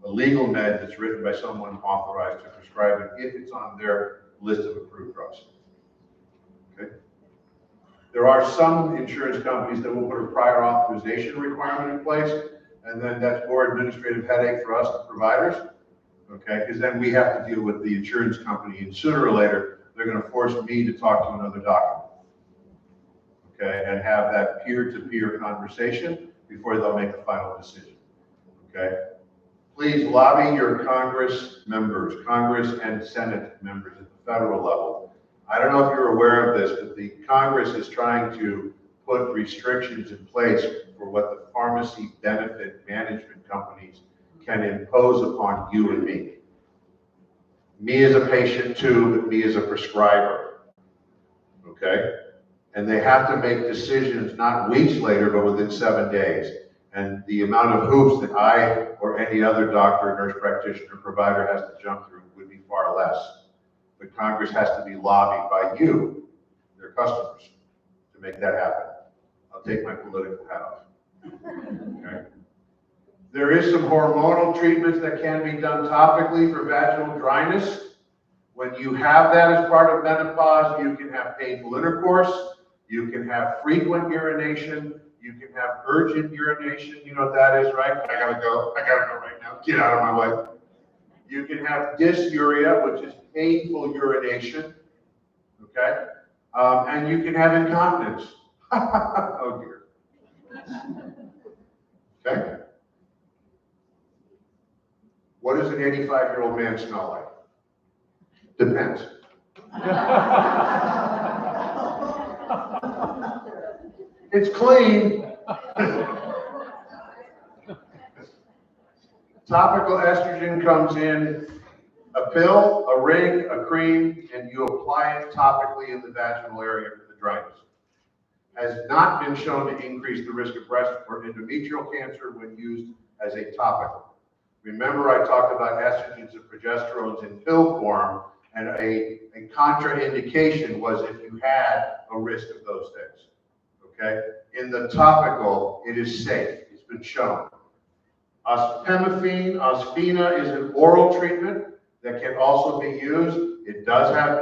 a legal med that's written by someone authorized to prescribe it if it's on their list of approved drugs. Okay? There are some insurance companies that will put a prior authorization requirement in place, and then that's more administrative headache for us, the providers. Okay, because then we have to deal with the insurance company, and sooner or later, they're going to force me to talk to another doctor. Okay, and have that peer-to-peer conversation before they'll make a final decision. Okay, please lobby your Congress members, Congress and Senate members at the federal level. I don't know if you're aware of this, but the Congress is trying to put restrictions in place for what the pharmacy benefit management companies can impose upon you and me. Me as a patient too, but me as a prescriber. Okay? And they have to make decisions not weeks later, but within 7 days. And the amount of hoops that I or any other doctor, nurse practitioner, provider has to jump through would be far less. But Congress has to be lobbied by you, their customers, to make that happen. I'll take my political hat off. Okay? There is some hormonal treatments that can be done topically for vaginal dryness. When you have that as part of menopause, you can have painful intercourse, you can have frequent urination, you can have urgent urination. You know what that is, right? I gotta go right now. Get out of my way. You can have dysuria, which is painful urination, okay? And you can have incontinence. Oh dear. Okay? What does an 85-year-old man smell like? Depends. It's clean. Topical estrogen comes in a pill, a ring, a cream, and you apply it topically in the vaginal area for the dryness. Has not been shown to increase the risk of breast or endometrial cancer when used as a topical. Remember, I talked about estrogens and progesterones in pill form, and a contraindication was if you had a risk of those things. Okay? In the topical, it is safe. It's been shown. Ospemifene, Ospina is an oral treatment that can also be used. It does have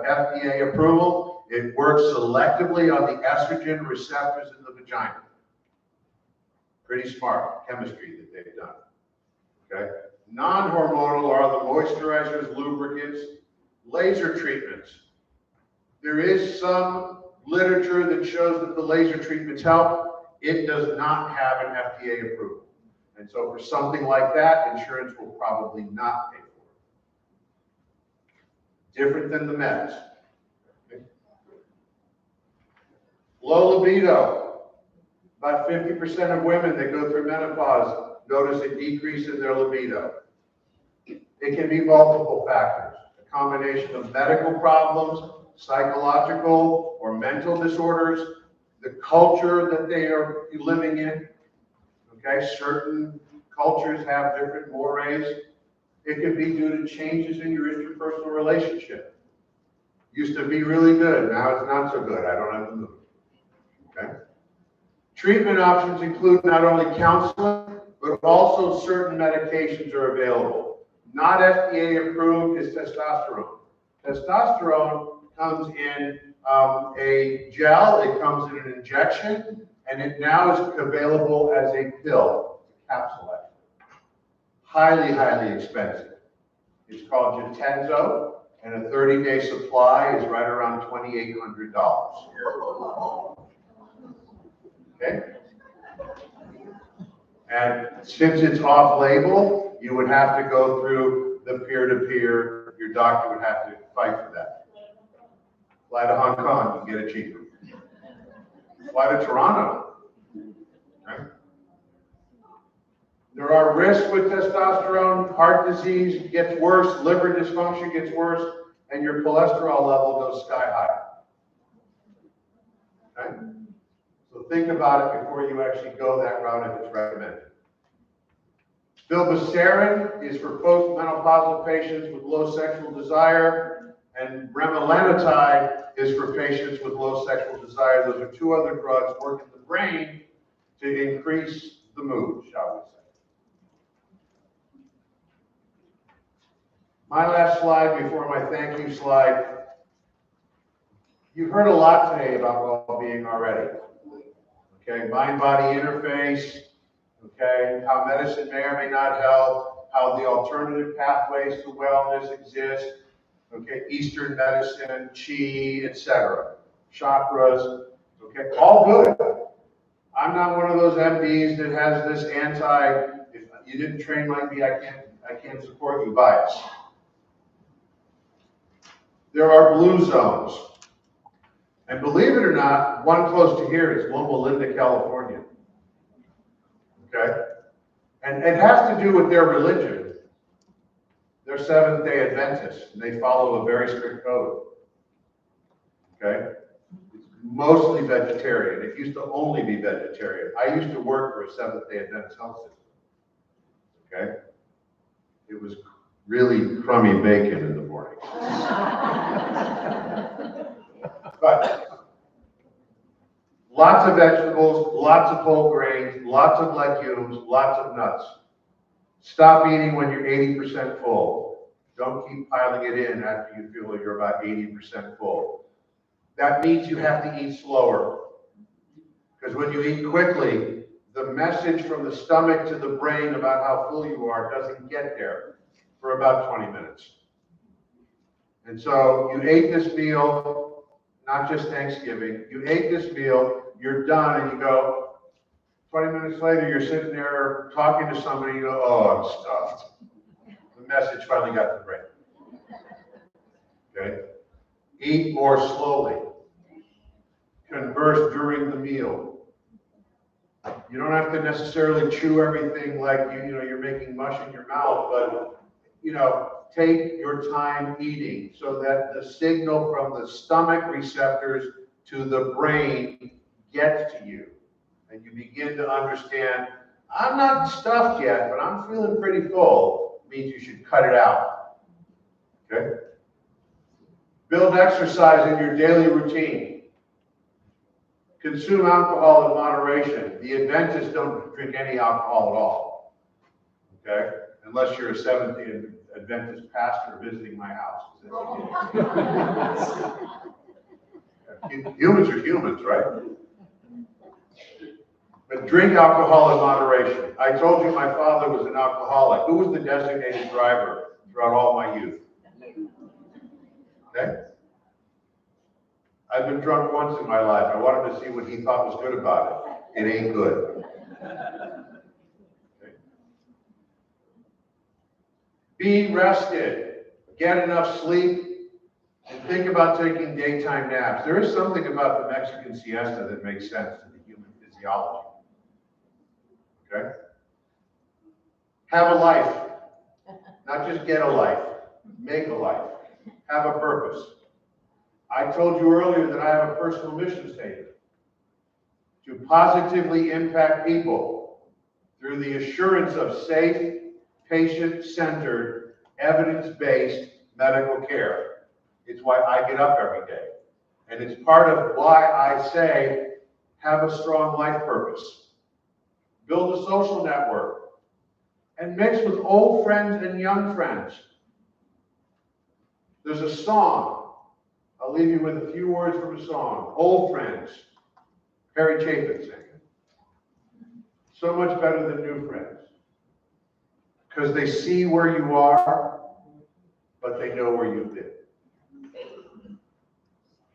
FDA approval. It works selectively on the estrogen receptors in the vagina. Pretty smart chemistry that they've done. Okay? Non-hormonal are the moisturizers, lubricants, laser treatments. There is some literature that shows that the laser treatments help. It does not have an FDA approval. And so for something like that, insurance will probably not pay for it. Different than the meds. Okay. Low libido. About 50% of women that go through menopause notice a decrease in their libido. It can be multiple factors. A combination of medical problems, psychological or mental disorders, the culture that they are living in. Okay, certain cultures have different mores. It could be due to changes in your interpersonal relationship. Used to be really good, now it's not so good. I don't have the mood. Okay. Treatment options include not only counseling, but also certain medications are available. Not FDA approved is testosterone. Testosterone comes in a gel, it comes in an injection, and it now is available as a pill, a capsule actually. Highly, highly expensive. It's called Jatenzo, and a 30-day supply is right around $2,800. Okay? And since it's off-label, you would have to go through the peer-to-peer. Your doctor would have to fight for that. Fly to Hong Kong, you can get it cheaper. Fly to Toronto. Right? There are risks with testosterone. Heart disease gets worse, liver dysfunction gets worse, and your cholesterol level goes sky high. Okay? So think about it before you actually go that route if it's recommended. Bilbassarin is for postmenopausal patients with low sexual desire, and bremelanotide is for patients with low sexual desire. Those are two other drugs work in the brain to increase the mood, shall we say. My last slide before my thank you slide. You've heard a lot today about well-being already. Okay, mind-body interface, okay, how medicine may or may not help, how the alternative pathways to wellness exist, okay, Eastern medicine, Qi, etc., chakras, okay, all good. I'm not one of those MDs that has this if you didn't train like me, I can't support you bias. There are blue zones. And believe it or not, one close to here is Loma Linda, California. Okay? And it has to do with their religion. They're Seventh-day Adventists, and they follow a very strict code. Okay? It's mostly vegetarian. It used to only be vegetarian. I used to work for a Seventh-day Adventist health system. Okay? It was really crummy bacon in the morning. But lots of vegetables, lots of whole grains, lots of legumes, lots of nuts. Stop eating when you're 80% full. Don't keep piling it in after you feel you're about 80% full. That means you have to eat slower. Because when you eat quickly, the message from the stomach to the brain about how full you are doesn't get there for about 20 minutes. And so you ate this meal, not just Thanksgiving, you ate this meal, you're done, and you go, 20 minutes later, you're sitting there talking to somebody, you go, oh, I'm stuffed. The message finally got to the brain. Okay? Eat more slowly. Converse during the meal. You don't have to necessarily chew everything like you're making mush in your mouth, but take your time eating so that the signal from the stomach receptors to the brain gets to you. And you begin to understand, I'm not stuffed yet, but I'm feeling pretty full. It means you should cut it out. Okay? Build exercise in your daily routine. Consume alcohol in moderation. The Adventists don't drink any alcohol at all. Okay? Unless you're a Seventh-day Adventist pastor visiting my house. Humans are humans, right? But drink alcohol in moderation. I told you my father was an alcoholic. Who was the designated driver throughout all my youth? Okay? I've been drunk once in my life. I wanted to see what he thought was good about it. It ain't good. Okay. Be rested. Get enough sleep. And think about taking daytime naps. There is something about the Mexican siesta that makes sense to the human physiology. Okay? Have a life. Not just get a life. Make a life. Have a purpose. I told you earlier that I have a personal mission statement to positively impact people through the assurance of safe, patient-centered, evidence-based medical care. It's why I get up every day. And it's part of why I say, have a strong life purpose. Build a social network. And mix with old friends and young friends. There's a song. I'll leave you with a few words from a song. Old Friends. Harry Chapin sang it. So much better than new friends. Because they see where you are, but they know where you've been.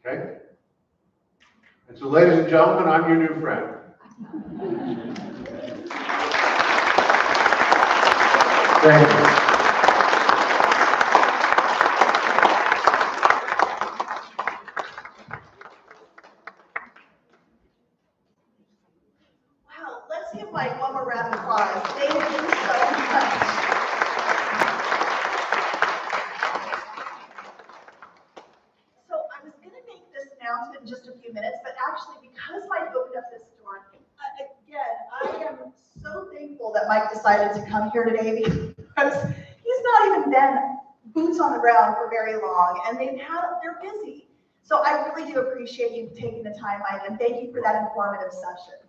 Okay? And so, ladies and gentlemen, I'm your new friend. Thank you. Wow, let's give Mike one more round of applause. Thank you so much. So I was going to make this announcement in just a few minutes, but actually because Mike opened up this door, again, I am so thankful that Mike decided to come here today because he's not even been boots on the ground for very long, and they're busy. So I really do appreciate you taking the time, Mike, and thank you for that informative session.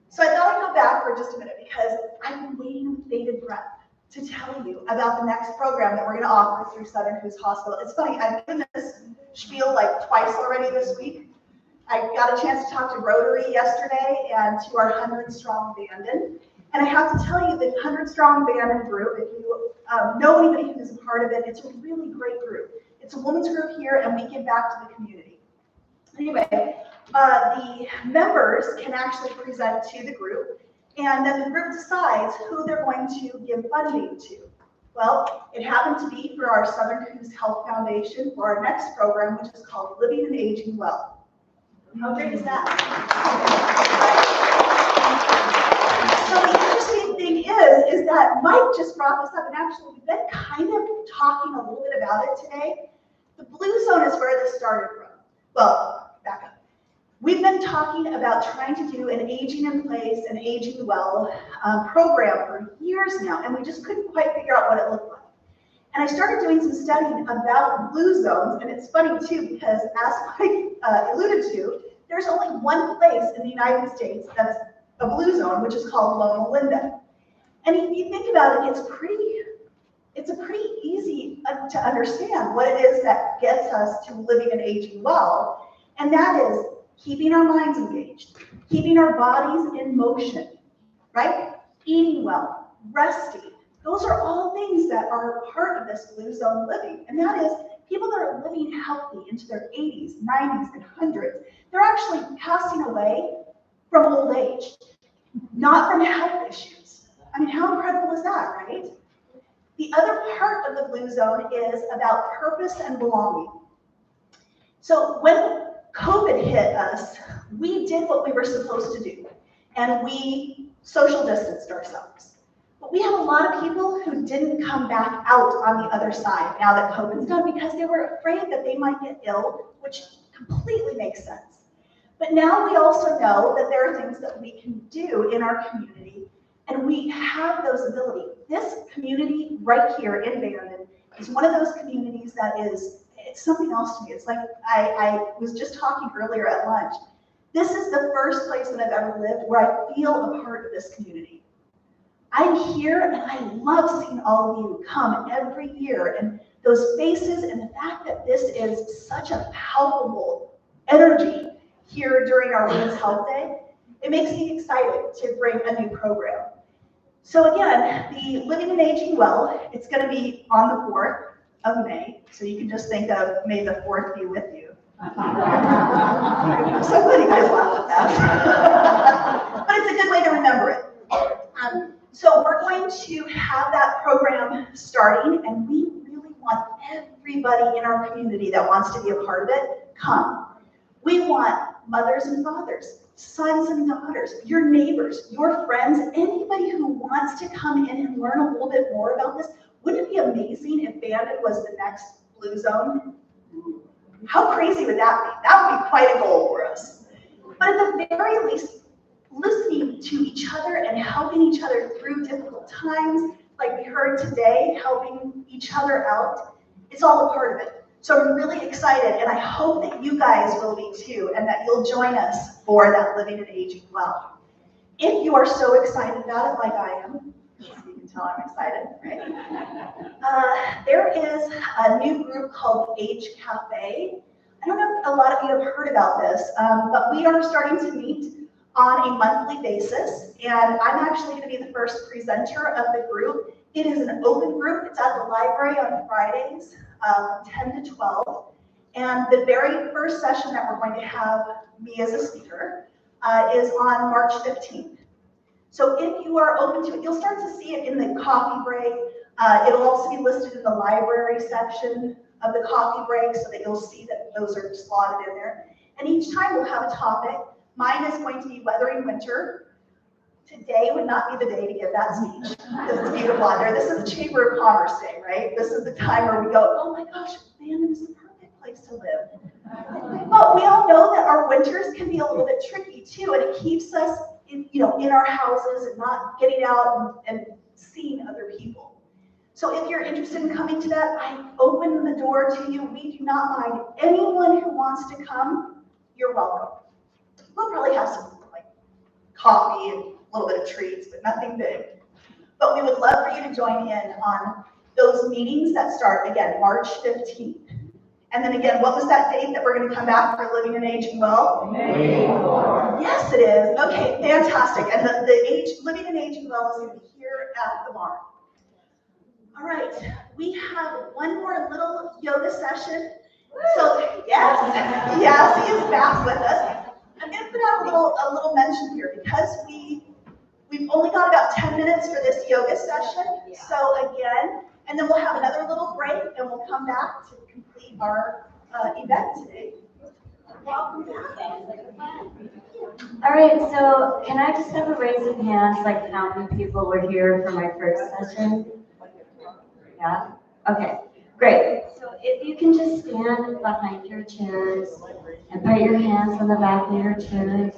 So I thought I'd go back for just a minute because I've been waiting with bated breath to tell you about the next program that we're going to offer through Southern Coos Hospital. It's funny, I've given this spiel like twice already this week. I got a chance to talk to Rotary yesterday and to our 100 Strong Bandon. And I have to tell you, the 100 Strong Bandon group, if you know anybody who's a part of it, it's a really great group. It's a women's group here, and we give back to the community. Anyway, the members can actually present to the group, and then the group decides who they're going to give funding to. Well, it happened to be for our Southern Coos Health Foundation for our next program, which is called Living and Aging Well. How great is that? So the interesting thing is that Mike just brought this up, and actually we've been kind of talking a little bit about it today. The blue zone is where this started from. Well, back up. We've been talking about trying to do an aging in place and aging well program for years now, and we just couldn't quite figure out what it looked like. And I started doing some studying about blue zones, and it's funny too, because as Mike alluded to, there's only one place in the United States that's a blue zone, which is called Loma Linda. And if you think about it, it's pretty it's a pretty easy to understand what it is that gets us to living and aging well. And that is keeping our minds engaged, keeping our bodies in motion, right? Eating well, resting. Those are all things that are part of this blue zone living. And that is people that are living healthy into their 80s, 90s, and 100s. They're actually passing away from old age, not from health issues. I mean, how incredible is that, right? The other part of the blue zone is about purpose and belonging. So when COVID hit us, we did what we were supposed to do, and we social distanced ourselves. But we have a lot of people who didn't come back out on the other side now that COVID's done because they were afraid that they might get ill, which completely makes sense. But now we also know that there are things that we can do in our community, and we have those abilities. This community right here in Bandon is one of those communities that is, it's something else to me. It's like, I was just talking earlier at lunch. This is the first place that I've ever lived where I feel a part of this community. I'm here and I love seeing all of you come every year, and those faces and the fact that this is such a palpable energy here during our Women's Health Day, it makes me excited to bring a new program. So again, the Living and Aging Well, it's going to be on the 4th of May, so you can just think of May the 4th be with you. I'm so glad you guys laughed at that. But it's a good way to remember it. So we're going to have that program starting, and we really want everybody in our community that wants to be a part of it, come. We want mothers and fathers, sons and daughters, your neighbors, your friends, anybody who wants to come in and learn a little bit more about this. Wouldn't it be amazing if Bandon was the next blue zone? How crazy would that be? That would be quite a goal for us. But at the very least, listening to each other and helping each other through difficult times, like we heard today, helping each other out, it's all a part of it. So I'm really excited, and I hope that you guys will be too, and that you'll join us for that Living and Aging Well. If you are so excited about it like I am, you can tell I'm excited, right? There is a new group called Age Cafe. I don't know if a lot of you have heard about this, but we are starting to meet on a monthly basis, and I'm actually going to be the first presenter of the group. It is an open group. It's at the library on Fridays, 10 to 12, and the very first session that we're going to have me as a speaker is on March 15th. So if you are open to it, you'll start to see it in the coffee break. It'll also be listed in the library section of the coffee break so that you'll see that those are slotted in there. And each time we'll have a topic. Mine is going to be weathering winter. Today would not be the day to give that speech because it's beautiful out there. This is the Chamber of Commerce Day, right? This is the time where we go, oh my gosh, Bandon is the perfect place to live. But we all know that our winters can be a little bit tricky too, and it keeps us in our houses and not getting out and seeing other people. So if you're interested in coming to that, I open the door to you. We do not mind. Anyone who wants to come, you're welcome. We'll probably have some like coffee and a little bit of treats, but nothing big. But we would love for you to join in on those meetings that start, again, March 15th. And then again, what was that date that we're going to come back for Living and Aging Well? May 4th. Yes, it is. Okay, fantastic. And the Living and Aging Well is going to be here at the barn. All right, we have one more little yoga session. So yes, he is back with us. I'm going to put out a little mention here because we've only got about 10 minutes for this yoga session. So again, and then we'll have another little break and we'll come back to complete our event today. Welcome back. All right, so can I just have a raise of hands, like how many people were here for my first session? Yeah? Okay, great. So if you can just stand behind your chairs and put your hands on the back of your chairs.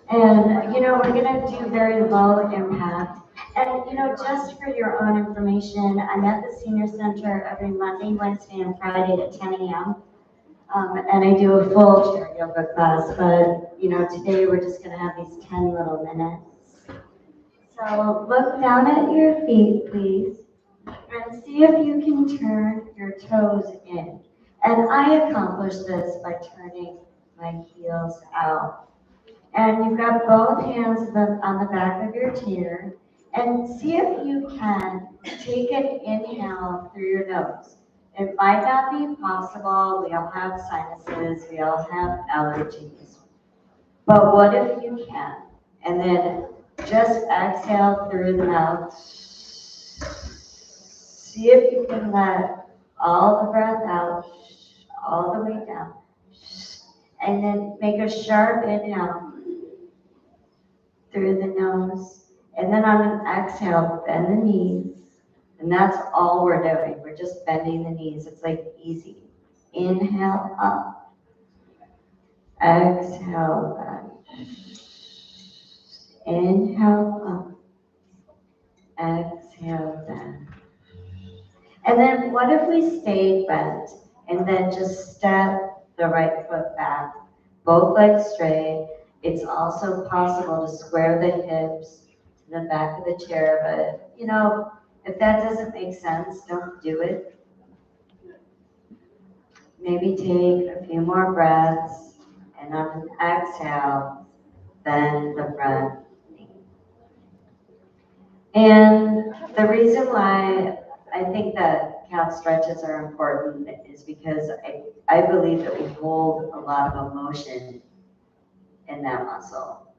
And, we're going to do very low impact. And, just for your own information, I'm at the Senior Center every Monday, Wednesday, and Friday at 10 a.m. And I do a full chair yoga class, but, today we're just going to have these 10 little minutes. So look down at your feet, please, and see if you can turn your toes in. And I accomplish this by turning my heels out. And you've got both hands on the back of your chair. And see if you can take an inhale through your nose. It might not be possible. We all have sinuses. We all have allergies. But what if you can? And then just exhale through the mouth. See if you can let all the breath out, all the way down. And then make a sharp inhale through the nose. And then on an exhale, bend the knees. And that's all we're doing. We're just bending the knees. It's like easy. Inhale up. Exhale back. Inhale up. Exhale down. And then what if we stayed bent and then just step the right foot back, both legs straight. It's also possible to square the hips to the back of the chair, but you know, if that doesn't make sense, don't do it. Maybe take a few more breaths, and on an exhale, bend the front knee. And the reason why I think that calf stretches are important is because I believe that we hold a lot of emotion in that muscle.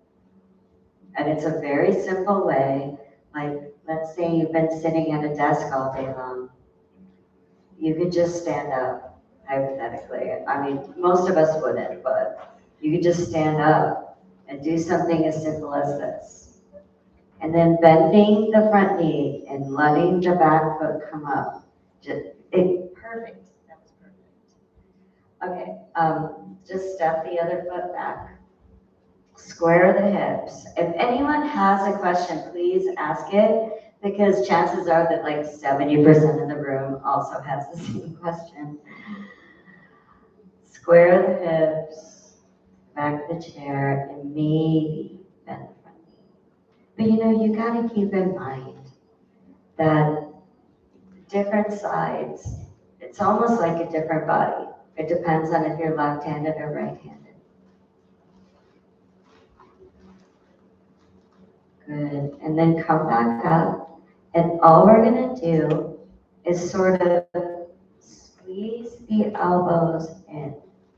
And it's a very simple way, like let's say you've been sitting at a desk all day long. You could just stand up, hypothetically. I mean, most of us wouldn't, but you could just stand up and do something as simple as this. And then bending the front knee and letting the back foot come up. Perfect. That was perfect. Okay, just step the other foot back. Square the hips. If anyone has a question, please ask it, because chances are that like 70% of the room also has the same question. Square the hips, back of the chair, and maybe bend the front knee. But you know, you gotta keep in mind that different sides, it's almost like a different body. It depends on if you're left-handed or right-handed. Good, and then come back up, and all we're gonna do is sort of squeeze the elbows in.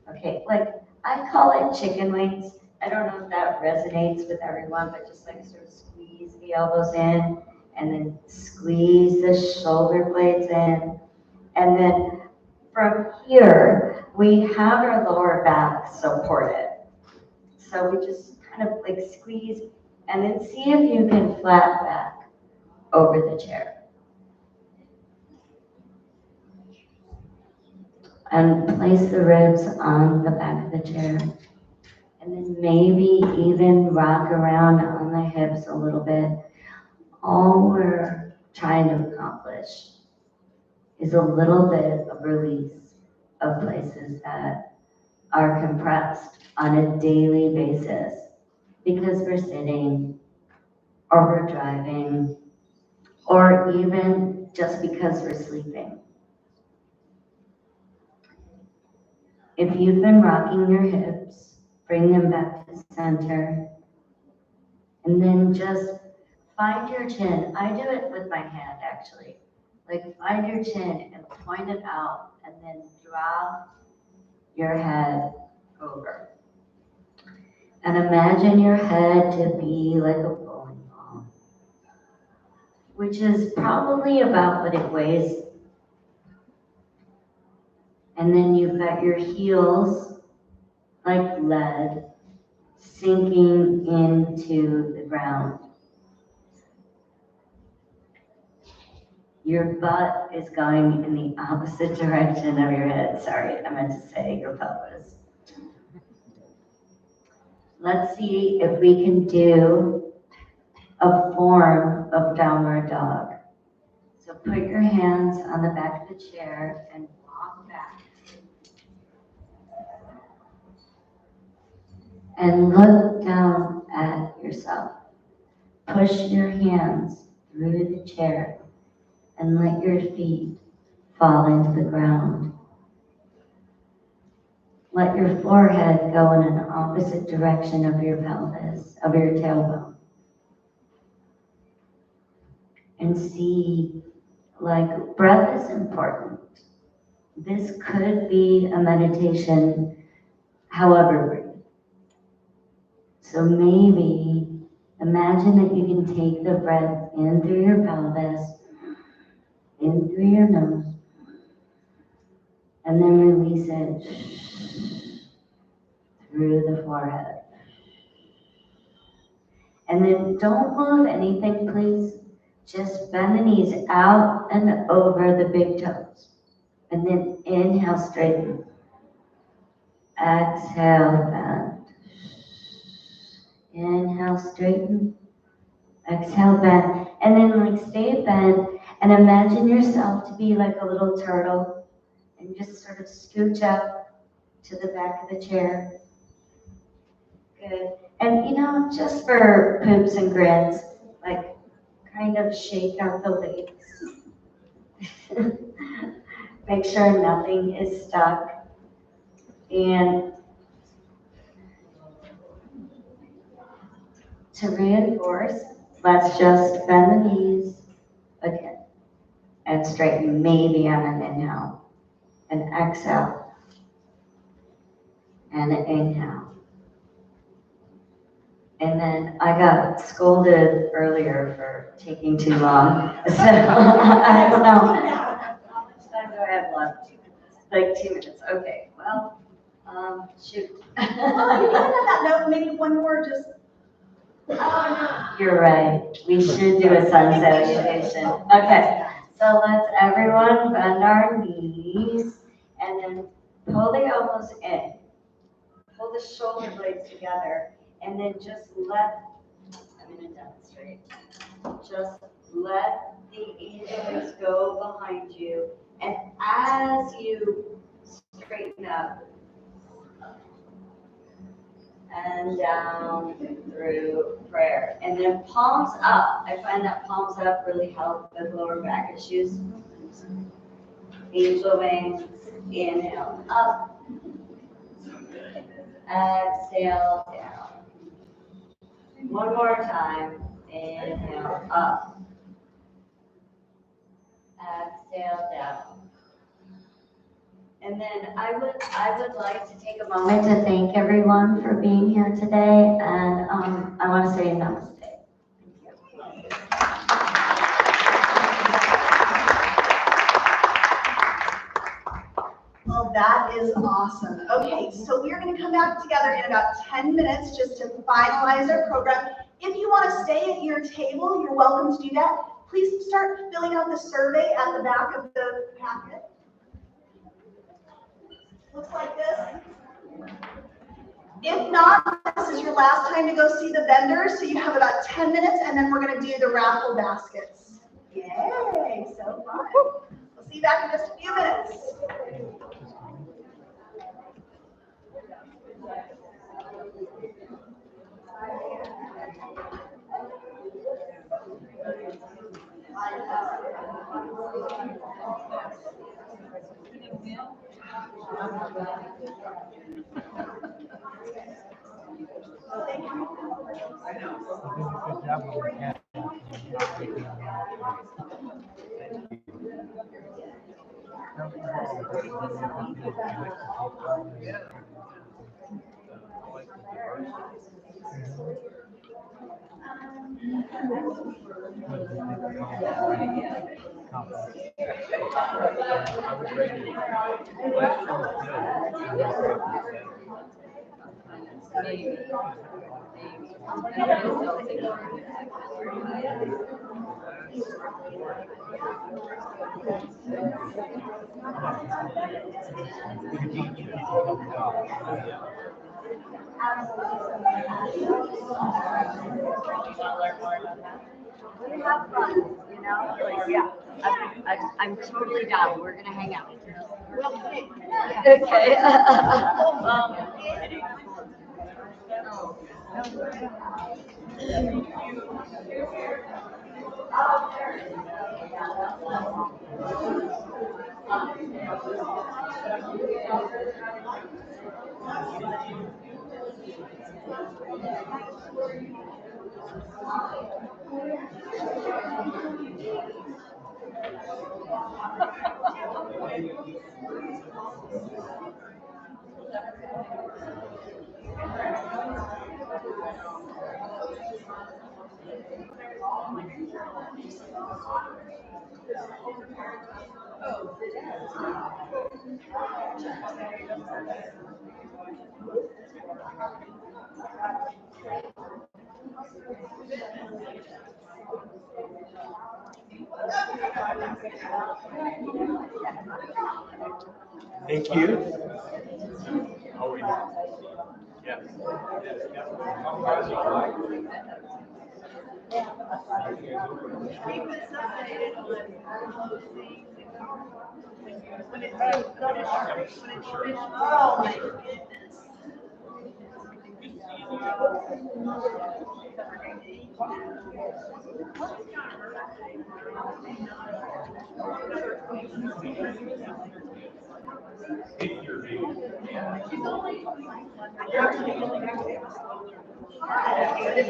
Okay, like I call it chicken wings. I don't know if that resonates with everyone, but just like sort of squeeze the elbows in, and then squeeze the shoulder blades in. And then from here, we have our lower back supported. So we just kind of like squeeze, and then see if you can flat back over the chair. And place the ribs on the back of the chair. And then maybe even rock around on the hips a little bit. All we're trying to accomplish is a little bit of release of places that are compressed on a daily basis because we're sitting or we're driving or even just because we're sleeping. If you've been rocking your hips, bring them back to center, and then just find your chin. I do it with my hand, actually. Like, find your chin and point it out, and then drop your head over. And imagine your head to be like a bowling ball, which is probably about what it weighs. And then you've got your heels like lead sinking into the ground. Your butt is going in the opposite direction of your head. Sorry, I meant to say your pelvis. Let's see if we can do a form of downward dog. So put your hands on the back of the chair and walk back. And look down at yourself. Push your hands through the chair and let your feet fall into the ground. Let your forehead go in an opposite direction of your pelvis, of your tailbone. And see, like, breath is important. This could be a meditation, however brief. So maybe imagine that you can take the breath in through your pelvis, in through your nose, and then release it through the forehead. And then don't move anything, please. Just bend the knees out and over the big toes. And then inhale, straighten. Exhale, bend. Inhale, straighten. Exhale, bend. And then like stay bent and imagine yourself to be like a little turtle and just sort of scooch up to the back of the chair. Good. And you know, just for poops and grins, like kind of shake out the legs. Make sure nothing is stuck. And to reinforce, let's just bend the knees again and straighten, maybe on an inhale, and exhale, and an inhale. And then I got scolded earlier for taking too long, so I don't know. How much time do I have left? Like 2 minutes, okay, well, shoot. On that note, maybe one more just. You're right, we should do a sun salutation. Okay, so let's everyone bend our knees and then pull the elbows in. Pull the shoulder blades together and then just let, I'm going to demonstrate, just let the injuries go behind you, and as you straighten up and down through prayer, and then palms up. I find that palms up really help with lower back issues. Angel wings, inhale up, exhale down. One more time, inhale up, exhale down. And then I would like to take a moment to thank everyone for being here today, and I want to say namaste. Well, that is awesome. Okay, so we're going to come back together in about 10 minutes just to finalize our program. If you want to stay at your table, you're welcome to do that. Please start filling out the survey at the back of the packet. Looks like this. If not, this is your last time to go see the vendors, so you have about 10 minutes, and then we're going to do the raffle baskets. Yay, so fun. We'll see you back in just a few minutes. We have fun, you know? Like, yeah, I'm totally down. We're gonna hang out. Okay. Thank you. Oh, yeah. Oh my goodness.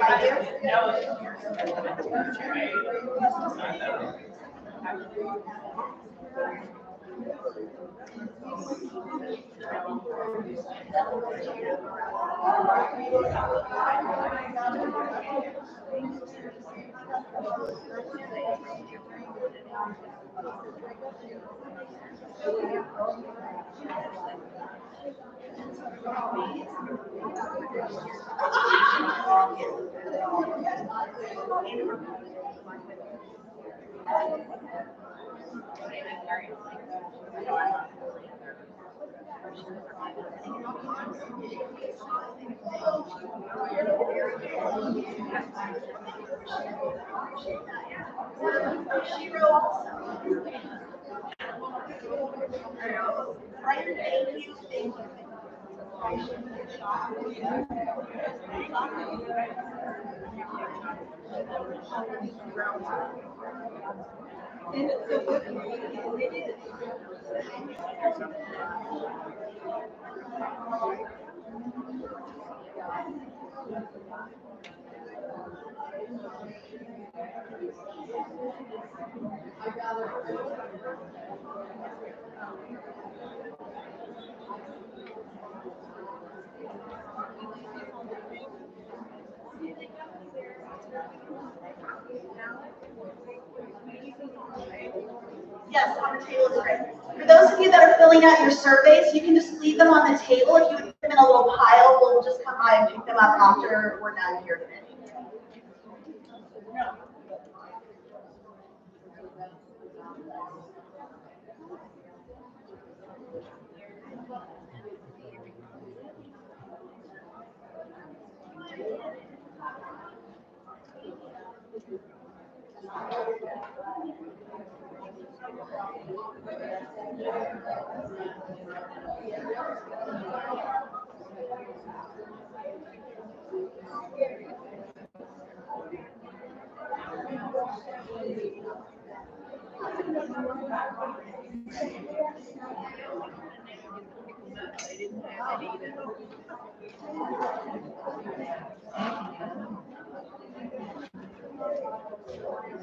Yes, on the table is great. For those of you that are filling out your surveys, you can just leave them on the table. If you would put them in a little pile, we'll just come by and pick them up after we're done here today.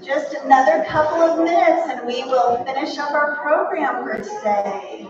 Just another couple of minutes and we will finish up our program for today.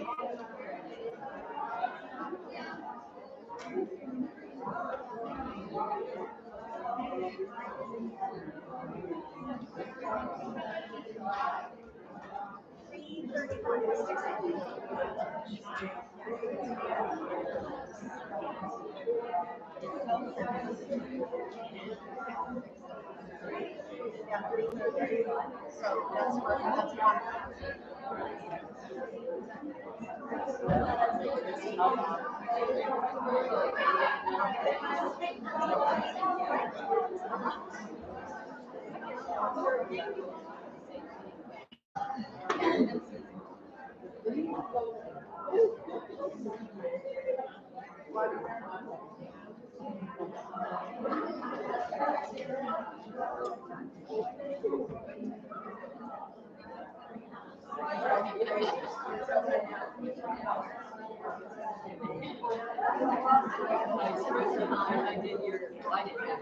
I did your, I did that.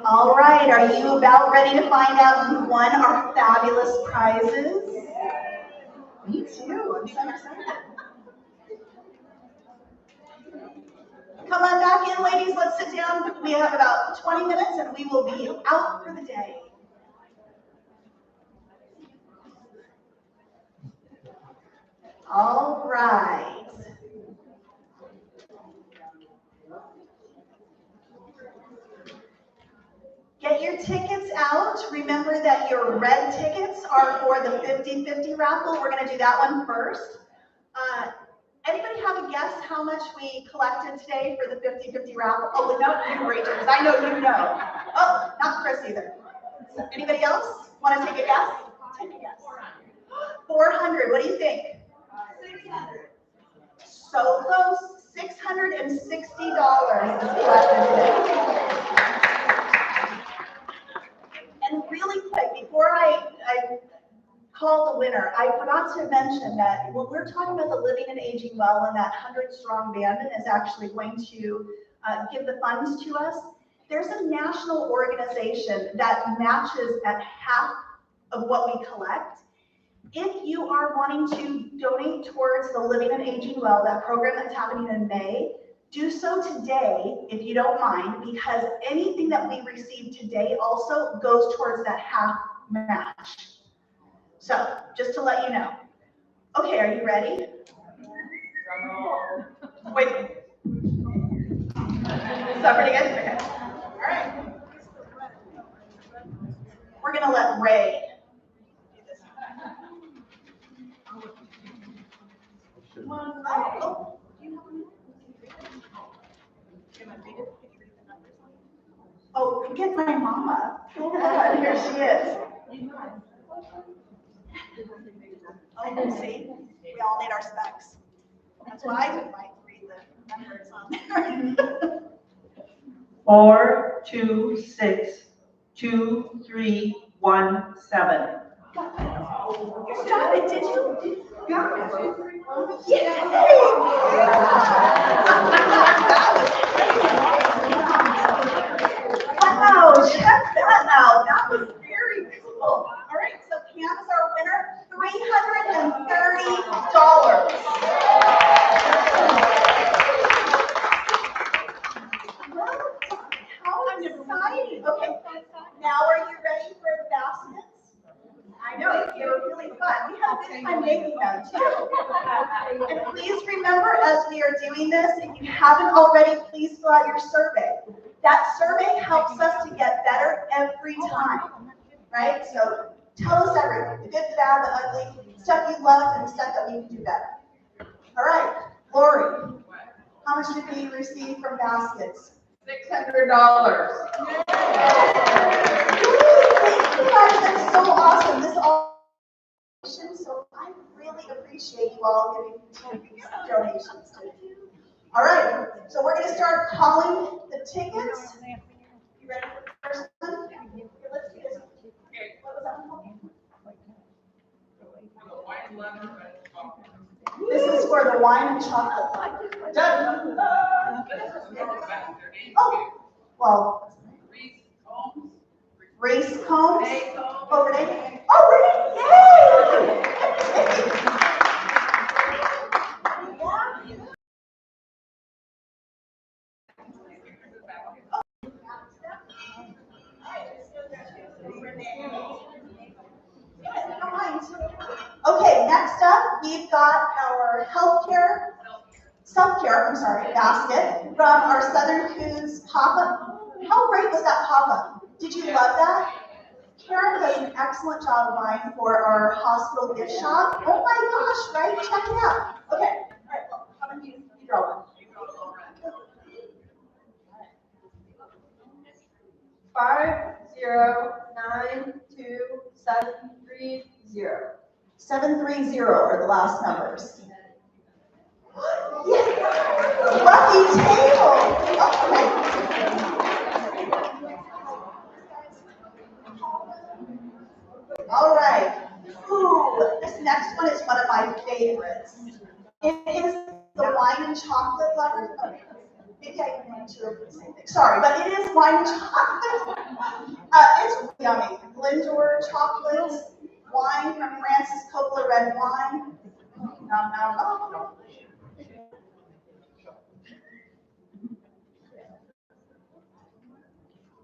All right, are you about ready to find out who won our fabulous prizes? Me too, I'm so excited. Come on back in, ladies, let's sit down. We have about 20 minutes and we will be out for the day. All right. Get your tickets out. Remember that your red tickets are for the 50-50 raffle. We're going to do that one first. Anybody have a guess how much we collected today for the 50-50 raffle? Oh, no, you, Rachel, because I know you know. Oh, not Chris either. Anybody else want to take a guess? Take a guess. 400. What do you think? 600. So close. $660 is collected today. And really quick, before I call the winner, I forgot to mention that when we're talking about the Living and Aging Well and that 100-strong band is actually going to give the funds to us, there's a national organization that matches at half of what we collect. If you are wanting to donate towards the Living and Aging Well, that program that's happening in May, do so today, if you don't mind, because anything that we receive today also goes towards that half match. So, just to let you know. Okay, are you ready? Wait. Is that pretty good? Okay. All right. We're going to let Ray do this. Oh. Oh, get my mama. Yeah, here she is. Oh, see, we all need our specs. That's why I would like to read the numbers on there. 4, 2, 6, 2, 3, 1, 7. You got it, did you? Got it. Yay! Wow, check that out. That was very cool. All right, so Pam is our winner, $330. How exciting. Okay, now are you ready for the baskets? I know, they were really fun. We had a good time making them too. And please remember, as we are doing this, if you haven't already, please fill out your survey. That survey helps us to get better every time, right? So tell us everything, the good, the bad, the ugly, stuff you love and stuff that we can do better. All right, Lori, how much did we receive from baskets? $600. Thank you guys, that's so awesome. This all, so I really appreciate you all giving donations to me. All right, so we're going to start calling the tickets. You ready for the first one? Here, let's do this. What was that one called? This is for the wine and chocolate. Done. Oh, well. Race combs. Oh, Renee. Oh, Renee. Yay! Okay, next up, we've got our self-care basket from our Southern Coos pop-up. How great was that pop-up? Did you love that? Karen does an excellent job buying for our hospital gift shop. Oh my gosh, right? Check it out. Okay, all right, well, how about you draw one? 5092730. 730 are the last numbers. Yes! Lucky table! Okay. All right. Ooh, this next one is one of my favorites. It is the wine and chocolate lover. Oh, maybe I want to do the same thing. Sorry, but it is wine and chocolate. It's yummy. Lindor chocolate, wine from Francis Coppola red wine. Nom, nom. Oh.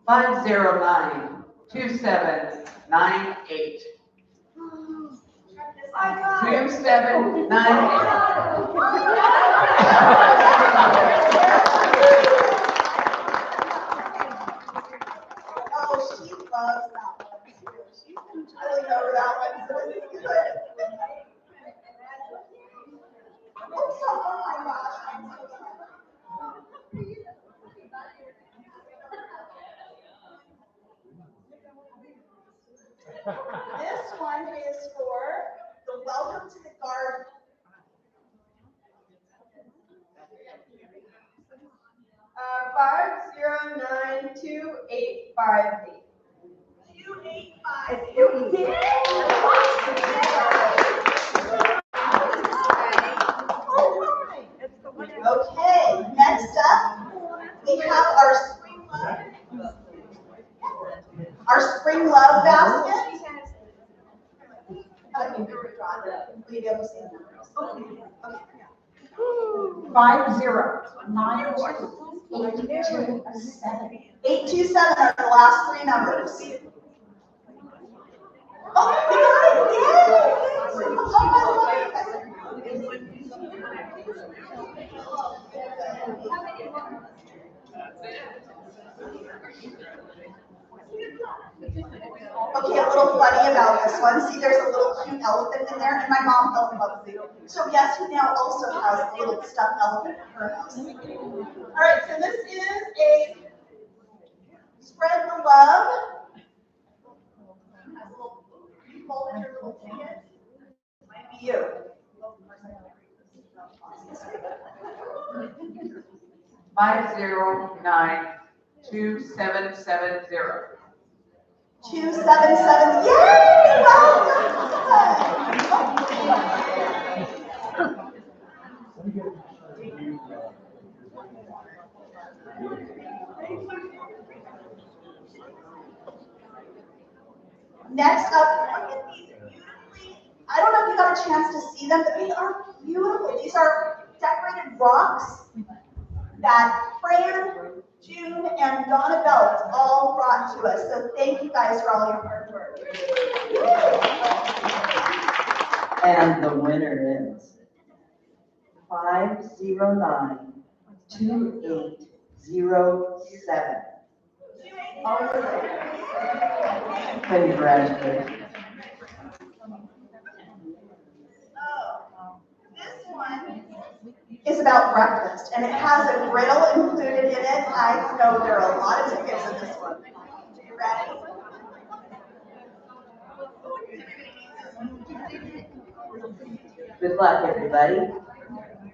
5092798. Oh, she loves that one too. She's been drilling over that one, so it's good. Oh my gosh, I'm so sorry. This one is for the Welcome to the Garden. Uh, 5092858. 285. Okay, next up, we have our spring love basket. Will you be able to see the numbers? Okay. 5092827. 827 are the last three numbers. Oh, we got it! Yay! Oh, I Okay, a little funny about this one. See, there's a little cute elephant in there, and my mom fell in love with it. So yes, he now also has a little stuffed elephant in her house. All right, so this is a spread the love. You folded your little ticket. Might be you. 5092770. 277. Yay! Well Next up, I don't know if you got a chance to see them, but these are beautiful. These are decorated rocks that Fran, June, and Donna Belt all brought to us. So thank you guys for all your hard work. And the winner is 5092807. Congratulations. This one is about breakfast, and it has a griddle included in it. I know there are a lot of tickets in this one. You ready? Good luck, everybody.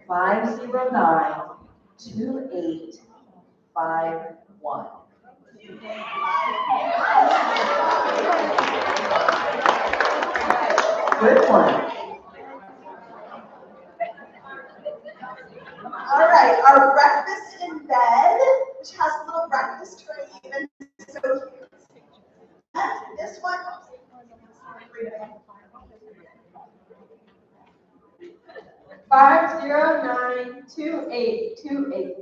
5092851. Good one. All right, our breakfast in bed, which has a little breakfast tray even. So this one. 5092828.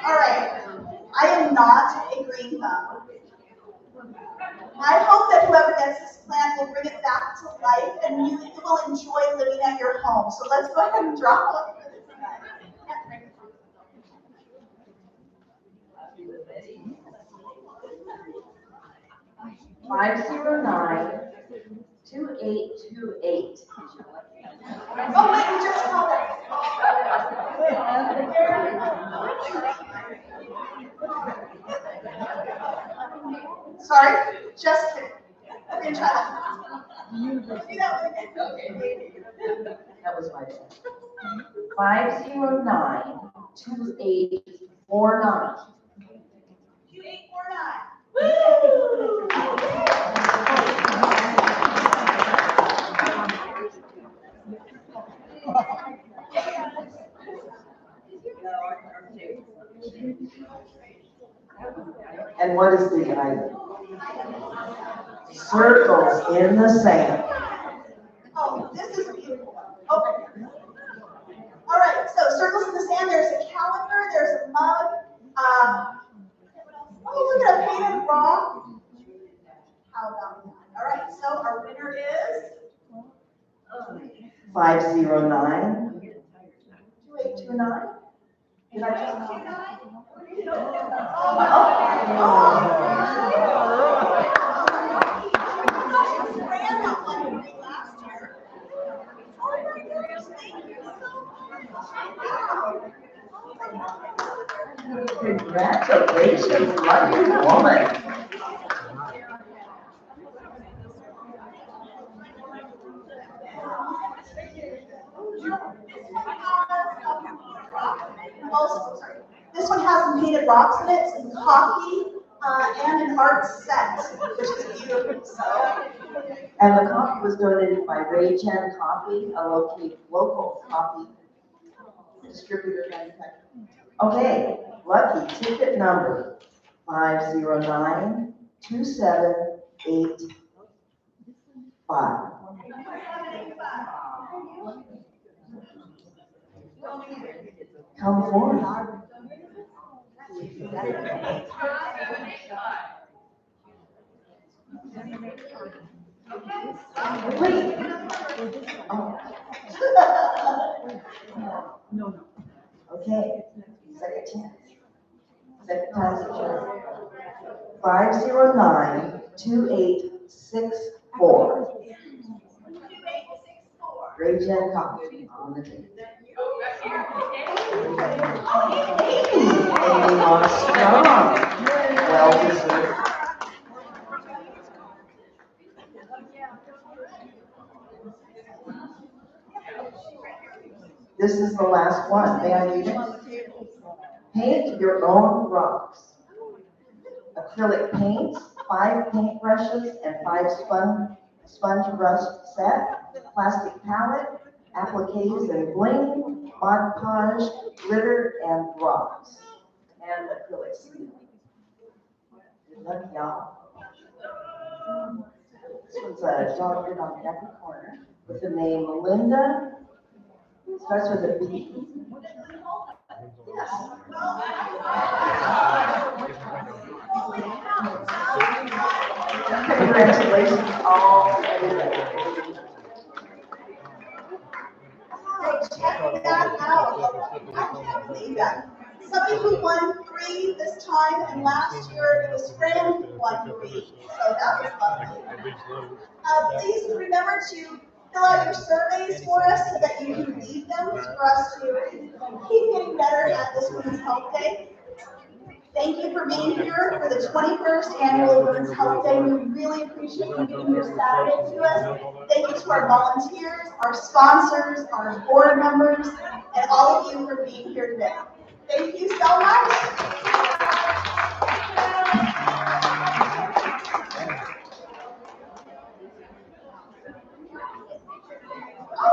All right, I am not a green thumb. I hope that whoever gets this plant will bring it back to life and you will enjoy living at your home. So let's go ahead and drop one for this guy. 509-2828. Oh, wait, we just called it. Sorry, just kidding. We're gonna try that. Do that one again. That was my bad. 509-2849. 2849. And what is the item? Circles in the sand. Oh, this is a beautiful one. Okay. All right, so circles in the sand. There's a calendar. There's a mug. Oh, look at a painted rock. How about that? All right, so our winner is 509-2829. Did I just? Congratulations, lucky woman. This one has some painted rocks in it, some coffee, and an art set, which is beautiful. So. And the coffee was donated by Ray Chen Coffee, a local coffee distributor manufacturer. Okay, lucky ticket number 509-2785. Come forward. Wait. Oh. No. Okay, second chance. Second time's a charm. 509-2864. Ray Jen Coffee on the table. Amy Armstrong. Well deserved. This is the last one. May I read it? Paint your own rocks. Acrylic paints, 5 paintbrushes, and 5 sponge brush set, plastic palette, appliques and bling, Mod Podge, glitter, and rocks, and acrylic seal. Good luck, y'all. This one's a dog on every corner with the name Melinda. Starts with a B. Yes. Congratulations, all. Check that out. I can't believe that. Somebody who won 3 this time, and last year it was Fran who won 3. So that was lovely. Please remember to fill out your surveys for us so that you can leave them for us to keep getting better at this Women's Health Day. Thank you for being here for the 21st Annual Women's Health Day. We really appreciate you giving your Saturday to us. Thank you to our volunteers, our sponsors, our board members, and all of you for being here today. Thank you so much. Oh.